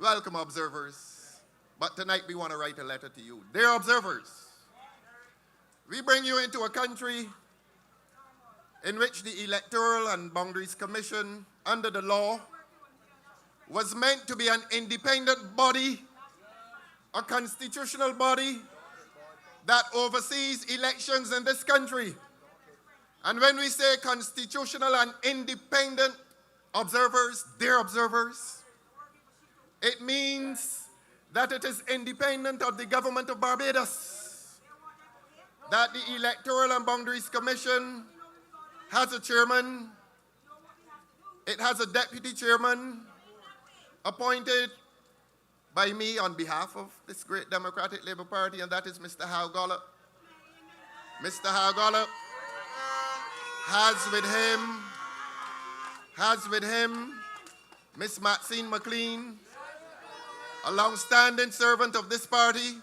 Welcome observers. But tonight we want to write a letter to you. Dear observers, we bring you into a country in which the Electoral and Boundaries Commission, under the law, was meant to be an independent body, a constitutional body that oversees elections in this country. And when we say constitutional and independent observers, dear observers, it means that it is independent of the government of Barbados, that the Electoral and Boundaries Commission has a chairman, it has a deputy chairman appointed by me on behalf of this great Democratic Labour Party, and that is Mr. Howe Gollop. Mr. Howe Gollop has with him Miss Maxine McLean, a long-standing servant of this party,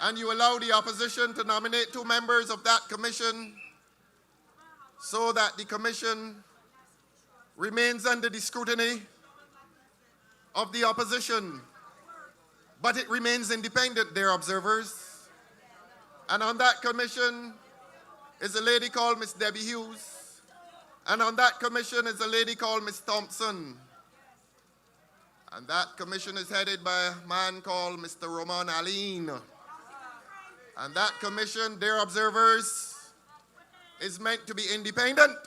and you allow the opposition to nominate 2 members of that commission so that the commission remains under the scrutiny of the opposition, but it remains independent, dear observers. And on that commission is a lady called Miss Debbie Hughes, and on that commission is a lady called Miss Thompson. And that commission is headed by a man called Mr. Roman Aline. And that commission, dear observers, is meant to be independent.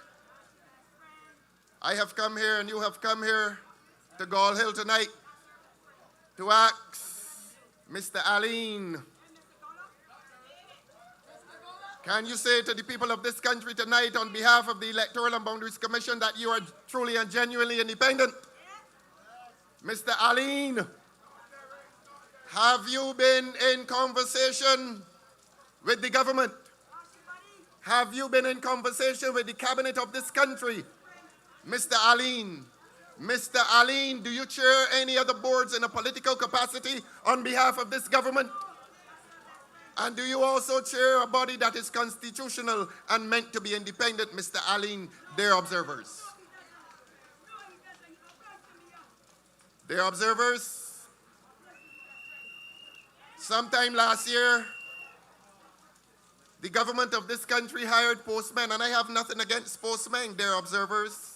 I have come here and you have come here to Gall Hill tonight to ask Mr. Aline, can you say to the people of this country tonight on behalf of the Electoral and Boundaries Commission that you are truly and genuinely independent? Mr. Aline, have you been in conversation with the government? Have you been in conversation with the cabinet of this country? Mr. Aline, Mr. Aline, do you chair any other boards in a political capacity on behalf of this government? And do you also chair a body that is constitutional and meant to be independent, Mr. Aline, dear observers? Dear observers, sometime last year, the government of this country hired postmen, and I have nothing against postmen, dear observers.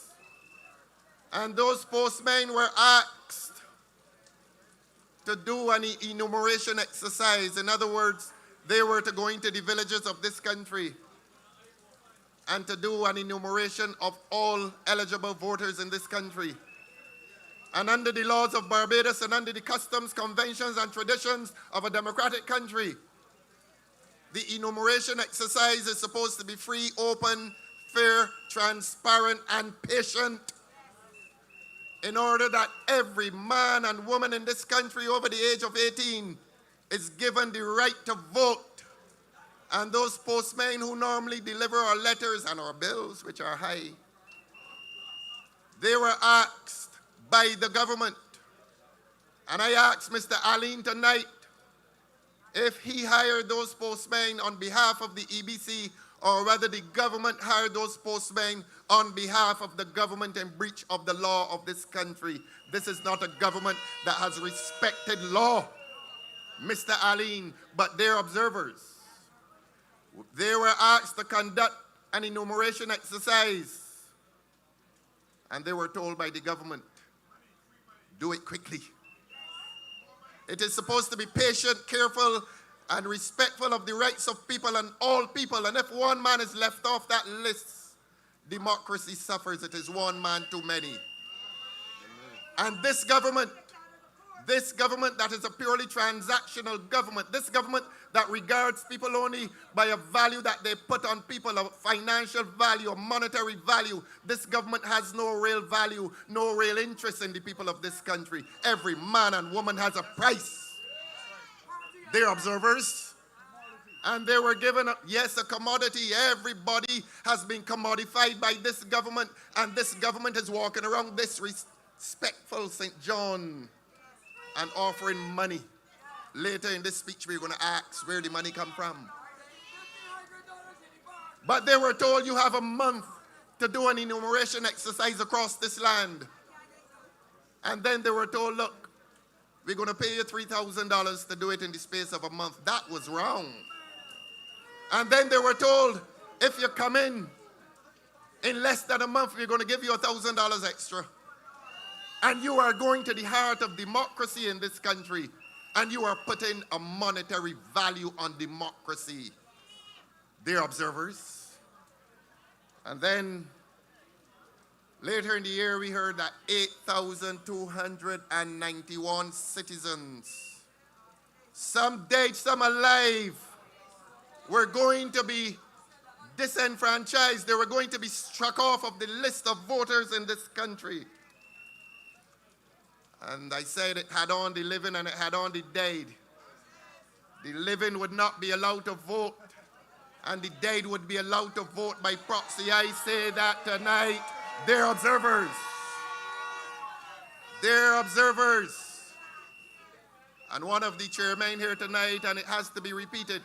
And those postmen were asked to do an enumeration exercise. In other words, they were to go into the villages of this country and to do an enumeration of all eligible voters in this country. And under the laws of Barbados and under the customs, conventions, and traditions of a democratic country, the enumeration exercise is supposed to be free, open, fair, transparent, and patient, in order that every man and woman in this country over the age of 18 is given the right to vote. And those postmen who normally deliver our letters and our bills, which are high, they were asked by the government. And I asked Mr. Aline tonight if he hired those postmen on behalf of the EBC or whether the government hired those postmen on behalf of the government in breach of the law of this country. This is not a government that has respected law, Mr. Aline, but they're observers. They were asked to conduct an enumeration exercise, and they were told by the government, do it quickly. It is supposed to be patient, careful, and respectful of the rights of people and all people. And if one man is left off that list, democracy suffers. It is one man too many. And this government that is a purely transactional government, this government that regards people only by a value that they put on people, a financial value, a monetary value, this government has no real value, no real interest in the people of this country. Every man and woman has a price. They're observers. And they were given, yes, a commodity. Everybody has been commodified by this government, and this government is walking around disrespectful St. John and offering money. Later in this speech, we're going to ask where the money come from. But they were told you have a month to do an enumeration exercise across this land. And then they were told, look, we're going to pay you $3,000 to do it in the space of a month. That was wrong. And then they were told, if you come in less than a month, we're going to give you $1,000 extra. And you are going to the heart of democracy in this country, and you are putting a monetary value on democracy. Dear observers. And then later in the year, we heard that 8,291 citizens, some dead, some alive, were going to be disenfranchised. They were going to be struck off of the list of voters in this country. And I said it had on the living and it had on the dead. The living would not be allowed to vote, and the dead would be allowed to vote by proxy. I say that tonight. Dear observers. Dear observers. and one of the chairmen here tonight, and it has to be repeated.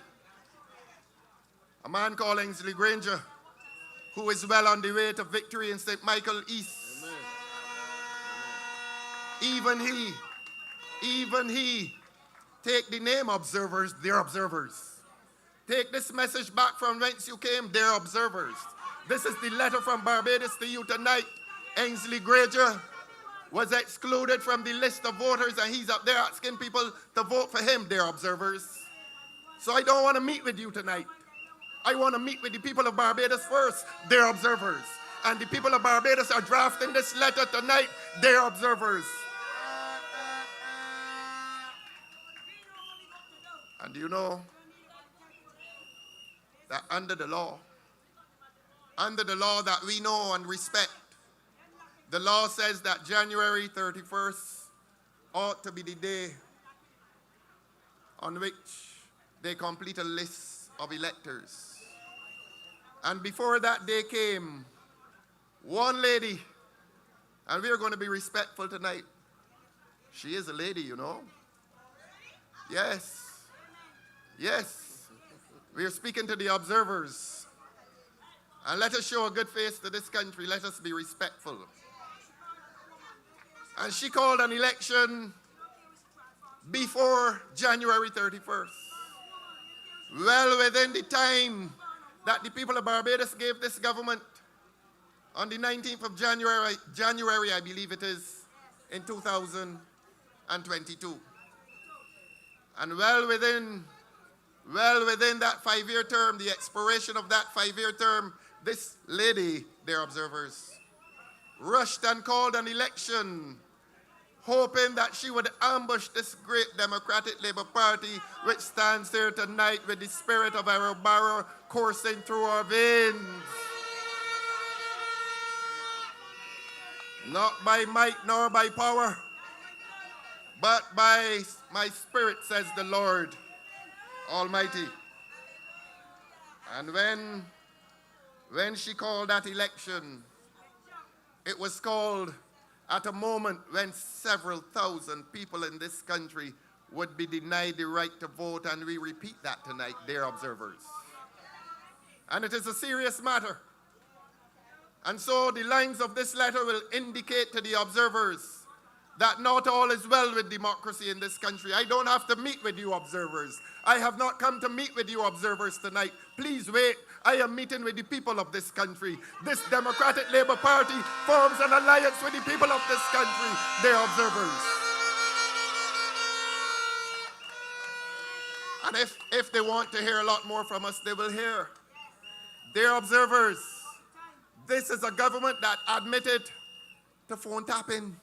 A man called Ainsley Granger, who is well on the way to victory in St. Michael East. Even he, take the name observers, they're observers. Take this message back from whence you came, they're observers. This is the letter from Barbados to you tonight. Ainsley Granger was excluded from the list of voters, and he's up there asking people to vote for him, they're observers. So I don't want to meet with you tonight. I want to meet with the people of Barbados First, they're observers. And the people of Barbados are drafting this letter tonight, they're observers. And you know that under the law that we know and respect, the law says that January 31st ought to be the day on which they complete a list of electors. And before that day came, one lady, and we are going to be respectful tonight. She is a lady, you know. Yes. Yes. We are speaking to the observers. And let us show a good face to this country. Let us be respectful. And she called an election before January 31st. Well within the time that the people of Barbados gave this government on the 19th of January, I believe it is, in 2022. And well within that 5-year term, the expiration of that 5-year term, this lady, their observers, rushed and called an election, hoping that she would ambush this great Democratic Labour Party, which stands here tonight with the spirit of our barrow coursing through our veins. Not by might nor by power, but by my spirit, says the Lord Almighty. And when she called that election, it was called at a moment when several thousand people in this country would be denied the right to vote, and we repeat that tonight, dear observers. And it is a serious matter. And so the lines of this letter will indicate to the observers that not all is well with democracy in this country. I don't have to meet with you observers. I have not come to meet with you observers tonight. Please wait. I am meeting with the people of this country. This Democratic Labour Party forms an alliance with the people of this country. They're observers. And if they want to hear a lot more from us, they will hear. They're observers. This is a government that admitted to phone tapping.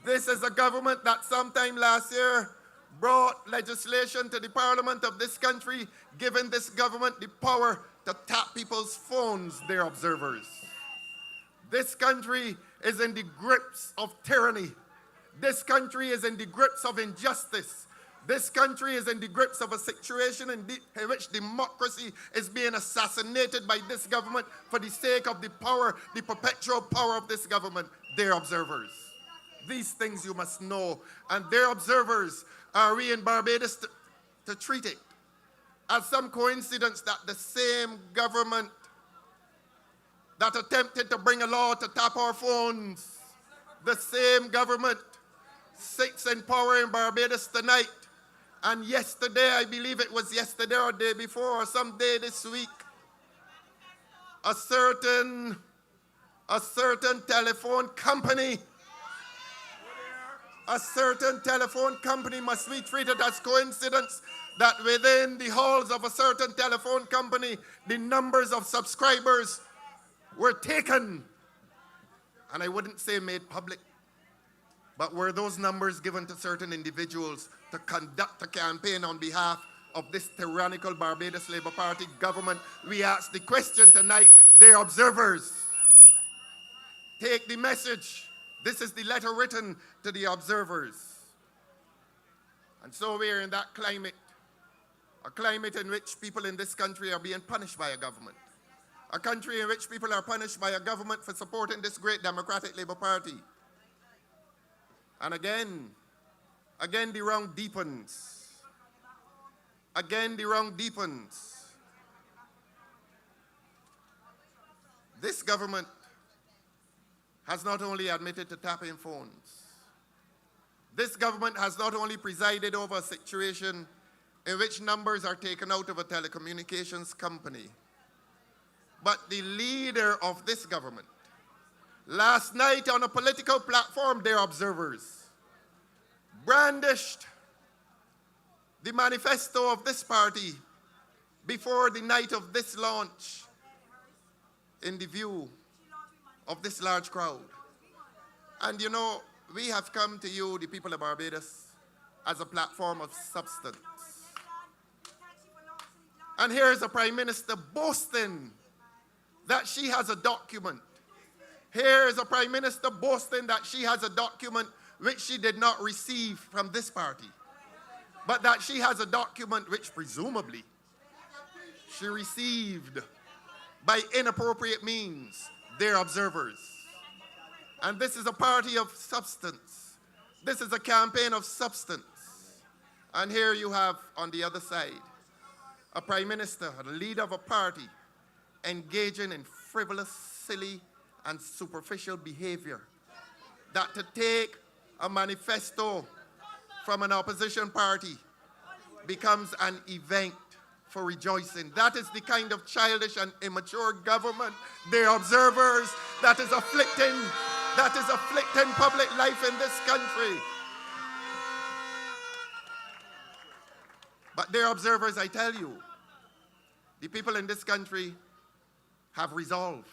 This is a government that sometime last year brought legislation to the parliament of this country, giving this government the power to tap people's phones, their observers. This country is in the grips of tyranny. This country is in the grips of injustice. This country is in the grips of a situation in which democracy is being assassinated by this government for the sake of the power, the perpetual power of this government, their observers. These things you must know, and their observers are we in Barbados to treat it as some coincidence that the same government that attempted to bring a law to tap our phones, the same government sits in power in Barbados tonight. And yesterday, I believe it was yesterday or day before or some day this week, a certain telephone company, must we treat it as coincidence that within the halls of a certain telephone company, the numbers of subscribers were taken, and I wouldn't say made public, but were those numbers given to certain individuals to conduct a campaign on behalf of this tyrannical Barbados Labour Party government? We ask the question tonight, their observers. Take the message. This is the letter written to the observers. And so we are in that climate, a climate in which people in this country are being punished by a government. A country in which people are punished by a government for supporting this great Democratic Labour Party. And again, Again, the wrong deepens. Again, the wrong deepens. This government has not only admitted to tapping phones. This government has not only presided over a situation in which numbers are taken out of a telecommunications company, but the leader of this government, last night on a political platform, their observers, brandished the manifesto of this party before the night of this launch in the view of this large crowd. And you know, we have come to you, the people of Barbados, as a platform of substance. And here is a Prime Minister boasting that she has a document. Here is a Prime Minister boasting that she has a document which she did not receive from this party, but that she has a document which presumably she received by inappropriate means, their observers. And this is a party of substance. This is a campaign of substance. And here you have on the other side a Prime Minister, the leader of a party, engaging in frivolous, silly, and superficial behavior. That to take a manifesto from an opposition party becomes an event for rejoicing. That is the kind of childish and immature government, their observers, that is afflicting public life in this country. But their observers, I tell you, the people in this country have resolved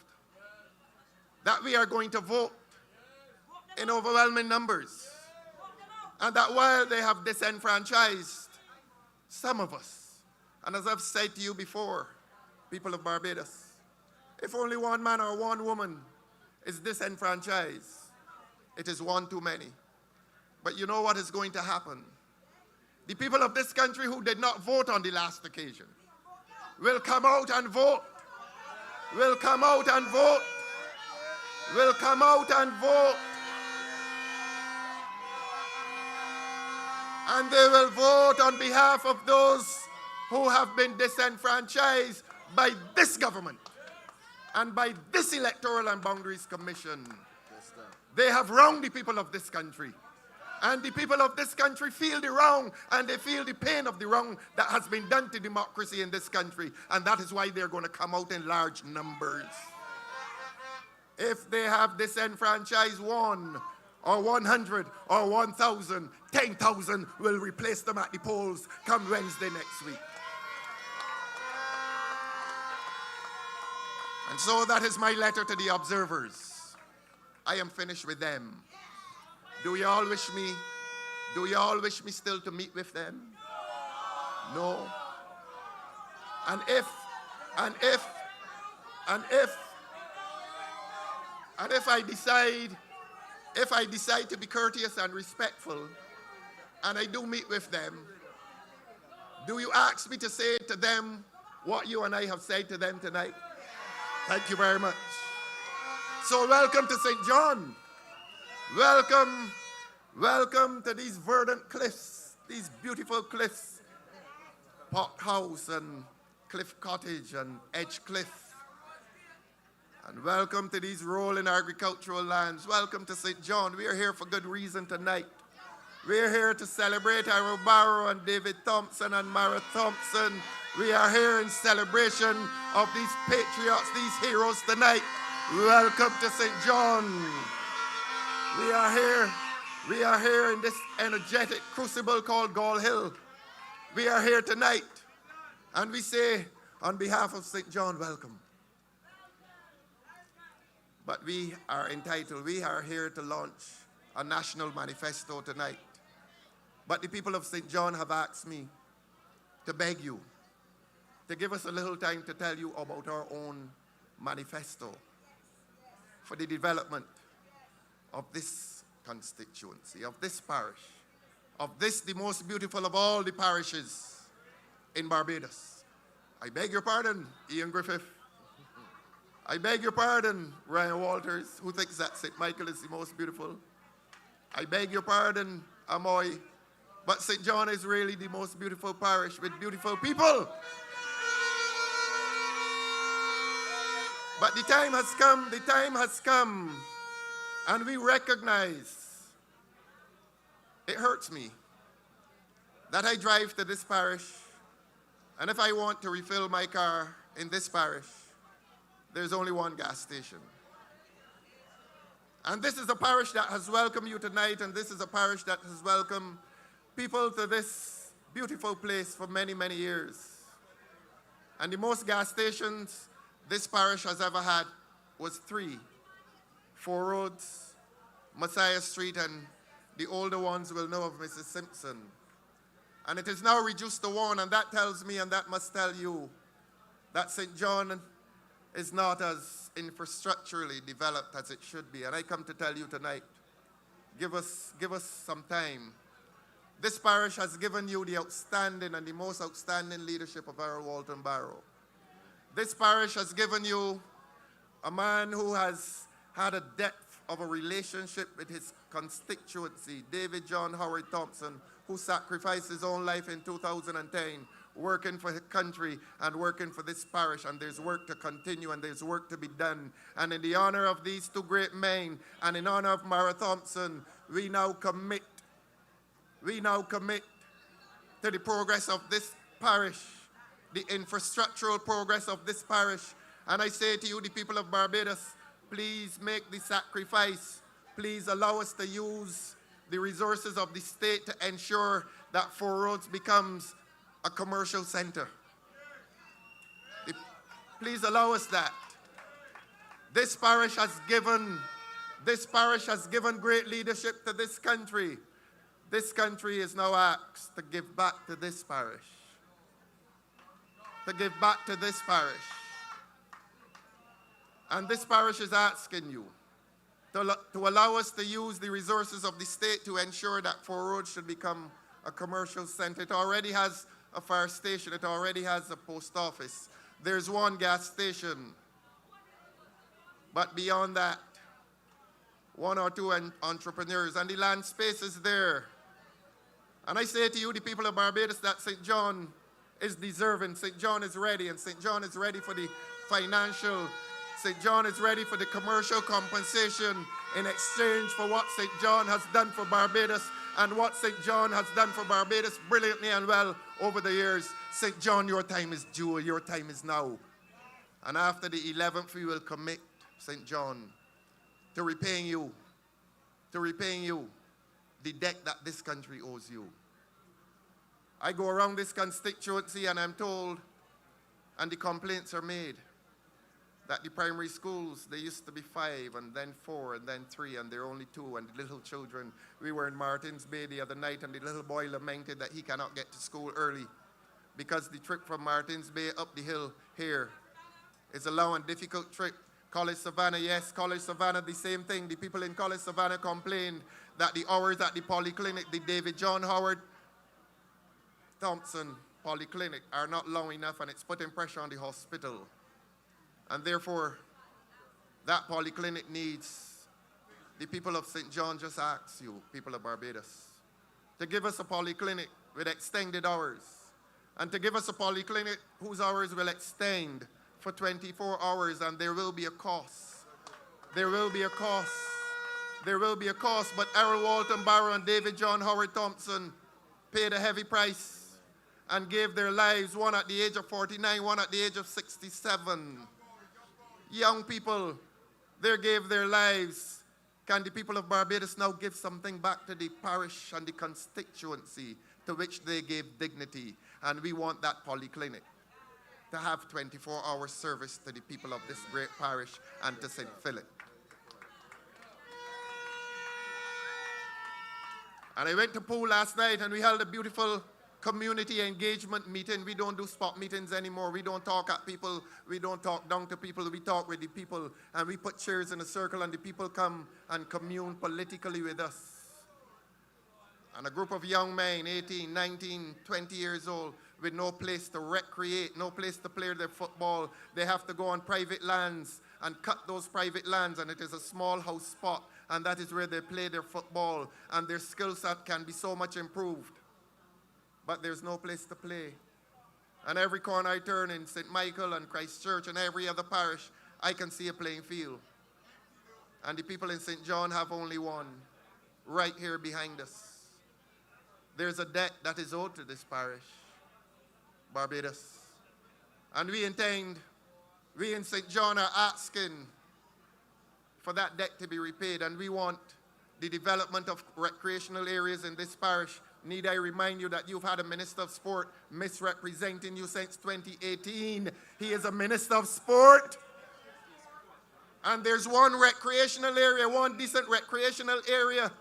that we are going to vote in overwhelming numbers, and that while they have disenfranchised some of us, and as I've said to you before, people of Barbados, if only one man or one woman is disenfranchised, it is one too many. But you know what is going to happen? The people of this country who did not vote on the last occasion will come out and vote. Will come out and vote. Will come out and vote. And they will vote on behalf of those who have been disenfranchised by this government and by this Electoral and Boundaries Commission. They have wronged the people of this country. And the people of this country feel the wrong, and they feel the pain of the wrong that has been done to democracy in this country. And that is why they're going to come out in large numbers. If they have disenfranchised 1 or 100 or 1,000, 10,000 will replace them at the polls come Wednesday next week. And so that is my letter to the observers. I am finished with them. Do you all wish me still to meet with them? No. And if I decide to be courteous and respectful, and I do meet with them, do you ask me to say to them what you and I have said to them tonight? Thank you very much. So welcome to St. John. Welcome to these verdant cliffs, these beautiful cliffs, Pot House and Cliff Cottage and Edge Cliff. And welcome to these rolling agricultural lands. Welcome to St. John. We are here for good reason tonight. We are here to celebrate Ira Barrow and David Thompson and Mara Thompson. We are here in celebration of these patriots, these heroes tonight. Welcome to St. John. We are here in this energetic crucible called Gall Hill. We are here tonight, and we say, on behalf of St. John, welcome. But we are entitled, we are here to launch a national manifesto tonight. But the people of St. John have asked me to beg you to give us a little time to tell you about our own manifesto for the development of this constituency, of this parish, of this, the most beautiful of all the parishes in Barbados. I beg your pardon, Ian Griffith. I beg your pardon, Ryan Walters, who thinks that St. Michael is the most beautiful. I beg your pardon, Amoy But St. John is really the most beautiful parish with beautiful people. But the time has come, and we recognize, it hurts me that I drive to this parish, and if I want to refill my car in this parish, there's only one gas station. And this is a parish that has welcomed you tonight, and this is a parish that has welcomed people to this beautiful place for many, many years. And the most gas stations this parish has ever had was 3. 4 Roads, Messiah Street, and the older ones will know of Mrs. Simpson. And it is now reduced to 1, and that tells me, and that must tell you, that St. John is not as infrastructurally developed as it should be. And I come to tell you tonight, give us some time. This parish has given you the outstanding and the most outstanding leadership of Earl Walton Barrow. This parish has given you a man who has had a depth of a relationship with his constituency, David John Howard Thompson, who sacrificed his own life in 2010, working for his country and working for this parish. And there's work to continue and there's work to be done. And in the honor of these 2 great men and in honor of Mara Thompson, we now commit to the progress of this parish, the infrastructural progress of this parish. And I say to you, the people of Barbados, please make the sacrifice. Please allow us to use the resources of the state to ensure that 4 Roads becomes a commercial center. Please allow us that. This parish has given great leadership to this country. This country is now asked to give back to this parish. To give back to this parish. And this parish is asking you to allow us to use the resources of the state to ensure that 4 Roads should become a commercial center. It already has a fire station. It already has a post office. There's 1 gas station. But beyond that, 1 or 2 entrepreneurs, and the land space is there. And I say to you, the people of Barbados, that St. John is deserving. St. John is ready, and St. John is ready for the financial. St. John is ready for the commercial compensation in exchange for what St. John has done for Barbados and what St. John has done for Barbados brilliantly and well over the years. St. John, your time is due. Your time is now. And after the 11th, we will commit, St. John, to repaying you the debt that this country owes you. I go around this constituency and I'm told, and the complaints are made, that the primary schools, they used to be 5 and then 4 and then 3 and they're only 2, and the little children, we were in Martins Bay the other night and the little boy lamented that he cannot get to school early because the trip from Martins Bay up the hill here is a long and difficult trip. College Savannah, yes, College Savannah, the same thing. The people in College Savannah complained that the hours at the polyclinic, the David John Howard Thompson polyclinic, are not long enough, and it's putting pressure on the hospital. And therefore, that polyclinic needs, the people of St. John just ask you, people of Barbados, to give us a polyclinic with extended hours, and to give us a polyclinic whose hours will extend for 24 hours, and there will be a cost. There will be a cost. There will be a cost, but Errol Walton Barrow and David John Howard Thompson paid a heavy price and gave their lives, one at the age of 49, one at the age of 67. Young people, they gave their lives. Can the people of Barbados now give something back to the parish and the constituency to which they gave dignity? And we want that polyclinic to have 24-hour service to the people of this great parish and to St. Philip. And I went to Poole last night and we held a beautiful community engagement meeting. We don't do spot meetings anymore. We don't talk at people. We don't talk down to people. We talk with the people, and we put chairs in a circle and the people come and commune politically with us. And a group of young men, 18, 19, 20 years old, with no place to recreate, no place to play their football. They have to go on private lands and cut those private lands, and it is a small house spot, and that is where they play their football, and their skill set can be so much improved. but there's no place to play. And every corner I turn in St. Michael and Christchurch and every other parish, I can see a playing field. And the people in St. John have only one, right here behind us. There's a debt that is owed to this parish, Barbados. And we in St. John are asking for that debt to be repaid, and we want the development of recreational areas in this parish. Need I remind you that you've had a Minister of Sport misrepresenting you since 2018. He is a Minister of Sport. And there's one recreational area, one decent recreational area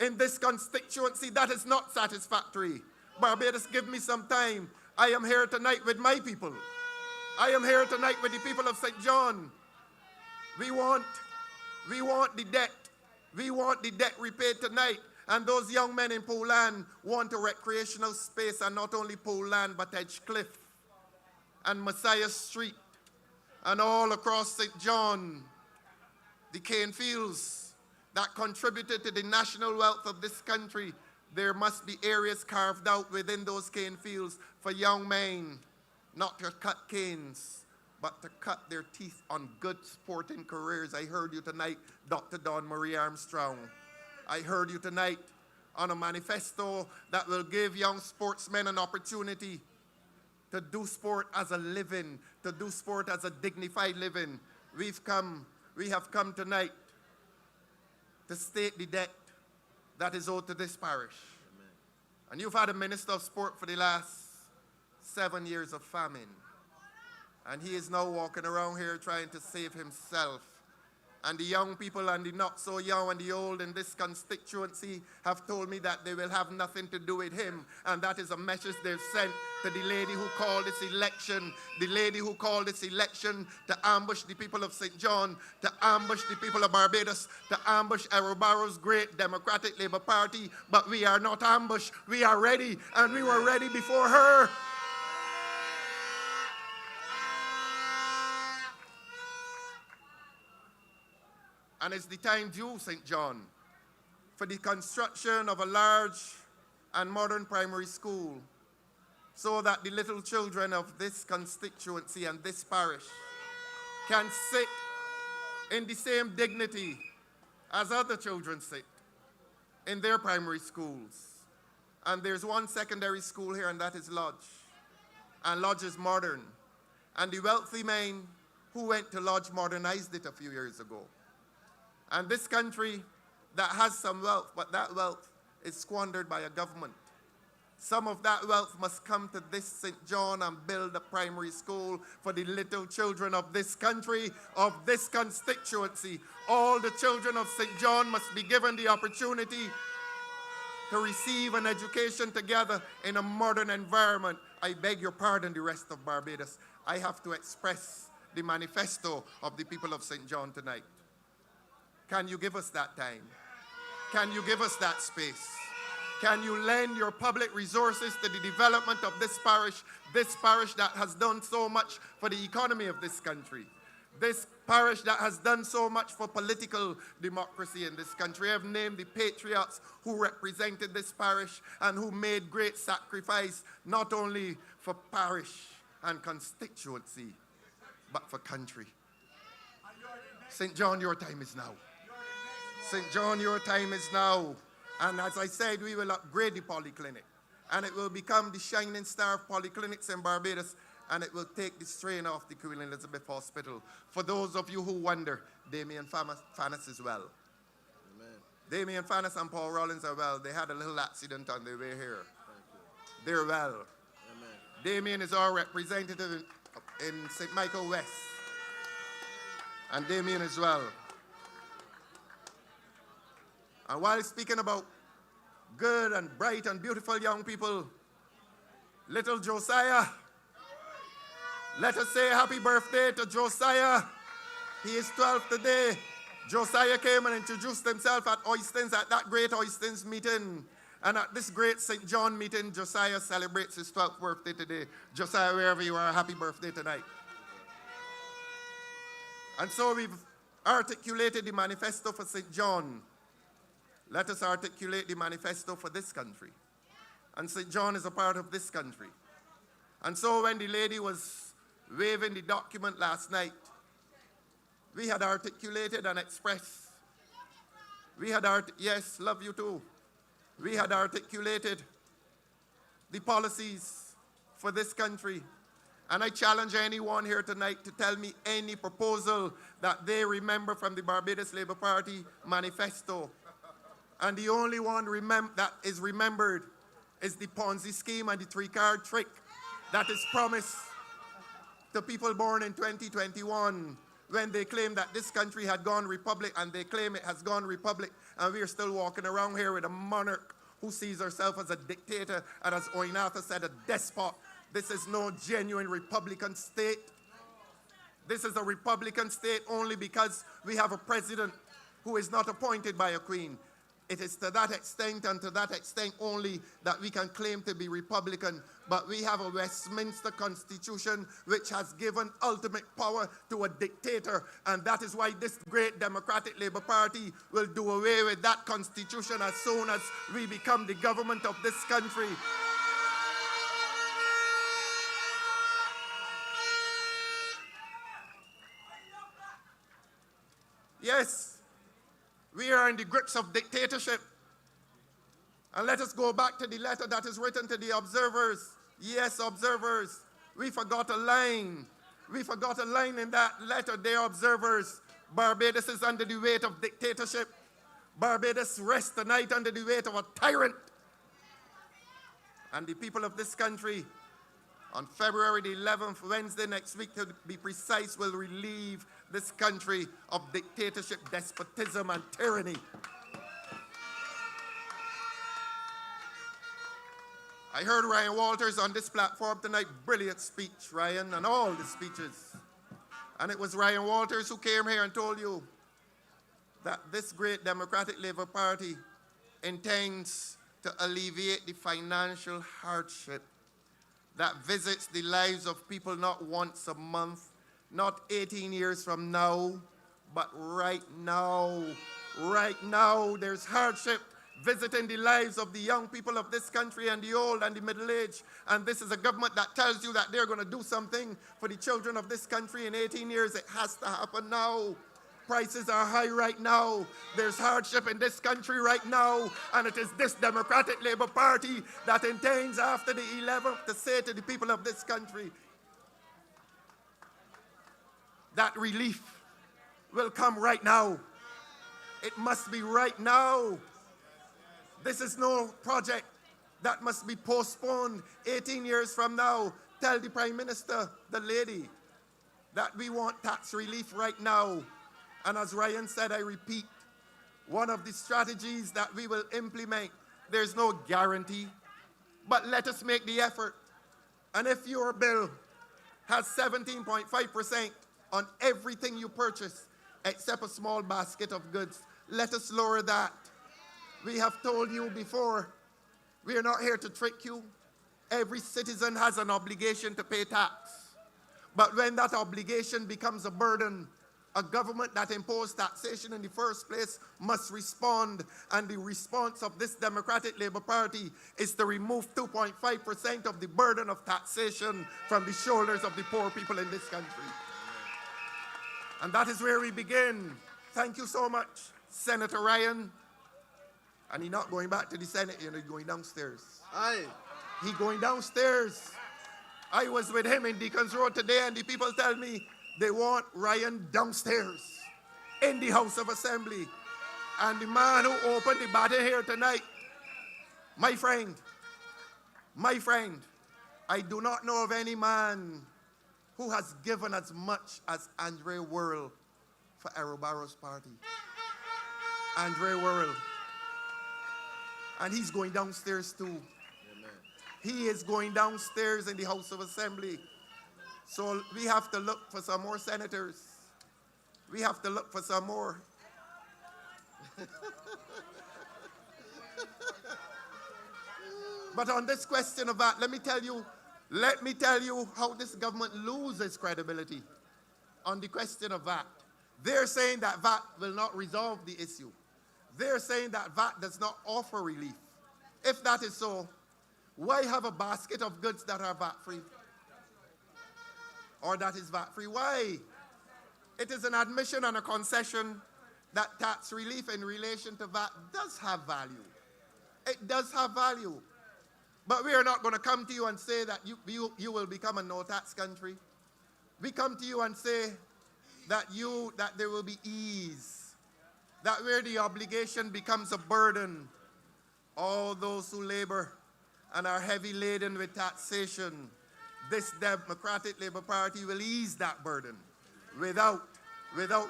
in this constituency that is not satisfactory. Barbados, give me some time. I am here tonight with my people. I am here tonight with the people of St. John. We want the debt. We want the debt repaid tonight. And those young men in Poland want a recreational space, and not only Poland, but Edgecliff and Messiah Street and all across St. John, the cane fields that contributed to the national wealth of this country. There must be areas carved out within those cane fields for young men not to cut canes, but to cut their teeth on good sporting careers. I heard you tonight, Dr. Dawn Marie Armstrong. I heard you tonight on a manifesto that will give young sportsmen an opportunity to do sport as a living, to do sport as a dignified living. We have come tonight to state the debt that is owed to this parish. Amen. And you've had a Minister of Sport for the last 7 years of famine. And he is now walking around here trying to save himself. And the young people and the not so young and the old in this constituency have told me that they will have nothing to do with him. And that is a message they've sent to the lady who called this election. The lady who called this election to ambush the people of St. John, to ambush the people of Barbados, to ambush Barrow's great Democratic Labour Party. But we are not ambushed. We are ready. And we were ready before her. And it's the time due, St. John, for the construction of a large and modern primary school so that the little children of this constituency and this parish can sit in the same dignity as other children sit in their primary schools. And there's one secondary school here, and that is Lodge. And Lodge is modern. And the wealthy men who went to Lodge modernized it a few years ago. And this country that has some wealth, but that wealth is squandered by a government. Some of that wealth must come to this St. John and build a primary school for the little children of this country, of this constituency. All the children of St. John must be given the opportunity to receive an education together in a modern environment. I beg your pardon, the rest of Barbados. I have to express the manifesto of the people of St. John tonight. Can you give us that time? Can you give us that space? Can you lend your public resources to the development of this parish that has done so much for the economy of this country, this parish that has done so much for political democracy in this country? I've named the patriots who represented this parish and who made great sacrifice, not only for parish and constituency, but for country. St. John, your time is now. St. John, your time is now. And as I said, we will upgrade the polyclinic. And it will become the shining star of polyclinics in Barbados. And it will take the strain off the Queen Elizabeth Hospital. For those of you who wonder, Damien Fannis is well. Amen. Damien Fannis and Paul Rollins are well. They had a little accident on their way here. They're well. Amen. Damien is our representative in St. Michael West. And Damien is well. And while speaking about good and bright and beautiful young people, little Josiah, let us say happy birthday to Josiah. He is 12 today. Josiah came and introduced himself at Oystons, at that great Oystons meeting. And at this great St. John meeting, Josiah celebrates his 12th birthday today. Josiah, wherever you are, happy birthday tonight. And so we've articulated the manifesto for St. John. Let us articulate the manifesto for this country. And St. John is a part of this country. And so when the lady was waving the document last night, we had articulated and expressed. Yes, love you too. We had articulated the policies for this country. And I challenge anyone here tonight to tell me any proposal that they remember from the Barbados Labour Party manifesto. And the only one that is remembered is the Ponzi scheme and the three-card trick that is promised to people born in 2021 when they claim that this country had gone republic, and they claim it has gone republic, and we are still walking around here with a monarch who sees herself as a dictator and, as Oinatha said, a despot. This is no genuine Republican state. This is a Republican state only because we have a president who is not appointed by a queen. It is to that extent and to that extent only that we can claim to be Republican. But we have a Westminster Constitution which has given ultimate power to a dictator. And that is why this great Democratic Labour Party will do away with that Constitution as soon as we become the government of this country. Yes. We are in the grips of dictatorship. And let us go back to the letter that is written to the observers. Yes, observers. We forgot a line. We forgot a line in that letter, dear observers. Barbados is under the weight of dictatorship. Barbados rests tonight under the weight of a tyrant. And the people of this country, on February the 11th, Wednesday next week to be precise, will relieve this country of dictatorship, despotism, and tyranny. I heard Ryan Walters on this platform tonight. Brilliant speech, Ryan, and all the speeches. And it was Ryan Walters who came here and told you that this great Democratic Labour Party intends to alleviate the financial hardship that visits the lives of people not once a month, not 18 years from now, but right now. Right now, there's hardship visiting the lives of the young people of this country and the old and the middle-aged. And this is a government that tells you that they're going to do something for the children of this country in 18 years. It has to happen now. Prices are high right now. There's hardship in this country right now. And it is this Democratic Labour Party that intends after the 11th to say to the people of this country that relief will come right now. It must be right now. This is no project that must be postponed 18 years from now. Tell the Prime Minister, the lady, that we want tax relief right now. And as Ryan said, I repeat, one of the strategies that we will implement, there's no guarantee, but let us make the effort. And if your bill has 17.5% on everything you purchase, except a small basket of goods, let us lower that. We have told you before, we are not here to trick you. Every citizen has an obligation to pay tax. But when that obligation becomes a burden, a government that imposed taxation in the first place must respond. And the response of this Democratic Labour Party is to remove 2.5% of the burden of taxation from the shoulders of the poor people in this country. And that is where we begin. Thank you so much, Senator Ryan. And he's not going back to the Senate, you know, he's going downstairs. Aye. He's going downstairs. I was with him in Deacon's Road today, and the people tell me they want Ryan downstairs in the House of Assembly. And the man who opened the battle here tonight, my friend, I do not know of any man who has given as much as Andre Worrell for Barbados Party. Andre Worrell. And he's going downstairs too. Amen. He is going downstairs in the House of Assembly. So we have to look for some more senators. We have to look for some more. But on this question of that, let me tell you how this government loses credibility on the question of VAT. They're saying that VAT will not resolve the issue. They're saying that VAT does not offer relief. If that is so, Why have a basket of goods that are VAT-free? Or that is VAT-free? Why? It is an admission and a concession that tax relief in relation to VAT does have value. It does have value. But we are not going to come to you and say that you will become a no-tax country. We come to you and say that there will be ease, that where the obligation becomes a burden, all those who labor and are heavy laden with taxation, this Democratic Labour Party will ease that burden without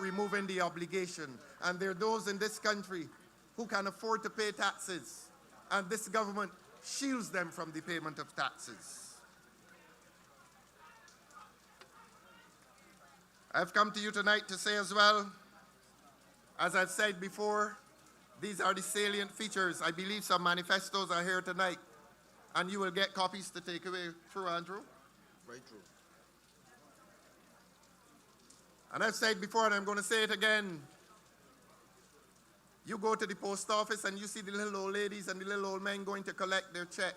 removing the obligation. And there are those in this country who can afford to pay taxes, and this government shields them from the payment of taxes. I've come to you tonight to say as well, as I've said before, these are the salient features. I believe some manifestos are here tonight, and you will get copies to take away. True, Andrew? Very true. And I've said before, and I'm going to say it again, you go to the post office and you see the little old ladies and the little old men going to collect their checks.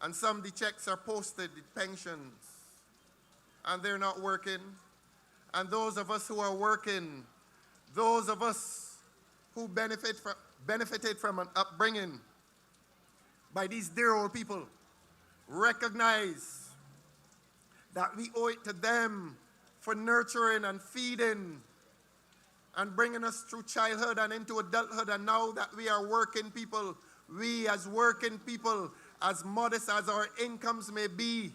And some of the checks are posted, the pensions, and they're not working. And those of us who are working, those of us who benefited from an upbringing by these dear old people, recognize that we owe it to them for nurturing and feeding and bringing us through childhood and into adulthood. And now that we are working people, we as working people, as modest as our incomes may be,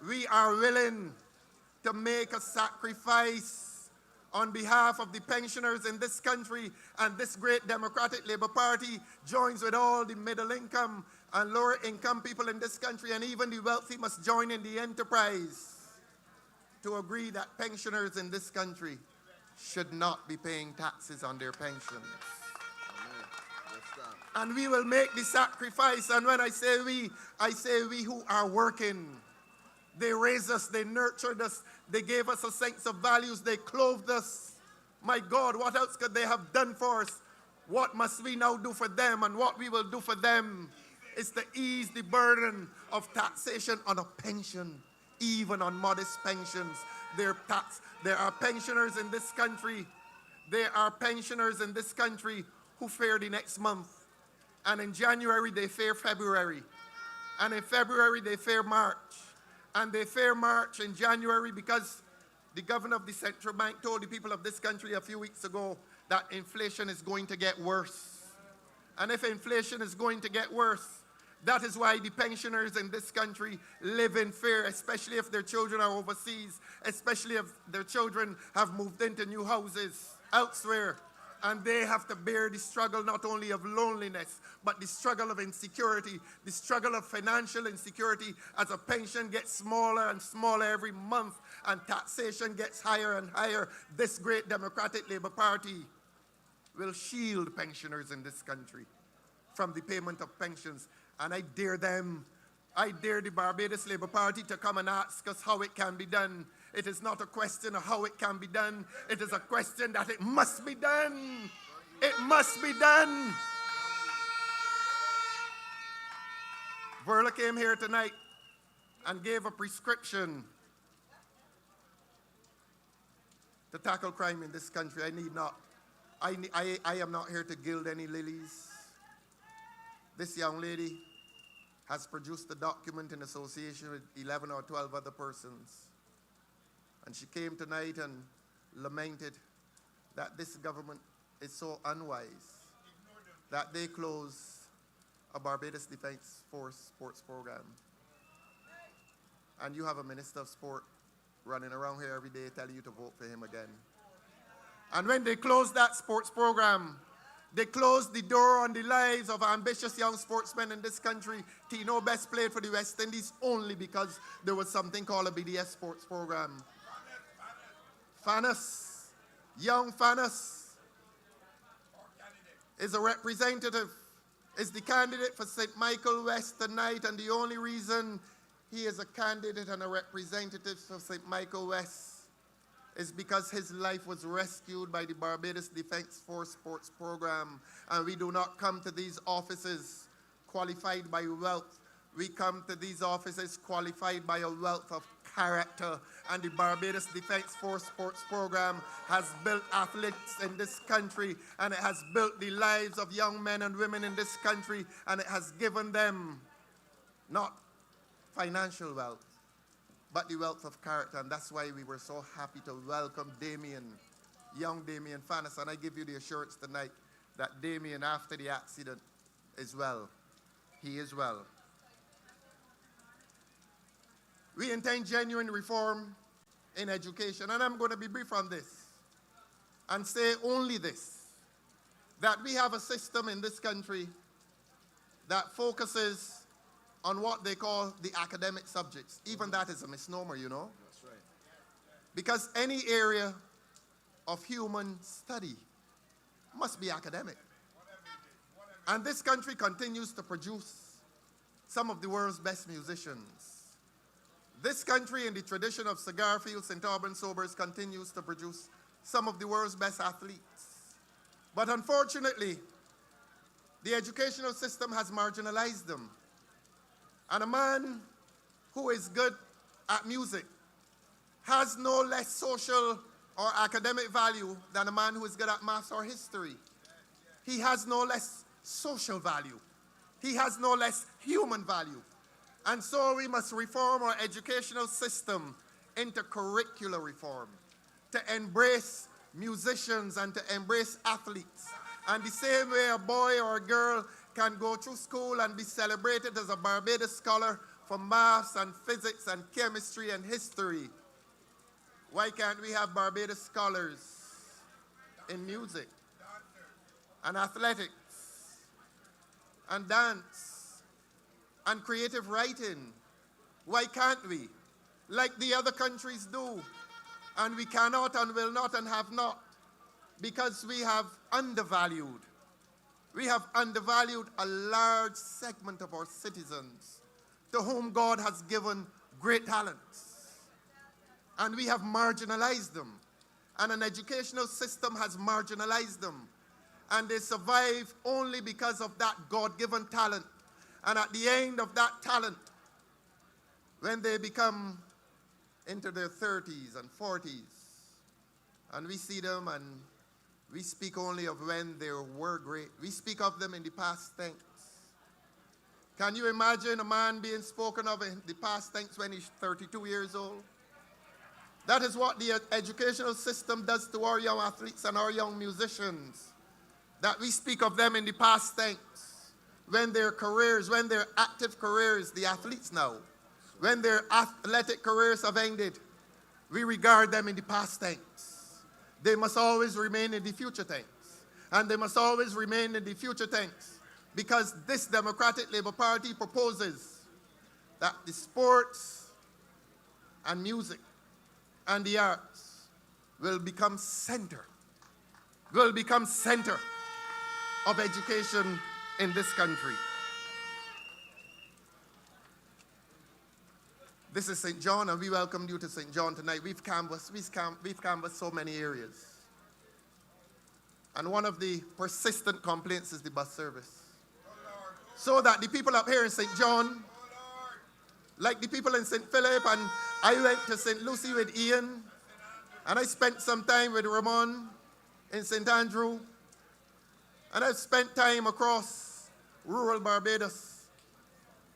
we are willing to make a sacrifice on behalf of the pensioners in this country. And this great Democratic Labour Party joins with all the middle income and lower income people in this country, and even the wealthy must join in the enterprise to agree that pensioners in this country should not be paying taxes on their pensions. And we will make the sacrifice. And when I say we who are working. They raised us, they nurtured us, they gave us a sense of values, they clothed us. My God, what else could they have done for us? What must we now do for them? And what we will do for them is to ease the burden of taxation on a pension, even on modest pensions. There are pensioners in this country. There are pensioners in this country who fare the next month. And in January, they fare February. And in February, they fare March. And they fare March in January because the governor of the central bank told the people of this country a few weeks ago that inflation is going to get worse. And if inflation is going to get worse, that is why the pensioners in this country live in fear, especially if their children are overseas, especially if their children have moved into new houses elsewhere. And they have to bear the struggle not only of loneliness, but the struggle of insecurity, the struggle of financial insecurity as a pension gets smaller and smaller every month and taxation gets higher and higher. This great Democratic Labour Party will shield pensioners in this country from the payment of pensions. And I dare them, I dare the Barbados Labour Party to come and ask us how it can be done. It is not a question of how it can be done. It is a question that it must be done. It must be done. Verla came here tonight and gave a prescription to tackle crime in this country. I am not here to gild any lilies. This young lady has produced a document in association with 11 or 12 other persons. And she came tonight and lamented that this government is so unwise that they closed a Barbados Defense Force sports program. And you have a minister of sport running around here every day telling you to vote for him again. And when they closed that sports program, they closed the door on the lives of ambitious young sportsmen in this country. Tino Best played for the West Indies only because there was something called a BDS sports program. Fanas, young Fanas, is a representative, is the candidate for St. Michael West tonight, and the only reason he is a candidate and a representative for St. Michael West is because his life was rescued by the Barbados Defense Force sports program. And we do not come to these offices qualified by wealth. We come to these offices qualified by a wealth of character. And the Barbados Defense Force Sports Program has built athletes in this country, and it has built the lives of young men and women in this country, and it has given them not financial wealth, but the wealth of character. And that's why we were so happy to welcome young Damien Fannis. And I give you the assurance tonight that Damien, after the accident, is well. He is well. We intend genuine reform in education, and I'm going to be brief on this and say only this, that we have a system in this country that focuses on what they call the academic subjects. Even that is a misnomer, you know. That's right. Because any area of human study must be academic. And this country continues to produce some of the world's best musicians. This country, in the tradition of Cigar Field, St. Albans Sobers, continues to produce some of the world's best athletes. But unfortunately, the educational system has marginalized them. And a man who is good at music has no less social or academic value than a man who is good at maths or history. He has no less social value. He has no less human value. And so we must reform our educational system into curricular reform to embrace musicians and to embrace athletes. And the same way a boy or a girl can go through school and be celebrated as a Barbados scholar for maths and physics and chemistry and history, why can't we have Barbados scholars in music and athletics and dance and creative writing? Why can't we? Like the other countries do. And we cannot and will not and have not, because we have undervalued. We have undervalued a large segment of our citizens to whom God has given great talents. And we have marginalized them. And an educational system has marginalized them. And they survive only because of that God-given talent. And at the end of that talent, when they become into their 30s and 40s, and we see them and we speak only of when they were great. We speak of them in the past tense. Can you imagine a man being spoken of in the past tense when he's 32 years old? That is what the educational system does to our young athletes and our young musicians. That we speak of them in the past tense. When their careers, when their active careers, the athletes now, when their athletic careers have ended, we regard them in the past tense. They must always remain in the future tense. And they must always remain in the future tense, because this Democratic Labour Party proposes that the sports and music and the arts will become center of education in this country. This is St. John, and we welcome you to St. John tonight. We've canvassed so many areas. And one of the persistent complaints is the bus service. So that the people up here in St. John, like the people in St. Philip, and I went to St. Lucie with Ian, and I spent some time with Ramon in St. Andrew, and I've spent time across rural Barbados.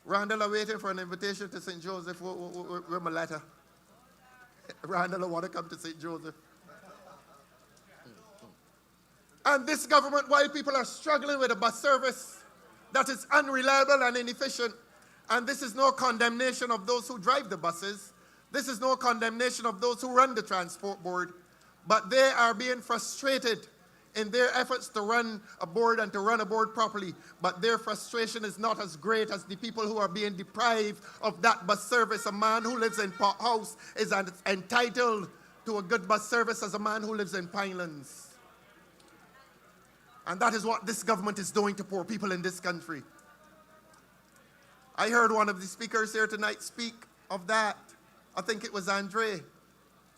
Randall are waiting for an invitation to St. Joseph. Where my letter? Randall want to come to St. Joseph. And this government, while people are struggling with a bus service that is unreliable and inefficient, and this is no condemnation of those who drive the buses, this is no condemnation of those who run the transport board, but they are being frustrated in their efforts to run a board and to run a board properly. But their frustration is not as great as the people who are being deprived of that bus service. A man who lives in Pot House is entitled to a good bus service as a man who lives in Pinelands. And that is what this government is doing to poor people in this country. I heard one of the speakers here tonight speak of that. I think it was Andre,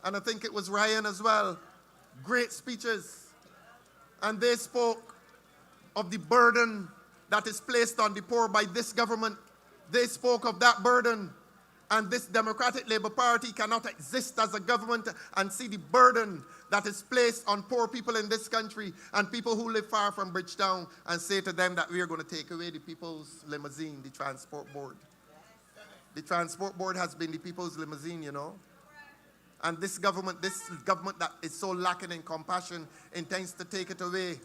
and I think it was Ryan as well. Great speeches. And they spoke of the burden that is placed on the poor by this government. They spoke of that burden. And this Democratic Labour Party cannot exist as a government and see the burden that is placed on poor people in this country and people who live far from Bridgetown and say to them that we are going to take away the people's limousine, the transport board. The transport board has been the people's limousine, you know. And this government that is so lacking in compassion intends to take it away.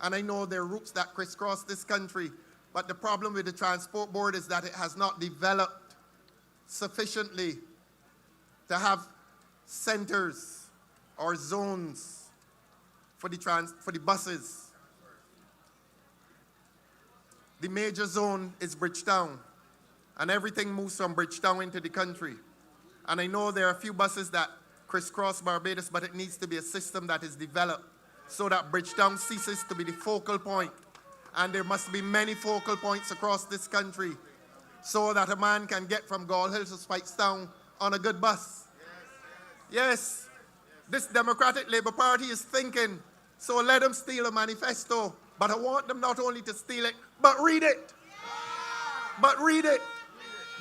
And I know there are routes that crisscross this country, but the problem with the transport board is that it has not developed sufficiently to have centers or zones for the buses. The major zone is Bridgetown, and everything moves from Bridgetown into the country. And I know there are a few buses that crisscross Barbados, but it needs to be a system that is developed so that Bridgetown ceases to be the focal point. And there must be many focal points across this country so that a man can get from Gall Hill to Speightstown on a good bus. Yes, this Democratic Labour Party is thinking, so let them steal a manifesto, but I want them not only to steal it, but read it. But read it.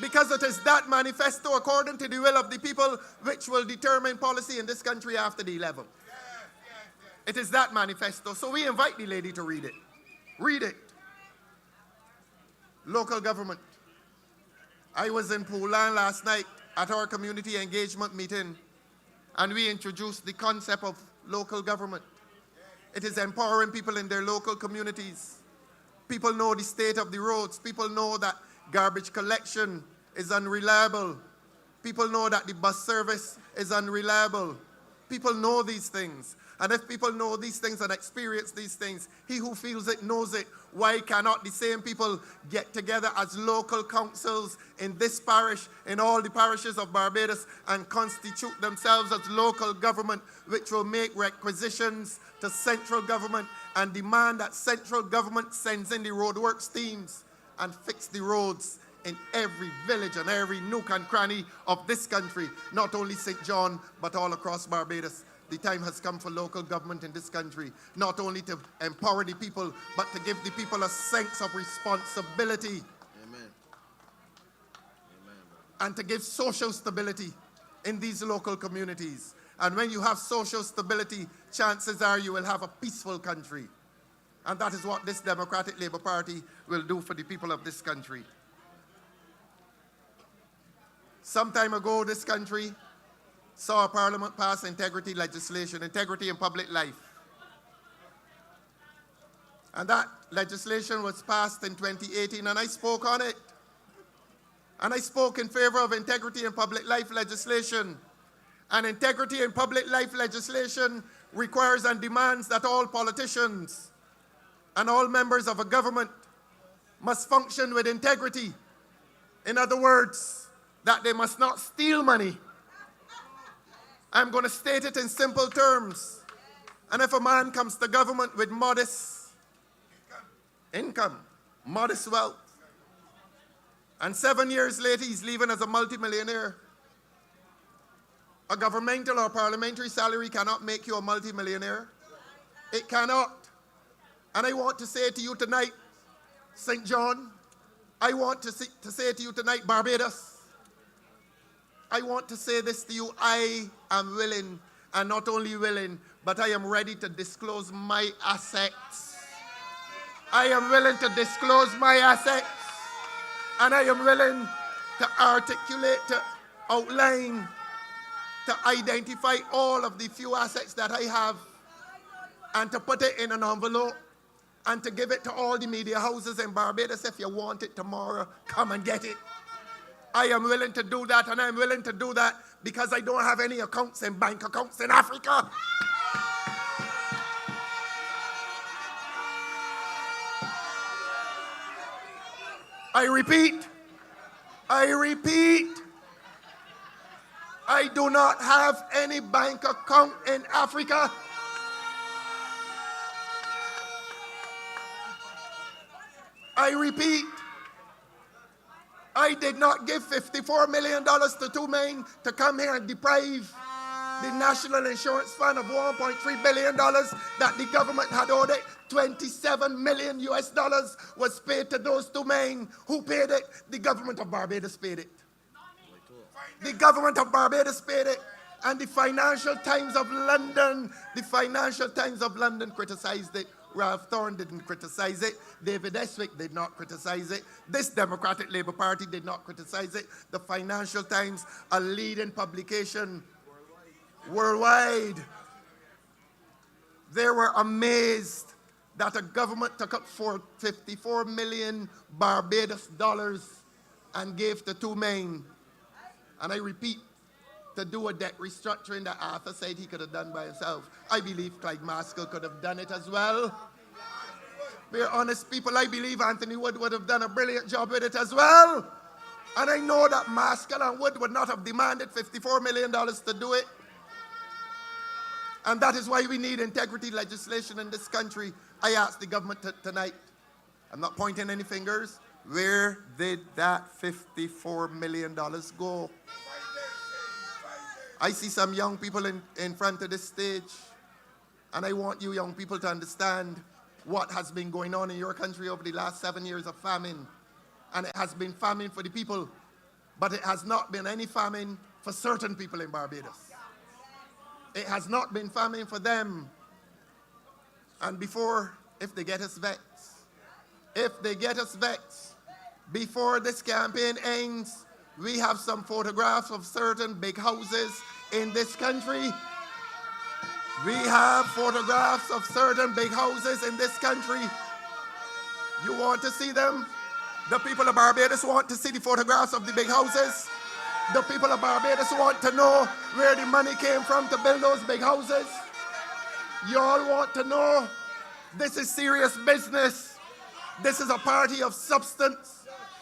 Because it is that manifesto, according to the will of the people, which will determine policy in this country after the 11th. It is that manifesto. So we invite the lady to read it. Read it. Local government. I was in Poulan last night at our community engagement meeting, and we introduced the concept of local government. It is empowering people in their local communities. People know the state of the roads. People know that garbage collection is unreliable. People know that the bus service is unreliable. People know these things. And if people know these things and experience these things, he who feels it knows it. Why cannot the same people get together as local councils in this parish, in all the parishes of Barbados, and constitute themselves as local government, which will make requisitions to central government and demand that central government sends in the roadworks teams and fix the roads in every village and every nook and cranny of this country, not only St. John, but all across Barbados. The time has come for local government in this country, not only to empower the people, but to give the people a sense of responsibility. Amen. And to give social stability in these local communities. And when you have social stability, chances are you will have a peaceful country. And that is what this Democratic Labour Party will do for the people of this country. Some time ago, this country saw a parliament pass integrity legislation, integrity in public life. And that legislation was passed in 2018, and I spoke on it. And I spoke in favor of integrity in public life legislation. And integrity in public life legislation requires and demands that all politicians and all members of a government must function with integrity. In other words, that they must not steal money. I'm going to state it in simple terms. And if a man comes to government with modest income, modest wealth, and 7 years later he's leaving as a multimillionaire, a governmental or parliamentary salary cannot make you a multimillionaire. It cannot. And I want to say to you tonight, St. John, I want to say to you tonight, Barbados, I want to say this to you. I am willing, and not only willing, but I am ready to disclose my assets. I am willing to disclose my assets, and I am willing to articulate, to outline, to identify all of the few assets that I have, and to put it in an envelope, and to give it to all the media houses in Barbados. If you want it tomorrow, come and get it. I am willing to do that, and I'm willing to do that because I don't have any accounts in bank accounts in Africa. I repeat, I do not have any bank account in Africa. I repeat, I did not give $54 million to two men to come here and deprive The National Insurance Fund of $1.3 billion that the government had owed it, 27 million US dollars was paid to those two men. Who paid it? The government of Barbados paid it. The government of Barbados paid it. And the Financial Times of London criticized it. Ralph Thorne didn't criticize it. David Estwick did not criticize it. This Democratic Labour Party did not criticize it. The Financial Times, a leading publication worldwide, they were amazed that a government took up 54 million Barbados dollars and gave to two men. And I repeat, to do a debt restructuring that Arthur said he could have done by himself. I believe Clyde Maskell could have done it as well. We're honest people. I believe Anthony Wood would have done a brilliant job with it as well. And I know that Maskell and Wood would not have demanded $54 million to do it. And that is why we need integrity legislation in this country. I asked the government tonight, I'm not pointing any fingers, where did that $54 million go? I see some young people in front of this stage, and I want you young people to understand what has been going on in your country over the last 7 years of famine. And it has been famine for the people, but it has not been any famine for certain people in Barbados. It has not been famine for them. And before, if they get us vexed, before this campaign ends, we have some photographs of certain big houses in this country. We have photographs of certain big houses in this country. You want to see them? The people of Barbados want to see the photographs of the big houses. The people of Barbados want to know where the money came from to build those big houses. You all want to know. This is serious business. This is a party of substance.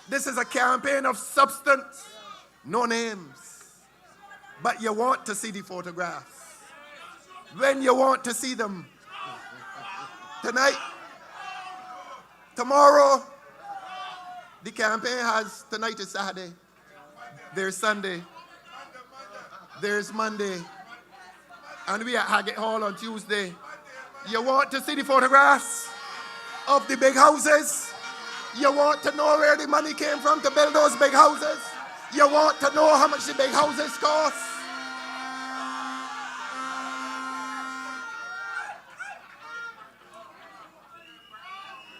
This is a campaign of substance. No names. But you want to see the photographs. When you want to see them. Tonight, tomorrow, the campaign has, tonight is Saturday. There's Sunday. There's Monday. And we at Haggett Hall on Tuesday. You want to see the photographs of the big houses? You want to know where the money came from to build those big houses? You want to know how much the big houses cost?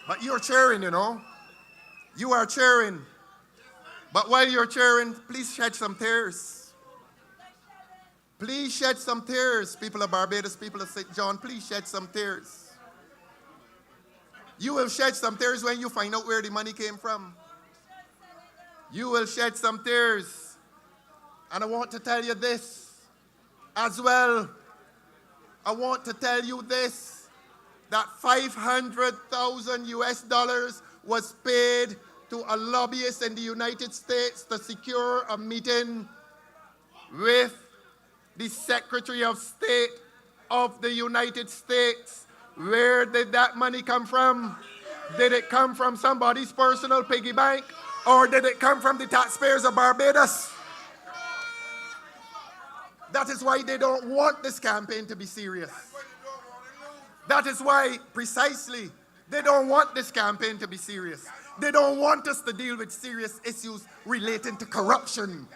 But you're cheering, you know. You are cheering. But while you're cheering, please shed some tears. Please shed some tears, people of Barbados, people of St. John. Please shed some tears. You will shed some tears when you find out where the money came from. You will shed some tears. And I want to tell you this as well. I want to tell you this, that 500,000 US dollars was paid to a lobbyist in the United States to secure a meeting with the Secretary of State of the United States. Where did that money come from? Did it come from somebody's personal piggy bank? Or did it come from the taxpayers of Barbados? That is why they don't want this campaign to be serious. That is why, precisely, they don't want this campaign to be serious. They don't want us to deal with serious issues relating to corruption.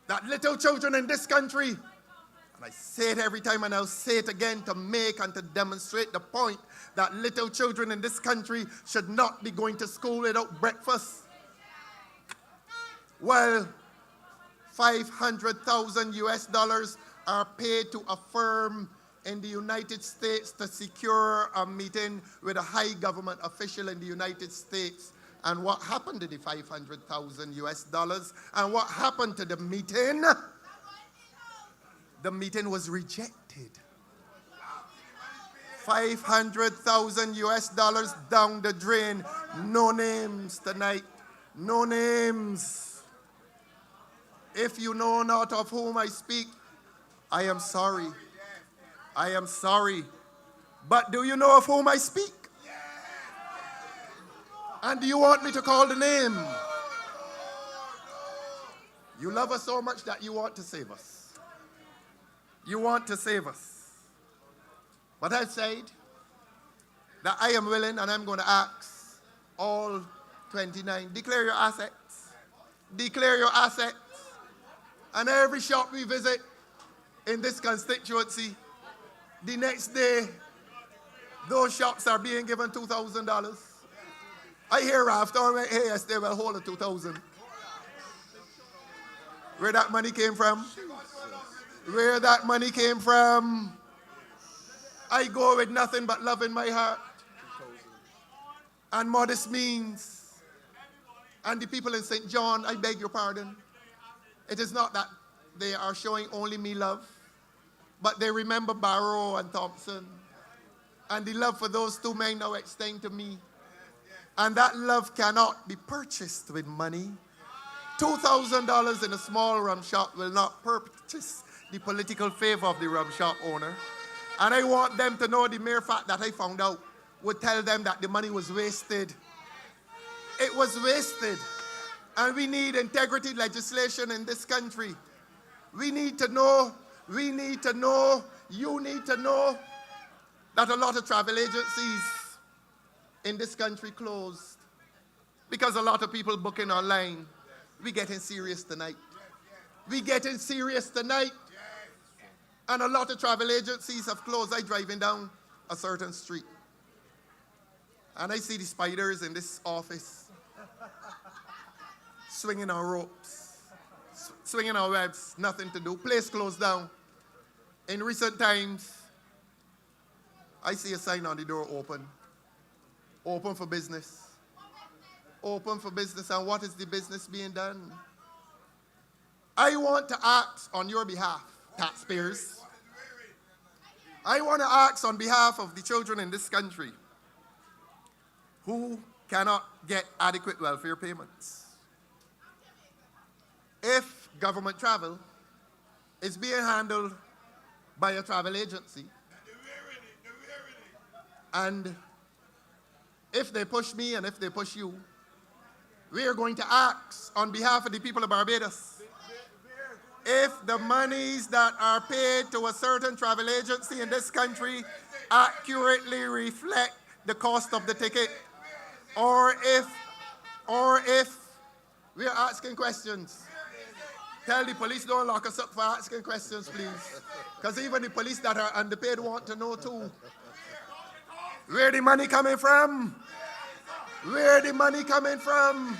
That little children in this country, and I say it every time and I'll say it again to make and to demonstrate the point, that little children in this country should not be going to school without breakfast. Well, 500,000 US dollars are paid to a firm in the United States to secure a meeting with a high government official in the United States. And what happened to the 500,000 US dollars? And what happened to the meeting? The meeting was rejected. 500,000 US dollars down the drain. No names tonight. No names. If you know not of whom I speak, I am sorry. I am sorry. But do you know of whom I speak? And do you want me to call the name? You love us so much that you want to save us. You want to save us. But I said that I am willing and I'm going to ask all 29, declare your assets. Declare your assets. And every shop we visit in this constituency, the next day, those shops are being given $2,000. I hear Ralph Thorne, hey, yes, they will hold a 2,000. Where that money came from? Where that money came from? I go with nothing but love in my heart. And modest means. And the people in St. John, I beg your pardon. It is not that they are showing only me love, but they remember Barrow and Thompson. And the love for those two men now extend to me. And that love cannot be purchased with money. $2,000 in a small rum shop will not purchase the political favor of the rum shop owner. And I want them to know the mere fact that I found out would tell them that the money was wasted. It was wasted. And we need integrity legislation in this country. We need to know, you need to know that a lot of travel agencies in this country closed because a lot of people booking online. We getting serious tonight. We getting serious tonight. And a lot of travel agencies have closed. I driving down a certain street. And I see the spiders in this office swinging on ropes, swinging on webs, nothing to do. Place closed down. In recent times, I see a sign on the door, open. Open for business. Open for business. And what is the business being done? I want to ask on your behalf, taxpayers. I want to ask on behalf of the children in this country who cannot get adequate welfare payments. If government travel is being handled by a travel agency, and if they push me and if they push you, we are going to ask on behalf of the people of Barbados, if the monies that are paid to a certain travel agency in this country accurately reflect the cost of the ticket, or if we are asking questions. Tell the police don't lock us up for asking questions, please. Because even the police that are underpaid want to know too. Where the money coming from? Where the money coming from?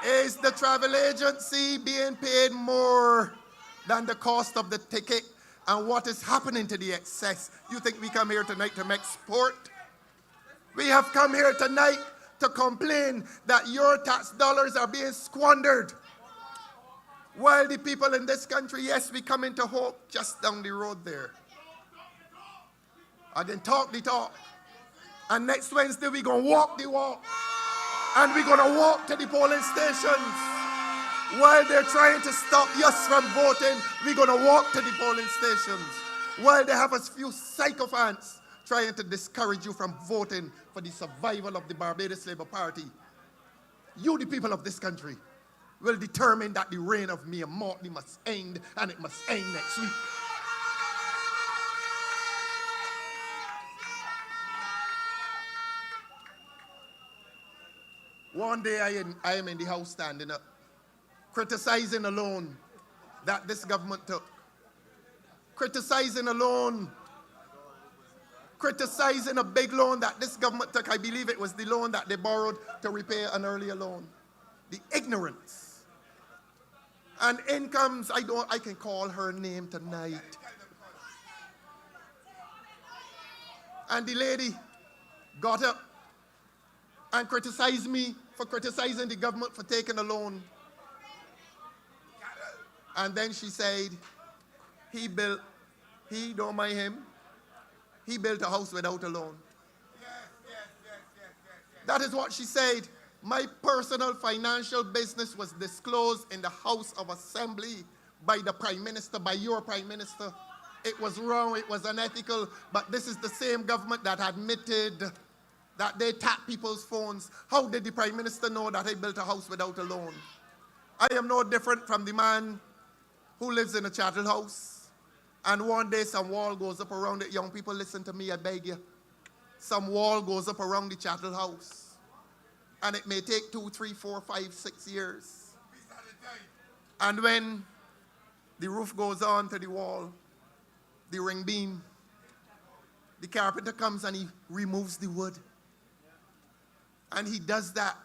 Is the travel agency being paid more than the cost of the ticket? And what is happening to the excess? You think we come here tonight to make sport? We have come here tonight to complain that your tax dollars are being squandered. While the people in this country, yes, we come into hope just down the road there. And then talk the talk. And next Wednesday, we're going to walk the walk. And we're going to walk to the polling stations. While they're trying to stop us from voting, we're going to walk to the polling stations. While they have a few sycophants trying to discourage you from voting for the survival of the Barbados Labour Party, you, the people of this country, will determine that the reign of Mia Mortley must end, and it must end next week. One day I am in the house standing up, criticizing a loan that this government took. Criticizing a loan. Criticizing a big loan that this government took. I believe it was the loan that they borrowed to repay an earlier loan. The ignorance. And in comes, I can call her name tonight. And the lady got up and criticized me for criticizing the government for taking a loan. And then she said, don't mind him, he built a house without a loan. That is what she said. My personal financial business was disclosed in the House of Assembly by the Prime Minister, by your Prime Minister. It was wrong, it was unethical, but this is the same government that admitted that they tap people's phones. How did the Prime Minister know that I built a house without a loan? I am no different from the man who lives in a chattel house And one day some wall goes up around it. Young people, listen to me, I beg you. Some wall goes up around the chattel house. And it may take 2, 3, 4, 5, 6 years. And when the roof goes on to the wall, the ring beam, the carpenter comes and he removes the wood. And he does that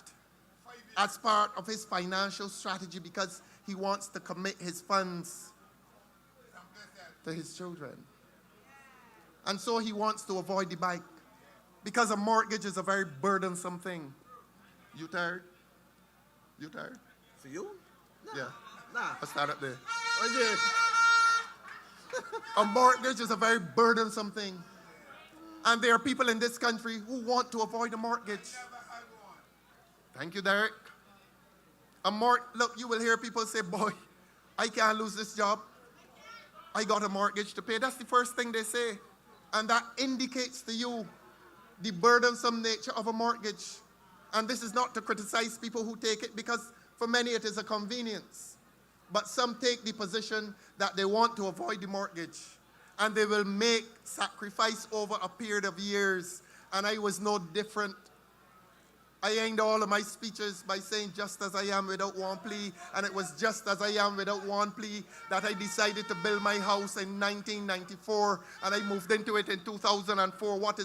as part of his financial strategy because he wants to commit his funds to his children. And so he wants to avoid the bank because a mortgage is a very burdensome thing. You tired? You tired? For you? Yeah. Nah. I'll start up there. Okay. A mortgage is a very burdensome thing. And there are people in this country who want to avoid a mortgage. Thank you, Derek. Look, you will hear people say, boy, I can't lose this job. I got a mortgage to pay. That's the first thing they say. And that indicates to you the burdensome nature of a mortgage. And this is not to criticize people who take it because for many it is a convenience. But some take the position that they want to avoid the mortgage. And they will make sacrifice over a period of years. And I was no different. I end all of my speeches by saying just as I am without one plea, and it was just as I am without one plea that I decided to build my house in 1994, and I moved into it in 2004. What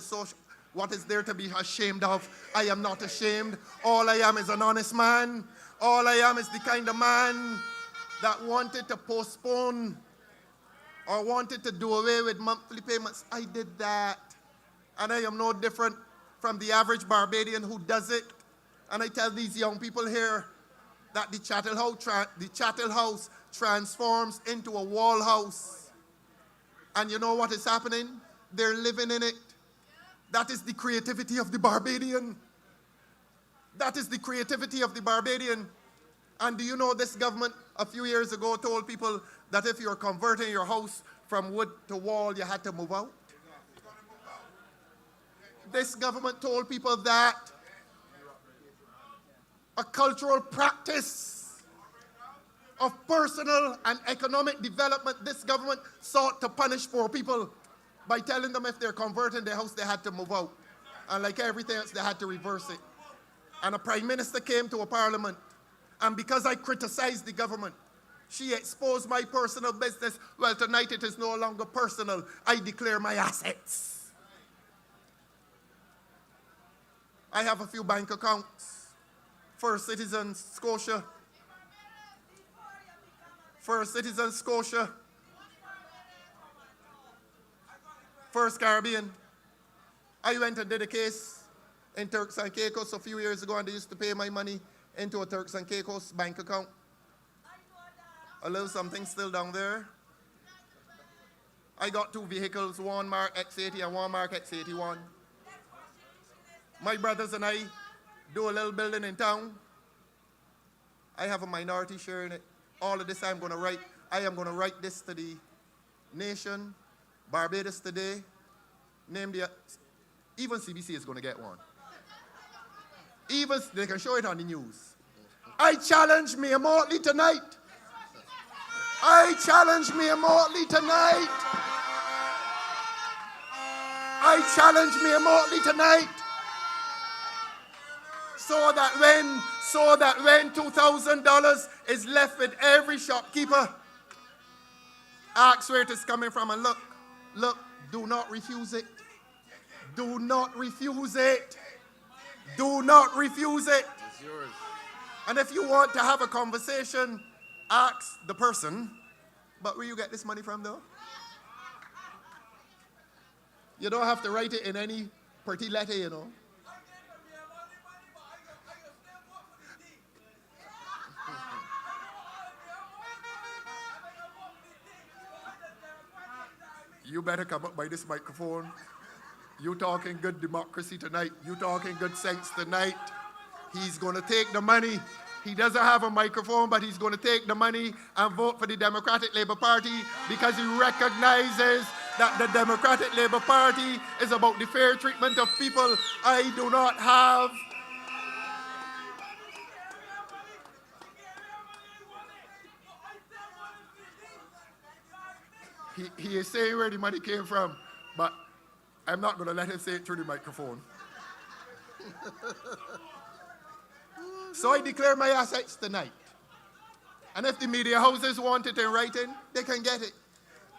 is there to be ashamed of? I am not ashamed. All I am is an honest man. All I am is the kind of man that wanted to postpone or wanted to do away with monthly payments. I did that. And I am no different from the average Barbadian who does it. And I tell these young people here that the chattel house transforms into a wall house. And you know what is happening? They're living in it. That is the creativity of the Barbadian. That is the creativity of the Barbadian. And do you know this government a few years ago told people that if you're converting your house from wood to wall, you had to move out? This government told people that a cultural practice of personal and economic development, this government sought to punish poor people by telling them if they're converting their house, they had to move out. And like everything else, they had to reverse it. And a prime minister came to a parliament, and because I criticized the government, she exposed my personal business. Well, tonight it is no longer personal. I declare my assets. I have a few bank accounts. First Citizen, Scotia. First Citizen, Scotia. First Caribbean. I went and did a case in Turks and Caicos a few years ago, and they used to pay my money into a Turks and Caicos bank account. A little something still down there. I got 2 vehicles, one Mark X80 and one Mark X81. My brothers and I do a little building in town. I have a minority share in it. All of this I am going to write this to the nation, Barbados Today. Even CBC is going to get one. Even they can show it on the news. I challenge me immortally tonight. I challenge me immortally tonight. I challenge me immortally tonight. So that when $2,000 is left with every shopkeeper, ask where it is coming from, and look, do not refuse it. Do not refuse it. Do not refuse it. It's yours. And if you want to have a conversation, ask the person, but where you get this money from though? You don't have to write it in any pretty letter, you know. You better come up by this microphone. You talking good democracy tonight. You talking good sense tonight. He's going to take the money. He doesn't have a microphone, but he's going to take the money and vote for the Democratic Labour Party because he recognizes that the Democratic Labour Party is about the fair treatment of people. I do not have He is saying where the money came from, but I'm not going to let him say it through the microphone. So I declare my assets tonight. And if the media houses want it in writing, they can get it.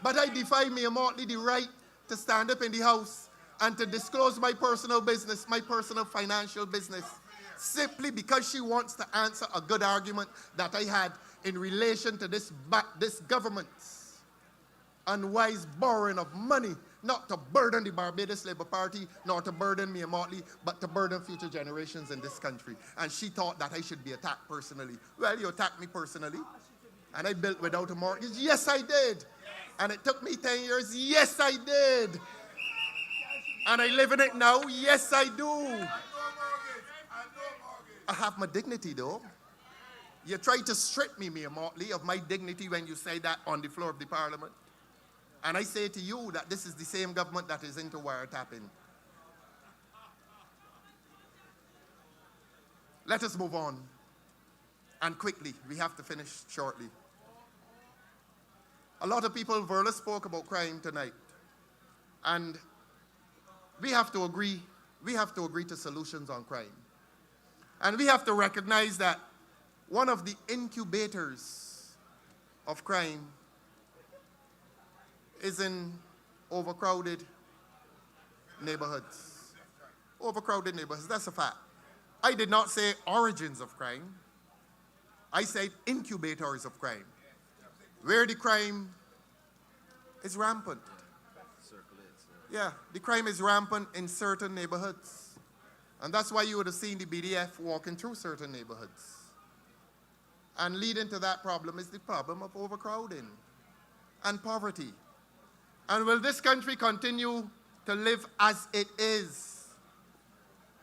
But I defy me immortally the right to stand up in the house and to disclose my personal business, my personal financial business, simply because she wants to answer a good argument that I had in relation to this government's unwise borrowing of money, not to burden the Barbados Labour Party, nor to burden me immortally, but to burden future generations in this country. And she thought that I should be attacked personally. Well, you attacked me personally. And I built without a mortgage. Yes, I did. And it took me 10 years. Yes, I did. And I live in it now. Yes, I do. I have my dignity, though. You try to strip me, Mia Motley, of my dignity when you say that on the floor of the Parliament. And I say to you that this is the same government that is into wiretapping. Let us move on. And quickly, we have to finish shortly. A lot of people, Verla spoke about crime tonight. And we have to agree to solutions on crime. And we have to recognize that one of the incubators of crime is in overcrowded neighborhoods. Overcrowded neighborhoods, that's a fact. I did not say origins of crime. I said incubators of crime, where the crime is rampant. Yeah, the crime is rampant in certain neighborhoods. And that's why you would have seen the BDF walking through certain neighborhoods. And leading to that problem is the problem of overcrowding and poverty. And will this country continue to live as it is,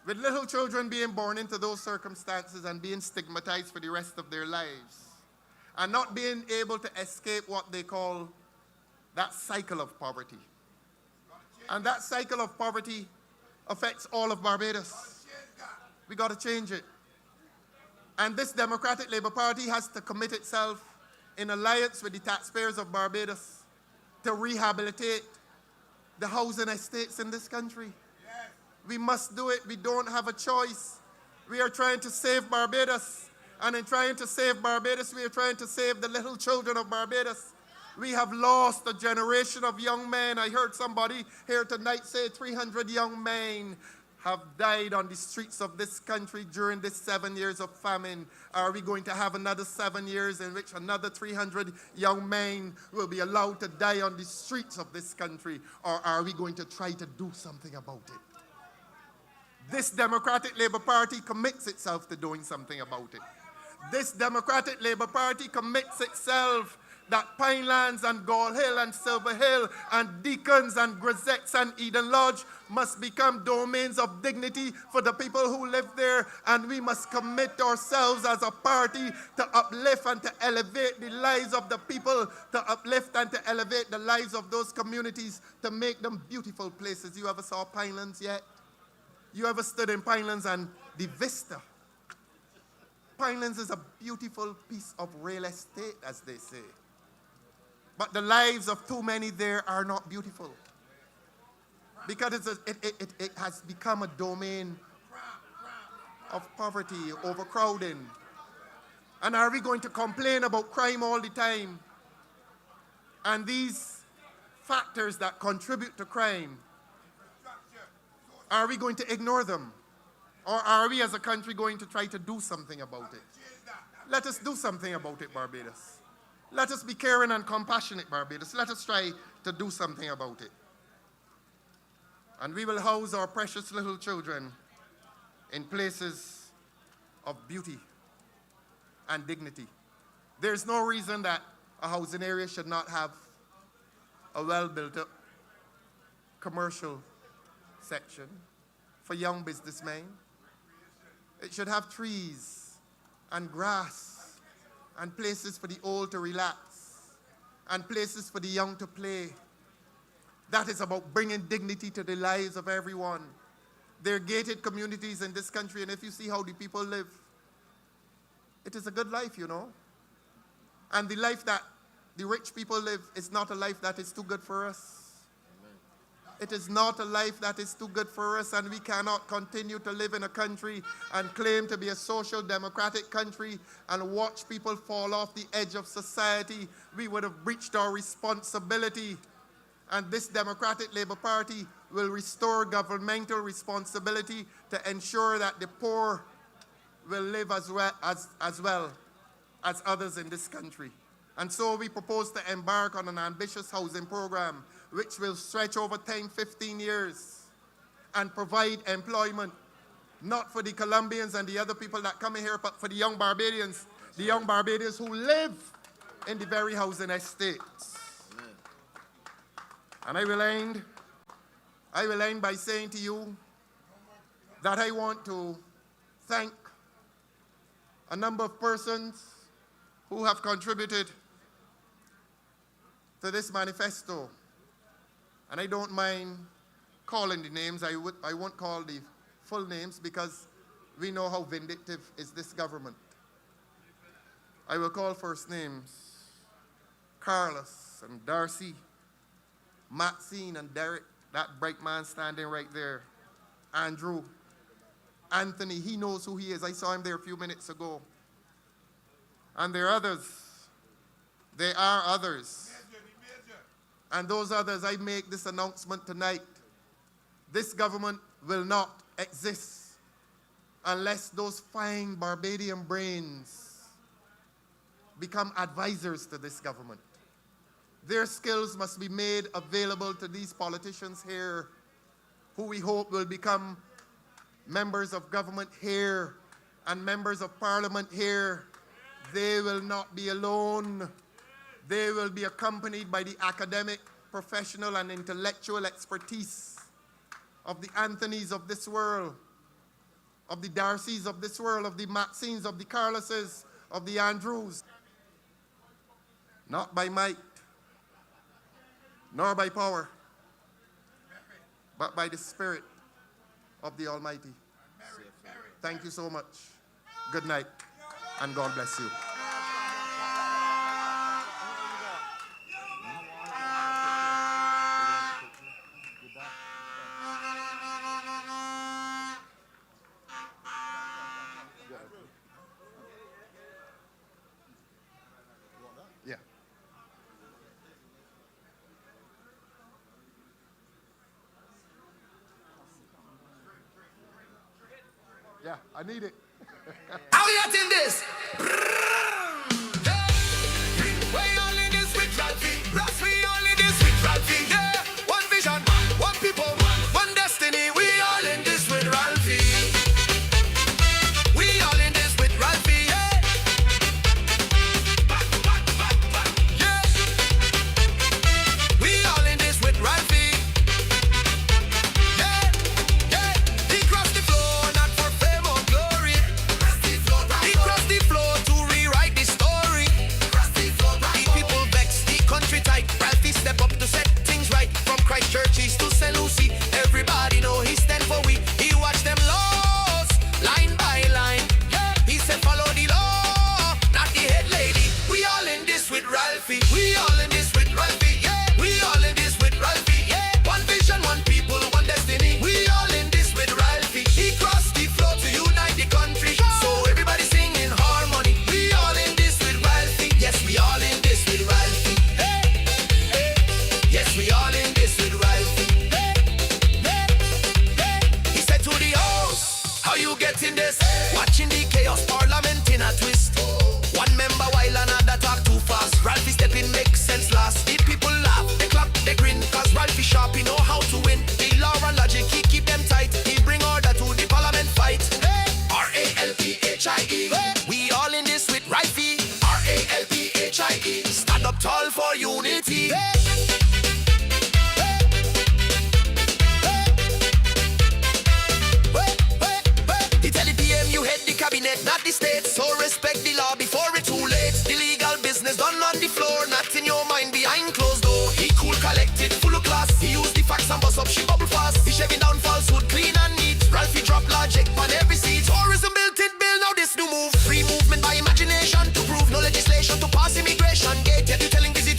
with little children being born into those circumstances and being stigmatized for the rest of their lives, and not being able to escape what they call that cycle of poverty? And that cycle of poverty affects all of Barbados. We got to change it. And this Democratic Labour Party has to commit itself in alliance with the taxpayers of Barbados to rehabilitate the housing estates in this country. We must do it. We don't have a choice. We are trying to save Barbados. And in trying to save Barbados, we are trying to save the little children of Barbados. We have lost a generation of young men. I heard somebody here tonight say 300 young men have died on the streets of this country during this 7 years of famine. Are we going to have another 7 years in which another 300 young men will be allowed to die on the streets of this country? Or are we going to try to do something about it? This Democratic Labour Party commits itself to doing something about it. This Democratic Labour Party commits itself that Pinelands and Gall Hill and Silver Hill and Deacons and Grisettes and Eden Lodge must become domains of dignity for the people who live there, and we must commit ourselves as a party to uplift and to elevate the lives of the people, to uplift and to elevate the lives of those communities, to make them beautiful places. You ever saw Pinelands yet? You ever stood in Pinelands and the vista? Pinelands is a beautiful piece of real estate, as they say. But the lives of too many there are not beautiful, because it has become a domain of poverty, overcrowding. And are we going to complain about crime all the time? And these factors that contribute to crime, are we going to ignore them? Or are we as a country going to try to do something about it? Let us do something about it, Barbados. Let us be caring and compassionate, Barbados. Let us try to do something about it. And we will house our precious little children in places of beauty and dignity. There's no reason that a housing area should not have a well-built-up commercial section for young businessmen. It should have trees and grass and places for the old to relax and places for the young to play. That is about bringing dignity to the lives of everyone. There are gated communities in this country, and if you see how the people live, it is a good life, you know. And the life that the rich people live is not a life that is too good for us. It is not a life that is too good for us, and we cannot continue to live in a country and claim to be a social democratic country and watch people fall off the edge of society. We would have breached our responsibility, and this Democratic Labour Party will restore governmental responsibility to ensure that the poor will live as well as others in this country. And so we propose to embark on an ambitious housing program which will stretch over 10, 15 years and provide employment, not for the Colombians and the other people that come in here, but for the young Barbadians who live in the very housing estates. And I will end by saying to you that I want to thank a number of persons who have contributed to this manifesto. And I don't mind calling the names. I won't call the full names because we know how vindictive is this government. I will call first names: Carlos and Darcy, Maxine and Derek, that bright man standing right there, Andrew, Anthony, he knows who he is. I saw him there a few minutes ago. And there are others. There are others. And those others, I make this announcement tonight. This government will not exist unless those fine Barbadian brains become advisors to this government. Their skills must be made available to these politicians here, who we hope will become members of government here and members of parliament here. They will not be alone. They will be accompanied by the academic, professional, and intellectual expertise of the Anthonys of this world, of the Darcys of this world, of the Maxines, of the Carloses, of the Andrews. Not by might, nor by power, but by the Spirit of the Almighty. Thank you so much. Good night, and God bless you. Yeah, I need it. How you getting this? We all in this with Ralphie. Plus we all in this with Ralphie. Yeah, one vision, one people, one destiny. We all in this with Ralphie. We all in this with Ralphie. Yeah. Yeah. We all in this with Ralphie. Yeah. Yeah. He crossed the floor, not for fame or glory. He crossed the floor to rewrite the story. The people vex, the country tight. Ralphie step up to set things right. From Christchurch East to St. Lucie, everybody know he stand for we. He watched them laws, line by line. He said follow the law, not the head lady. We all in this with Ralphie. We all in this with Ralphie. Yeah. We all in this with Ralphie. Yeah. One vision, one people, one destiny. We all in this with Ralphie. He crossed the floor to unite the country. So everybody sing in harmony. We all in this with Ralphie. Yes, we all in this with Ralphie. Hey, hey. Yes, we all in this with Ralphie. Hey, hey, hey. He said to the house, how you getting this? Watching the chaos, parliament in a twist. One member while another talk too fast. Ralphie step in, make sense last. The people laugh, they clap, they grin. Cause Ralphie sharp, he know how to win. The law and logic, he keep them tight. He bring order to the parliament fight. Hey. R-A-L-P-H-I-E. Hey. We all in this with Ralphie. R-A-L-P-H-I-E. Stand up tall for unity. Hey. He tell the PM you head the cabinet, not the state. So respect the law before it's too late. The legal business done on the floor, not in your mind behind closed door. He cool, collected, full of class. He use the facts and bust up, she bubble fast. He shaving down falsehood, clean and neat. Ralphie drop logic on every seat. Tourism built it, build now this new move. Free movement by imagination to prove no legislation to pass immigration gate. Yet you telling busy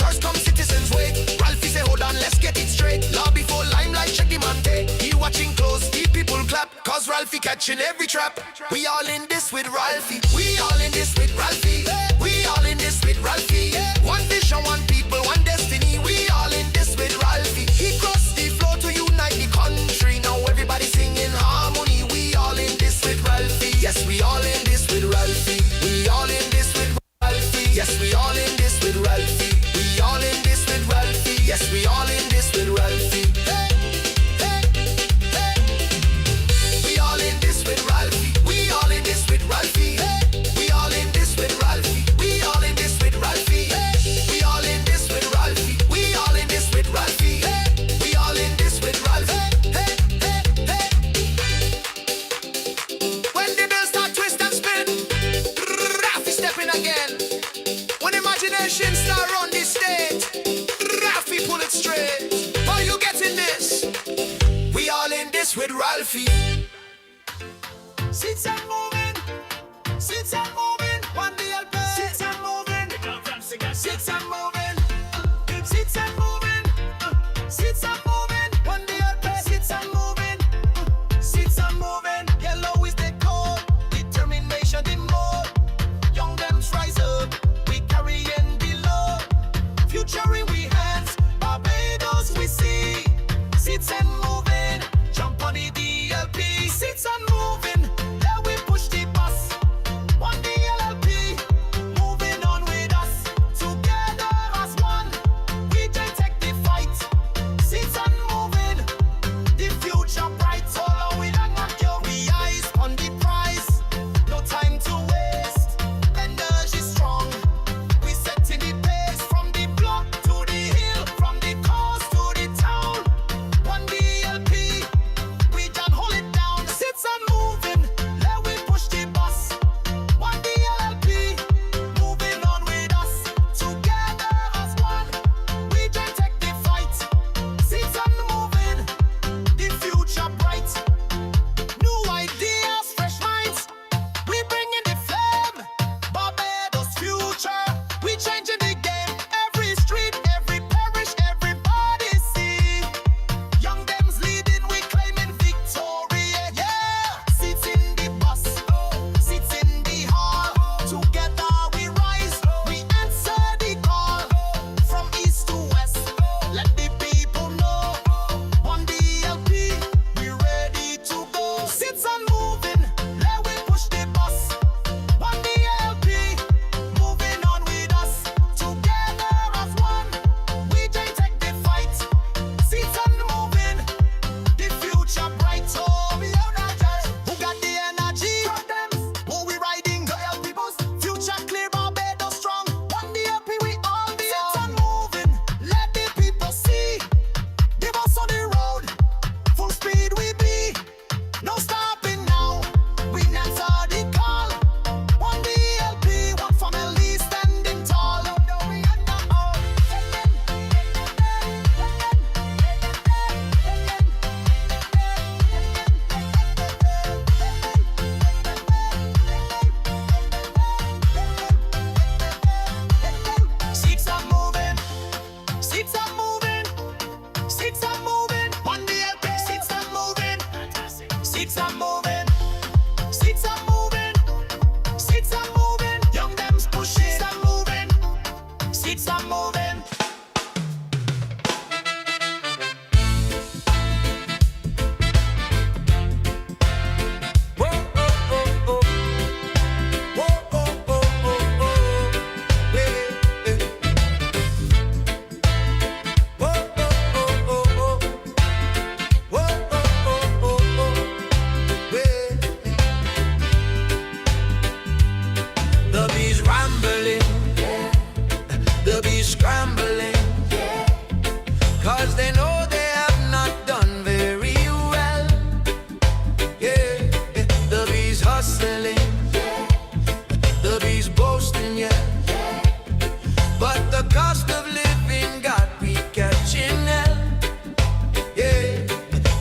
the people clap, cause Ralphie catching every trap. We all in this with Ralphie. We all in this with Ralphie. We all in this with Ralphie. One vision, one people, one destiny. We all in this with Ralphie. He crossed the floor to unite the country. Now everybody singing harmony. We all in this with Ralphie. Yes, we all in this with Ralphie. We all in this with Ralphie. Yes, we all in this with Ralphie. We all in this with Ralphie. Yes, we all in this with Ralphie. We all in this with Ralphie. We all in this with Ralphie. We all in this with Ralphie. We all in this with Ralphie. We all in this with Ralphie. We all in this with Ralphie. We all in this with Ralphie. When the bells start twist and spin, Ralphie stepping again. When imagination start run this state, Ralphie pull it straight. Are you getting this? We all in this with Ralphie. Sit and moving, sit and moving. One Dlp, sit and moving. Sit and moving, sit and moving, sit and moving. One Dlp, sit and moving, sit and moving. Yellow is the code, determination the mode. Young them rise up, we carrying the load. Future in we hands, Barbados we see. Sit and moving, jump on the Dlp. Sit and moving, there we push the bus. One Dlp, moving on with us. Together as one, we can take the fight. Sit and moving, the future bright. All we don't have we eyes on the prize. No time to waste, energy strong. We setting the pace from the block to the hill, from the coast to the town. One Dlp, we can hold it down. Sit and moving, let we push the bus. One Dlp, moving on with us. Together as one, we can take the fight. Sit and moving, the future bright. New ideas, fresh minds, we bringing the flame. Barbados future, we changing the game. Every street, every parish, everybody see. Young them's leading, we claiming victory. Yeah, sit in the bus, sit in the hall. Together we rise, we answer the call. From east to west, let the people know. One Dlp, we ready to go. Sit and moving, let we push the bus. One Dlp, moving on with us. Together as one, we can take the fight. Sit and moving, the future bright. Oh, we are not just who got the energy. Who we riding? Dlp bus. Future clear, Barbados strong. One Dlp, we all be sit and moving. Let the people see. Give us on the road. Full speed we be. No stopping now. We answer the call. One Dlp, one family standing tall. Sit and moving, sit and moving, sit and moving. One Dlp, sit and moving, sit and moving, sit and moving, sit and moving. Young them's pushing, sit and moving, sit and moving. Whoa, oh, oh, oh. Whoa, oh, oh, oh, oh. Yeah, yeah. Whoa, oh, oh, oh, oh. Whoa, oh, oh, oh, oh. Yeah. The bees rambling, the bees scrambling, 'cause they know they have not done very well. Yeah, the bees hustling, the bees boasting, yeah. But the cost of living got me catching hell. Yeah,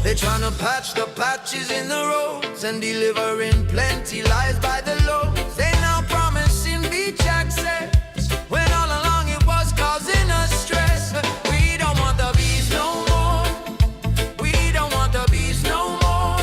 they're trying to patch the patches in the roads and delivering plenty lies by the loads. They now promising beach access when all along it was causing us stress. We don't want the bees no more. We don't want the bees no more.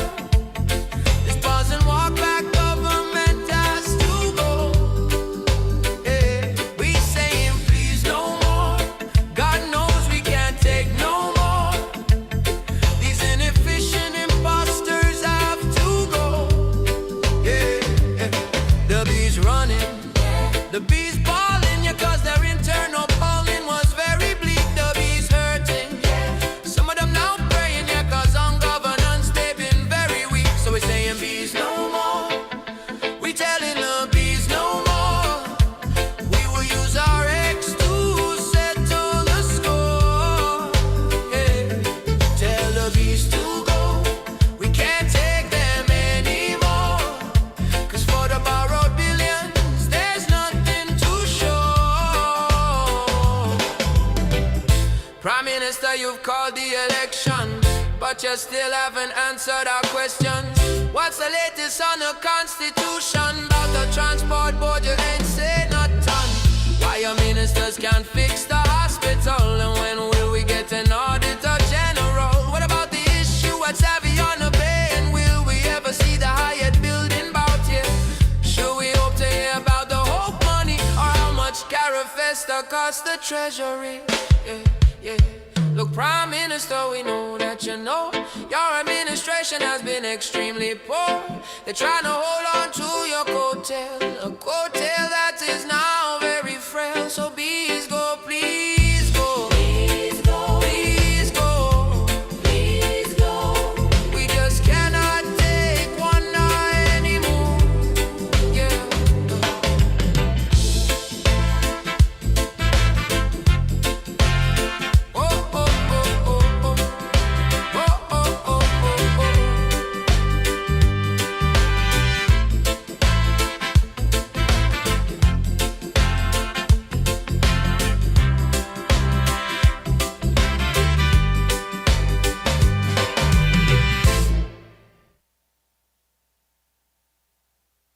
Minister, you've called the election, but you still haven't answered our questions. What's the latest on the Constitution? About the Transport Board, you ain't said not ton. Why your ministers can't fix the hospital? And when will we get an auditor general? What about the issue at Savion Bay? And will we ever see the Hyatt building bout here? Should we hope to hear about the Hope money? Or how much Carafesta cost the Treasury? Look, Prime Minister, we know that you know your administration has been extremely poor. They're trying to hold on to your coattail, a coattail that is now very frail. So bees go